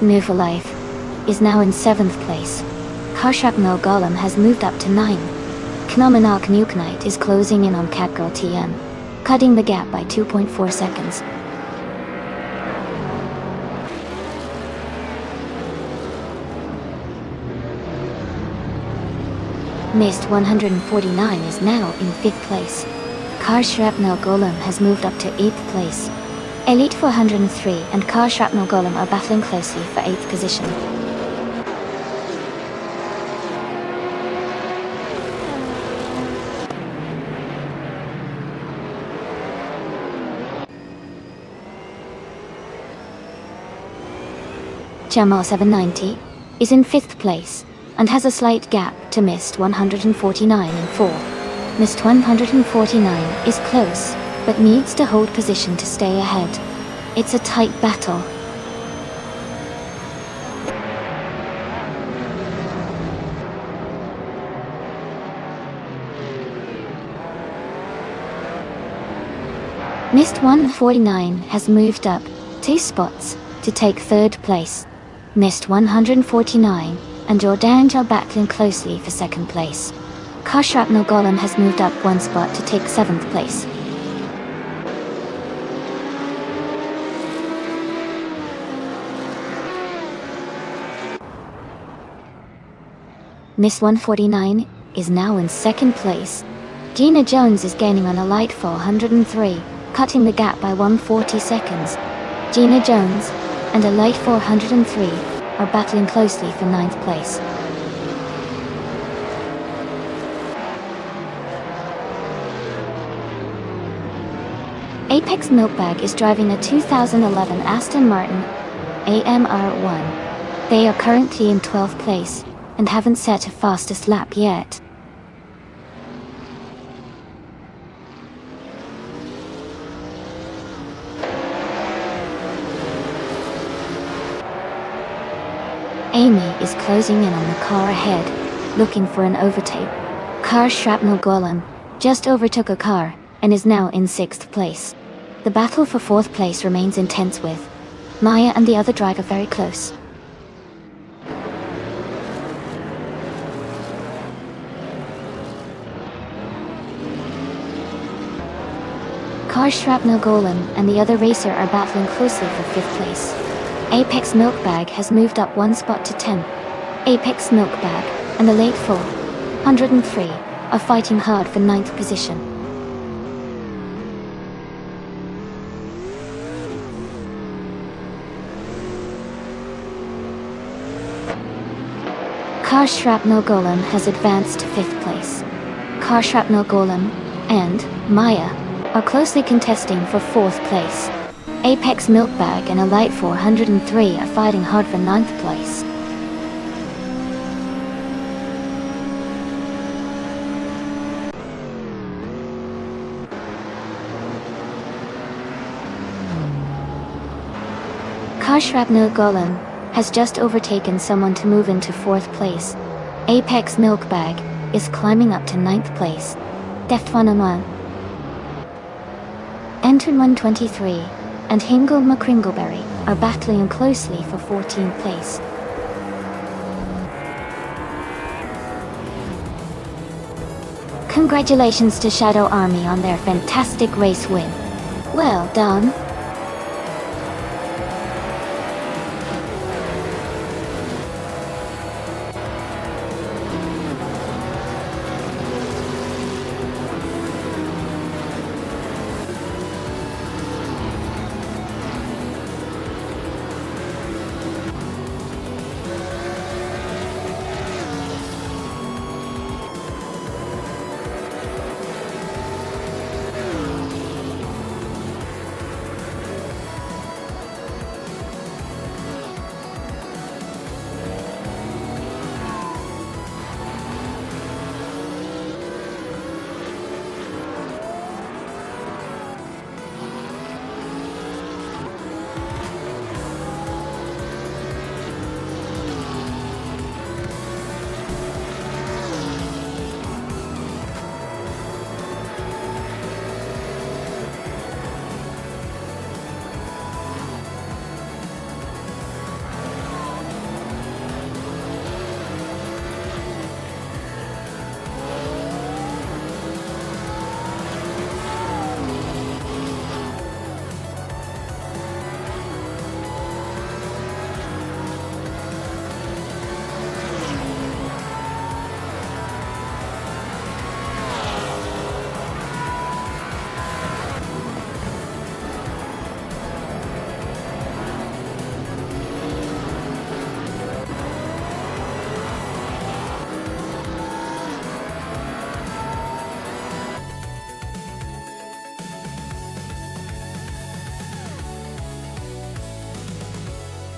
Speaker 1: Move for Life is now in 7th place. Car Shrapnel Golem has moved up to 9. Phenomenal Nuke Knight is closing in on Catgirl TM, cutting the gap by 2.4 seconds. Mist 149 is now in 5th place. Car Shrapnel Golem has moved up to 8th place. Elite 403 and Car Shrapnel Golem are battling closely for 8th position. Jamal 790 is in 5th place and has a slight gap to Mist 149 in 4. Missed 149 is close, but needs to hold position to stay ahead. It's a tight battle. Missed 149 has moved up 2 spots to take 3rd place. Missed 149 and Jordange are battling closely for 2nd place. Car Shrapnel Golem has moved up 1 spot to take 7th place. Miss 149 is now in 2nd place. Gina Jones is gaining on a light 403, cutting the gap by 140 seconds. Gina Jones and a light 403 are battling closely for 9th place. Apex Milkbag is driving a 2011 Aston Martin AMR1. They are currently in 12th place and haven't set a fastest lap yet. Amy is closing in on the car ahead, looking for an overtake. Car Shrapnel Golem just overtook a car and is now in 6th place. The battle for 4th place remains intense with Maya and the other driver very close. Car Shrapnel Golem and the other racer are battling closely for 5th place. Apex Milkbag has moved up 1 spot to 10. Apex Milkbag and the late 403 are fighting hard for 9th position. Car Shrapnel Golem has advanced to 5th place. Car Shrapnel Golem and Maya are closely contesting for 4th place. Apex Milkbag and a light 403 are fighting hard for 9th place. Car Shrapnel Golem has just overtaken someone to move into 4th place. Apex Milkbag is climbing up to 9th place. Deft 1-on-1. Entern 123 and Hingle McCringleberry are battling closely for 14th place. Congratulations to Shadow Army on their fantastic race win. Well done.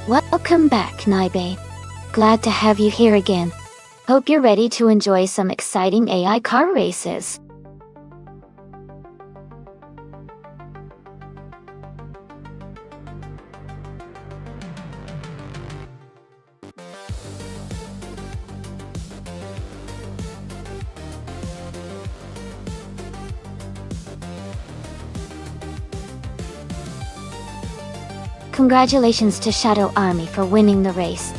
Speaker 1: Welcome back, Naibe. Glad to have you here again. Hope you're ready to enjoy some exciting AI car races. Congratulations to Shadow Army for winning the race.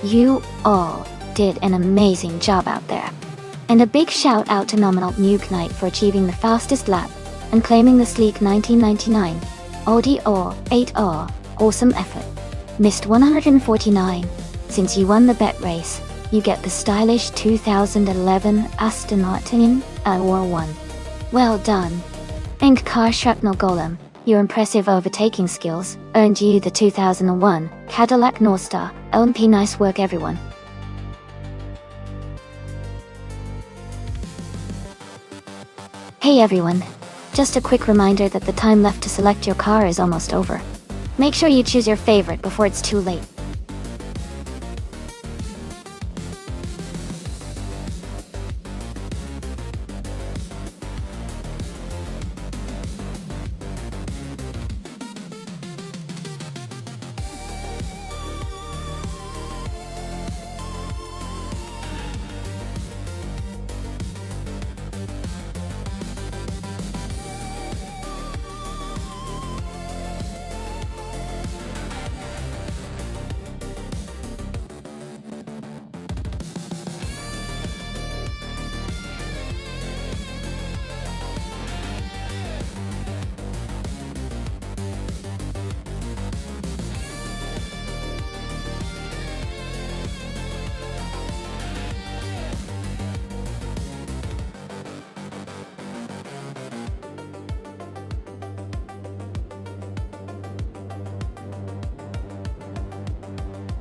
Speaker 1: You all did an amazing job out there. And a big shout out to Nominal Nuke Knight for achieving the fastest lap and claiming the sleek 1999 Audi R8R. Awesome effort. Missed 149. Since you won the bet race, you get the stylish 2011 Aston Martin R1. Well done. And Car Shrapnel Golem, your impressive overtaking skills earned you the 2001 Cadillac Northstar LMP. Nice work, everyone. Hey everyone. Just a quick reminder that the time left to select your car is almost over. Make sure you choose your favorite before it's too late.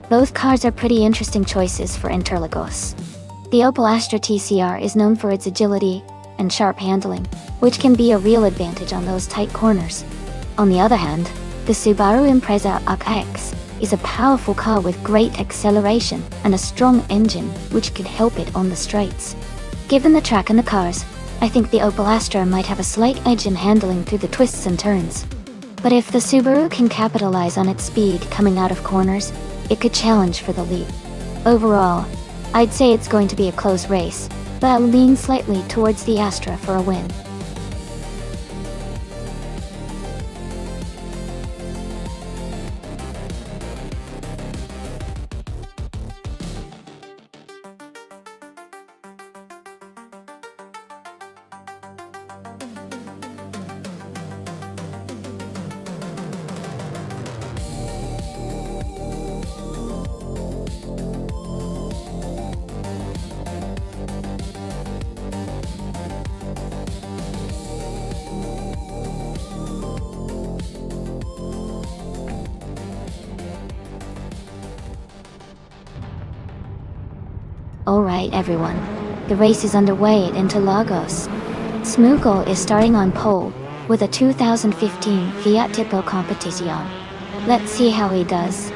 Speaker 1: Both cars are pretty interesting choices for Interlagos. The Opel Astra TCR is known for its agility and sharp handling, which can be a real advantage on those tight corners. On the other hand, the Subaru Impreza UX is a powerful car with great acceleration and a strong engine, which could help it on the straights. Given the track and the cars, I think the Opel Astra might have a slight edge in handling through the twists and turns. But if the Subaru can capitalize on its speed coming out of corners, it could challenge for the lead. Overall, I'd say it's going to be a close race, but I'll lean slightly towards the Astra for a win. Alright everyone, the race is underway at Interlagos. Smoogle is starting on pole with a 2015 Fiat Tipo Competición. Let's see how he does.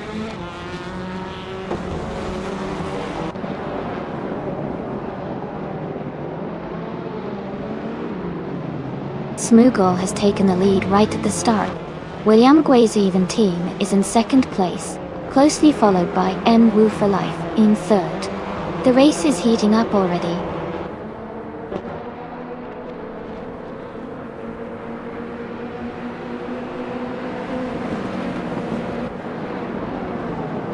Speaker 1: Smoogle has taken the lead right at the start. William Guizivin team is in second place, closely followed by M. Wu for Life in third. The race is heating up already.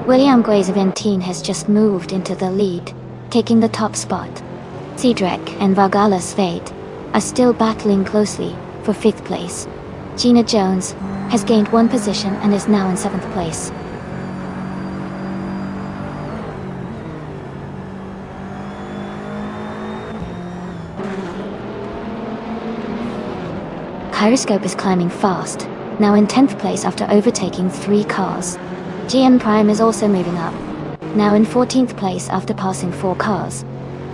Speaker 1: William Guizivin has just moved into the lead, taking the top spot. Cedric and Vargala Svate are still battling closely for 5th place. Gina Jones has gained 1 position and is now in 7th place. Gyroscope is climbing fast, now in 10th place after overtaking 3 cars. GM Prime is also moving up, now in 14th place after passing 4 cars.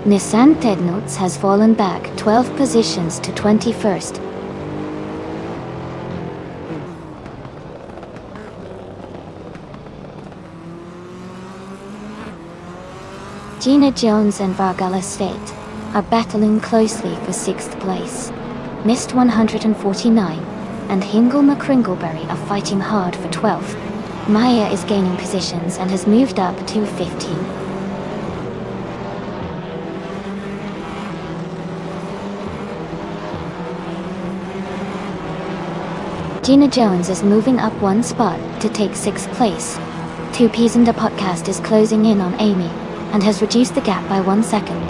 Speaker 1: Nissan Tednuts has fallen back 12 positions to 21st. Gina Jones and Vargala State are battling closely for 6th place. Missed 149 and Hingle McCringleberry are fighting hard for 12th. Maya is gaining positions and has moved up to 15. Gina Jones is moving up one spot to take 6th place. 2 Ps and a podcast is closing in on Amy and has reduced the gap by 1 second.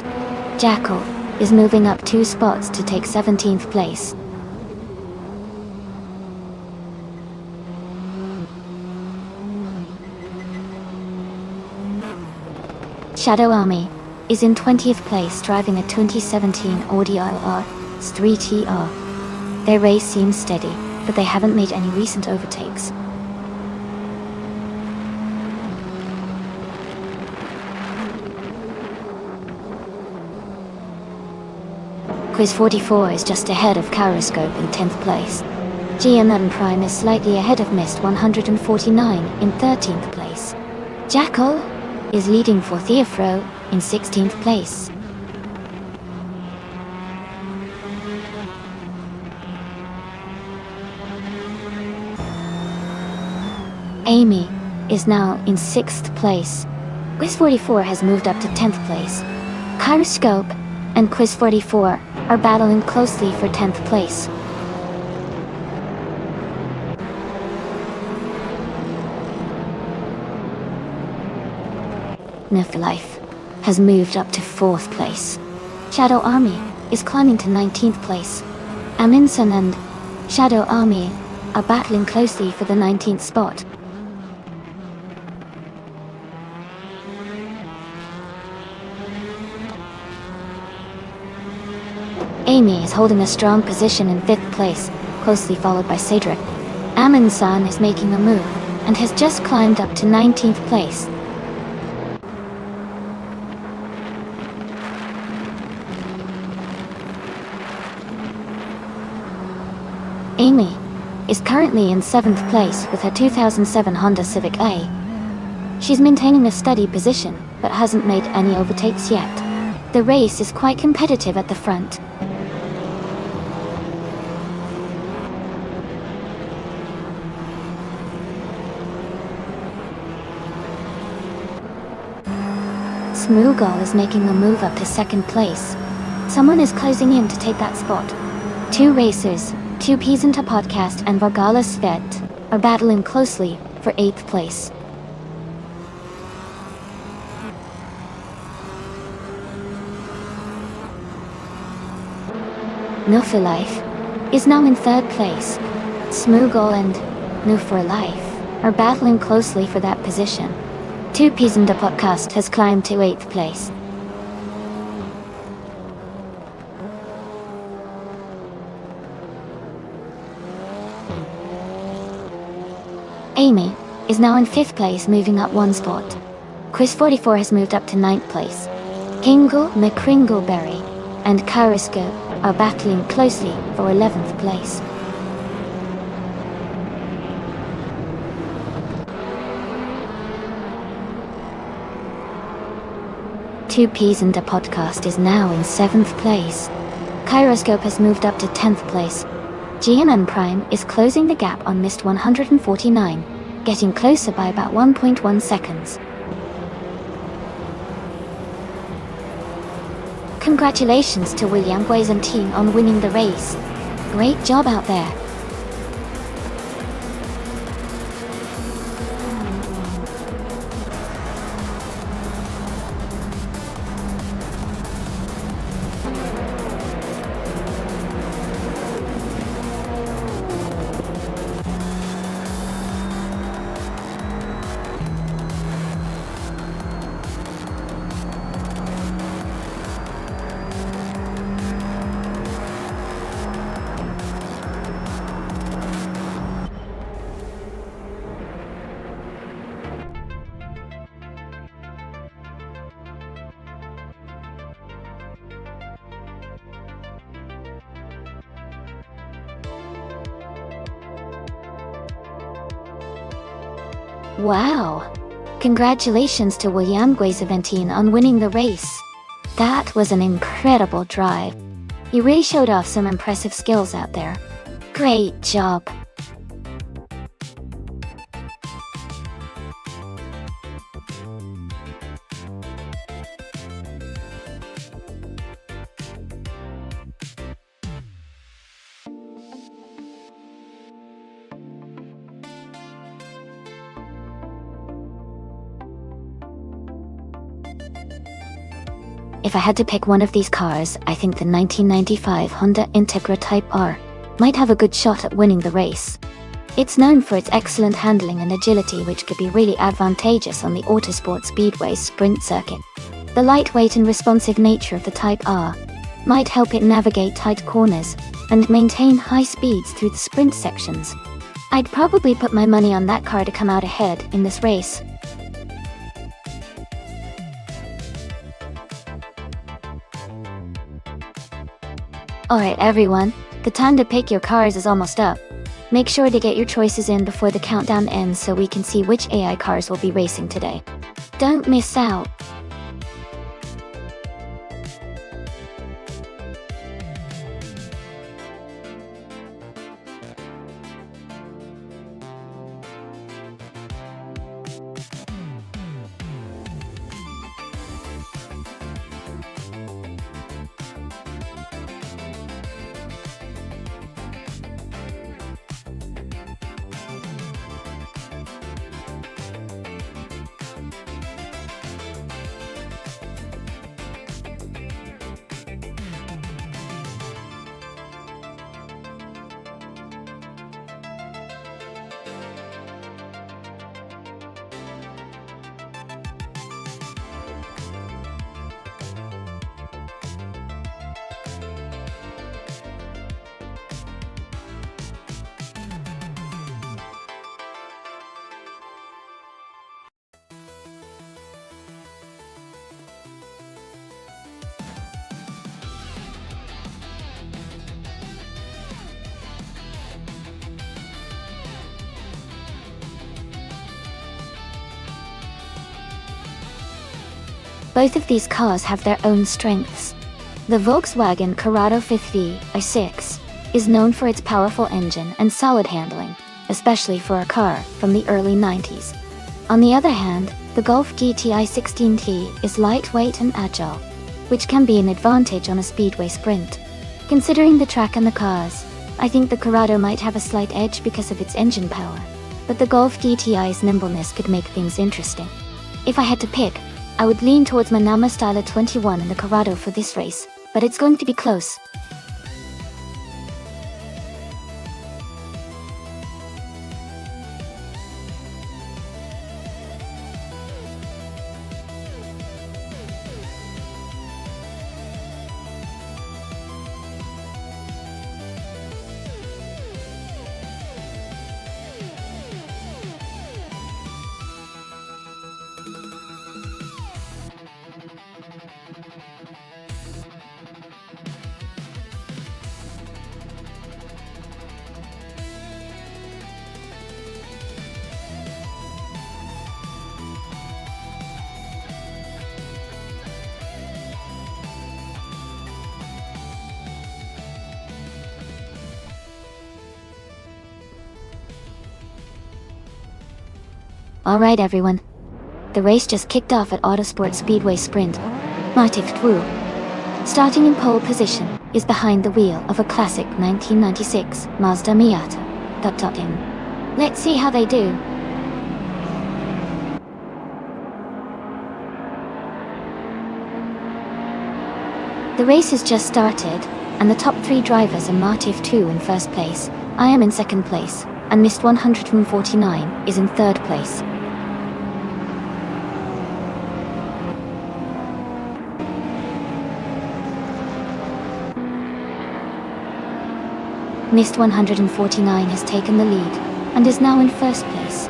Speaker 1: Jackal is moving up 2 spots to take 17th place. Shadow Army is in 20th place driving a 2017 Audi RR 3TR. Their race seems steady, but they haven't made any recent overtakes. Quiz 44 is just ahead of Kyroscope in 10th place. GMM Prime is slightly ahead of Mist 149 in 13th place. Jackal is leading for Theofro in 16th place. Amy is now in 6th place. Quiz 44 has moved up to 10th place. Kyroscope and Quiz 44 are battling closely for 10th place. Life has moved up to 4th place. Shadow Army is climbing to 19th place. Aminson and Shadow Army are battling closely for the 19th spot. Amy is holding a strong position in 5th place, closely followed by Cedric. Aminson is making a move and has just climbed up to 19th place. Amy is currently in 7th place with her 2007 Honda Civic A. She's maintaining a steady position, but hasn't made any overtakes yet. The race is quite competitive at the front. Smoogal is making a move up to 2nd place. Someone is closing in to take that spot. 2 racers, 2 Ps into podcast and Vargala Svet are battling closely for 8th place. Life is now in 3rd place. Smoogal and Life are battling closely for that position. 2 Ps into podcast has climbed to 8th place. Amy is now in 5th place, moving up 1 spot. Quiz 44 has moved up to 9th place. Kingle, McCringleberry, and Kyroscope are battling closely for 11th place. Two Ps and a podcast is now in 7th place. Kyroscope has moved up to 10th place. GMM Prime is closing the gap on Mist 149, getting closer by about 1.1 seconds. Congratulations to William Gui's and team on winning the race. Great job out there. Wow! Congratulations to William Guiseventin on winning the race. That was an incredible drive. You really showed off some impressive skills out there. Great job! If I had to pick one of these cars, I think the 1995 Honda Integra Type R might have a good shot at winning the race. It's known for its excellent handling and agility, which could be really advantageous on the Autosport Speedway sprint circuit. The lightweight and responsive nature of the Type R might help it navigate tight corners and maintain high speeds through the sprint sections. I'd probably put my money on that car to come out ahead in this race. Alright everyone, the time to pick your cars is almost up. Make sure to get your choices in before the countdown ends so we can see which AI cars will be racing today. Don't miss out! Both of these cars have their own strengths. The Volkswagen Corrado 5V i6 is known for its powerful engine and solid handling, especially for a car from the early 90s. On the other hand, the Golf GTI 16T is lightweight and agile, which can be an advantage on a speedway sprint. Considering the track and the cars, I think the Corrado might have a slight edge because of its engine power, but the Golf GTI's nimbleness could make things interesting. If I had to pick, I would lean towards my Nama Styler 21 and the Corrado for this race, but it's going to be close. Alright everyone, the race just kicked off at Autosport Speedway Sprint. Matif Twu, starting in pole position, is behind the wheel of a classic 1996 Mazda Miata. Let's see how they do. The race has just started, and the top 3 drivers are Matif Twu in first place, I am in second place, and Mist 149 is in third place. Mist 149 has taken the lead, and is now in first place.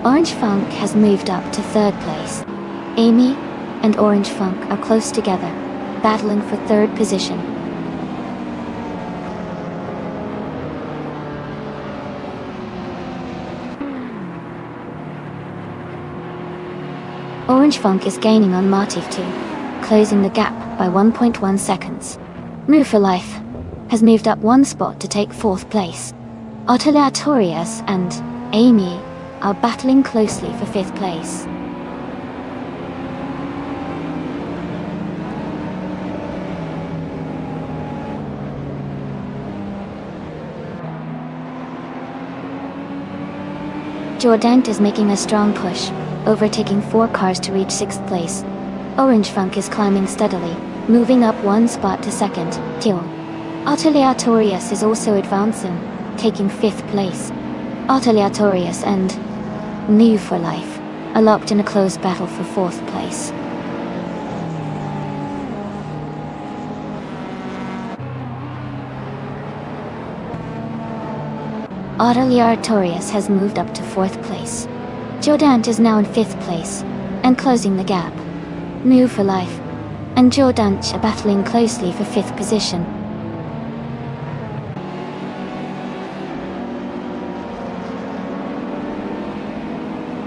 Speaker 1: Orange Funk has moved up to third place. Amy and Orange Funk are close together, battling for third position. Orange Funk is gaining on Matif Twu, closing the gap by 1.1 seconds. Move for Life has moved up 1 spot to take 4th place. Autolatorius and Amy are battling closely for 5th place. Jourdain is making a strong push, overtaking 4 cars to reach 6th place. Orange Funk is climbing steadily, moving up one spot to second. Till. Aleatorius is also advancing, taking 5th place. Aleatorius and New for Life are locked in a close battle for 4th place. Aleatorius has moved up to 4th place. Jordant is now in 5th place, and closing the gap. New for Life and Jordant are battling closely for 5th position.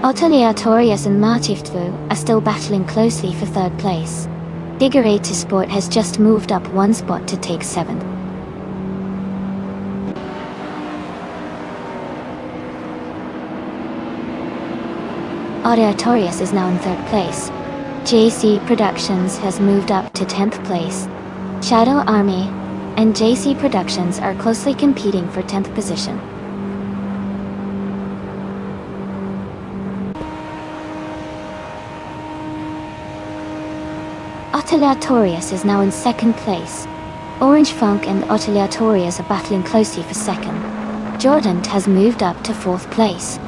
Speaker 1: Aleatorius and Martiftu are still battling closely for 3rd place. Figurator Sport has just moved up one spot to take 7th. Aleatorius is now in 3rd place. JC Productions has moved up to 10th place. Shadow Army and JC Productions are closely competing for 10th position. Aleatorius is now in 2nd place. Orange Funk and Aleatorius are battling closely for 2nd. Jordant has moved up to 4th place.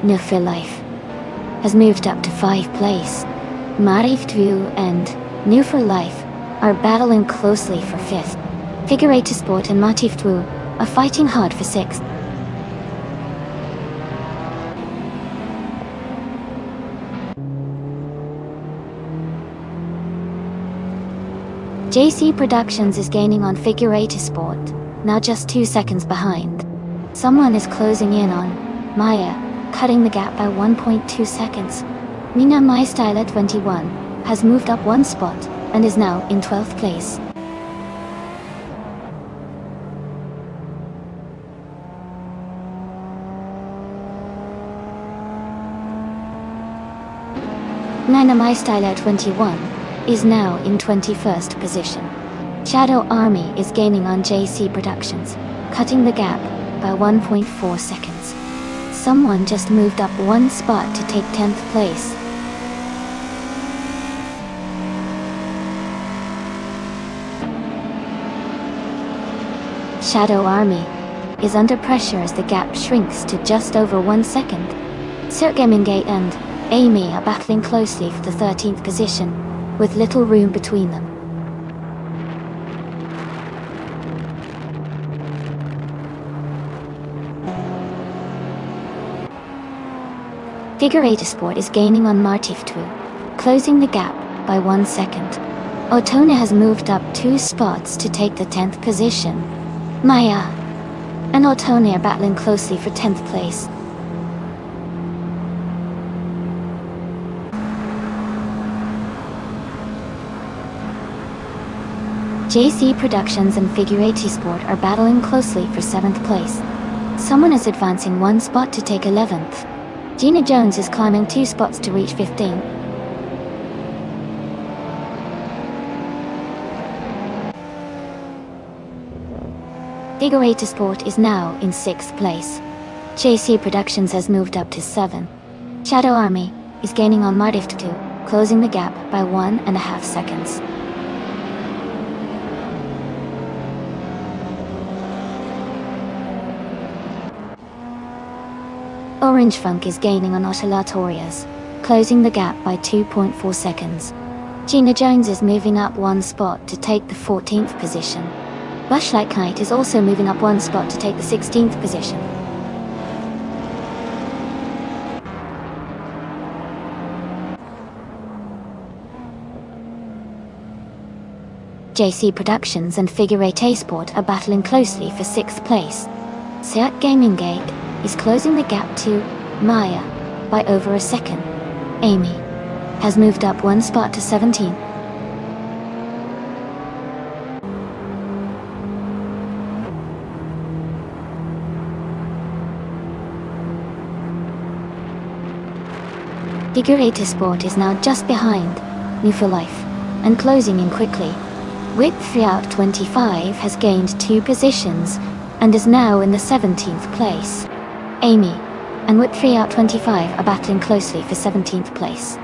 Speaker 1: New for Life has moved up to 5th place. Mariftu and New for Life are battling closely for 5th. Figurator Sport and Martiftu are fighting hard for 6th. JC Productions is gaining on Figurator Sport, now just 2 seconds behind. Someone is closing in on Maya, cutting the gap by 1.2 seconds. Nina MyStyle 21 has moved up one spot and is now in 12th place. Nina MyStyle 21 is now in 21st position. Shadow Army is gaining on JC Productions, cutting the gap by 1.4 seconds. Someone just moved up one spot to take 10th place. Shadow Army is under pressure as the gap shrinks to just over 1 second. Sir Gaming Gate and Amy are battling closely for the 13th position, with little room between them. Figurator Sport is gaining on Martiftu, closing the gap by 1 second. Otona has moved up 2 spots to take the 10th position. Maya and Otona are battling closely for 10th place. JC Productions and Figurator Sport are battling closely for 7th place. Someone is advancing 1 spot to take 11th. Gina Jones is climbing 2 spots to reach 15. Figurator Sport is now in 6th place. JC Productions has moved up to 7. Shadow Army is gaining on Martiftu, closing the gap by 1.5 seconds. Orange Funk is gaining on Aleatorius, closing the gap by 2.4 seconds. Gina Jones is moving up 1 spot to take the 14th position. Bushlight Kite is also moving up 1 spot to take the 16th position. JC Productions and Figurator Sport are battling closely for 6th place. Seat Gaming Gate is closing the gap to Maya by over a second. Amy has moved up 1 spot to 17. Figurator Sport is now just behind New for Life and closing in quickly. Whip 3out 25 has gained 2 positions and is now in the 17th place. Amy, and with 3 out 25 are battling closely for 17th place.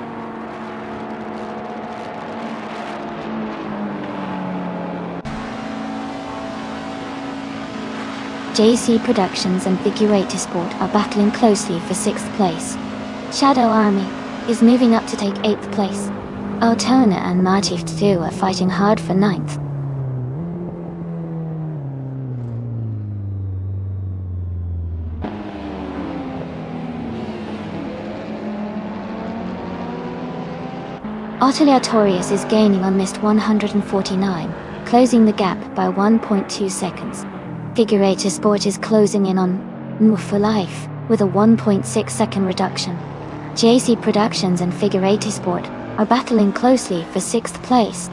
Speaker 1: JC Productions and Figurator Sport are battling closely for 6th place. Shadow Army is moving up to take 8th place. Otona and Matif 2 are fighting hard for 9th. Otiliatorius is gaining on missed 149, closing the gap by 1.2 seconds. Figurator Sport is closing in on Move for Life with a 1.6 second reduction. JC Productions and Figurator Sport are battling closely for 6th place.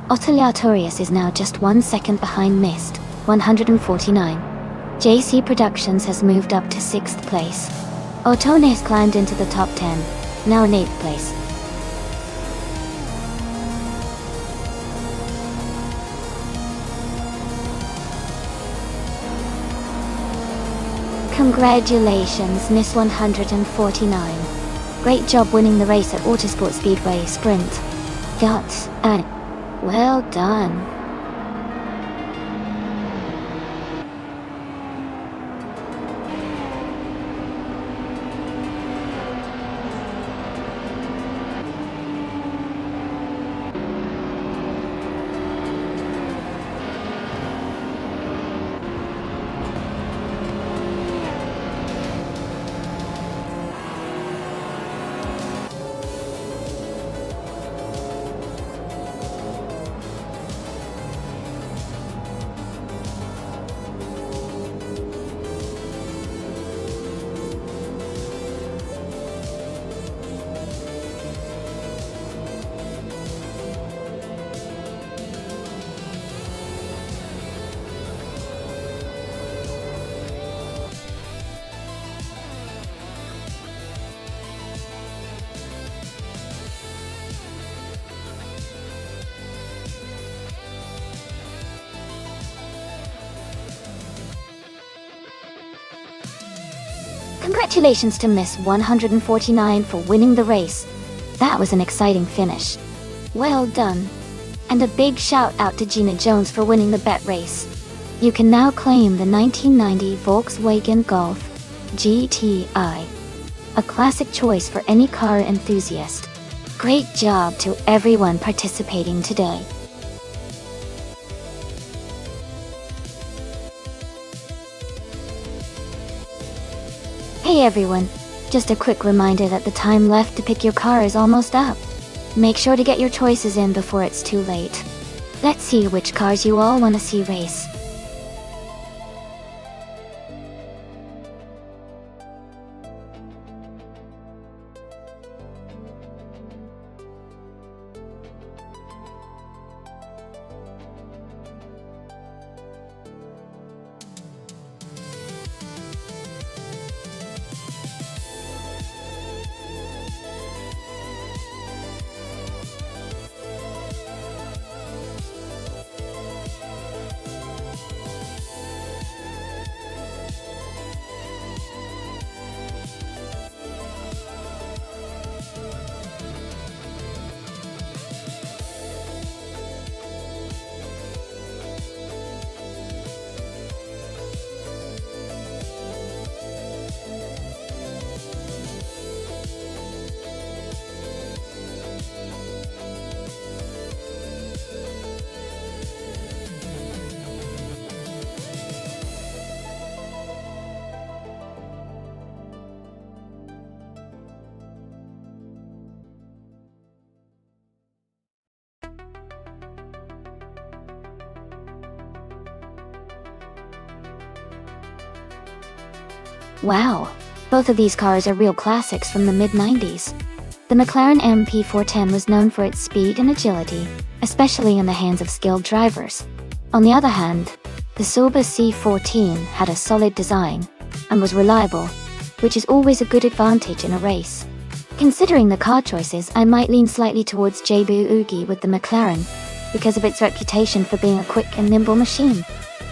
Speaker 1: Otiliatorius is now just 1 second behind missed 149. JC Productions has moved up to 6th place. Otone has climbed into the top 10, now in 8th place. Congratulations, Miss 149. Great job winning the race at Autosport Speedway Sprint. Guts, well done. Congratulations to Miss 149 for winning the race. That was an exciting finish. Well done. And a big shout out to Gina Jones for winning the bet race. You can now claim the 1990 Volkswagen Golf GTI. A classic choice for any car enthusiast. Great job to everyone participating today. Hey everyone, just a quick reminder that the time left to pick your car is almost up. Make sure to get your choices in before it's too late. Let's see which cars you all want to see race. Wow, both of these cars are real classics from the mid-90s. The McLaren MP410 was known for its speed and agility, especially in the hands of skilled drivers. On the other hand, the Sauber C14 had a solid design and was reliable, which is always a good advantage in a race. Considering the car choices, I might lean slightly towards Jabu Ugi with the McLaren, because of its reputation for being a quick and nimble machine.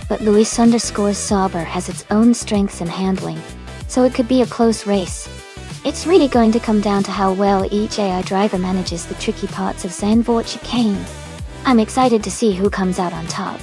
Speaker 1: But Luis_Sauber has its own strengths in handling, so it could be a close race. It's really going to come down to how well each AI driver manages the tricky parts of Zandvoort chicane. I'm excited to see who comes out on top.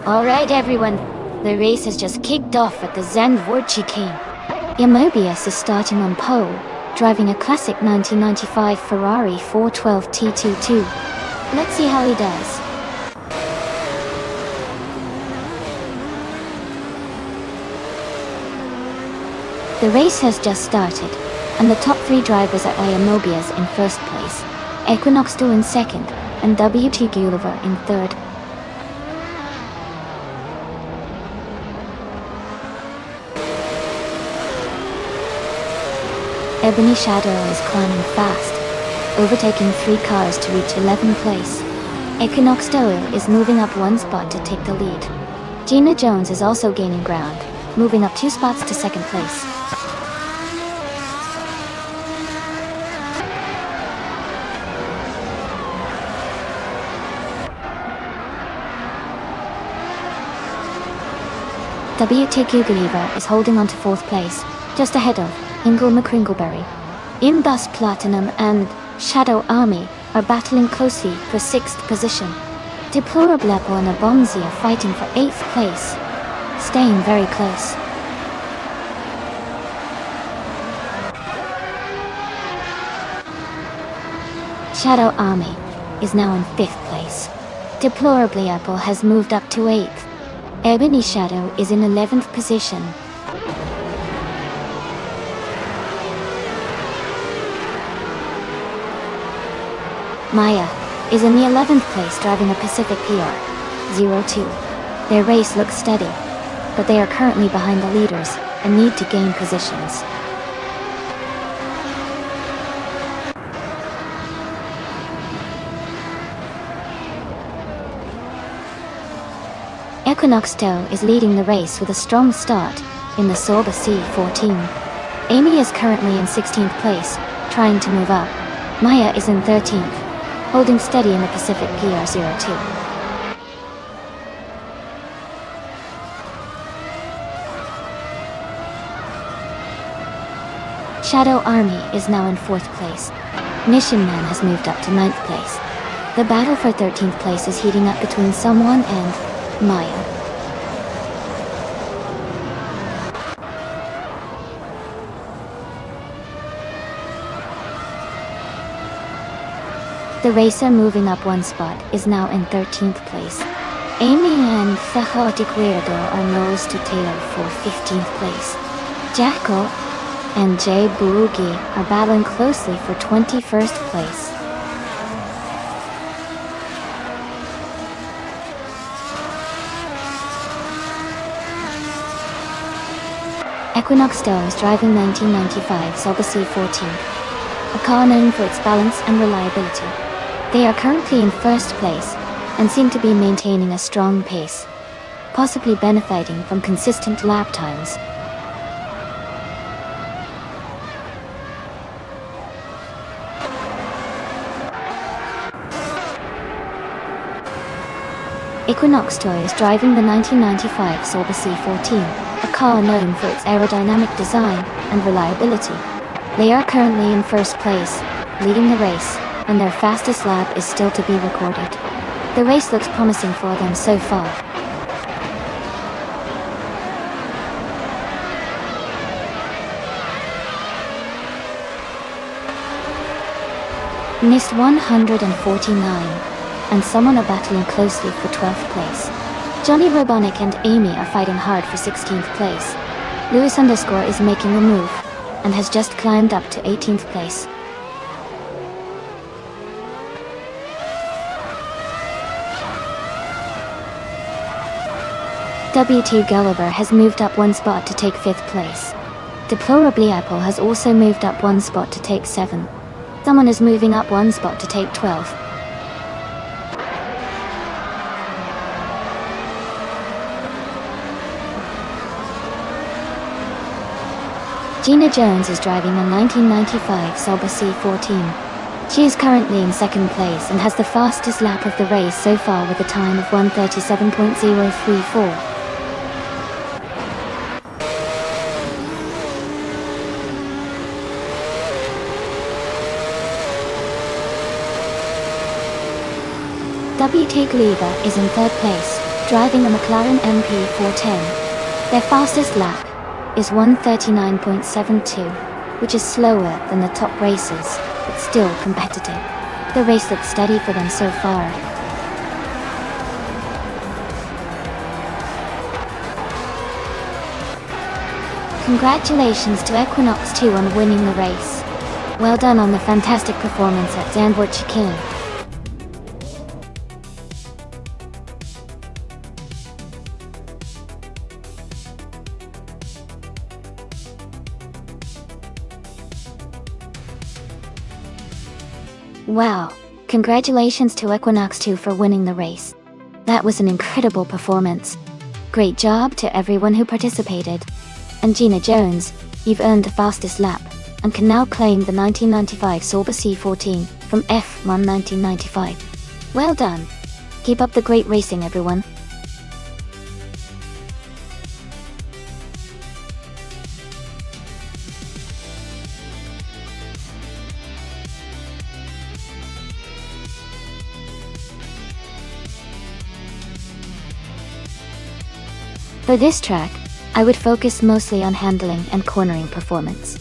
Speaker 1: Alright everyone, the race has just kicked off at the Zandvoort chicane. Mobius is starting on pole, driving a classic 1995 Ferrari 412 T22. Let's see how he does. The race has just started, and the top three drivers are Mobius in first place, Equinox 2 in second, and WT Gulliver in third. Ebony Shadow is climbing fast, overtaking 3 cars to reach 11th place. Equinox Doyle is moving up 1 spot to take the lead. Gina Jones is also gaining ground, moving up 2 spots to 2nd place. WT Gugaliva is holding on to 4th place, just ahead of Ingle McCringleberry. Imbus Platinum and Shadow Army are battling closely for 6th position. Deplorable Apple and Abomzi are fighting for 8th place, staying very close. Shadow Army is now in 5th place. Deplorably Apple has moved up to 8th. Ebony Shadow is in 11th position. Maya is in the 11th place driving a Pacific PR-02. Their race looks steady, but they are currently behind the leaders and need to gain positions. Equinox Doe is leading the race with a strong start in the Sauber C14. Amy is currently in 16th place, trying to move up. Maya is in 13th. Holding steady in the Pacific PR-02. Shadow Army is now in 4th place. Mission Man has moved up to 9th place. The battle for 13th place is heating up between someone and Maya. The racer moving up 1 spot is now in 13th place. Amy and the Chaotic Weirdo are nose to tail for 15th place. Jackal and Jay Burugi are battling closely for 21st place. Equinox Doe is driving 1995 Sauber C14, a car known for its balance and reliability. They are currently in 1st place and seem to be maintaining a strong pace, possibly benefiting from consistent lap times. Equinox Toy is driving the 1995 Sauber C14, a car known for its aerodynamic design and reliability. They are currently in 1st place, leading the race, and their fastest lap is still to be recorded. The race looks promising for them so far. Missed 149, and someone are battling closely for 12th place. Johnny Robonic and Amy are fighting hard for 16th place. Lewis _ is making a move, and has just climbed up to 18th place. WT Gulliver has moved up one spot to take 5th place. Deplorably Apple has also moved up one spot to take 7th. Someone is moving up one spot to take 12th. Gina Jones is driving a 1995 Sauber C14. She is currently in 2nd place and has the fastest lap of the race so far with a time of 1:37.034. WT Gliva is in 3rd place, driving a McLaren MP410. Their fastest lap is 1:39.72, which is slower than the top races, but still competitive. The race looks steady for them so far. Congratulations to Equinox 2 on winning the race. Well done on the fantastic performance at Zandvoort Chicane. Wow, congratulations to Equinox 2 for winning the race. That was an incredible performance. Great job to everyone who participated. And Gina Jones, you've earned the fastest lap, and can now claim the 1995 Sauber C14 from F1 1995. Well done. Keep up the great racing, everyone. For this track, I would focus mostly on handling and cornering performance.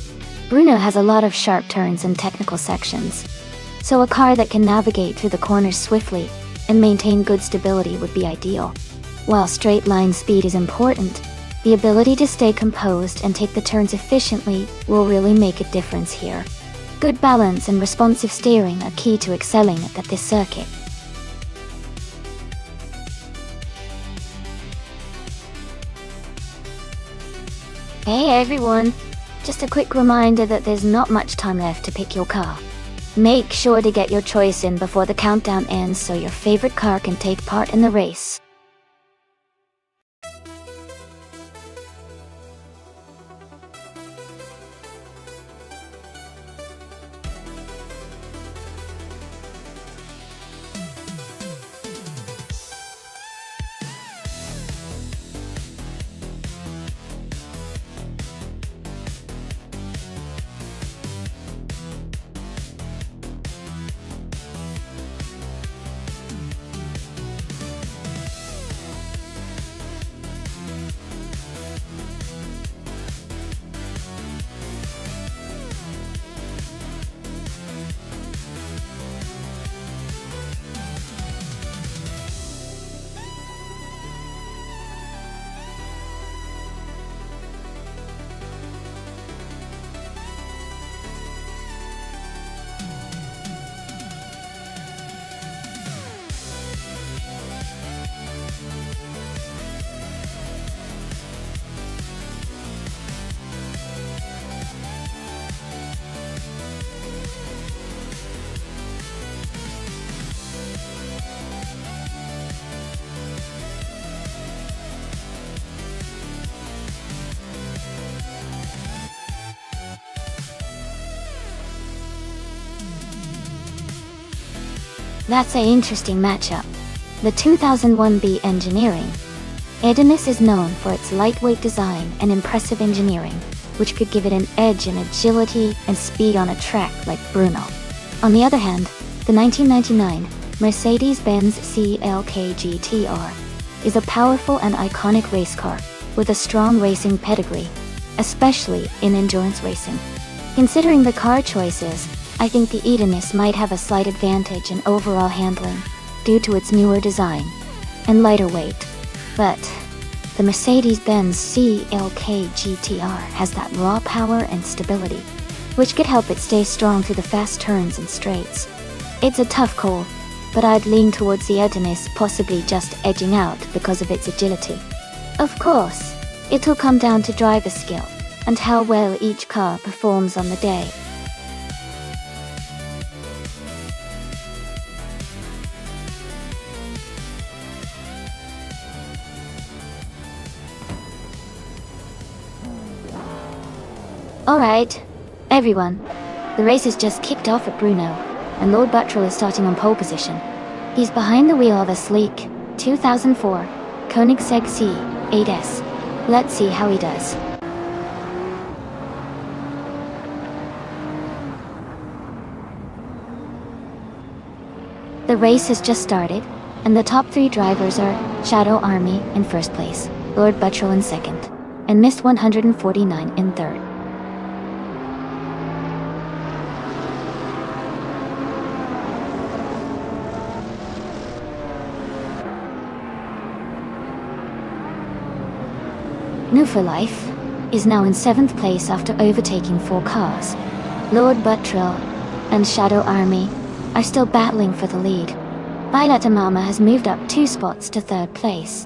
Speaker 1: Bruno has a lot of sharp turns and technical sections, so a car that can navigate through the corners swiftly and maintain good stability would be ideal. While straight line speed is important, the ability to stay composed and take the turns efficiently will really make a difference here. Good balance and responsive steering are key to excelling at this circuit. Hey everyone! Just a quick reminder that there's not much time left to pick your car. Make sure to get your choice in before the countdown ends so your favorite car can take part in the race. That's an interesting matchup. The 2001B Engineering. Edinus is known for its lightweight design and impressive engineering, which could give it an edge in agility and speed on a track like Brno. On the other hand, the 1999 Mercedes-Benz CLK GTR is a powerful and iconic race car with a strong racing pedigree, especially in endurance racing. Considering the car choices, I think the Edinus might have a slight advantage in overall handling due to its newer design and lighter weight. But the Mercedes-Benz CLK GTR has that raw power and stability, which could help it stay strong through the fast turns and straights. It's a tough call, but I'd lean towards the Etonis, possibly just edging out because of its agility. Of course, it'll come down to driver skill and how well each car performs on the day. Alright, everyone. The race has just kicked off at Brno, and Lord Buttrell is starting on pole position. He's behind the wheel of a sleek 2004 Koenigsegg C8S. Let's see how he does. The race has just started, and the top 3 drivers are Shadow Army in first place, Lord Buttrell in second, and Mist 149 in third. New for Life is now in 7th place after overtaking 4 cars. Lord Buttrell and Shadow Army are still battling for the lead. Violetta Mama has moved up 2 spots to 3rd place.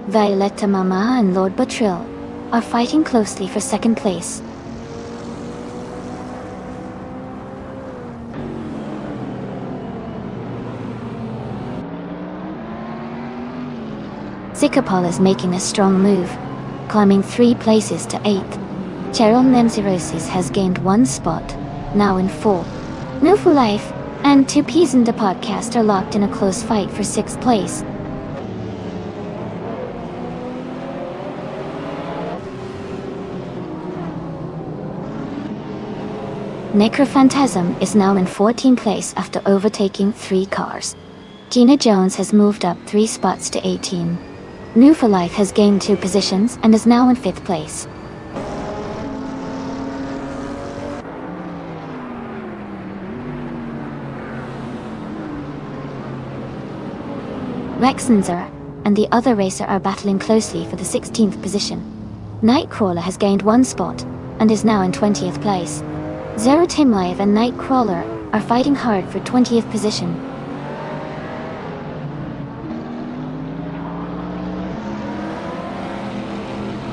Speaker 1: Violetta Mama and Lord Buttrell are fighting closely for 2nd place. Zikapol is making a strong move, climbing 3 places to 8th. Cheryl Nemsirosis has gained 1 spot, now in 4th. New for Life and 2 Peas in the Podcast are locked in a close fight for 6th place. Necrophantasm is now in 14th place after overtaking 3 cars. Gina Jones has moved up 3 spots to 18. New for Life has gained 2 positions and is now in 5th place. Rexenzer and the other racer are battling closely for the 16th position. Nightcrawler has gained 1 spot and is now in 20th place. Zero Timlive and Nightcrawler are fighting hard for 20th position.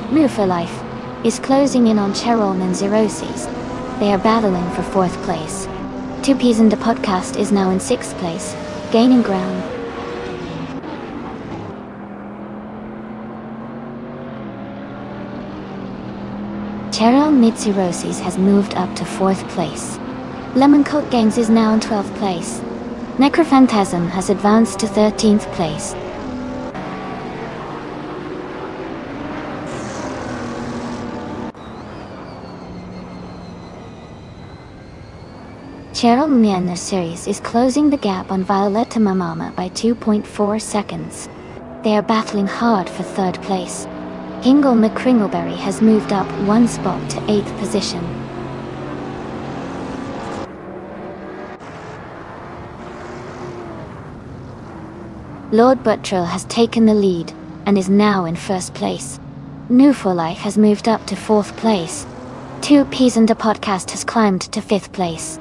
Speaker 1: New for Life is closing in on Cheryl and Xeroses. They are battling for 4th place. 2 Peas in the Podcast is now in 6th place, gaining ground. Cheryl Mitsurosis has moved up to 4th place. Lemon Coat Gangs is now in 12th place. Necrophantasm has advanced to 13th place. Cheryl Miana Series is closing the gap on Violetta Mamama by 2.4 seconds. They are battling hard for 3rd place. Hingle McCringleberry has moved up 1 spot to 8th position. Lord Buttrell has taken the lead and is now in 1st place. New for Life has moved up to 4th place. 2 Peas and a Podcast has climbed to 5th place.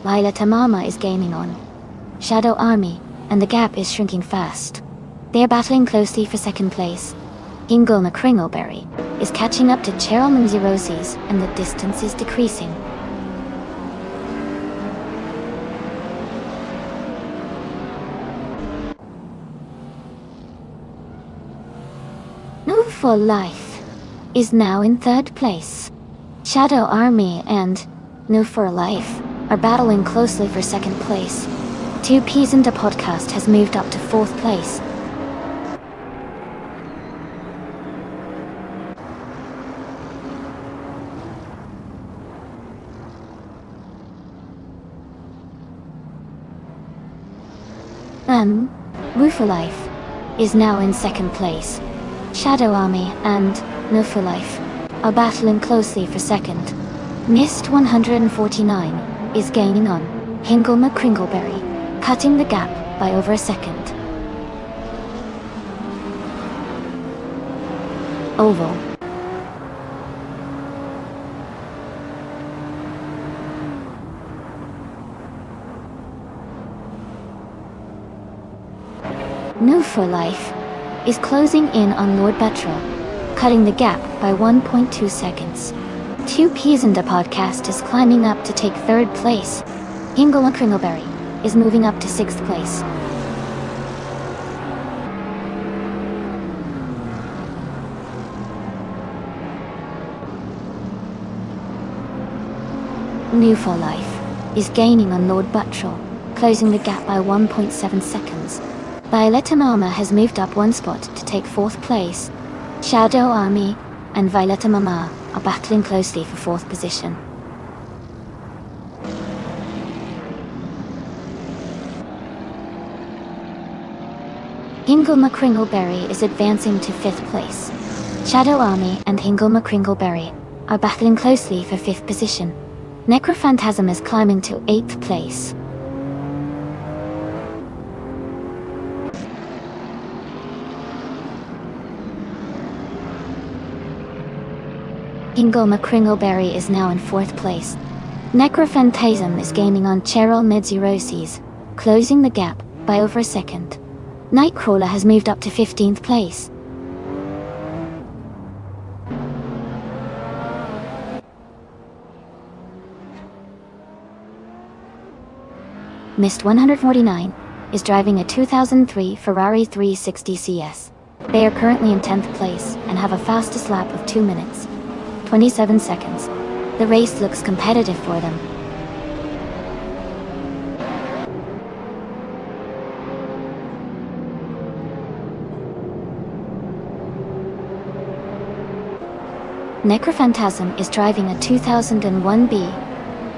Speaker 1: Violetta Mama is gaining on Shadow Army, and the gap is shrinking fast. They are battling closely for 2nd place. Ingle McCringleberry is catching up to Cheryl Manziroses, and the distance is decreasing. New for Life is now in 3rd place. Shadow Army and New for Life are battling closely for 2nd place. 2 Peas and a Podcast has moved up to 4th place. Woo for Life is now in second place. Shadow Army and No for Life are battling closely for second. Mist 149 is gaining on Hingle McCringleberry, cutting the gap by over a second. Oval. No for Life is closing in on Lord Buttrell, cutting the gap by 1.2 seconds. 2Ps in the podcast is climbing up to take third place. Hingle McCringleberry is moving up to sixth place. New for Life is gaining on Lord Buttrell, closing the gap by 1.7 seconds. Violetta Mama has moved up one spot to take fourth place. Shadow Army and Violetta Mama are battling closely for fourth position. Hingle McCringleberry is advancing to fifth place. Shadow Army and Hingle McCringleberry are battling closely for fifth position. Necrophantasm is climbing to 8th place. Hingle McCringleberry is now in 4th place. Necrophantasm is gaining on Cheryl Medziroses, closing the gap by over a second. Nightcrawler has moved up to 15th place. Mist 149 is driving a 2003 Ferrari 360 CS. They are currently in 10th place and have a fastest lap of 2 minutes, 27 seconds. The race looks competitive for them. Necrophantasm is driving a 2001B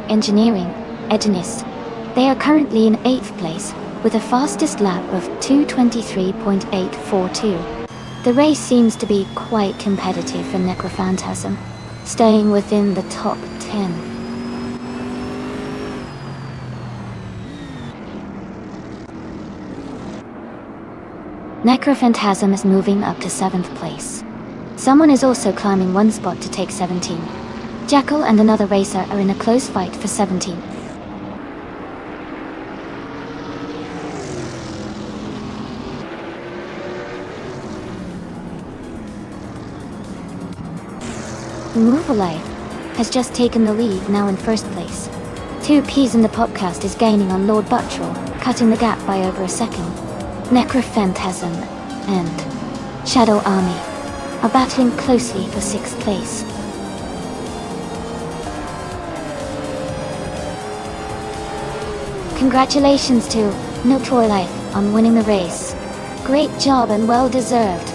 Speaker 1: Engineering Edinist. They are currently in 8th place, with a fastest lap of 2:23.842. The race seems to be quite competitive for Necrophantasm, staying within the top 10. Necrophantasm is moving up to 7th place. Someone is also climbing one spot to take 17. Jackal and another racer are in a close fight for 17. Move Alive has just taken the lead, now in 1st place. 2Ps in the podcast is gaining on Lord Buttrell, cutting the gap by over a second. Necrophantasm and Shadow Army are battling closely for 6th place. Congratulations to No for Life on winning the race. Great job and well deserved.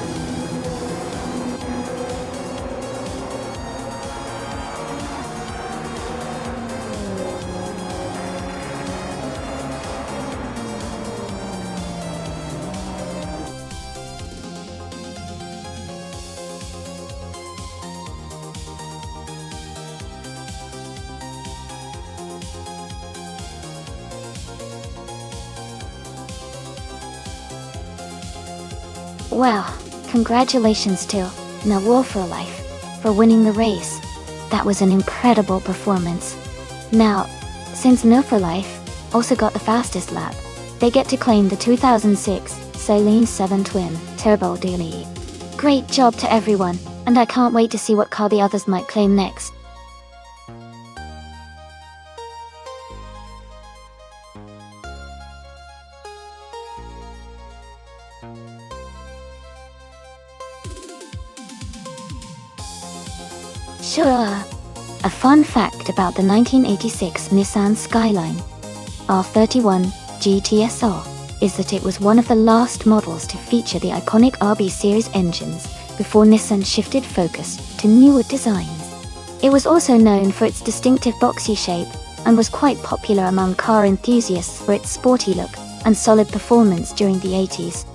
Speaker 1: Well, congratulations to No for Life for winning the race. That was an incredible performance. Now, since No for Life also got the fastest lap, they get to claim the 2006 Saleen 7 Twin Turbo Dually. Great job to everyone, and I can't wait to see what car the others might claim next. Sure. A fun fact about the 1986 Nissan Skyline R31 GTSR is that it was one of the last models to feature the iconic RB series engines before Nissan shifted focus to newer designs. It was also known for its distinctive boxy shape and was quite popular among car enthusiasts for its sporty look and solid performance during the 80s.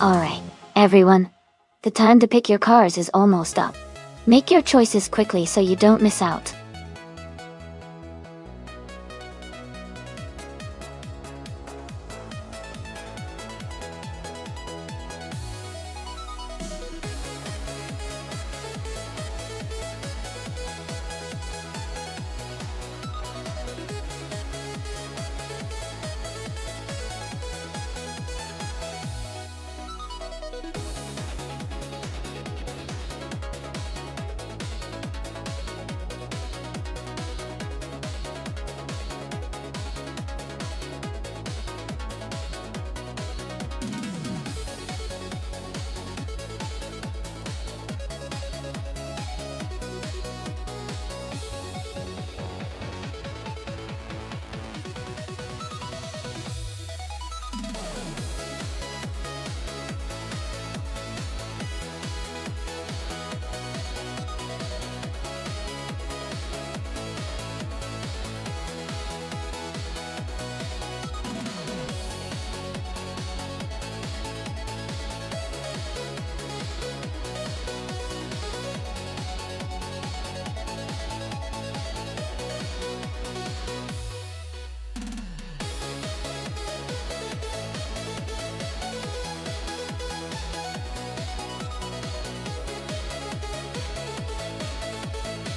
Speaker 1: Alright, everyone. The time to pick your cars is almost up. Make your choices quickly so you don't miss out.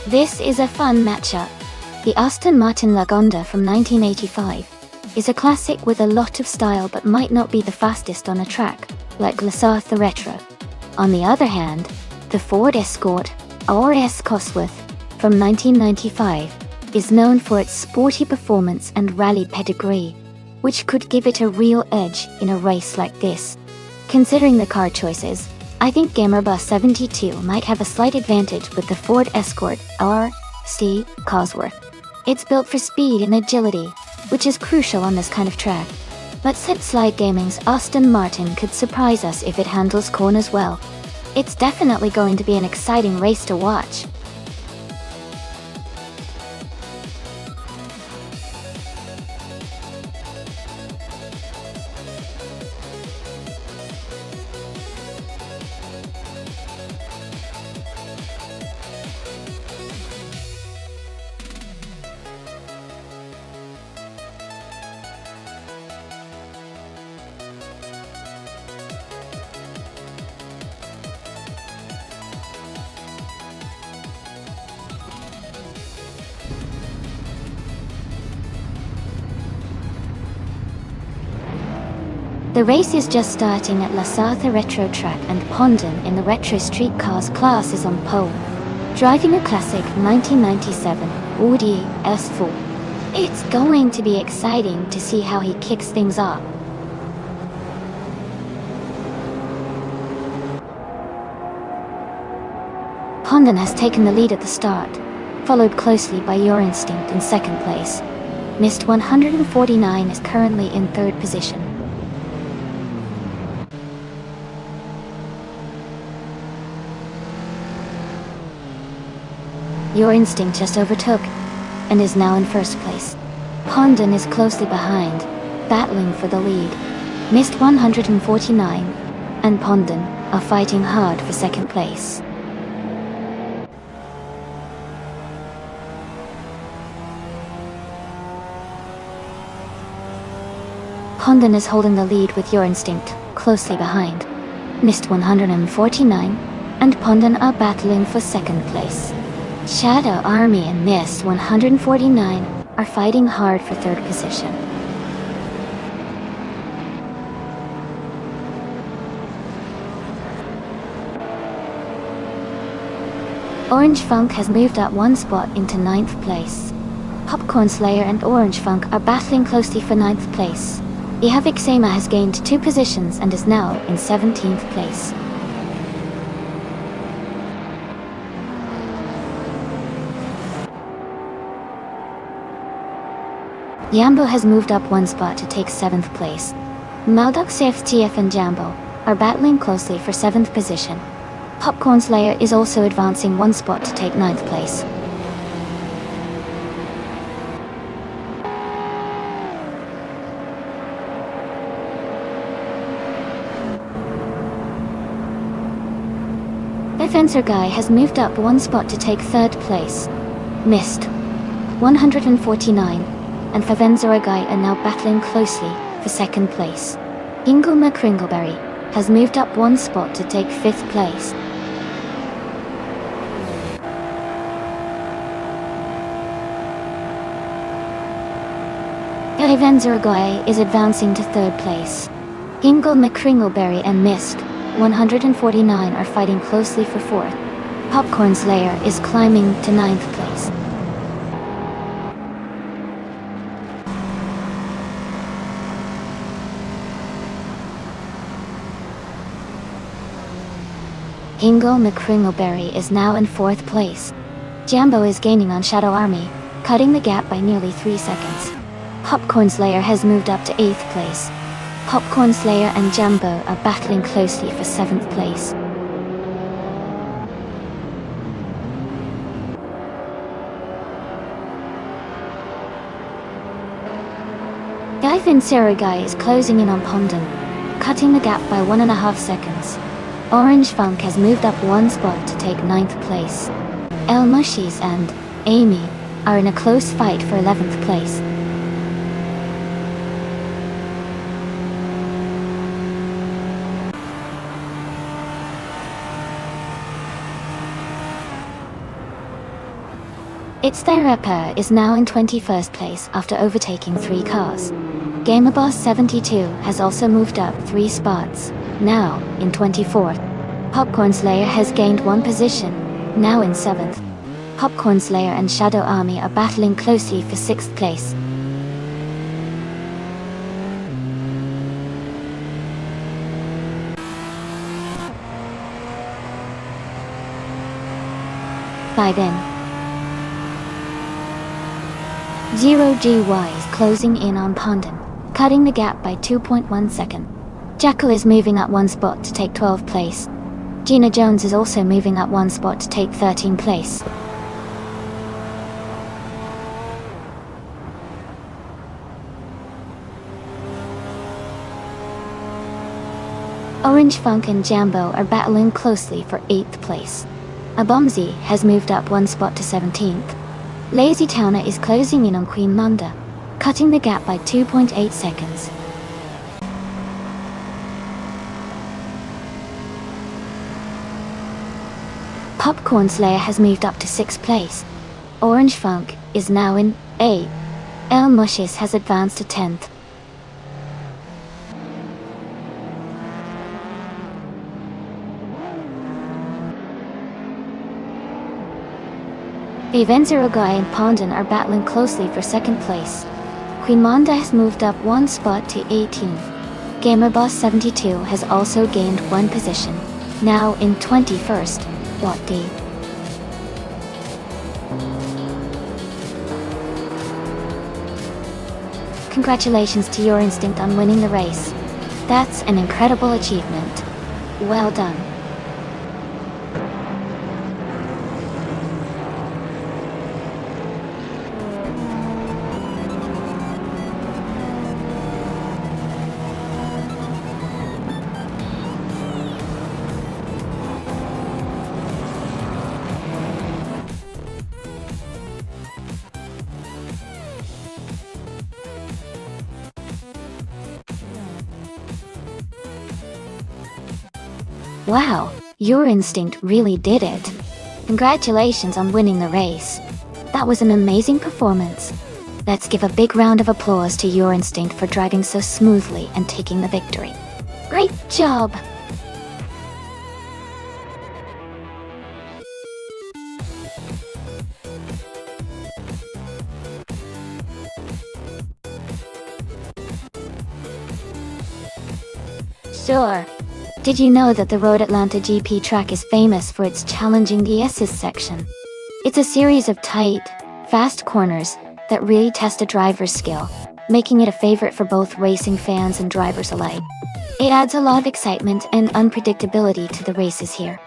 Speaker 1: This is a fun matchup. The Aston Martin Lagonda from 1985 is a classic with a lot of style but might not be the fastest on a track, like Lassarth the Retro. On the other hand, the Ford Escort, RS Cosworth, from 1995, is known for its sporty performance and rally pedigree, which could give it a real edge in a race like this. Considering the car choices, I think GamerBus72 might have a slight advantage with the Ford Escort RC Cosworth. It's built for speed and agility, which is crucial on this kind of track. But Slide Gaming's Aston Martin could surprise us if it handles corners well. It's definitely going to be an exciting race to watch. The race is just starting at Lassarth Retro Track, and Pondon in the Retro Street Cars class is on pole, driving a classic 1997 Audi S4. It's going to be exciting to see how he kicks things off. Pondon has taken the lead at the start, followed closely by Your Instinct in second place. Mist 149 is currently in third position. Your Instinct just overtook, and is now in first place. Pondon is closely behind, battling for the lead. Mist 149 and Pondon are fighting hard for second place. Pondon is holding the lead with Your Instinct closely behind. Mist 149 and Pondon are battling for second place. Shadow Army and Mist 149 are fighting hard for third position. Orange Funk has moved up one spot into 9th place. Popcorn Slayer and Orange Funk are battling closely for 9th place. Ehavik Sema has gained 2 positions and is now in 17th place. Jambo has moved up one spot to take 7th place. Maldok CFTF and Jambo are battling closely for 7th position. Popcorn Slayer is also advancing one spot to take 9th place. Fencer Guy has moved up one spot to take third place. Missed. 149. And Favenzera Guy are now battling closely for second place. Inglema Kringleberry has moved up one spot to take fifth place. Favenzera Guy is advancing to third place. Inglema Kringleberry and Mist 149 are fighting closely for fourth. Popcorn Slayer is climbing to ninth place. Ingo McCringleberry is now in fourth place. Jambo is gaining on Shadow Army, cutting the gap by nearly 3 seconds. Popcorn Slayer has moved up to 8th place. Popcorn Slayer and Jambo are battling closely for 7th place. Guy Sarah Guy is closing in on Pondon, cutting the gap by 1.5 seconds. Orange Funk has moved up one spot to take 9th place. El Mushies and Amy are in a close fight for 11th place. It's Therapper is now in 21st place after overtaking 3 cars. Gamerboss 72 has also moved up 3 spots, now in 24th. Popcorn Slayer has gained 1 position, now in 7th. Popcorn Slayer and Shadow Army are battling closely for 6th place. By then, 0GY is closing in on Pondon, cutting the gap by 2.1 seconds. Jackal is moving up 1 spot to take 12th place. Gina Jones is also moving up 1 spot to take 13th place. Orange Funk and Jambo are battling closely for 8th place. Abomzi has moved up 1 spot to 17th. Lazy Towner is closing in on Queen Munda, cutting the gap by 2.8 seconds. Popcorn Slayer has moved up to 6th place. Orange Funk is now in 8th. El Mushes has advanced to 10th. Evenzerogai and Pondon are battling closely for 2nd place. Queen Manda has moved up 1 spot to 18. Gamerboss 72 has also gained 1 position, now in 21st. What D? Congratulations to your instinct on winning the race. That's an incredible achievement. Well done. Wow, your instinct really did it. Congratulations on winning the race. That was an amazing performance. Let's give a big round of applause to your instinct for driving so smoothly and taking the victory. Great job! Sure. Did you know that the Road Atlanta GP track is famous for its challenging DS's section? It's a series of tight, fast corners that really test a driver's skill, making it a favorite for both racing fans and drivers alike. It adds a lot of excitement and unpredictability to the races here.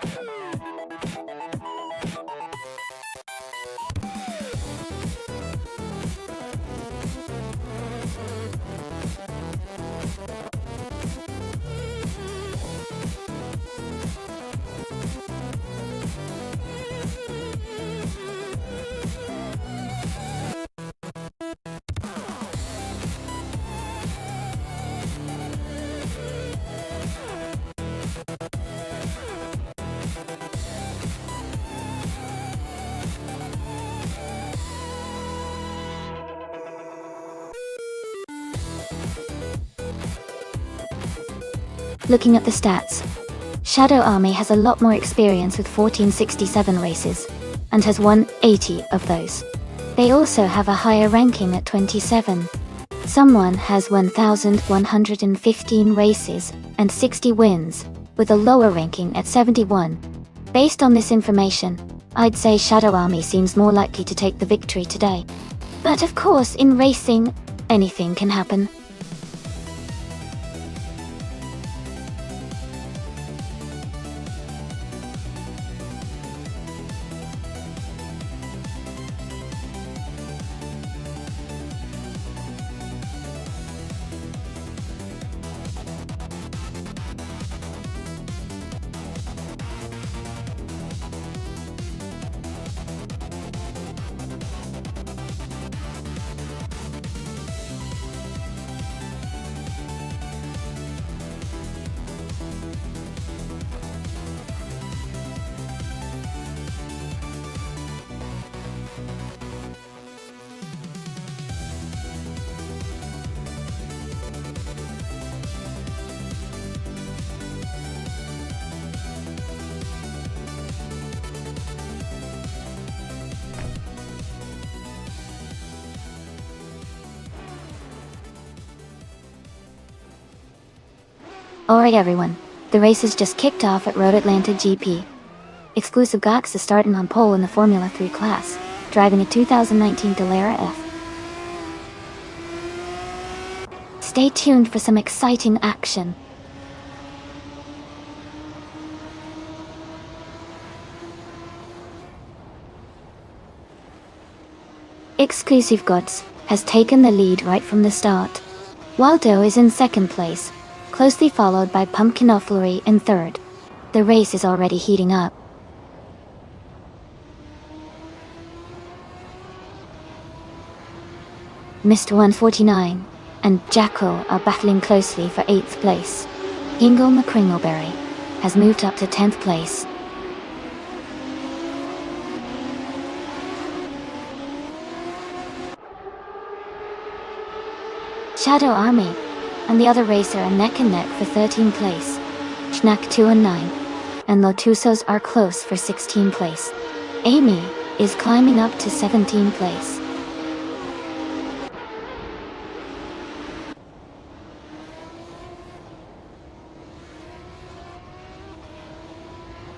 Speaker 1: Looking at the stats, Shadow Army has a lot more experience with 1467 races, and has won 80 of those. They also have a higher ranking at 27. Someone has 1,115 races and 60 wins, with a lower ranking at 71. Based on this information, I'd say Shadow Army seems more likely to take the victory today. But of course, in racing, anything can happen. Alright everyone, the race has just kicked off at Road Atlanta GP. Exclusive Gox is starting on pole in the Formula 3 class, driving a 2019 Dallara F. Stay tuned for some exciting action. Exclusive Gods has taken the lead right from the start. Waldo is in second place, closely followed by Pumpkin Offlery in third. The race is already heating up. Mr. 149 and Jacko are battling closely for 8th place. Ingle McCringleberry has moved up to 10th place. Shadow Army and the other racer are neck and neck for 13th place. Schnack 2 and 9. And Lotusos are close for 16th place. Amy is climbing up to 17th place.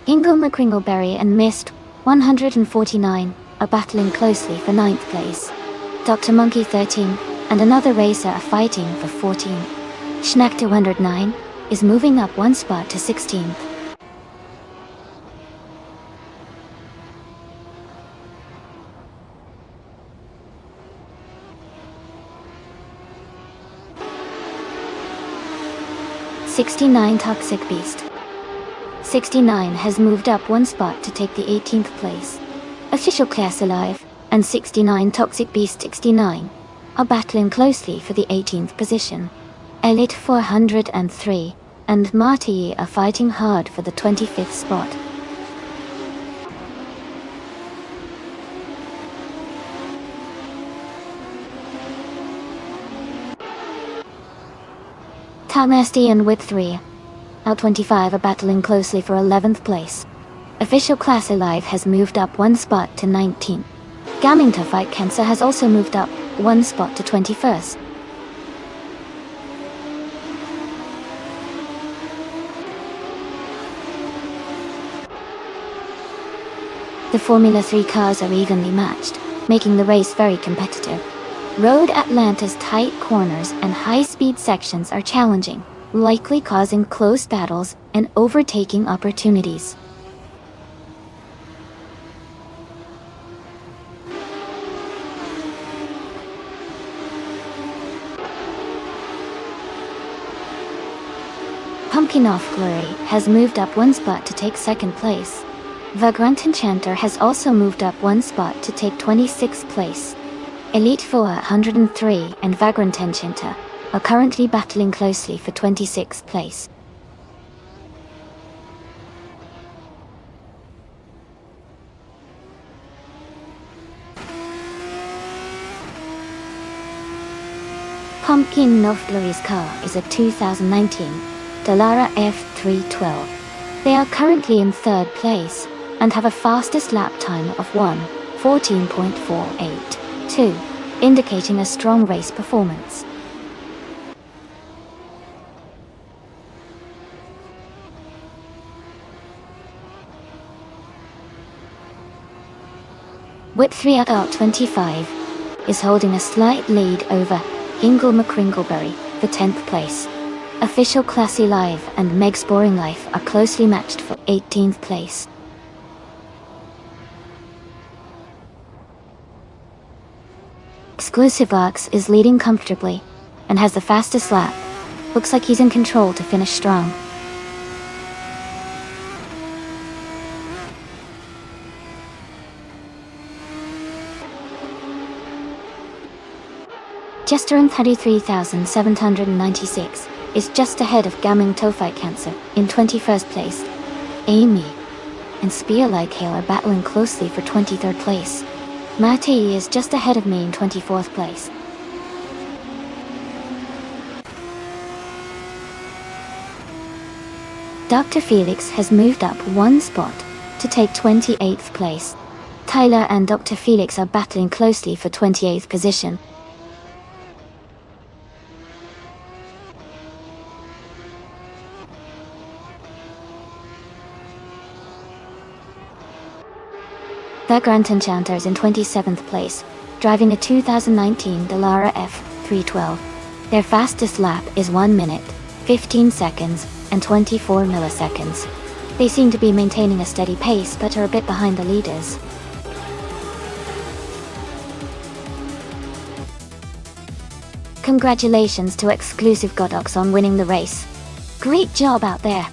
Speaker 1: Ingle McCringleberry and Mist 149 are battling closely for 9th place. Dr. Monkey 13 and another racer are fighting for 14th. Schnack 209 is moving up one spot to 16th. '69 Toxic Beast. 69 has moved up one spot to take the 18th place. Official Class Alive and 69 Toxic Beast 69 are battling closely for the 18th position. Elite 403 and Marty are fighting hard for the 25th spot. Tamasti and Wit 3 out 25 are battling closely for 11th place. Official Class Alive has moved up one spot to 19th. Gaming to Fight Cancer has also moved up one spot to 21st. The Formula 3 cars are evenly matched, making the race very competitive. Road Atlanta's tight corners and high-speed sections are challenging, likely causing close battles and overtaking opportunities. Pumpkin Offlery has moved up one spot to take 2nd place. Vagrant Enchanter has also moved up one spot to take 26th place. Elite 403 and Vagrant Enchanter are currently battling closely for 26th place. Pumpkin Offlery's car is a 2019 Dallara F312. They are currently in third place and have a fastest lap time of 1:14.482, indicating a strong race performance. Whip 3 at 25 is holding a slight lead over Ingle McCringleberry for 10th place. Official Classy Live and Meg's Boring Life are closely matched for 18th place. Exclusive Box is leading comfortably and has the fastest lap. Looks like he's in control to finish strong. Jester in 33,796 is just ahead of Gaming Tophyte Cancer in 21st place. Amy and Spear Like Hail are battling closely for 23rd place. Matei is just ahead of me in 24th place. Dr. Felix has moved up one spot to take 28th place. Tyler and Dr. Felix are battling closely for 28th position. The Grant Enchanter is in 27th place, driving a 2019 Dallara F312. Their fastest lap is 1 minute, 15 seconds, and 24 milliseconds. They seem to be maintaining a steady pace but are a bit behind the leaders. Congratulations to Exclusive Godox on winning the race. Great job out there!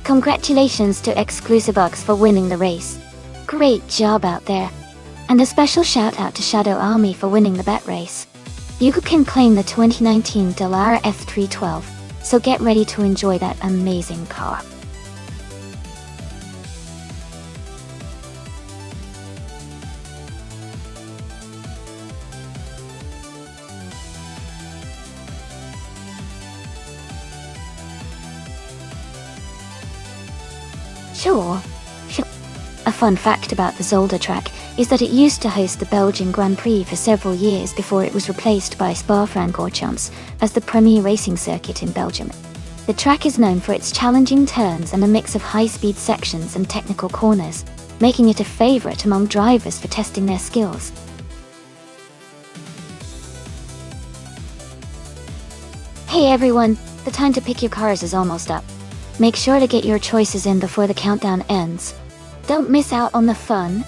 Speaker 1: Congratulations to Exclusivox for winning the race. Great job out there. And a special shout out to Shadow Army for winning the bet race. You can claim the 2019 Dallara F312, so get ready to enjoy that amazing car. Sure. A fun fact about the Zolder track is that it used to host the Belgian Grand Prix for several years before it was replaced by Spa-Francorchamps as the premier racing circuit in Belgium. The track is known for its challenging turns and a mix of high-speed sections and technical corners, making it a favorite among drivers for testing their skills. Hey everyone, the time to pick your cars is almost up. Make sure to get your choices in before the countdown ends. Don't miss out on the fun.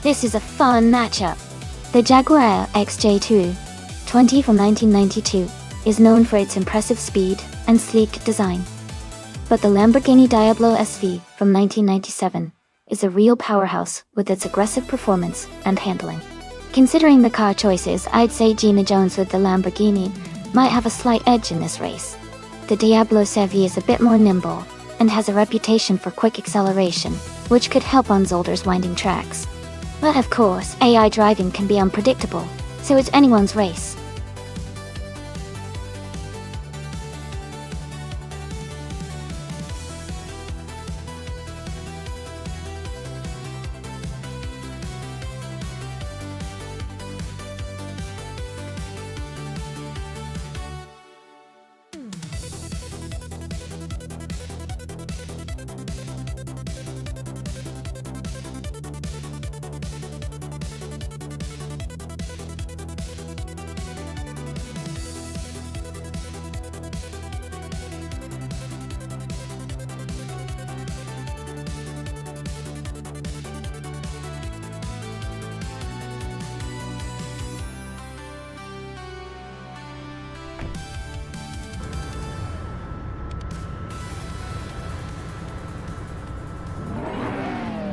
Speaker 1: This is a fun matchup. The Jaguar XJ2 20 from 1992 is known for its impressive speed and sleek design. But the Lamborghini Diablo SV from 1997 is a real powerhouse with its aggressive performance and handling. Considering the car choices, I'd say Gina Jones with the Lamborghini might have a slight edge in this race. the Diablo Sevi is a bit more nimble, and has a reputation for quick acceleration, which could help on Zolder's winding tracks. But of course, AI driving can be unpredictable, so it's anyone's race.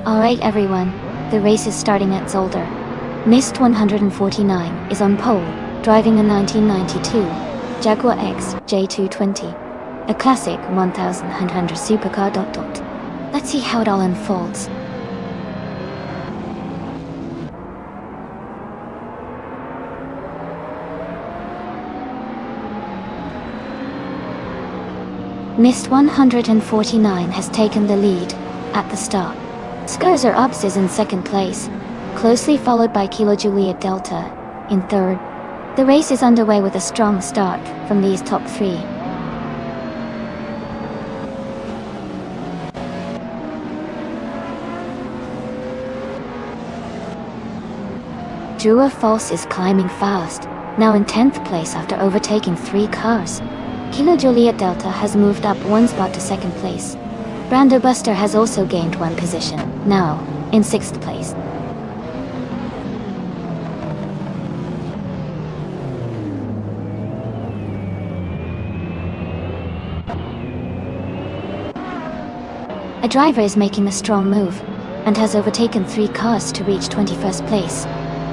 Speaker 1: Alright everyone, the race is starting at Zolder. Mist 149 is on pole, driving a 1992 Jaguar X J220, a classic 1100 supercar. Let's see how it all unfolds. Mist 149 has taken the lead at the start. Skurzer Ups is in second place, closely followed by Kilo Juliet Delta in third. The race is underway with a strong start from these top three. Drua False is climbing fast, now in 10th place after overtaking 3 cars. Kilo Juliet Delta has moved up 1 spot to 2nd place. Brando Buster has also gained 1 position, now in 6th place. A driver is making a strong move, and has overtaken 3 cars to reach 21st place.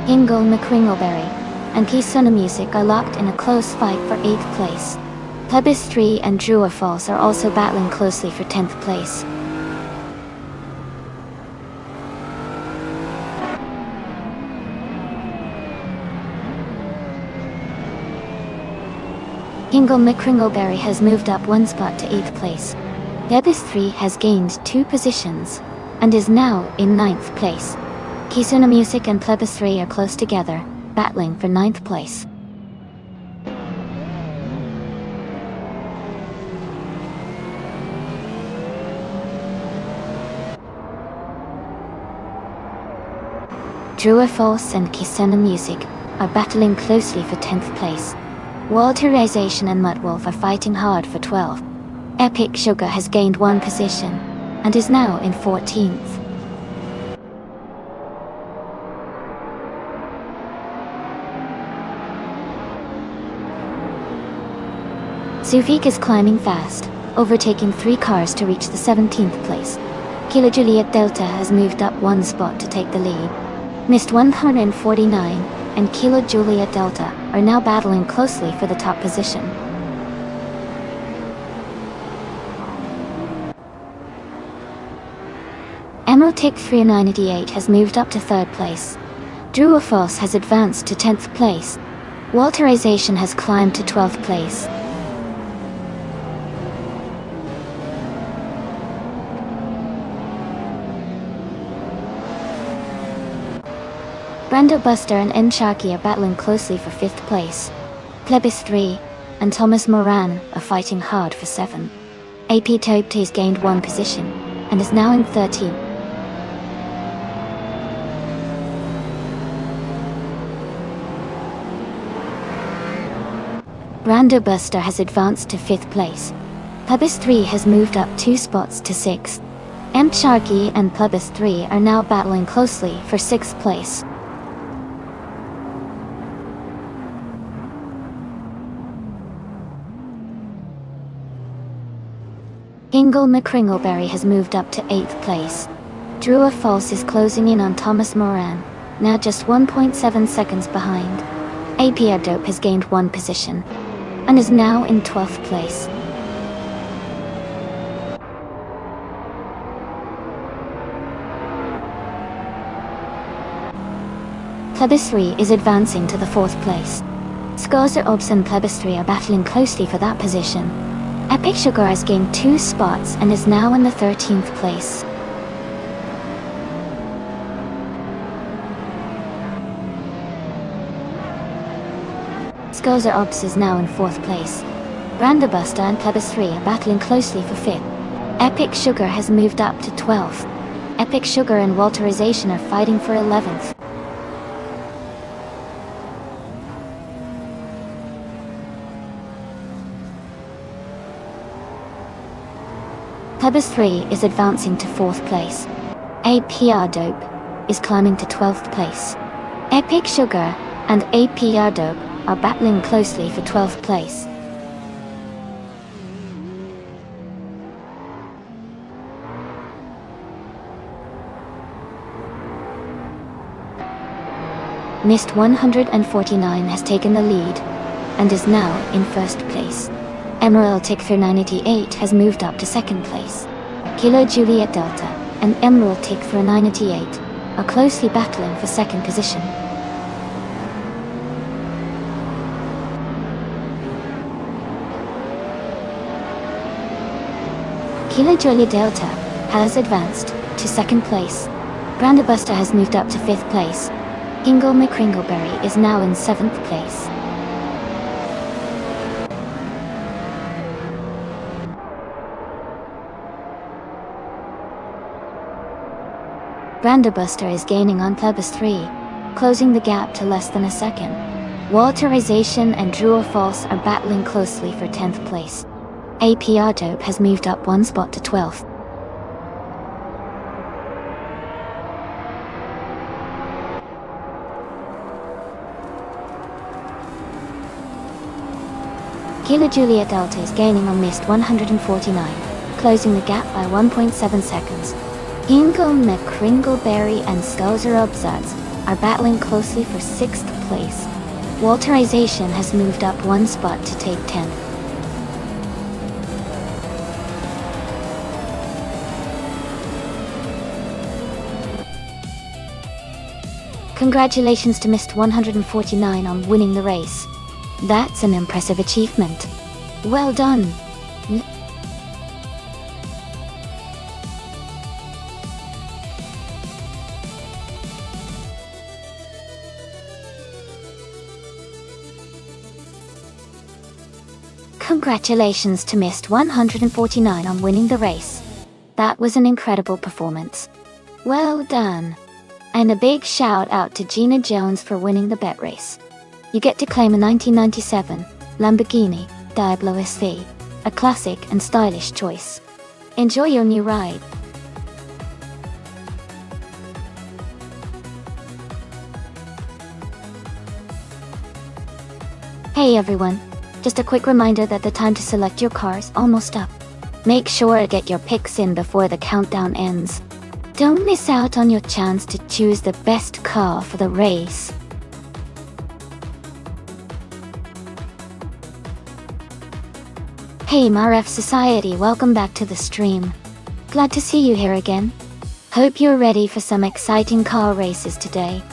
Speaker 1: Ingle McCringleberry and Kisuna Music are locked in a close fight for 8th place. Plebis 3 and Drua Falls are also battling closely for 10th place. Ingle McCringleberry has moved up 1 spot to 8th place. Plebis 3 has gained 2 positions, and is now in 9th place. Kisuna Music and Plebis 3 are close together, battling for 9th place. Drua False and Kisuna Music are battling closely for 10th place. Walterization and Mudwolf are fighting hard for 12th. Epic Sugar has gained 1 position, and is now in 14th. Suvik is climbing fast, overtaking 3 cars to reach the 17th place. Kilo Juliet Delta has moved up 1 spot to take the lead. Mist 149 and Kilo Juliet Delta are now battling closely for the top position. Emeraldic 398 has moved up to 3rd place. Drua False has advanced to 10th place. Walterization has climbed to 12th place. Brando Buster and M. Sharky are battling closely for 5th place. Plebis 3 and Thomas Moran are fighting hard for 7th. AP Topte has gained 1 position, and is now in 13th. Brando Buster has advanced to 5th place. Plebis 3 has moved up 2 spots to 6th. M. Sharky and Plebis 3 are now battling closely for 6th place. Ingle McCringleberry has moved up to 8th place. Drua False is closing in on Thomas Moran, now just 1.7 seconds behind. AP Dope has gained 1 position, and is now in 12th place. Plebis 3 is advancing to the 4th place. Scozer Obs and Plebis 3 are battling closely for that position. Epic Sugar has gained 2 spots and is now in the 13th place. Scozer Obs is now in 4th place. Branderbuster and Plebis 3 are battling closely for 5th. Epic Sugar has moved up to 12th. Epic Sugar and Walterization are fighting for 11th. Plebis 3 is advancing to 4th place. APR Dope is climbing to 12th place. Epic Sugar and APR Dope are battling closely for 12th place. Mist 149 has taken the lead and is now in 1st place. Emerald Tick 398 has moved up to 2nd place. Kilo Juliet Delta and Emerald Tick 398 are closely battling for 2nd position. Kilo Juliet Delta has advanced to 2nd place. Branderbuster has moved up to 5th place. Ingle McCringleberry is now in 7th place. Branderbuster is gaining on Plebis 3, closing the gap to less than a second. Walterization and True or False are battling closely for 10th place. APR Dope has moved up 1 spot to 12th. Kilo Juliet Delta is gaining on Mist 149, closing the gap by 1.7 seconds. Ingle McCringleberry and Scozer Obzats are battling closely for 6th place. Walterization has moved up 1 spot to take 10th. Congratulations to Mist 149 on winning the race. That's an impressive achievement. Well done. Congratulations to Mist 149 on winning the race. That was an incredible performance. Well done. And a big shout out to Gina Jones for winning the bet race. You get to claim a 1997 Lamborghini Diablo SV, a classic and stylish choice. Enjoy your new ride. Hey everyone, just a quick reminder that the time to select your car is almost up. Make sure to get your picks in before the countdown ends. Don't miss out on your chance to choose the best car for the race. Hey Maref Society, welcome back to the stream. Glad to see you here again. Hope you're ready for some exciting car races today.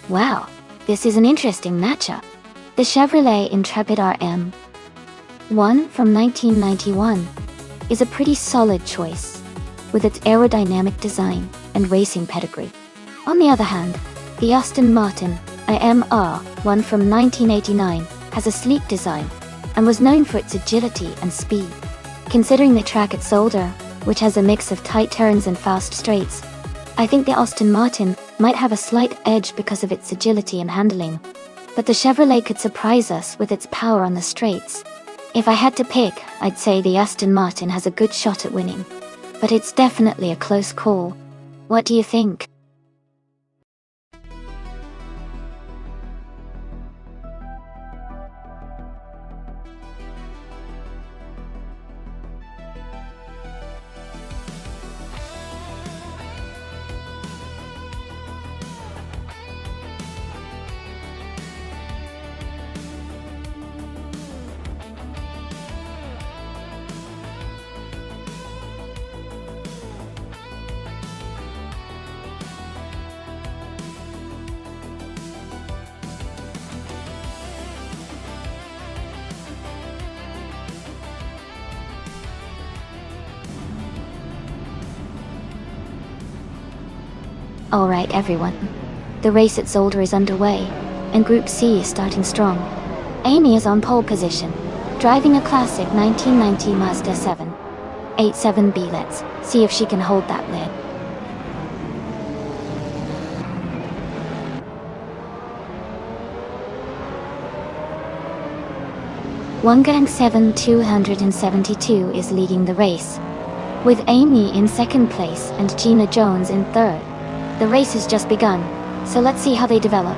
Speaker 1: Wow, this is an interesting matchup. The Chevrolet Intrepid RM, one from 1991, is a pretty solid choice, with its aerodynamic design and racing pedigree. On the other hand, the Aston Martin IMR1 from 1989 has a sleek design and was known for its agility and speed. Considering the track at Zolder, which has a mix of tight turns and fast straights, I think the Aston Martin might have a slight edge because of its agility and handling. But the Chevrolet could surprise us with its power on the straights. If I had to pick, I'd say the Aston Martin has a good shot at winning. But it's definitely a close call. What do you think? Alright everyone, the race at Zolder is underway, and Group C is starting strong. Amy is on pole position, driving a classic 1990 Mazda 7. 87B. Let's see if she can hold that lead. Wangang 7272 is leading the race, with Amy in second place and Gina Jones in third. The race has just begun, so let's see how they develop.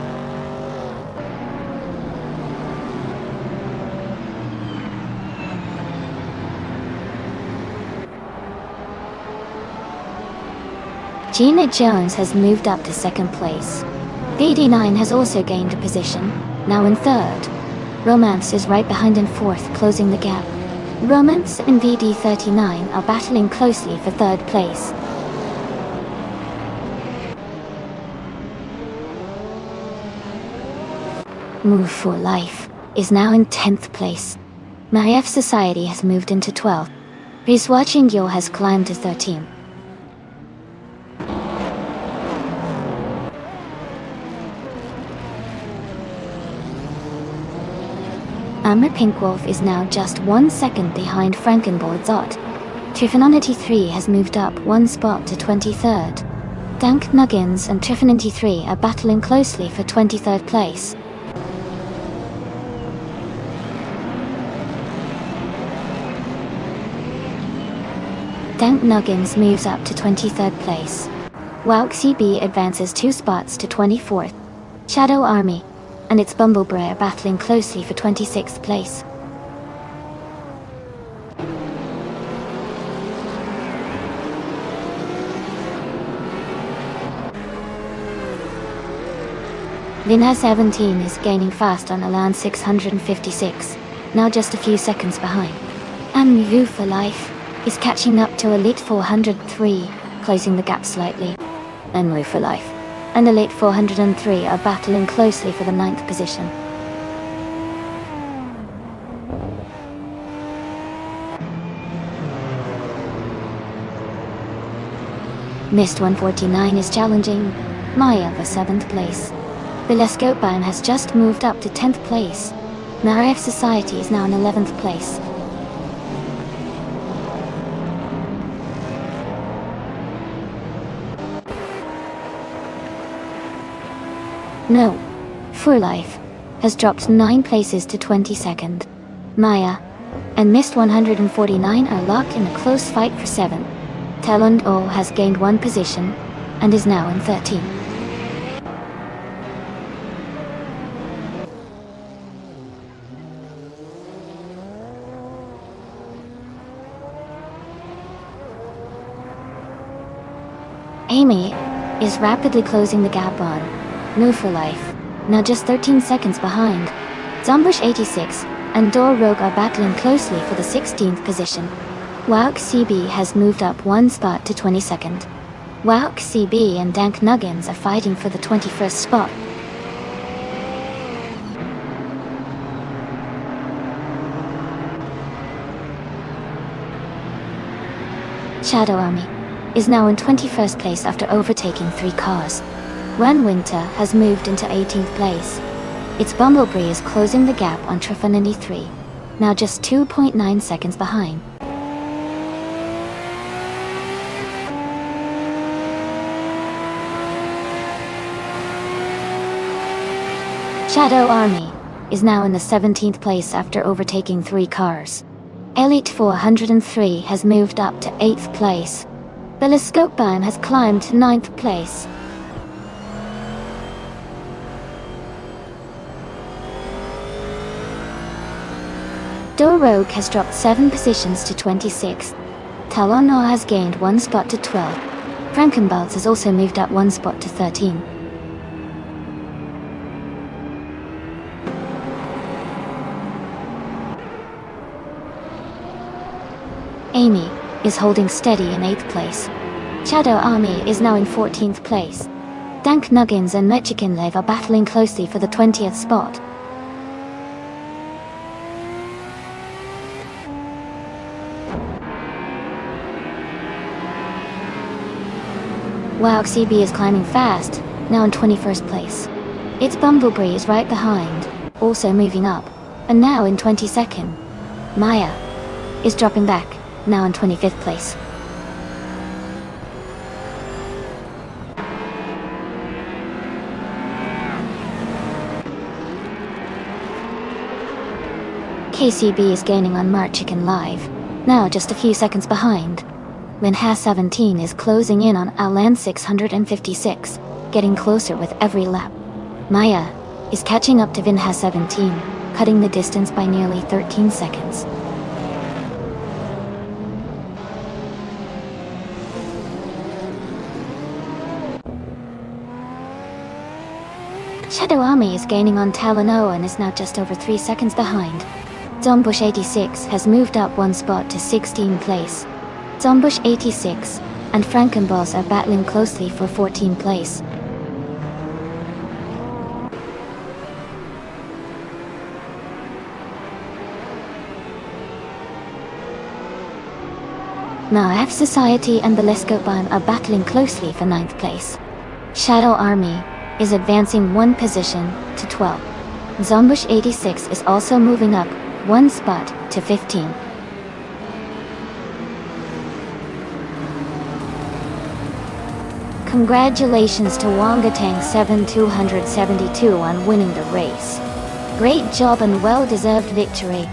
Speaker 1: Gina Jones has moved up to second place. VD9 has also gained a position, now in third. Romance is right behind in fourth, closing the gap. Romance and VD39 are battling closely for third place. Move for Life is now in 10th place. Marief Society has moved into 12th. Rizwa Chingyo has climbed to 13th. Amr Pinkwolf is now just 1 second behind Frankenborg Zott. Trifononity 3 has moved up 1 spot to 23rd. Dank Nuggins and Trifononity 3 are battling closely for 23rd place. Dank Nuggins moves up to 23rd place. Wouk CB advances 2 spots to 24th. Shadow Army and its Bumblebray are battling closely for 26th place. Linha 17 is gaining fast on Elan 656, now just a few seconds behind. Move for Life is catching up to Elite 403, closing the gap slightly. Move for Life and Elite 403 are battling closely for the 9th position. Mist 149 is challenging Maya for 7th place. Bilescopan has just moved up to 10th place. Marief Society is now in 11th place. No. For Life has dropped 9 places to 22nd. Maya and Mist 149 are locked in a close fight for 7th. Talon O has gained 1 position and is now in 13th. Amy is rapidly closing the gap on Move for Life, now just 13 seconds behind. Zombush 86 and Dor Rogue are battling closely for the 16th position. Wouk CB has moved up 1 spot to 22nd. Wouk CB and Dank Nuggins are fighting for the 21st spot. Shadow Army is now in 21st place after overtaking 3 cars. Ren Winter has moved into 18th place. Its Bumblebee is closing the gap on Trifanini 3, now just 2.9 seconds behind. Shadow Army is now in the 17th place after overtaking 3 cars. Elite 403 has moved up to 8th place. Telescope Beam has climbed to 9th place. Do Rogue has dropped 7 positions to 26th. Talonor has gained 1 spot to 12. Frankenbalz has also moved up 1 spot to 13. Amy is holding steady in 8th place. Shadow Army is now in 14th place. Dank Nuggins and Mechikinlev are battling closely for the 20th spot. Wow, CB is climbing fast, now in 21st place. Its Bumblebee is right behind, also moving up, and now in 22nd. Maya is dropping back, now in 25th place. KCB is gaining on Marchikin Live, now just a few seconds behind. Linha 17 is closing in on Alan 656, getting closer with every lap. Maya is catching up to Vinha 17, cutting the distance by nearly 13 seconds. Shadow Army is gaining on Talanoa and is now just over 3 seconds behind. Zombush 86 has moved up 1 spot to 16th place. Zombush 86 and Frankenbalz are battling closely for 14th place. Now F Society and the Telescope are battling closely for 9th place. Shadow Army is advancing 1 position to 12. Zombush 86 is also moving up 1 spot to 15. Congratulations to Wangatang 7272 on winning the race. Great job and well-deserved victory.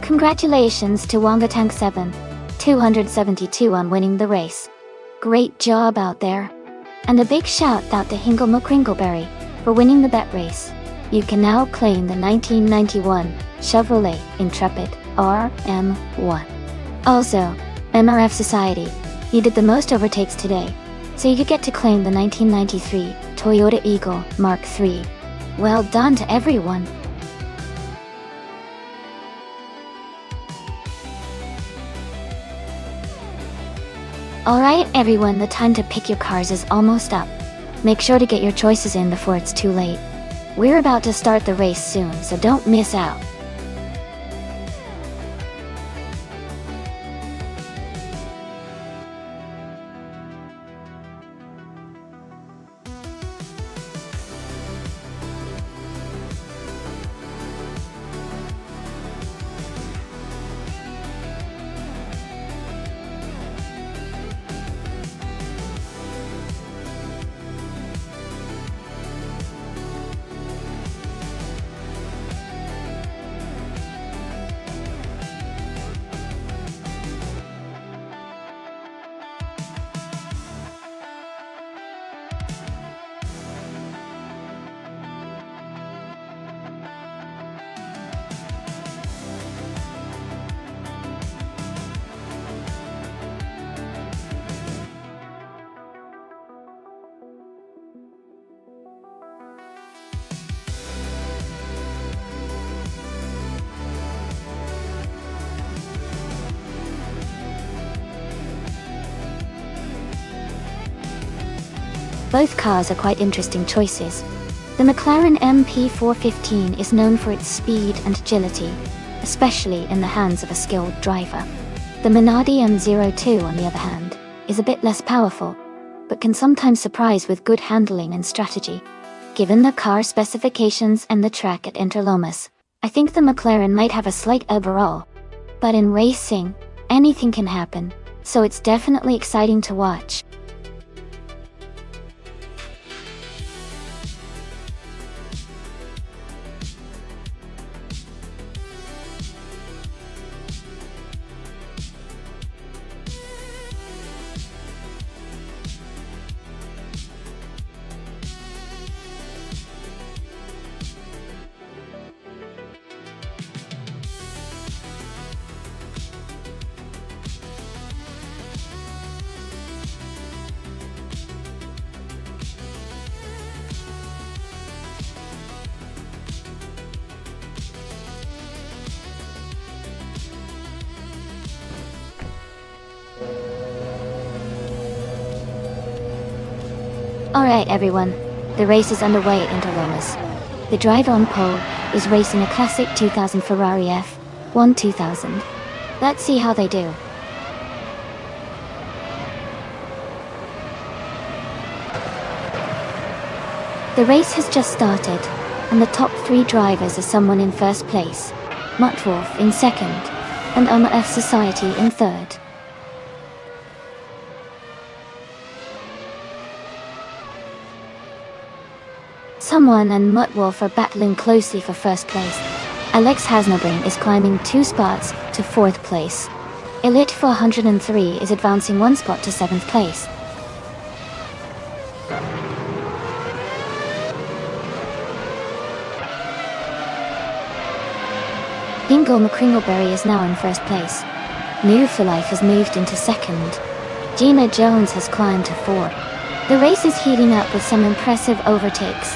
Speaker 1: Congratulations to Wangatang 7272 on winning the race. Great job out there. And a big shout out to Hingle McCringleberry for winning the bet race. You can now claim the 1991 Chevrolet Intrepid RM1. Also, MRF Society, you did the most overtakes today, so you get to claim the 1993 Toyota Eagle Mark III. Well done to everyone. Alright everyone, the time to pick your cars is almost up. Make sure to get your choices in before it's too late. We're about to start the race soon, so don't miss out. Both cars are quite interesting choices. The McLaren MP415 is known for its speed and agility, especially in the hands of a skilled driver. The Minardi M02, on the other hand, is a bit less powerful, but can sometimes surprise with good handling and strategy. Given the car specifications and the track at Interlomas, I think the McLaren might have a slight overall. But in racing, anything can happen, so it's definitely exciting to watch. Alright everyone, the race is underway at Interlomas. The driver on pole is racing a classic 2000 Ferrari F1 2000. Let's see how they do. The race has just started, and the top three drivers are someone in first place, Muttwolf in second, and F Society in third. Someone and Muttwolf are battling closely for first place. Alex Hasnobring is climbing 2 spots to 4th place. Elite 403 is advancing 1 spot to 7th place. Bingo McCringleberry is now in 1st place. New for Life has moved into 2nd. Gina Jones has climbed to 4. The race is heating up with some impressive overtakes.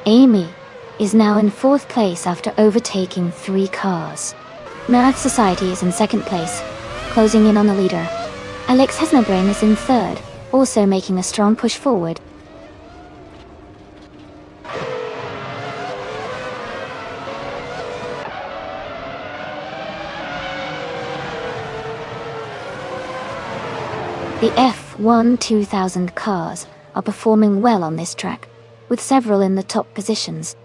Speaker 1: Amy is now in 4th place after overtaking 3 cars. Math Society is in 2nd place, closing in on the leader. Alex Hasnobring is in 3rd, also making a strong push forward. The F1 2000 cars are performing well on this track, with several in the top positions.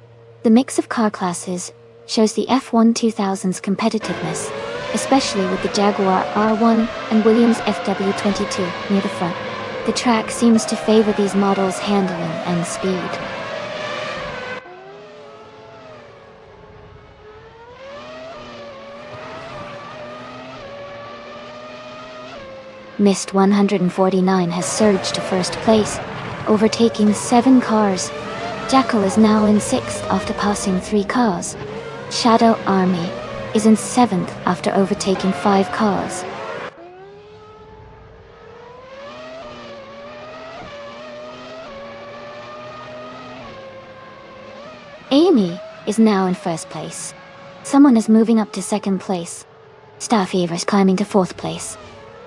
Speaker 1: The mix of car classes shows the F1 2000's competitiveness, especially with the Jaguar R1 and Williams FW22 near the front. The track seems to favor these models' handling and speed. Mist 149 has surged to 1st place, overtaking 7 cars. Jackal is now in 6th after passing 3 cars. Shadow Army is in 7th after overtaking 5 cars. Amy is now in 1st place. Someone is moving up to 2nd place. Starfever is climbing to 4th place.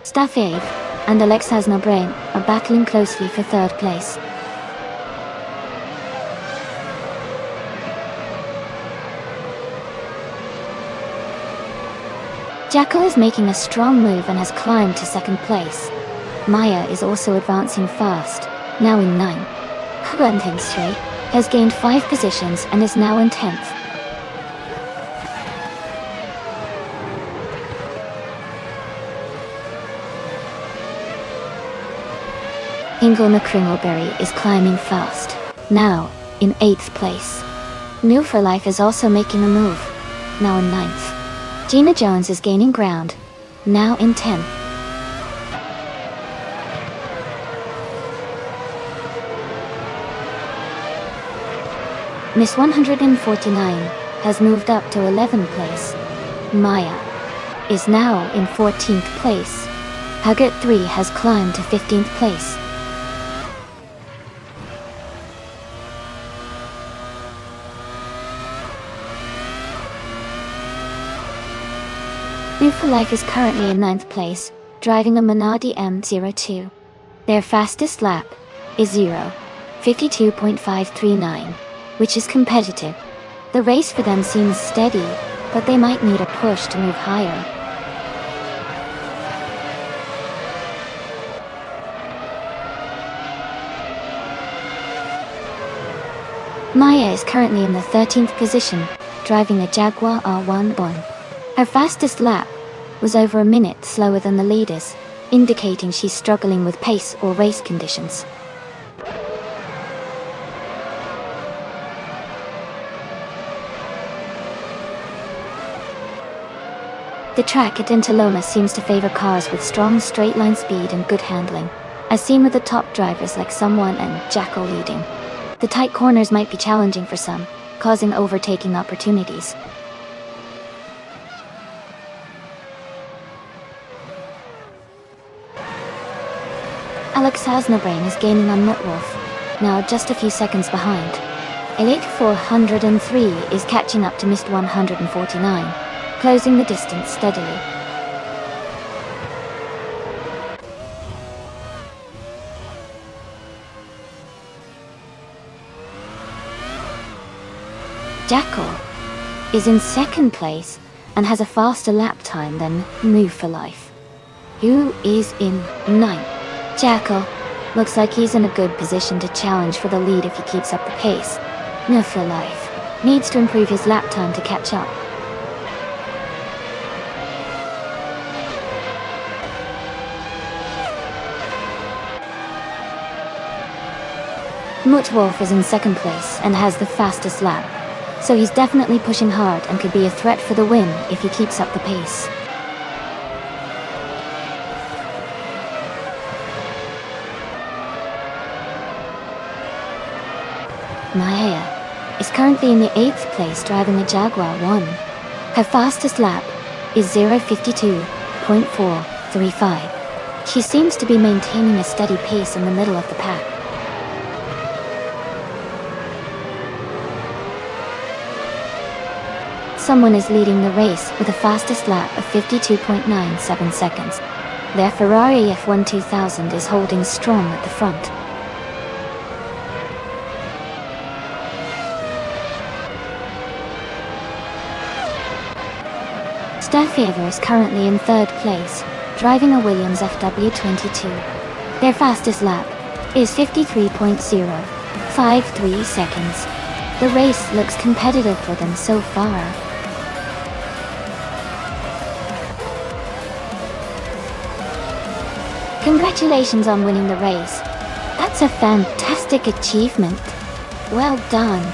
Speaker 1: Starfever and Alexas Nobrain are battling closely for 3rd place. Jackal is making a strong move and has climbed to 2nd place. Maya is also advancing fast, now in 9th. Huantingshui has gained 5 positions and is now in 10th. Ingolna Kringleberry is climbing fast, now in 8th place. New for Life is also making a move, now in 9th. Gina Jones is gaining ground, now in 10th. Miss 149 has moved up to 11th place. Maya is now in 14th place. Hugget 3 has climbed to 15th place. New for Life is currently in 9th place, driving a Minardi M02. Their fastest lap is 0:52.539, which is competitive. The race for them seems steady, but they might need a push to move higher. Maya is currently in the 13th position, driving a Jaguar R1 Bon. Her fastest lap was over a minute slower than the leaders, indicating she's struggling with pace or race conditions. The track at Interloma seems to favor cars with strong straight-line speed and good handling, as seen with the top drivers like Someone and Jackal leading. The tight corners might be challenging for some, causing overtaking opportunities. Alex Hasnabrain is gaining on Nutwolf, now just a few seconds behind. Elite 403 is catching up to Mist 149, closing the distance steadily. Jackal is in 2nd place and has a faster lap time than Move for Life, who is in 9th. Jackal looks like he's in a good position to challenge for the lead if he keeps up the pace. Move for Life needs to improve his lap time to catch up. Mutwolf is in 2nd place and has the fastest lap, so he's definitely pushing hard and could be a threat for the win if he keeps up the pace. Maya is currently in the 8th place driving a Jaguar 1. Her fastest lap is 0:52.435. She seems to be maintaining a steady pace in the middle of the pack. Someone is leading the race with a fastest lap of 52.97 seconds. Their Ferrari F1 2000 is holding strong at the front. Starfever is currently in 3rd place, driving a Williams FW22. Their fastest lap is 53.053 seconds. The race looks competitive for them so far. Congratulations on winning the race. That's a fantastic achievement. Well done.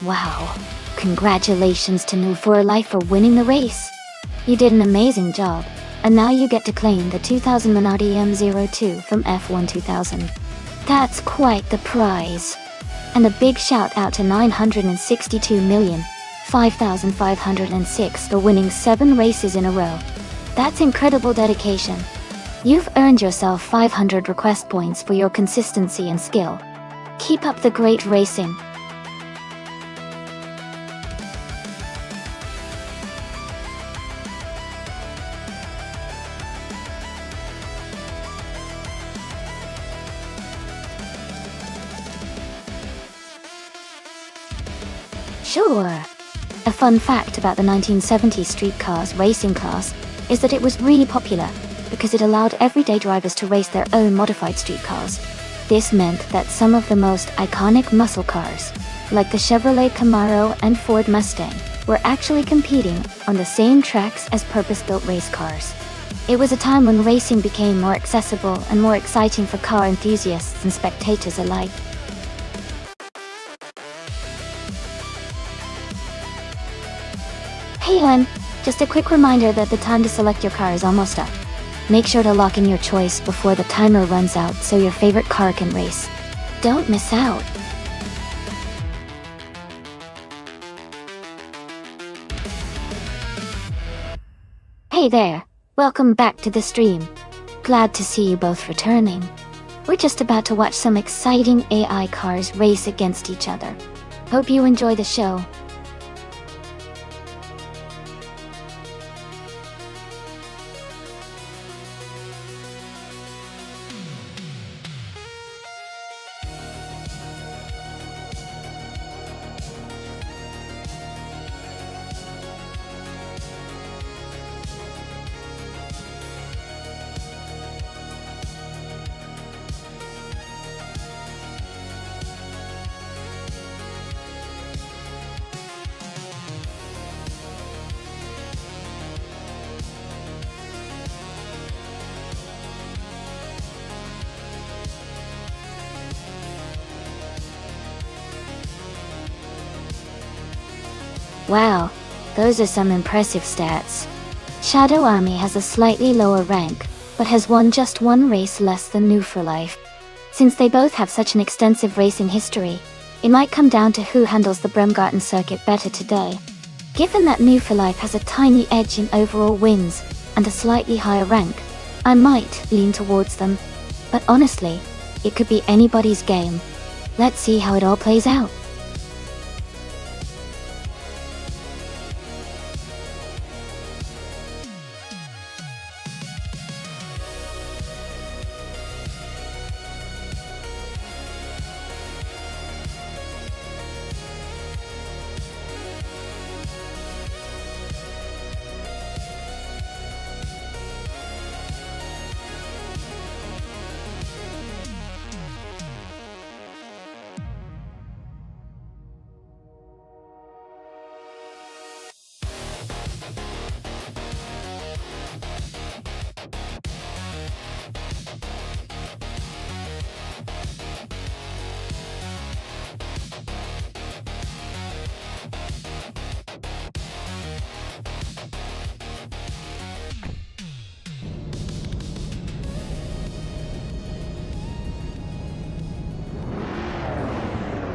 Speaker 1: Wow. Congratulations to New for Life for winning the race. You did an amazing job, and now you get to claim the 2000 Minardi M02 from F1 2000. That's quite the prize. And a big shout out to 962,005,506 for winning 7 races in a row. That's incredible dedication. You've earned yourself 500 request points for your consistency and skill. Keep up the great racing. Sure. A fun fact about the 1970s street cars racing class is that it was really popular because it allowed everyday drivers to race their own modified street cars. This meant that some of the most iconic muscle cars, like the Chevrolet Camaro and Ford Mustang, were actually competing on the same tracks as purpose-built race cars. It was a time when racing became more accessible and more exciting for car enthusiasts and spectators alike. Hey Len, just a quick reminder that the time to select your car is almost up. Make sure to lock in your choice before the timer runs out so your favorite car can race. Don't miss out. Hey there, welcome back to the stream. Glad to see you both returning. We're just about to watch some exciting AI cars race against each other. Hope you enjoy the show. Wow, those are some impressive stats. Shadow Army has a slightly lower rank, but has won just 1 race less than New for Life. Since they both have such an extensive racing history, it might come down to who handles the Bremgarten circuit better today. Given that New for Life has a tiny edge in overall wins and a slightly higher rank, I might lean towards them. But honestly, it could be anybody's game. Let's see how it all plays out.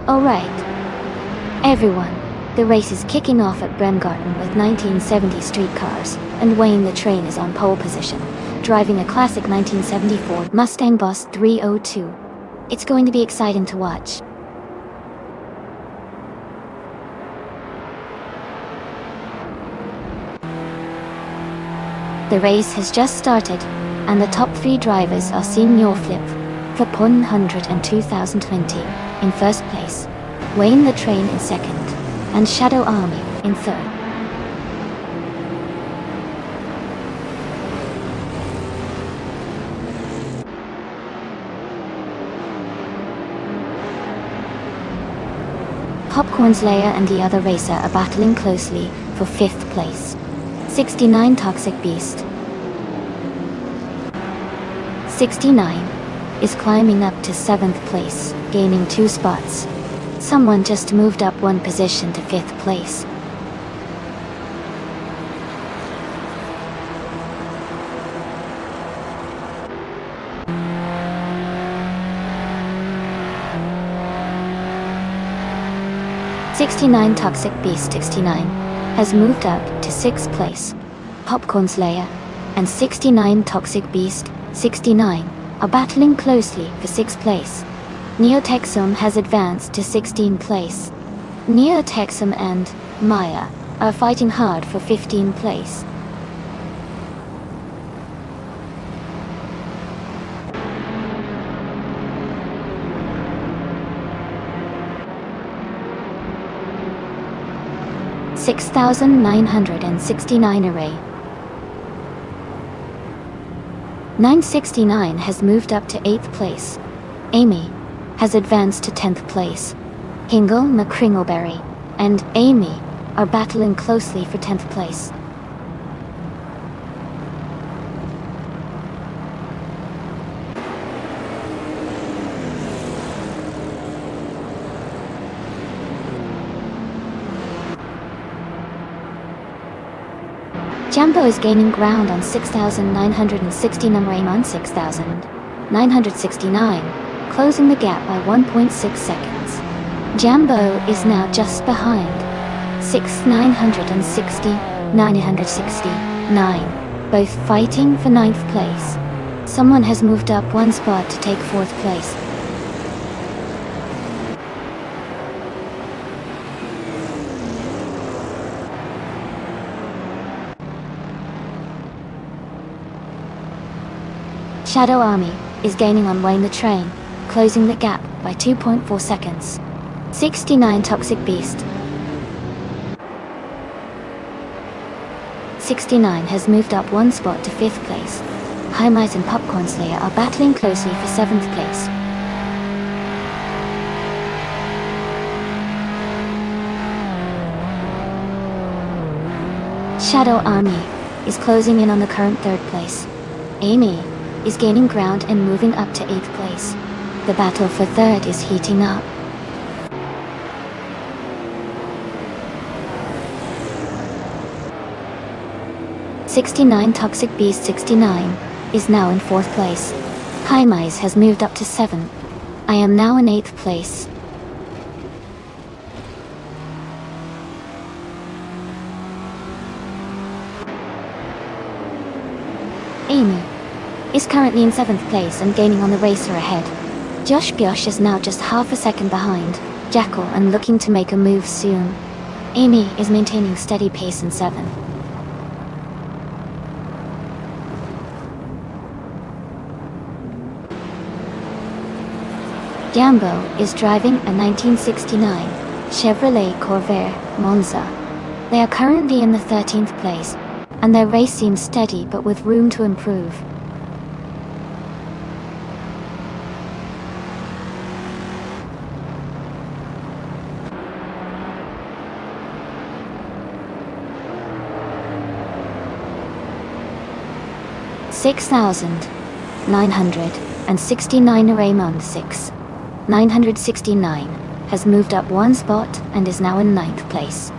Speaker 1: Alright. Everyone, the race is kicking off at Bremgarten with 1970 street cars, and Wayne the Train is on pole position, driving a classic 1974 Mustang Boss 302. It's going to be exciting to watch. The race has just started, and the top 3 drivers are Senior Flip, Flip 100 and 2020, in first place, Wayne the Train in second, and Shadow Army in third. Popcorn Slayer and the other racer are battling closely for 5th place. 69 Toxic Beast. 69 is climbing up to 7th place, gaining 2 spots. Someone just moved up one position to 5th place. '69 Toxic Beast 69 has moved up to 6th place. Popcorn Slayer and '69 Toxic Beast 69 are battling closely for 6th place. Neotexum has advanced to 16th place. Neotexum and Maya are fighting hard for 15th place. $6,969 array. 969 has moved up to 8th place. Amy has advanced to 10th place. Hingle McCringleberry and Amy are battling closely for 10th place. Jambo is gaining ground on 6,960 numbering on 6,969, closing the gap by 1.6 seconds. Jambo is now just behind 6,960, 969, both fighting for 9th place. Someone has moved up one spot to take 4th place. Shadow Army is gaining on Wayne the Train, closing the gap by 2.4 seconds. 69 Toxic Beast 69 has moved up one spot to 5th place. High Mice and Popcorn Slayer are battling closely for 7th place. Shadow Army is closing in on the current 3rd place. Amy is gaining ground and moving up to 8th place. The battle for 3rd is heating up. '69 Toxic Beast 69 is now in 4th place. High Mice has moved up to 7th. I am now in 8th place. Amy is currently in 7th place and gaining on the racer ahead. Josh Biosh is now just half a second behind Jackal and looking to make a move soon. Amy is maintaining steady pace in 7th. Jambo is driving a 1969 Chevrolet Corvair Monza. They are currently in the 13th place, and their race seems steady but with room to improve. $6,969 Raymond 6. 969 has moved up one spot and is now in 9th place.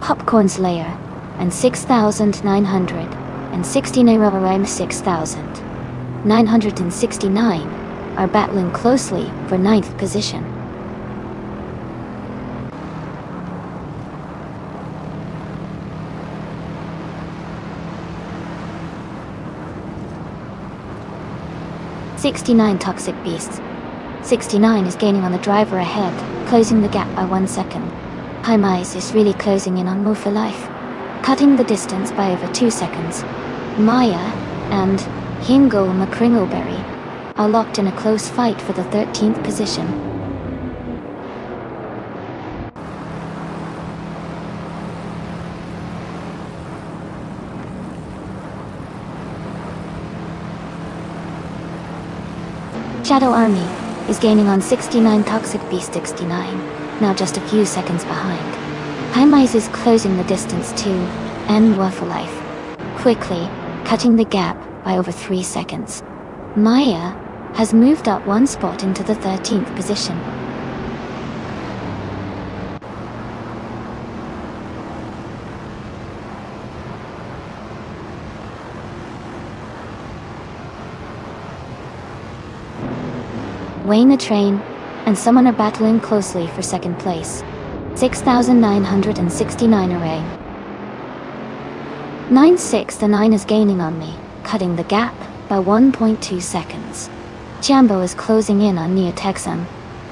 Speaker 1: Popcorn Slayer and 6,969 Rubber 6,969 are battling closely for 9th position. '69 Toxic Beasts 69 is gaining on the driver ahead, closing the gap by 1 second. High Mice is really closing in on Move for Life, cutting the distance by over 2 seconds. Maya and Hingle McCringleberry are locked in a close fight for the 13th position. Shadow Army is gaining on 69 Toxic Beast 69, now just a few seconds behind. High Mice is closing the distance to Move for Life, quickly cutting the gap by over 3 seconds. Maya has moved up one spot into the 13th position. Wayne the Train, and someone are battling closely for second place. 6,969 array. 969 is gaining on me, cutting the gap by 1.2 seconds. Jambo is closing in on Neotexum,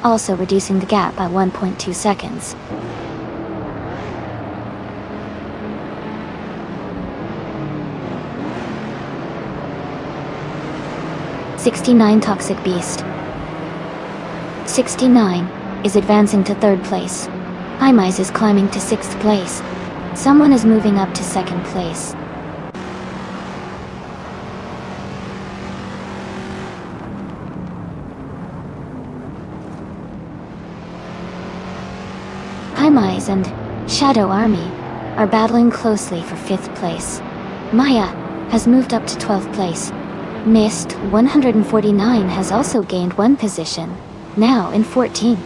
Speaker 1: also reducing the gap by 1.2 seconds. "69 Toxic Beast. 69 is advancing to third place. Imais is climbing to sixth place. Someone is moving up to second place. Imais and Shadow Army are battling closely for fifth place. Maya has moved up to 12th place. Mist 149 has also gained one position, now in 14.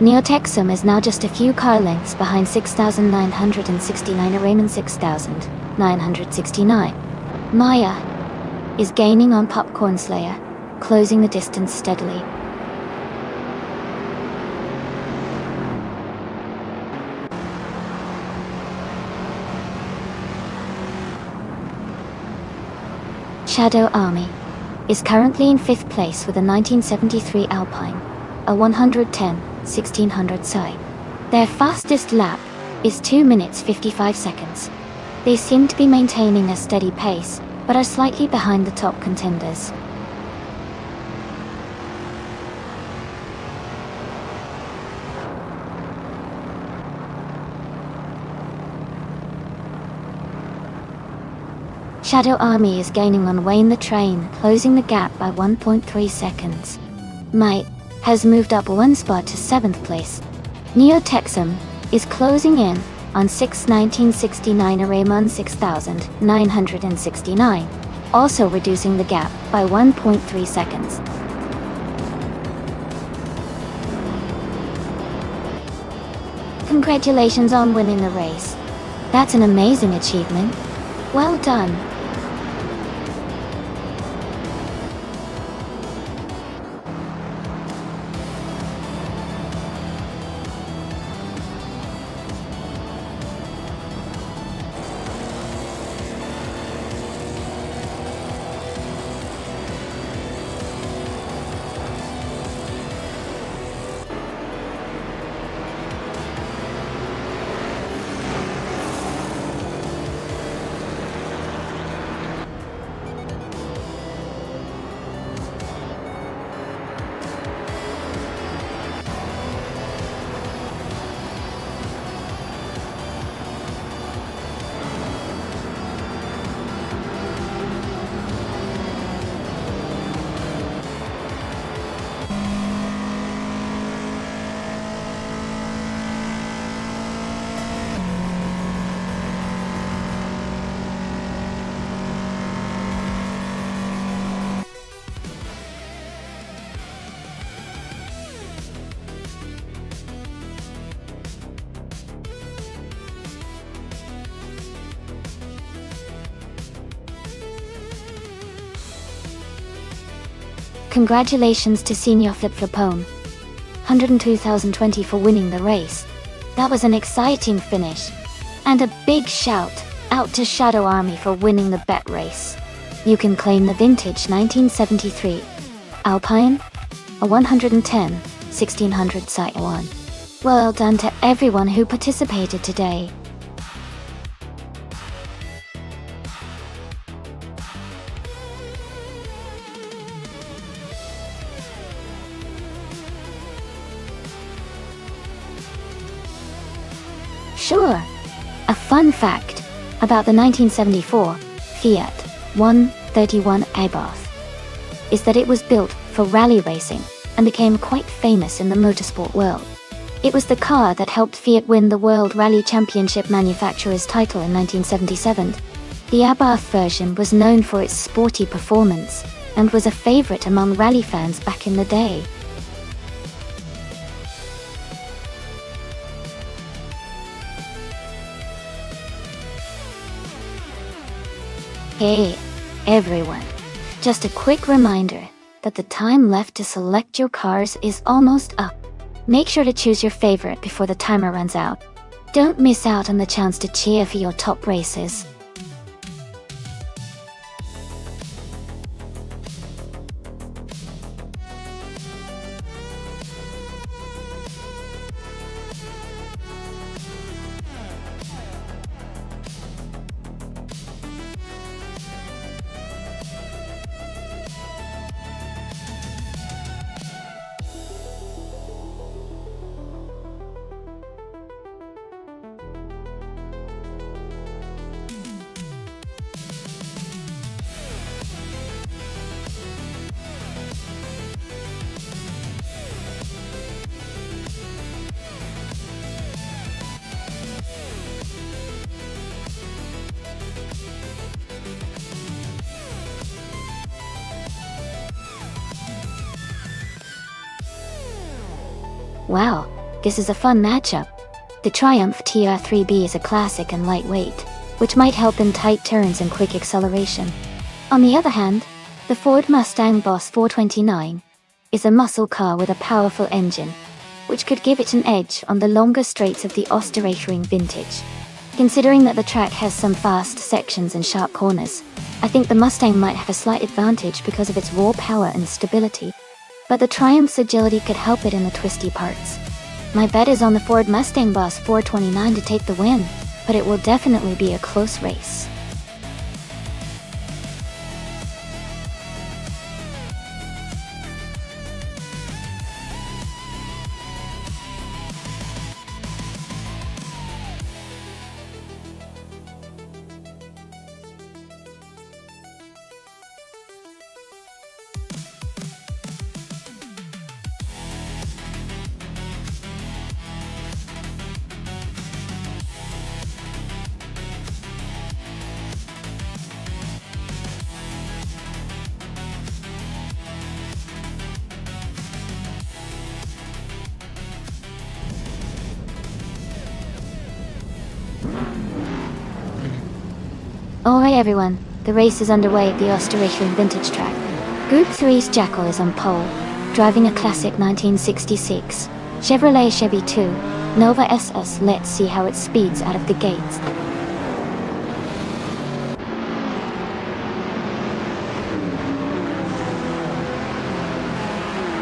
Speaker 1: Neotexum is now just a few car lengths behind 6,969 Raymond 6,969. Maya is gaining on Popcorn Slayer, closing the distance steadily. Shadow Army is currently in 5th place with a 1973 Alpine, a 110/1600 Psy. Their fastest lap is 2 minutes 55 seconds. They seem to be maintaining a steady pace, but are slightly behind the top contenders. Shadow Army is gaining on Wayne the Train, closing the gap by 1.3 seconds. Might has moved up one spot to 7th place. Neotexum is closing in on 6,1969 Raymond 6,969, also reducing the gap by 1.3 seconds. Congratulations on winning the race. That's an amazing achievement. Well done. Congratulations to Senior Flip Flipone. 102,020 for winning the race. That was an exciting finish. And a big shout out to Shadow Army for winning the bet race. You can claim the vintage 1973 Alpine, a 110/1600 Site 1. Well done to everyone who participated today. Sure. A fun fact about the 1974 Fiat 131 Abarth is that it was built for rally racing and became quite famous in the motorsport world. It was the car that helped Fiat win the World Rally Championship Manufacturers title in 1977. The Abarth version was known for its sporty performance and was a favorite among rally fans back in the day. Hey, everyone. Just a quick reminder that the time left to select your cars is almost up. Make sure to choose your favorite before the timer runs out. Don't miss out on the chance to cheer for your top races. Wow, this is a fun matchup. The Triumph TR3B is a classic and lightweight, which might help in tight turns and quick acceleration. On the other hand, the Ford Mustang Boss 429 is a muscle car with a powerful engine, which could give it an edge on the longer straights of the Österreichring vintage. Considering that the track has some fast sections and sharp corners, I think the Mustang might have a slight advantage because of its raw power and stability. But the Triumph's agility could help it in the twisty parts. My bet is on the Ford Mustang Boss 429 to take the win, but it will definitely be a close race. Alright everyone, the race is underway at the Österreichring vintage track. Group 3's Jackal is on pole, driving a classic 1966 Chevrolet Chevy 2 Nova SS. Let's see how it speeds out of the gates.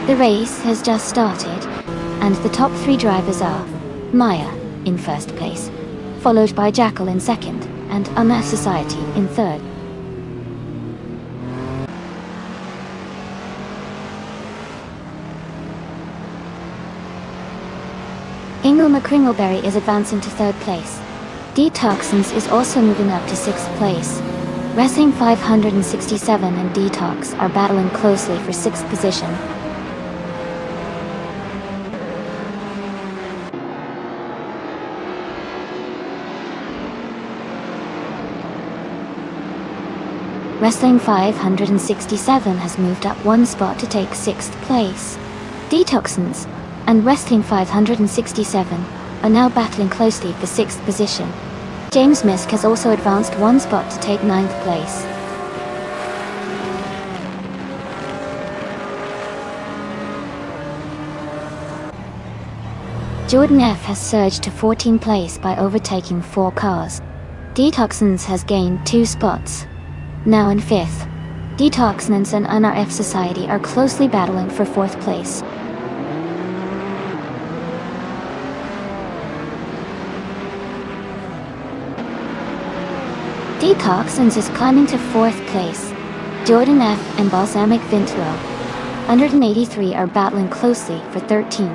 Speaker 1: The race has just started, and the top 3 drivers are Maya in first place, followed by Jackal in second, and Unna Society in third. Ingle McCringleberry is advancing to third place. Detoxins is also moving up to sixth place. Wrestling 567 and Detox are battling closely for sixth position. Wrestling 567 has moved up one spot to take 6th place. Detoxins and Wrestling 567 are now battling closely for 6th position. James Misk has also advanced one spot to take 9th place. Jordan F has surged to 14th place by overtaking 4 cars. Detoxins has gained 2 spots, now in 5th. Detoxins and NRF Society are closely battling for 4th place. Detoxins is climbing to 4th place. Jordan F and Balsamic Vintlo 183 are battling closely for 13.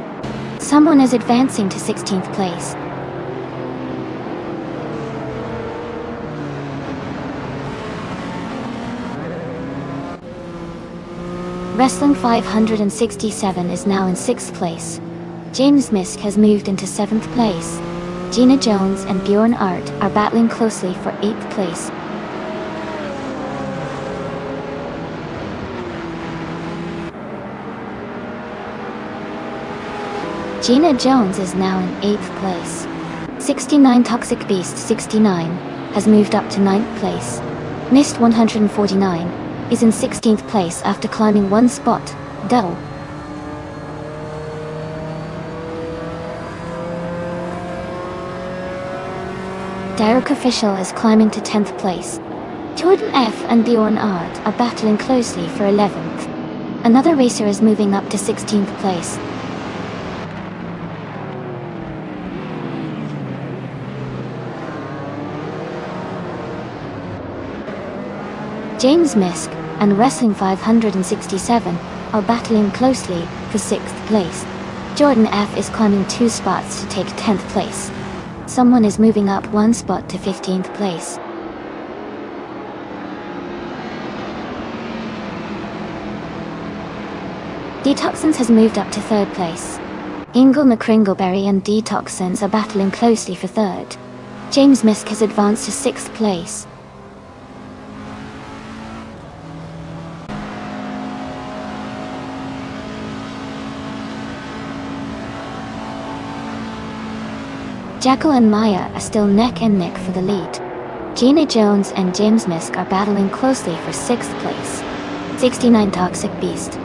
Speaker 1: Someone is advancing to 16th place. Wrestling 567 is now in 6th place. James Misk has moved into 7th place. Gina Jones and Bjorn Art are battling closely for 8th place. Gina Jones is now in 8th place. 69 Toxic Beast 69 has moved up to 9th place. Missed 149 is in 16th place after climbing one spot. Dull. Derek Official is climbing to 10th place. Jordan F. and Bjorn Art are battling closely for 11th. Another racer is moving up to 16th place. James Misk and Wrestling 567 are battling closely for 6th place. Jordan F. is climbing 2 spots to take 10th place. Someone is moving up 1 spot to 15th place. Detoxins has moved up to 3rd place. Ingle McCringleberry and Detoxins are battling closely for 3rd. James Misk has advanced to 6th place. Jackal and Maya are still neck and neck for the lead. Gina Jones and James Misk are battling closely for 6th place. 69 Toxic Beast.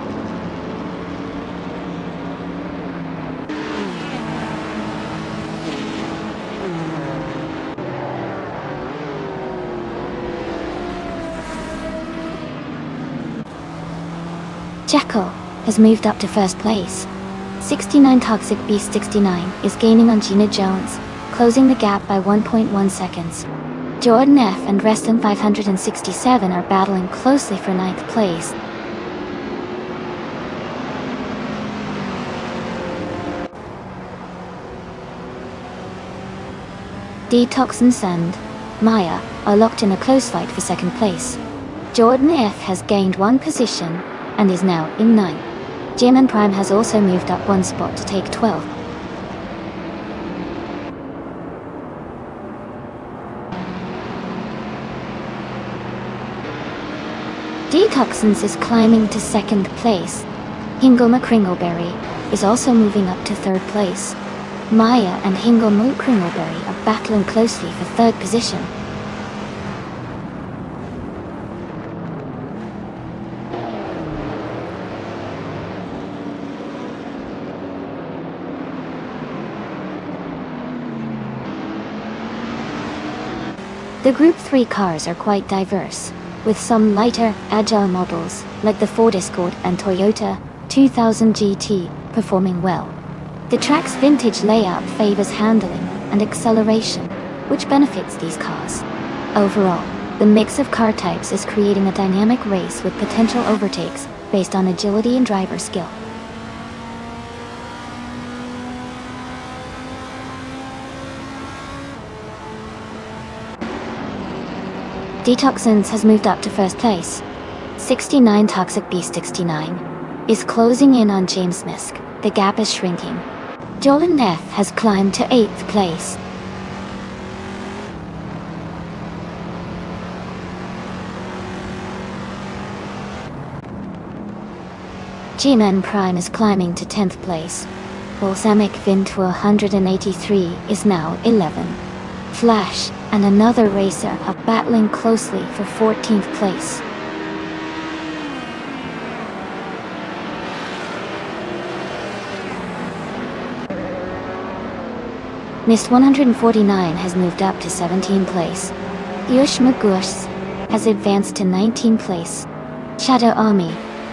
Speaker 1: Jackal has moved up to 1st place. 69 Toxic Beast 69 is gaining on Gina Jones, closing the gap by 1.1 seconds. Jordan F. and Wrestling 567 are battling closely for 9th place. Detoxins and Maya are locked in a close fight for 2nd place. Jordan F. has gained 1 position and is now in 9th. Jim and Prime has also moved up 1 spot to take 12th. Detoxins is climbing to 2nd place. Hingle McCringleberry is also moving up to 3rd place. Maya and Hingle McCringleberry are battling closely for 3rd position. The Group 3 cars are quite diverse, with some lighter, agile models, like the Ford Escort and Toyota 2000 GT, performing well. The track's vintage layout favors handling and acceleration, which benefits these cars. Overall, the mix of car types is creating a dynamic race with potential overtakes based on agility and driver skill. Detoxins has moved up to 1st place. 69 Toxic Beast 69 is closing in on James Misk. The gap is shrinking. Jordan F. has climbed to 8th place. G-Man Prime is climbing to 10th place. Balsamic Vint 183 is now 11. Flash and another racer are battling closely for 14th place. Mist 149 has moved up to 17th place. Yush Magush has advanced to 19th place. Shadow Army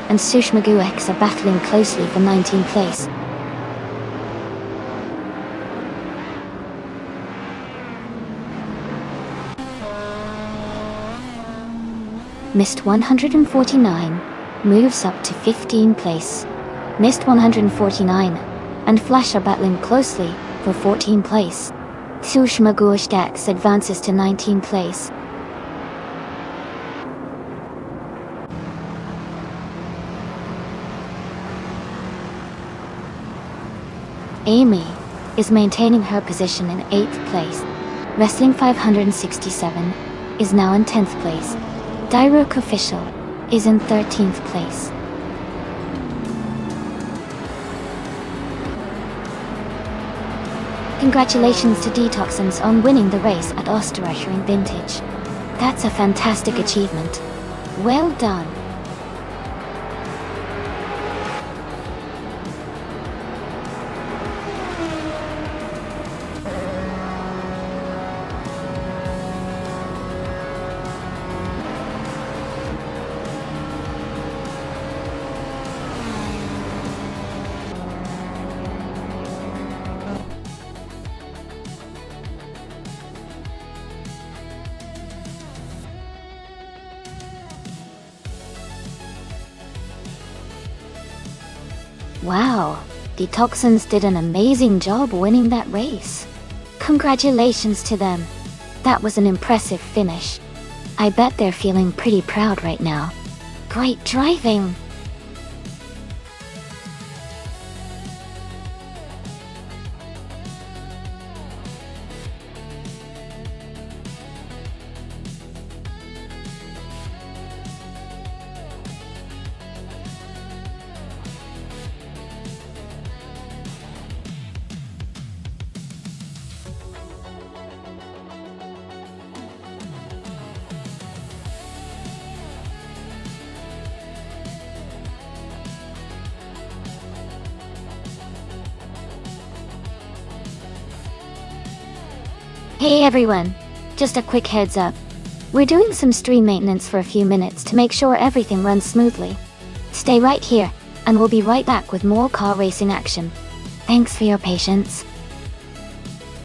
Speaker 1: and Sushmaguex are battling closely for 19th place. Mist 149 moves up to 15th place. Mist 149 and Flash are battling closely for 14th place. Sushmaguex advances to 19th place. Amy is maintaining her position in 8th place. Wrestling 567 is now in 10th place. Direct Official is in 13th place. Congratulations to Detoxins on winning the race at Österreichring Vintage. That's a fantastic achievement. Well done. Wow, the Toxins did an amazing job winning that race. Congratulations to them. That was an impressive finish. I bet they're feeling pretty proud right now. Great driving! Hey everyone! Just a quick heads up. We're doing some stream maintenance for a few minutes to make sure everything runs smoothly. Stay right here, and we'll be right back with more car racing action. Thanks for your patience.